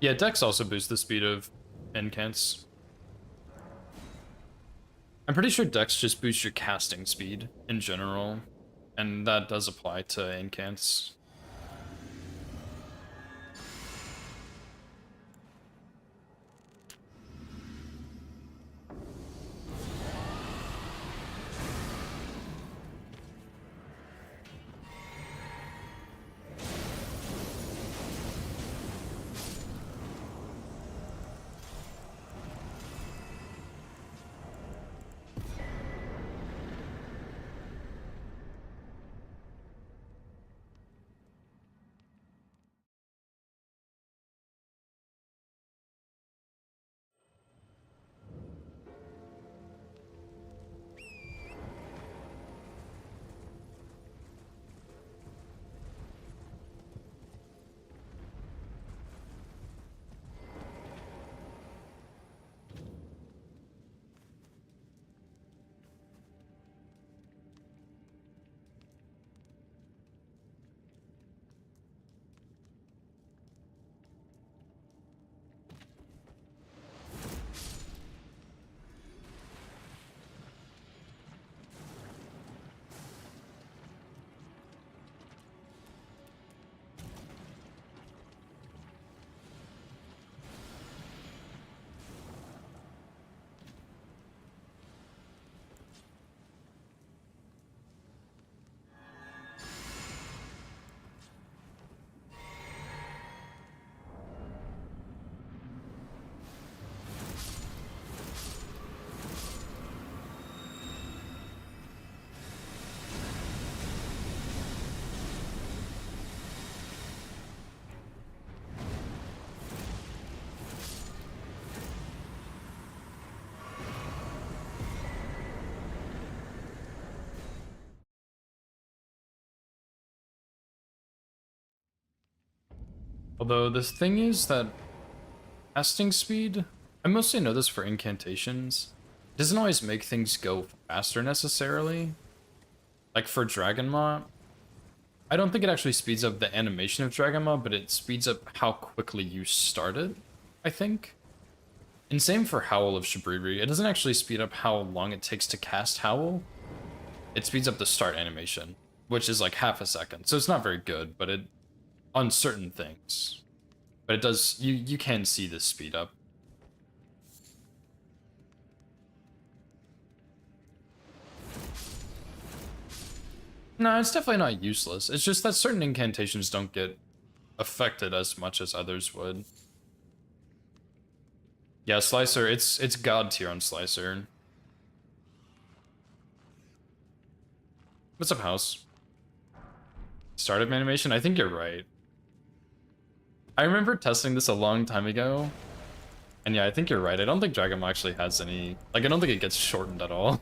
Yeah, Dex also boosts the speed of incants. I'm pretty sure Dex just boosts your casting speed in general, and that does apply to incants. Although the thing is that casting speed, I mostly know this for incantations, doesn't always make things go faster necessarily. Like for Dragon Maw, I don't think it actually speeds up the animation of Dragon Maw, but it speeds up how quickly you start it, I think. And same for Howl of Shibriri. It doesn't actually speed up how long it takes to cast Howl. It speeds up the start animation, which is like half a second. So it's not very good, but it on certain things. But it does, you can see this speed up. No, it's definitely not useless. It's just that certain incantations don't get affected as much as others would. Yeah, Slicer, it's god tier on Slicer. What's up, House? Startup animation? I think you're right. I remember testing this a long time ago. And yeah, I think you're right. I don't think Dragon Maw actually has any... Like, I don't think it gets shortened at all.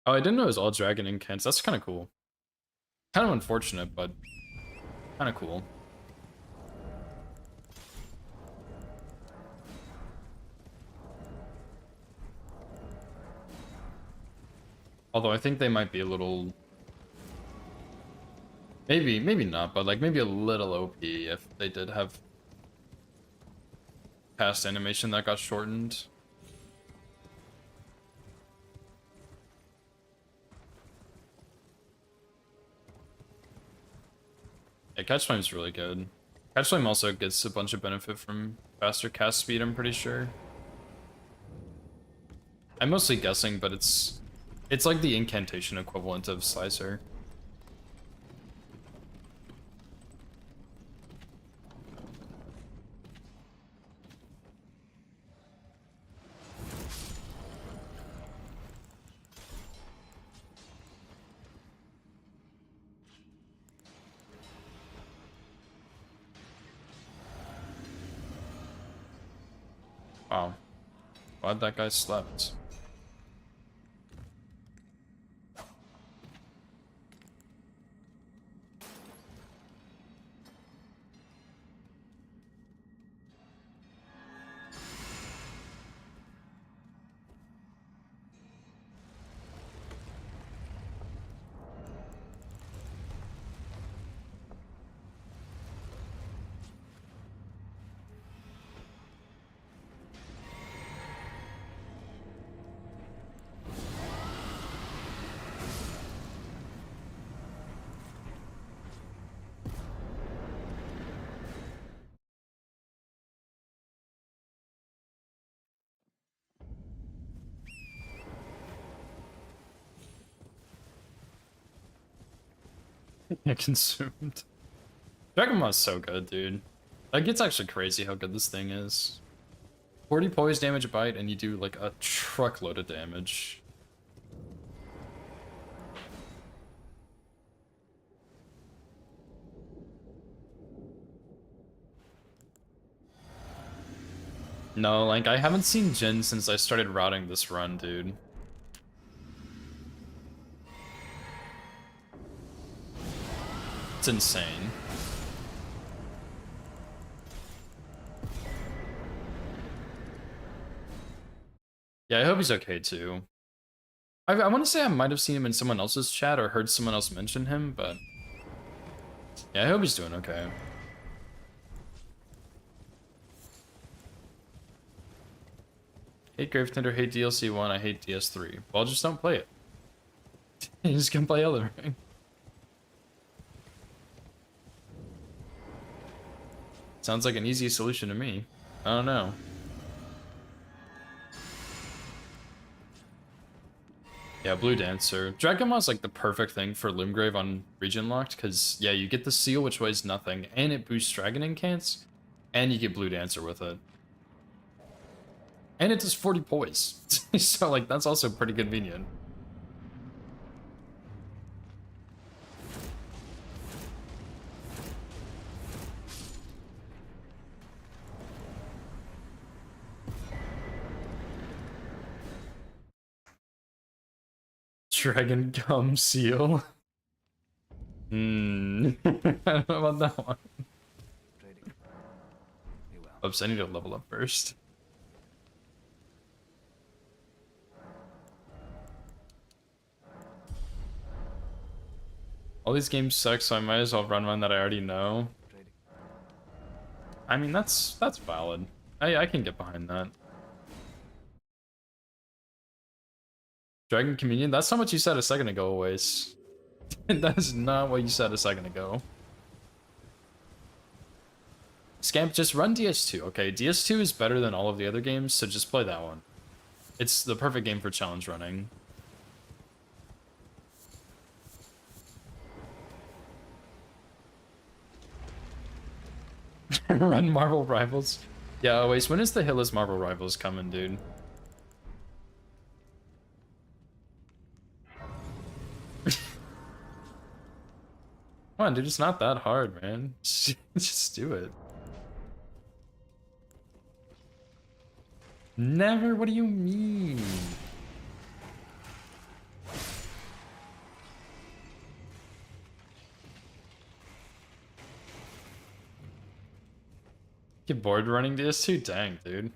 Oh, I didn't know it was all dragon incants. That's kind of cool. Kind of unfortunate, but kind of cool. Although I think they might be a little... Maybe not, but like maybe a little OP if they did have past animation that got shortened. Yeah, Catch Flame's really good. Catch Flame also gets a bunch of benefit from faster cast speed, I'm pretty sure. I'm mostly guessing, but it's like the incantation equivalent of Slicer. Wow. Glad that guy slept. Yeah, consumed. Dragon Ball's so good, dude. Like, it's actually crazy how good this thing is. 40 poise damage a bite, and you do like a truckload of damage. No, like, I haven't seen Jin since I started routing this run, dude. It's insane. Yeah, I hope he's okay too. I want to say I might have seen him in someone else's chat or heard someone else mention him, but yeah, I hope he's doing okay. Hate Gravetender, hate DLC 1, I hate DS3. Well, just don't play it. You just can play Elden Ring. Sounds like an easy solution to me. I don't know. Yeah, Blue Dancer. Dragon Maw is like the perfect thing for Limgrave on Region Locked, because yeah, you get the seal, which weighs nothing, and it boosts Dragon Incants, and you get Blue Dancer with it. And it does 40 poise. So like that's also pretty convenient. Dragon Gum Seal. I don't know about that one. Oops, I need to level up first. All these games suck, so I might as well run one that I already know. I mean, that's valid. I can get behind that. Dragon Communion? That's not what you said a second ago, Waze. That is not what you said a second ago. Scamp, just run DS2, okay? DS2 is better than all of the other games, so just play that one. It's the perfect game for challenge running. Run Marvel Rivals. Yeah, always. When is the Hillis Marvel Rivals coming, dude? Come on, dude. It's not that hard, man. Just do it. Never? What do you mean? Get bored running DS2? Dang, dude.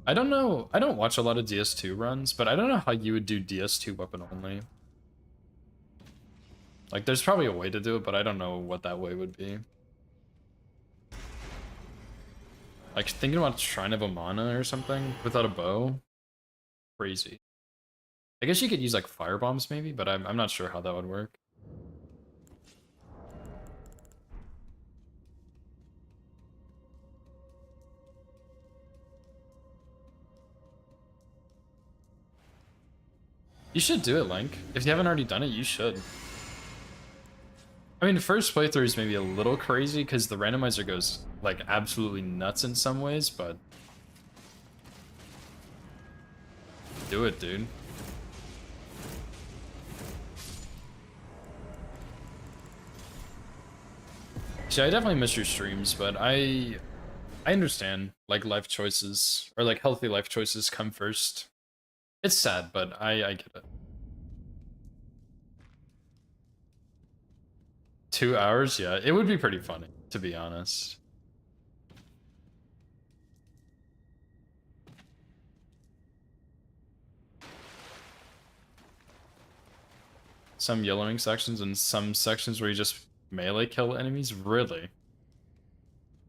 I don't know. I don't watch a lot of DS2 runs, but I don't know how you would do DS2 weapon only. Like, there's probably a way to do it, but I don't know what that way would be. Like, thinking about Shrine of Amana or something without a bow? Crazy. I guess you could use, like, fire bombs maybe, but I'm not sure how that would work. You should do it, Link. If you haven't already done it, you should. I mean, first playthrough is maybe a little crazy because the randomizer goes, like, absolutely nuts in some ways, but... do it, dude. See, I definitely miss your streams, but I I understand, like, life choices, or like healthy life choices come first. It's sad, but I get it. 2 hours? Yeah, it would be pretty funny, to be honest. Some yellowing sections and some sections where you just melee kill enemies? Really?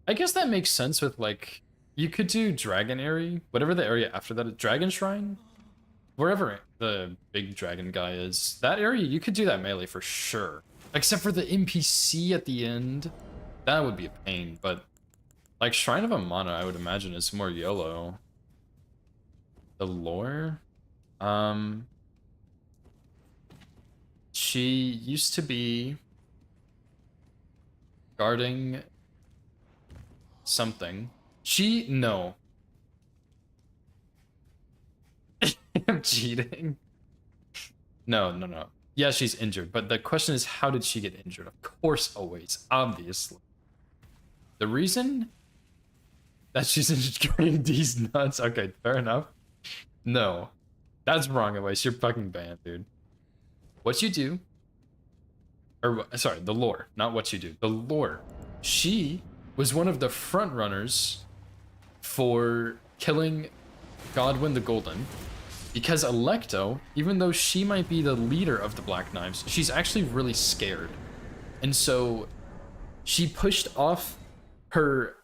I guess that makes sense with, like, you could do Dragon Area, whatever the area after that is, Dragon Shrine? Wherever the big dragon guy is, that area, you could do that melee for sure. Except for the NPC at the end. That would be a pain, but like Shrine of Amana, I would imagine is more YOLO. The lore? She used to be guarding something. No. I'm cheating. No. Yeah, she's injured, but the question is, how did she get injured? Of course, always, obviously. The reason that she's injured these nuts. Okay, fair enough. No, that's wrong, Always. You're fucking banned, dude. What you do, or sorry, the lore, not what you do. The lore. She was one of the front runners for killing Godwyn the Golden. Because Alecto, even though she might be the leader of the Black Knives, she's actually really scared. And so she pushed off her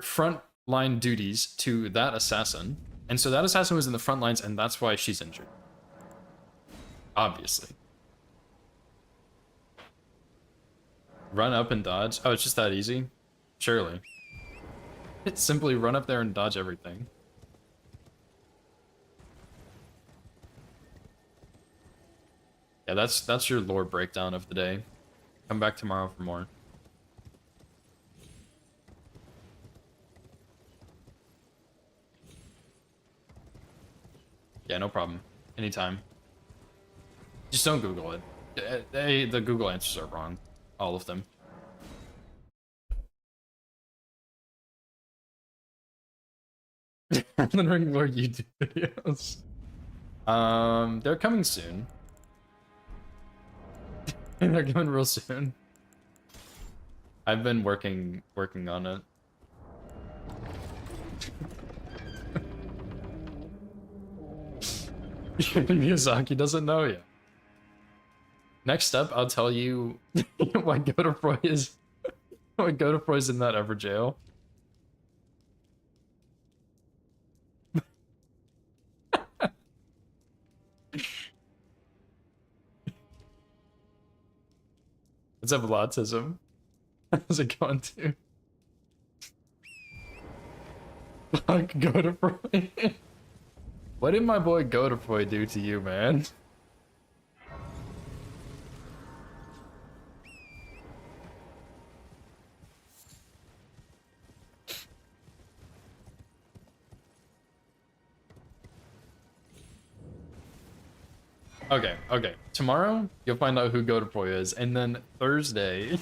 front line duties to that assassin. And so that assassin was in the front lines, and that's why she's injured. Obviously. Run up and dodge? Oh, it's just that easy? Surely. It's simply run up there and dodge everything. Yeah, that's your lore breakdown of the day. Come back tomorrow for more. Yeah, no problem. Anytime. Just don't Google it. The Google answers are wrong. All of them. Learning more YouTube videos. They're coming soon. They're coming real soon. I've been working on it. Miyazaki doesn't know yet. Next up, I'll tell you why Godofroy is why Godofroy's in that ever jail. Let's have autism. How's it going to? Fuck Godofroy. What did my boy Godofroy do to you, man? Okay. Tomorrow, you'll find out who Godofroy is, and then Thursday,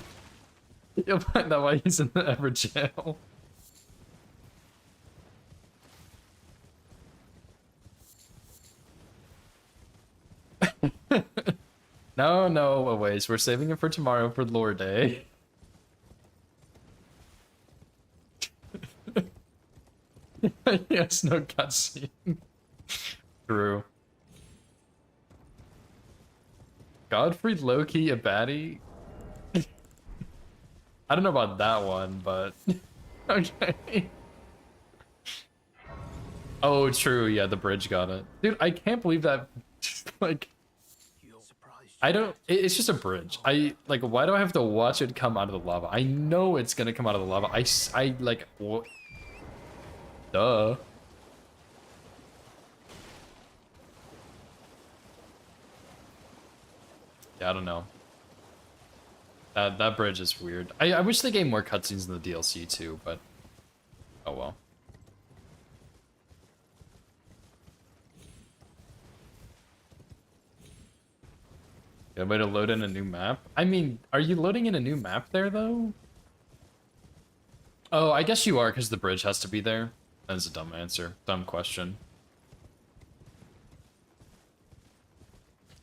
you'll find out why he's in the ever jail. No, Always. We're saving it for tomorrow for lore day. Yes, no cutscene. True. Godfrey Loki a baddie? I don't know about that one, but okay. Oh, true. Yeah, the bridge got it. Dude, I can't believe that. Like, it's just a bridge. Like, why do I have to watch it come out of the lava? I know it's gonna come out of the lava. I like, what? Duh. Yeah, I don't know. That bridge is weird. I wish they gave more cutscenes in the DLC too, but oh well. Good way to load in a new map? I mean, are you loading in a new map there though? Oh, I guess you are, because the bridge has to be there. That's a dumb answer. Dumb question.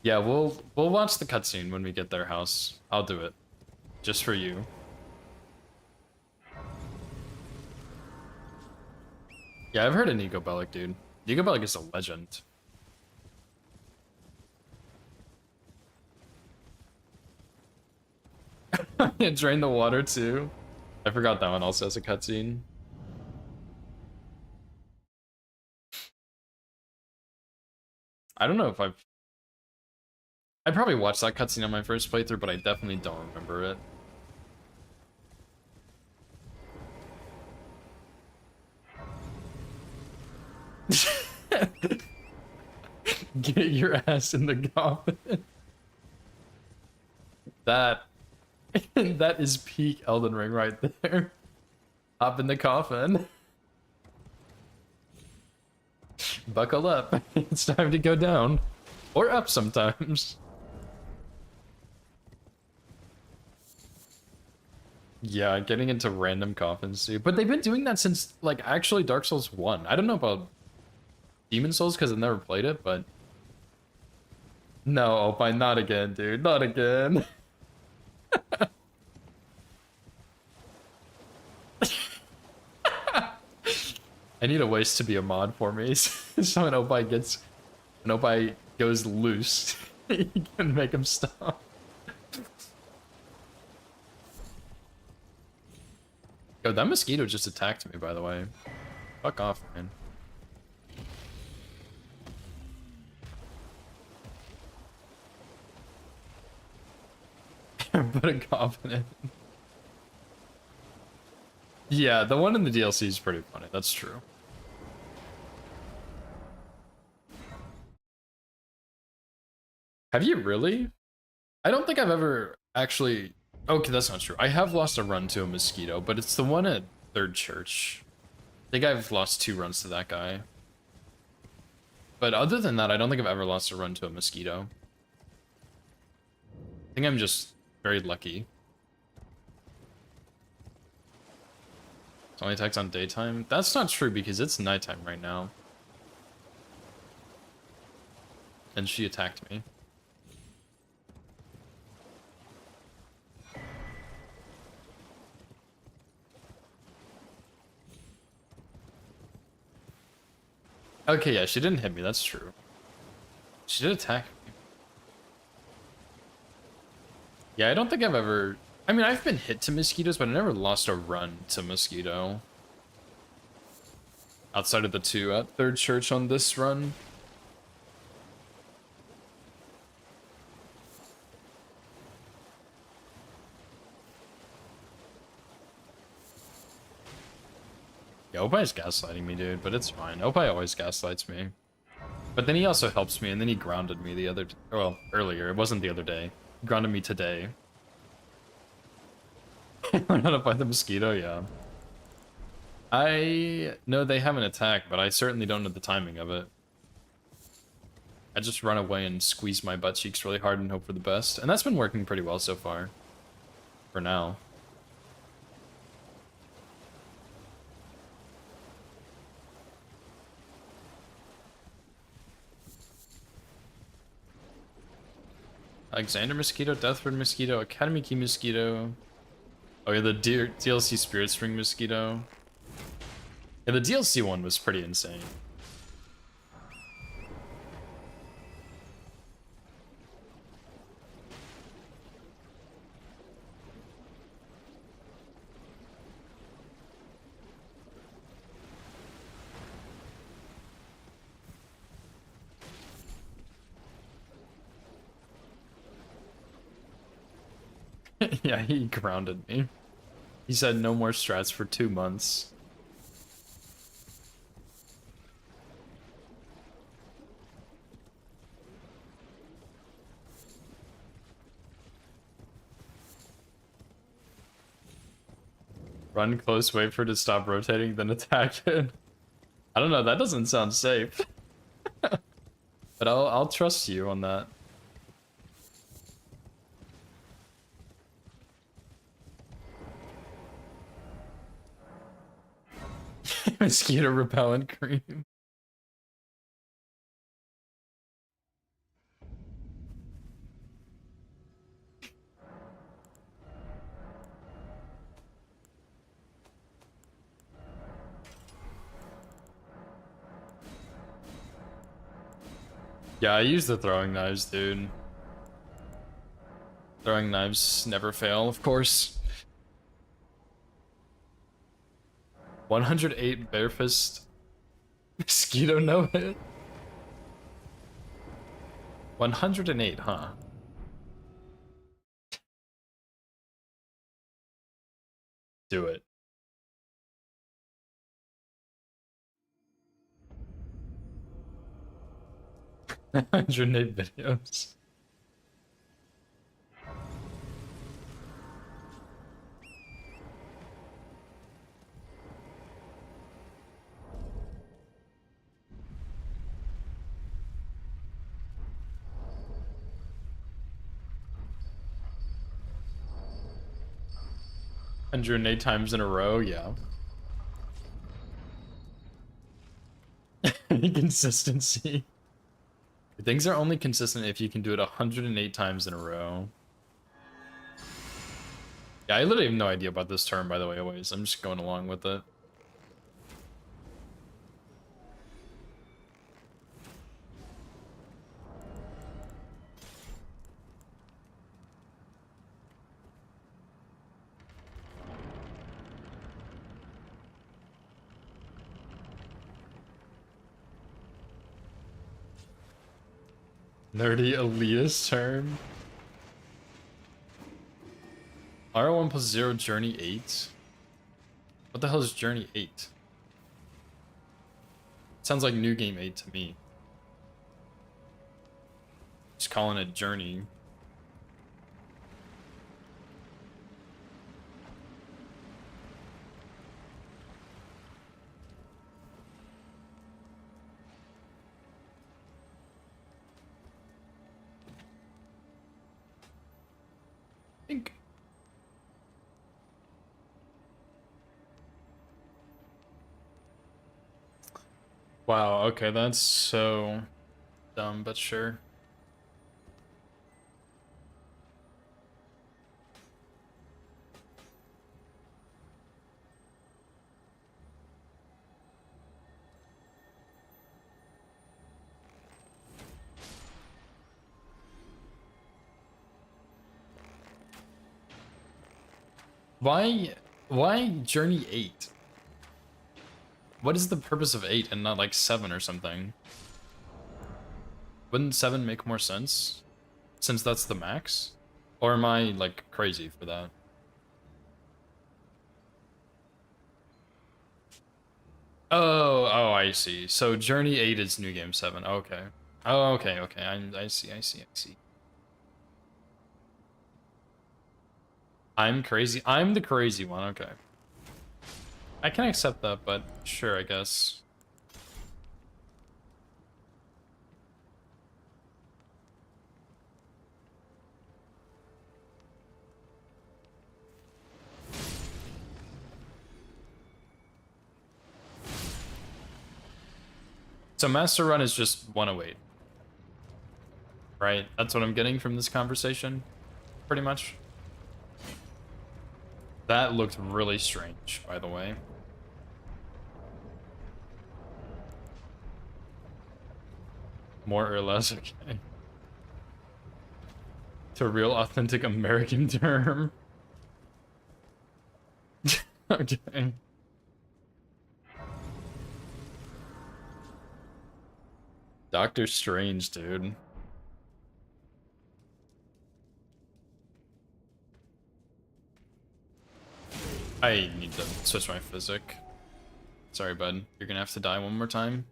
Yeah, we'll watch the cutscene when we get their house. I'll do it. Just for you. Yeah, I've heard of Nico Bellic, dude. Nico Bellic is a legend. Drain the water too. I forgot that one also has a cutscene. I don't know if I probably watched that cutscene on my first playthrough, but I definitely don't remember it. Get your ass in the coffin. That that is peak Elden Ring right there. Hop in the coffin. Buckle up. It's time to go down. Or up sometimes. Yeah, getting into random coffins too. But they've been doing that since, like, actually Dark Souls 1. I don't know about Demon Souls because I've never played it, but... No, Opie, not again, dude. Not again. I need a waste to be a mod for me, so when Opie gets... When Opie goes loose, you can make him stop. Yo, that mosquito just attacked me, by the way. Fuck off, man. Put a coffin in. Yeah, the one in the DLC is pretty funny. That's true. Have you really? I don't think I've ever actually... Okay, that's not true. I have lost a run to a mosquito, but it's the one at Third Church. I think I've lost 2 runs to that guy. But other than that, I don't think I've ever lost a run to a mosquito. I think I'm just very lucky. It only attacks on daytime? That's not true because it's nighttime right now. And she attacked me. Okay, yeah, she didn't hit me, that's true. She did attack me. Yeah, I don't think I've ever... I mean, I've been hit to mosquitoes, but I never lost a run to mosquito. Outside of the 2 at Third Church on this run. Yeah, Opie's gaslighting me, dude, but it's fine. Opie always gaslights me. But then he also helps me, and then he grounded me the other... Well, earlier. It wasn't the other day. He grounded me today. Learn how to fight the mosquito, yeah. I know they have an attack, but I certainly don't know the timing of it. I just run away and squeeze my butt cheeks really hard and hope for the best. And that's been working pretty well so far. For now. Alexander Mosquito, Deathford Mosquito, Academy Key Mosquito. Oh yeah, the DLC Spirit Spring Mosquito. Yeah, the DLC one was pretty insane. Yeah, he grounded me. He said no more strats for 2 months. Run close, wait for it to stop rotating, then attack it. I don't know, that doesn't sound safe. But I'll trust you on that. Mosquito repellent cream. Yeah, I use the throwing knives, dude. Throwing knives never fail, of course. 108 bare fist mosquito no hit. 108, huh? Do it. One 108 videos. Hundred and eight times in a row, yeah. Consistency. Things are only consistent if you can do it 108 times in a row. Yeah, I literally have no idea about this term, by the way, always. I'm just going along with it. Nerdy elitist term. R1 plus 0 Journey 8? What the hell is Journey 8? Sounds like New Game 8 to me. Just calling it Journey. Think. Wow, okay, that's so dumb, but sure. Why Journey 8? What is the purpose of 8 and not like 7 or something? Wouldn't 7 make more sense? Since that's the max? Or am I like crazy for that? Oh, I see. So Journey 8 is New Game 7. Okay. Oh, okay. I see. I'm crazy. I'm the crazy one. Okay. I can accept that, but sure, I guess. So Master Run is just 108. Right? That's what I'm getting from this conversation. Pretty much. That looked really strange, by the way. More or less, okay. To a real authentic American term. Okay. Doctor Strange, dude. I need to switch my physic. Sorry, bud. You're gonna have to die one more time.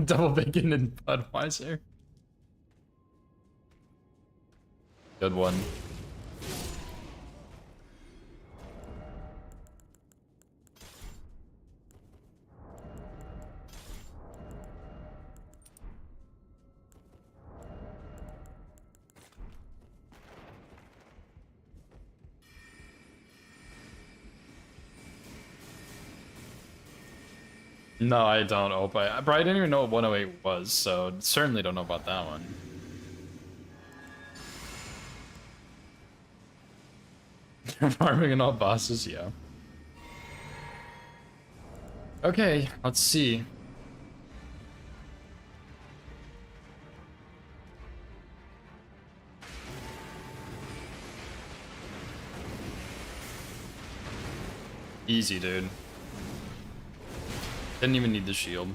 Double bacon and Budweiser. Good one. No, I don't, Opa. Bro, I didn't even know what 108 was, so certainly don't know about that one. Farming and all bosses, yeah. Okay, let's see. Easy, dude. Didn't even need the shield.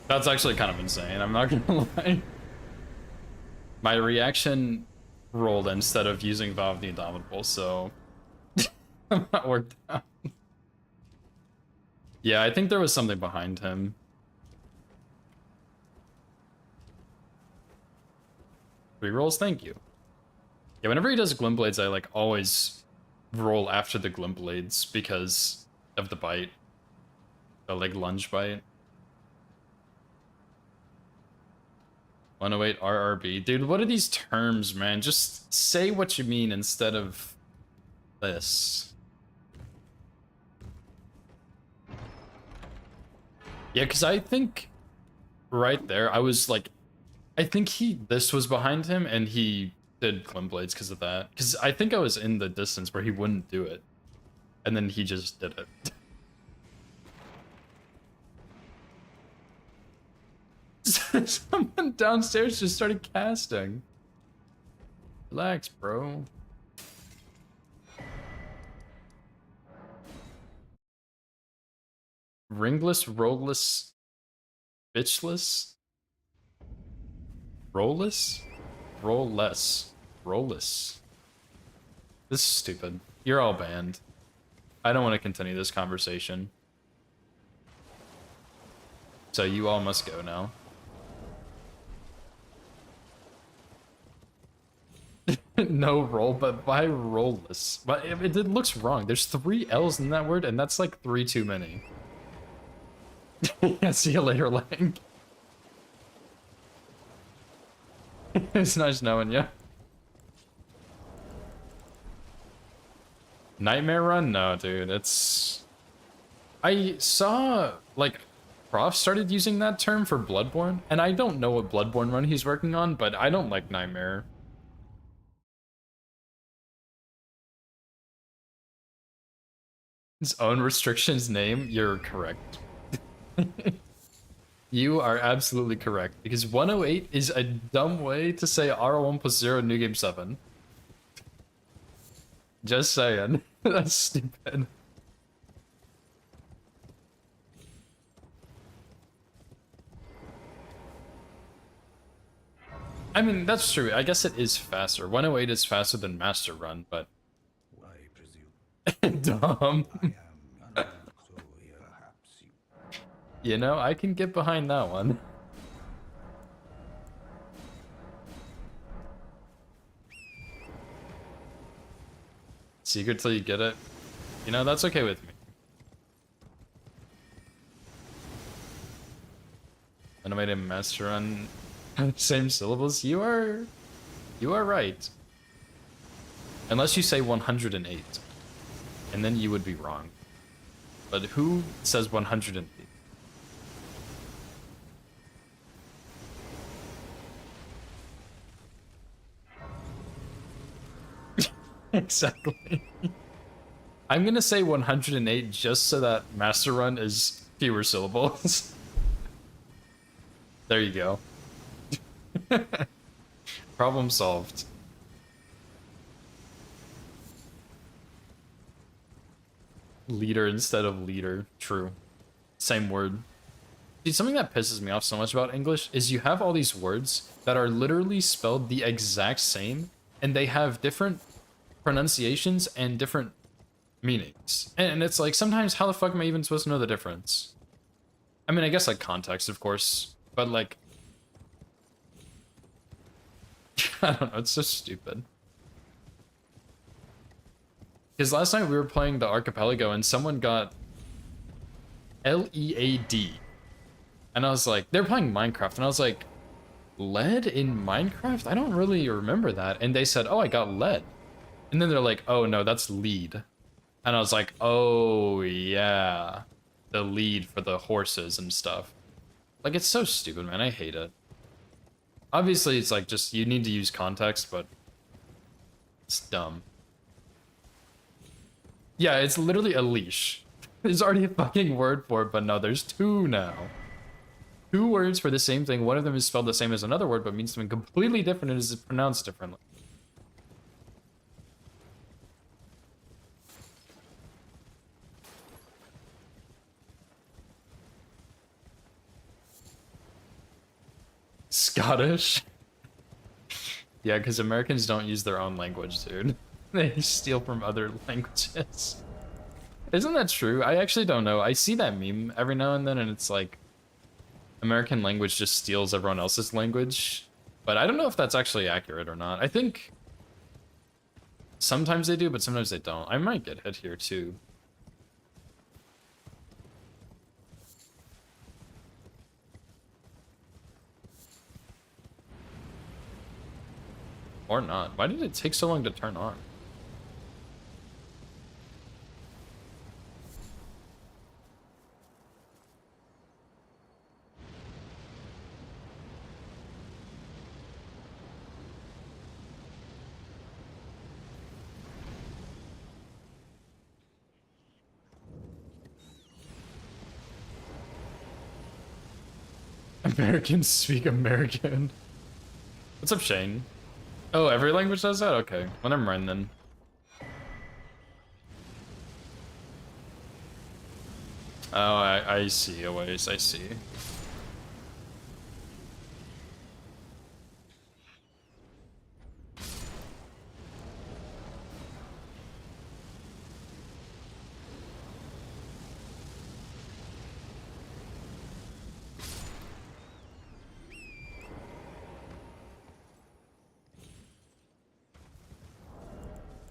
That's actually kind of insane, I'm not gonna lie. My reaction rolled instead of using Vow of the Indomitable, so I'm not worked out. Yeah, I think there was something behind him. Rerolls, thank you. Yeah, whenever he does Glintblades, I like always roll after the Glintblades because of the bite. The like lunge bite. 108 RRB. Dude, what are these terms, man? Just say what you mean instead of this. Yeah, because I think right there, I was like, I think this was behind him and he did Glintblades because of that. Because I think I was in the distance where he wouldn't do it. And then he just did it. Someone downstairs just started casting. Relax, bro. Ringless, rollless, bitchless? Rollless? Rollless. Rollless. This is stupid. You're all banned. I don't want to continue this conversation. So you all must go now. No roll, but why rollless? But it looks wrong. There's 3 L's in that word, and that's like 3 too many. Yeah, see you later, Lang. It's nice knowing you. Nightmare Run? No, dude, it's... I saw, like, Prof started using that term for Bloodborne, and I don't know what Bloodborne run he's working on, but I don't like Nightmare. His own restrictions name? You're correct. You are absolutely correct, because 108 is a dumb way to say R1 plus 0 New Game 7. Just saying. That's stupid. I mean, that's true. I guess it is faster. 108 is faster than Master Run, but... I presume. Dumb. I am unknown, so perhaps you... You know, I can get behind that one. Secret till you get it. You know, that's okay with me. Animated Master Run, same syllables. You are right. Unless you say 108, and then you would be wrong. But who says 108? Exactly. I'm gonna say 108 just so that Master Run is fewer syllables. There you go. Problem solved. Leader instead of leader. True. Same word. Dude, something that pisses me off so much about English is you have all these words that are literally spelled the exact same, and they have different pronunciations and different meanings. And it's like, sometimes how the fuck am I even supposed to know the difference? I mean, I guess like context, of course, but like... I don't know, it's so stupid. Because last night we were playing the Archipelago and someone got LEAD. And I was like, they're playing Minecraft. And I was like, lead in Minecraft? I don't really remember that. And they said, oh, I got lead. And then they're like, oh, no, that's lead. And I was like, oh, yeah. The lead for the horses and stuff. Like, it's so stupid, man. I hate it. Obviously, it's like just, you need to use context, but it's dumb. Yeah, it's literally a leash. There's already a fucking word for it, but no, there's two now. Two words for the same thing. One of them is spelled the same as another word, but means something completely different and is pronounced differently. Scottish? Yeah, because Americans don't use their own language, dude. They steal from other languages. Isn't that true? I actually don't know. I see that meme every now and then, and it's like, American language just steals everyone else's language. But I don't know if that's actually accurate or not. I think sometimes they do, but sometimes they don't. I might get hit here too. Or not. Why did it take so long to turn on? Americans speak American. What's up, Shane? Oh, every language does that? Okay. Well, never mind then. Oh, I see a ways. I see.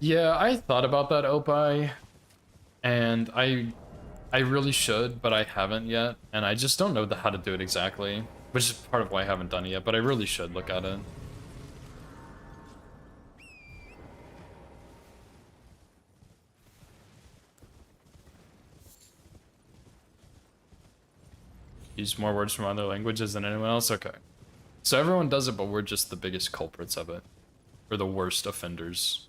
Yeah, I thought about that, Opie, and I really should, but I haven't yet, and I just don't know how to do it exactly, which is part of why I haven't done it yet, but I really should look at it. Use more words from other languages than anyone else? Okay. So everyone does it, but we're just the biggest culprits of it. We're the worst offenders.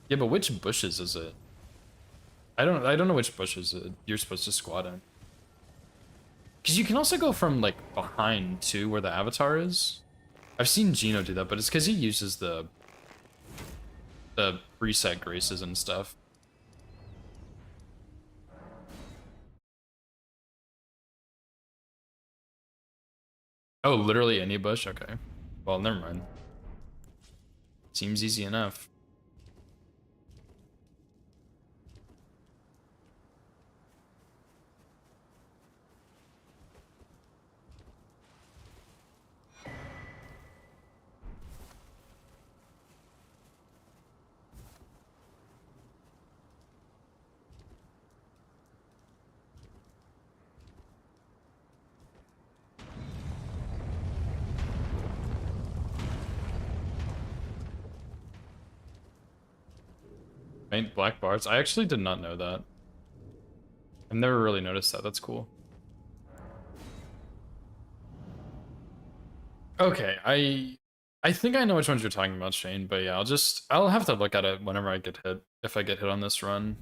Yeah, but which bushes is it? I don't know which bushes you're supposed to squat in. Cause you can also go from like behind too, where the avatar is. I've seen Gino do that, but it's because he uses the preset graces and stuff. Oh, literally any bush? Okay. Well, never mind. Seems easy enough. Paint black bars? I actually did not know that. I've never really noticed that. That's cool. Okay, I think I know which ones you're talking about, Shane, but yeah, I'll have to look at it whenever I get hit, if I get hit on this run.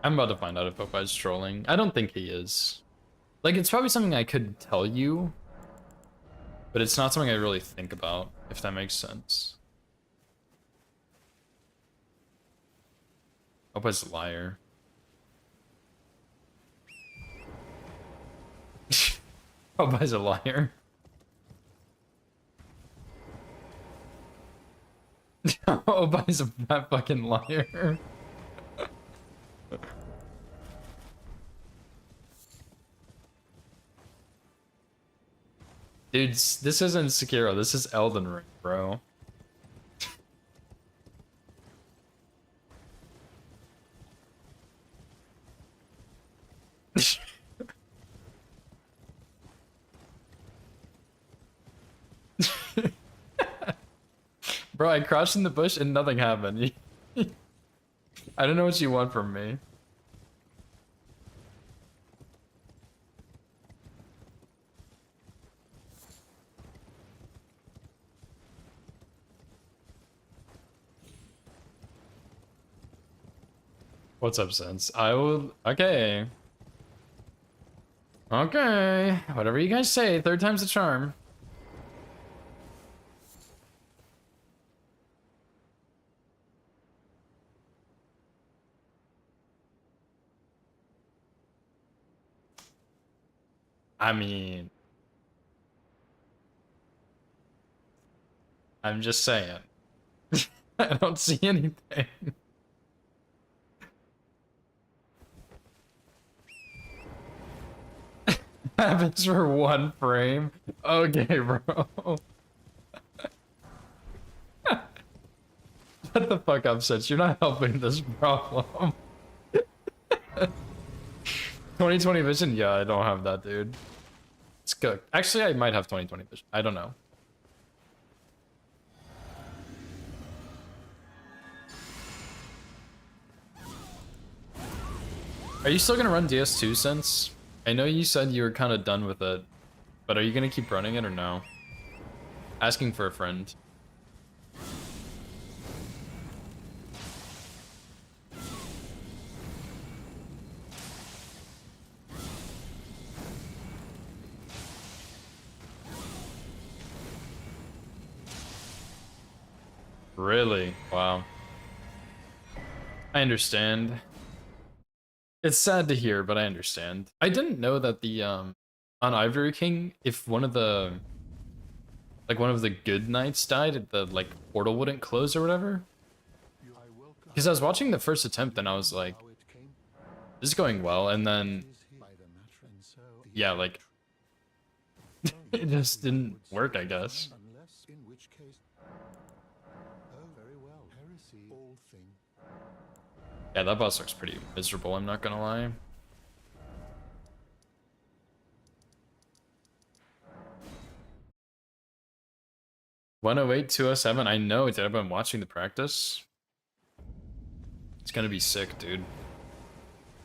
I'm about to find out if Popeyes trolling. I don't think he is. Like, it's probably something I could tell you, but it's not something I really think about, if that makes sense. Popeyes a liar. Obi's a liar. Obi's a fat fucking liar. Dudes, this isn't Sekiro, this is Elden Ring, bro. Bro, I crouched in the bush and nothing happened. I don't know what you want from me. What's up, Sense? I will. Okay. Okay. Whatever you guys say, third time's the charm. I mean, I'm just saying. I don't see anything. Happens for one frame. Okay, bro. Shut the fuck up, Sets. You're not helping this problem. 2020 vision? Yeah, I don't have that, dude. It's cooked. Actually, I might have 2020 vision. I don't know. Are you still gonna run DS2 since? I know you said you were kind of done with it, but are you gonna keep running it or no? Asking for a friend. Really? Wow. I understand. It's sad to hear, but I understand. I didn't know that the on Ivory King, if one of the good knights died, the like portal wouldn't close or whatever. Because I was watching the first attempt and I was like, this is going well, and then yeah, like it just didn't work, I guess. Yeah, that boss looks pretty miserable, I'm not gonna lie. $108-207, I know, dude. I've been watching the practice. It's gonna be sick, dude.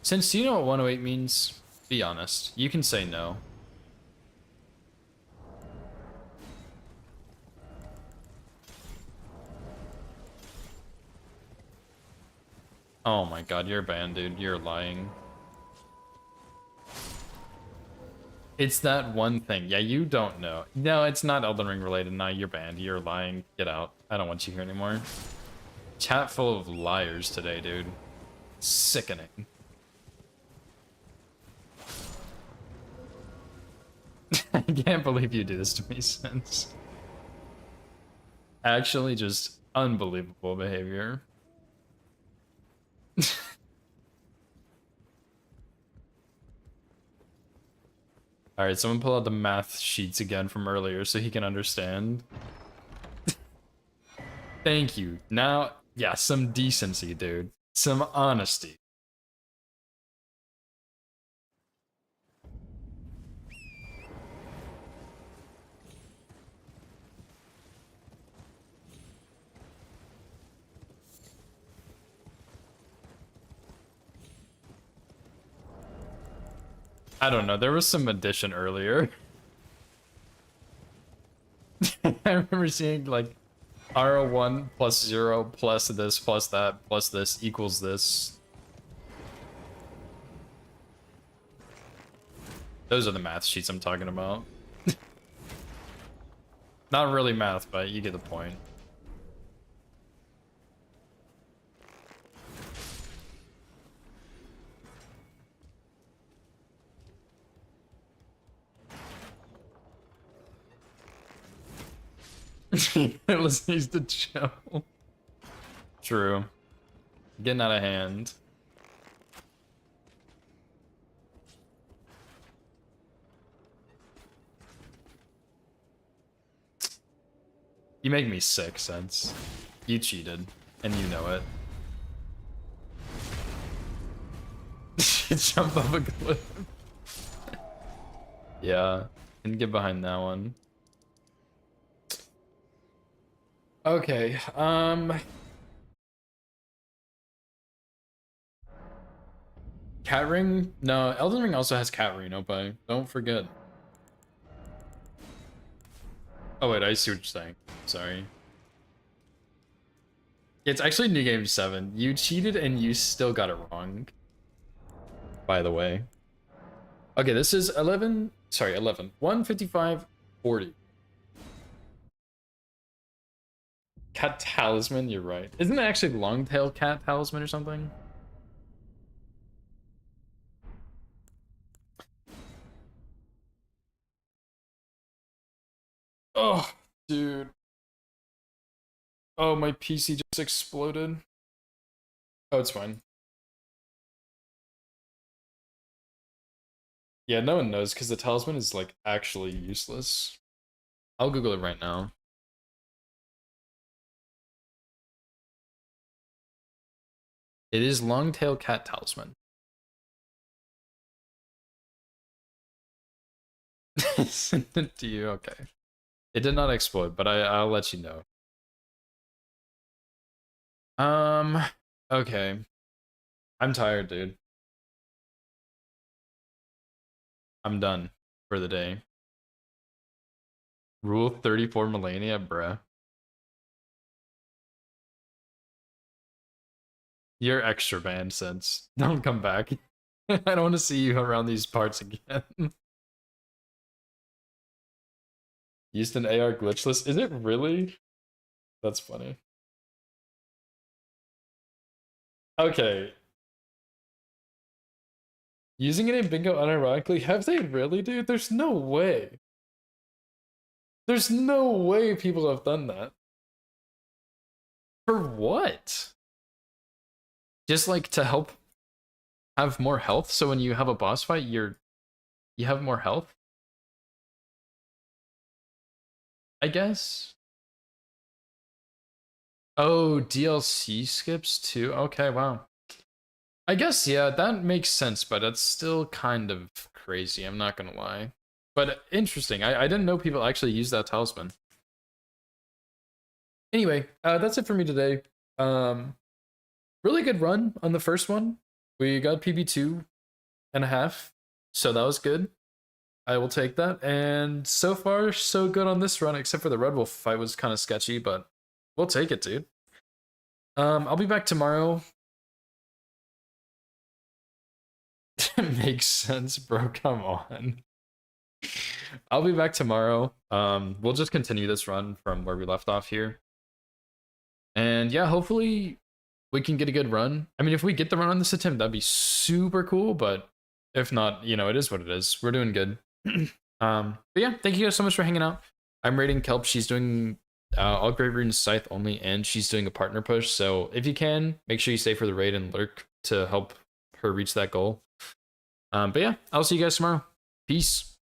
Since you know what 108 means, be honest. You can say no. Oh my god, you're banned, dude. You're lying. It's that one thing. Yeah, you don't know. No, it's not Elden Ring related. Nah, you're banned. You're lying. Get out. I don't want you here anymore. Chat full of liars today, dude. Sickening. I can't believe you do this to me, Sense. Actually, just unbelievable behavior. Alright, someone pull out the math sheets again from earlier so he can understand. Thank you. Now, yeah, some decency, dude. Some honesty. I don't know, there was some addition earlier. I remember seeing like R01 plus 0 plus this plus that plus this equals this. Those are the math sheets I'm talking about. Not really math, but you get the point. Let's needs to chill. True. Getting out of hand. You make me sick, Sense. You cheated, and you know it. Jump off a cliff. Yeah, can get behind that one. Okay, Cat Ring? No, Elden Ring also has Cat Ring, Opie. Don't forget. Oh wait, I see what you're saying. Sorry. It's actually New Game 7. You cheated and you still got it wrong. By the way. Okay, this is 11. Sorry, 11. 155.40. Cat Talisman, you're right. Isn't it actually Longtail Cat Talisman or something? Oh, dude. Oh, my PC just exploded. Oh, it's fine. Yeah, no one knows because the talisman is like actually useless. I'll Google it right now. It is Longtail Cat Talisman. Send it to you, okay. It did not explode, but I'll let you know. Okay. I'm tired, dude. I'm done for the day. Rule 34 Melania, bruh. You're extra banned, Sense. Don't come back. I don't want to see you around these parts again. Used an AR glitchless? Is it really? That's funny. Okay. Using it in bingo unironically? Have they really, dude? There's no way. There's no way people have done that. For what? Just like to help have more health, so when you have a boss fight, you have more health? I guess. Oh, DLC skips too? Okay, wow. I guess, yeah, that makes sense, but that's still kind of crazy, I'm not gonna lie. But interesting, I didn't know people actually use that talisman. Anyway, that's it for me today. Really good run on the first one. We got PB2.5, so that was good. I will take that, and so far, so good on this run, except for the Red Wolf fight was kind of sketchy, but we'll take it, dude. I'll be back tomorrow. Makes sense, bro. Come on. I'll be back tomorrow. We'll just continue this run from where we left off here. And yeah, hopefully we can get a good run. I mean, if we get the run on this attempt, that'd be super cool, but if not, you know, it is what it is. We're doing good. But yeah, thank you guys so much for hanging out. I'm raiding Kelp. She's doing all Great Runes Scythe only, and she's doing a partner push. So if you can, make sure you stay for the raid and lurk to help her reach that goal. But yeah, I'll see you guys tomorrow. Peace.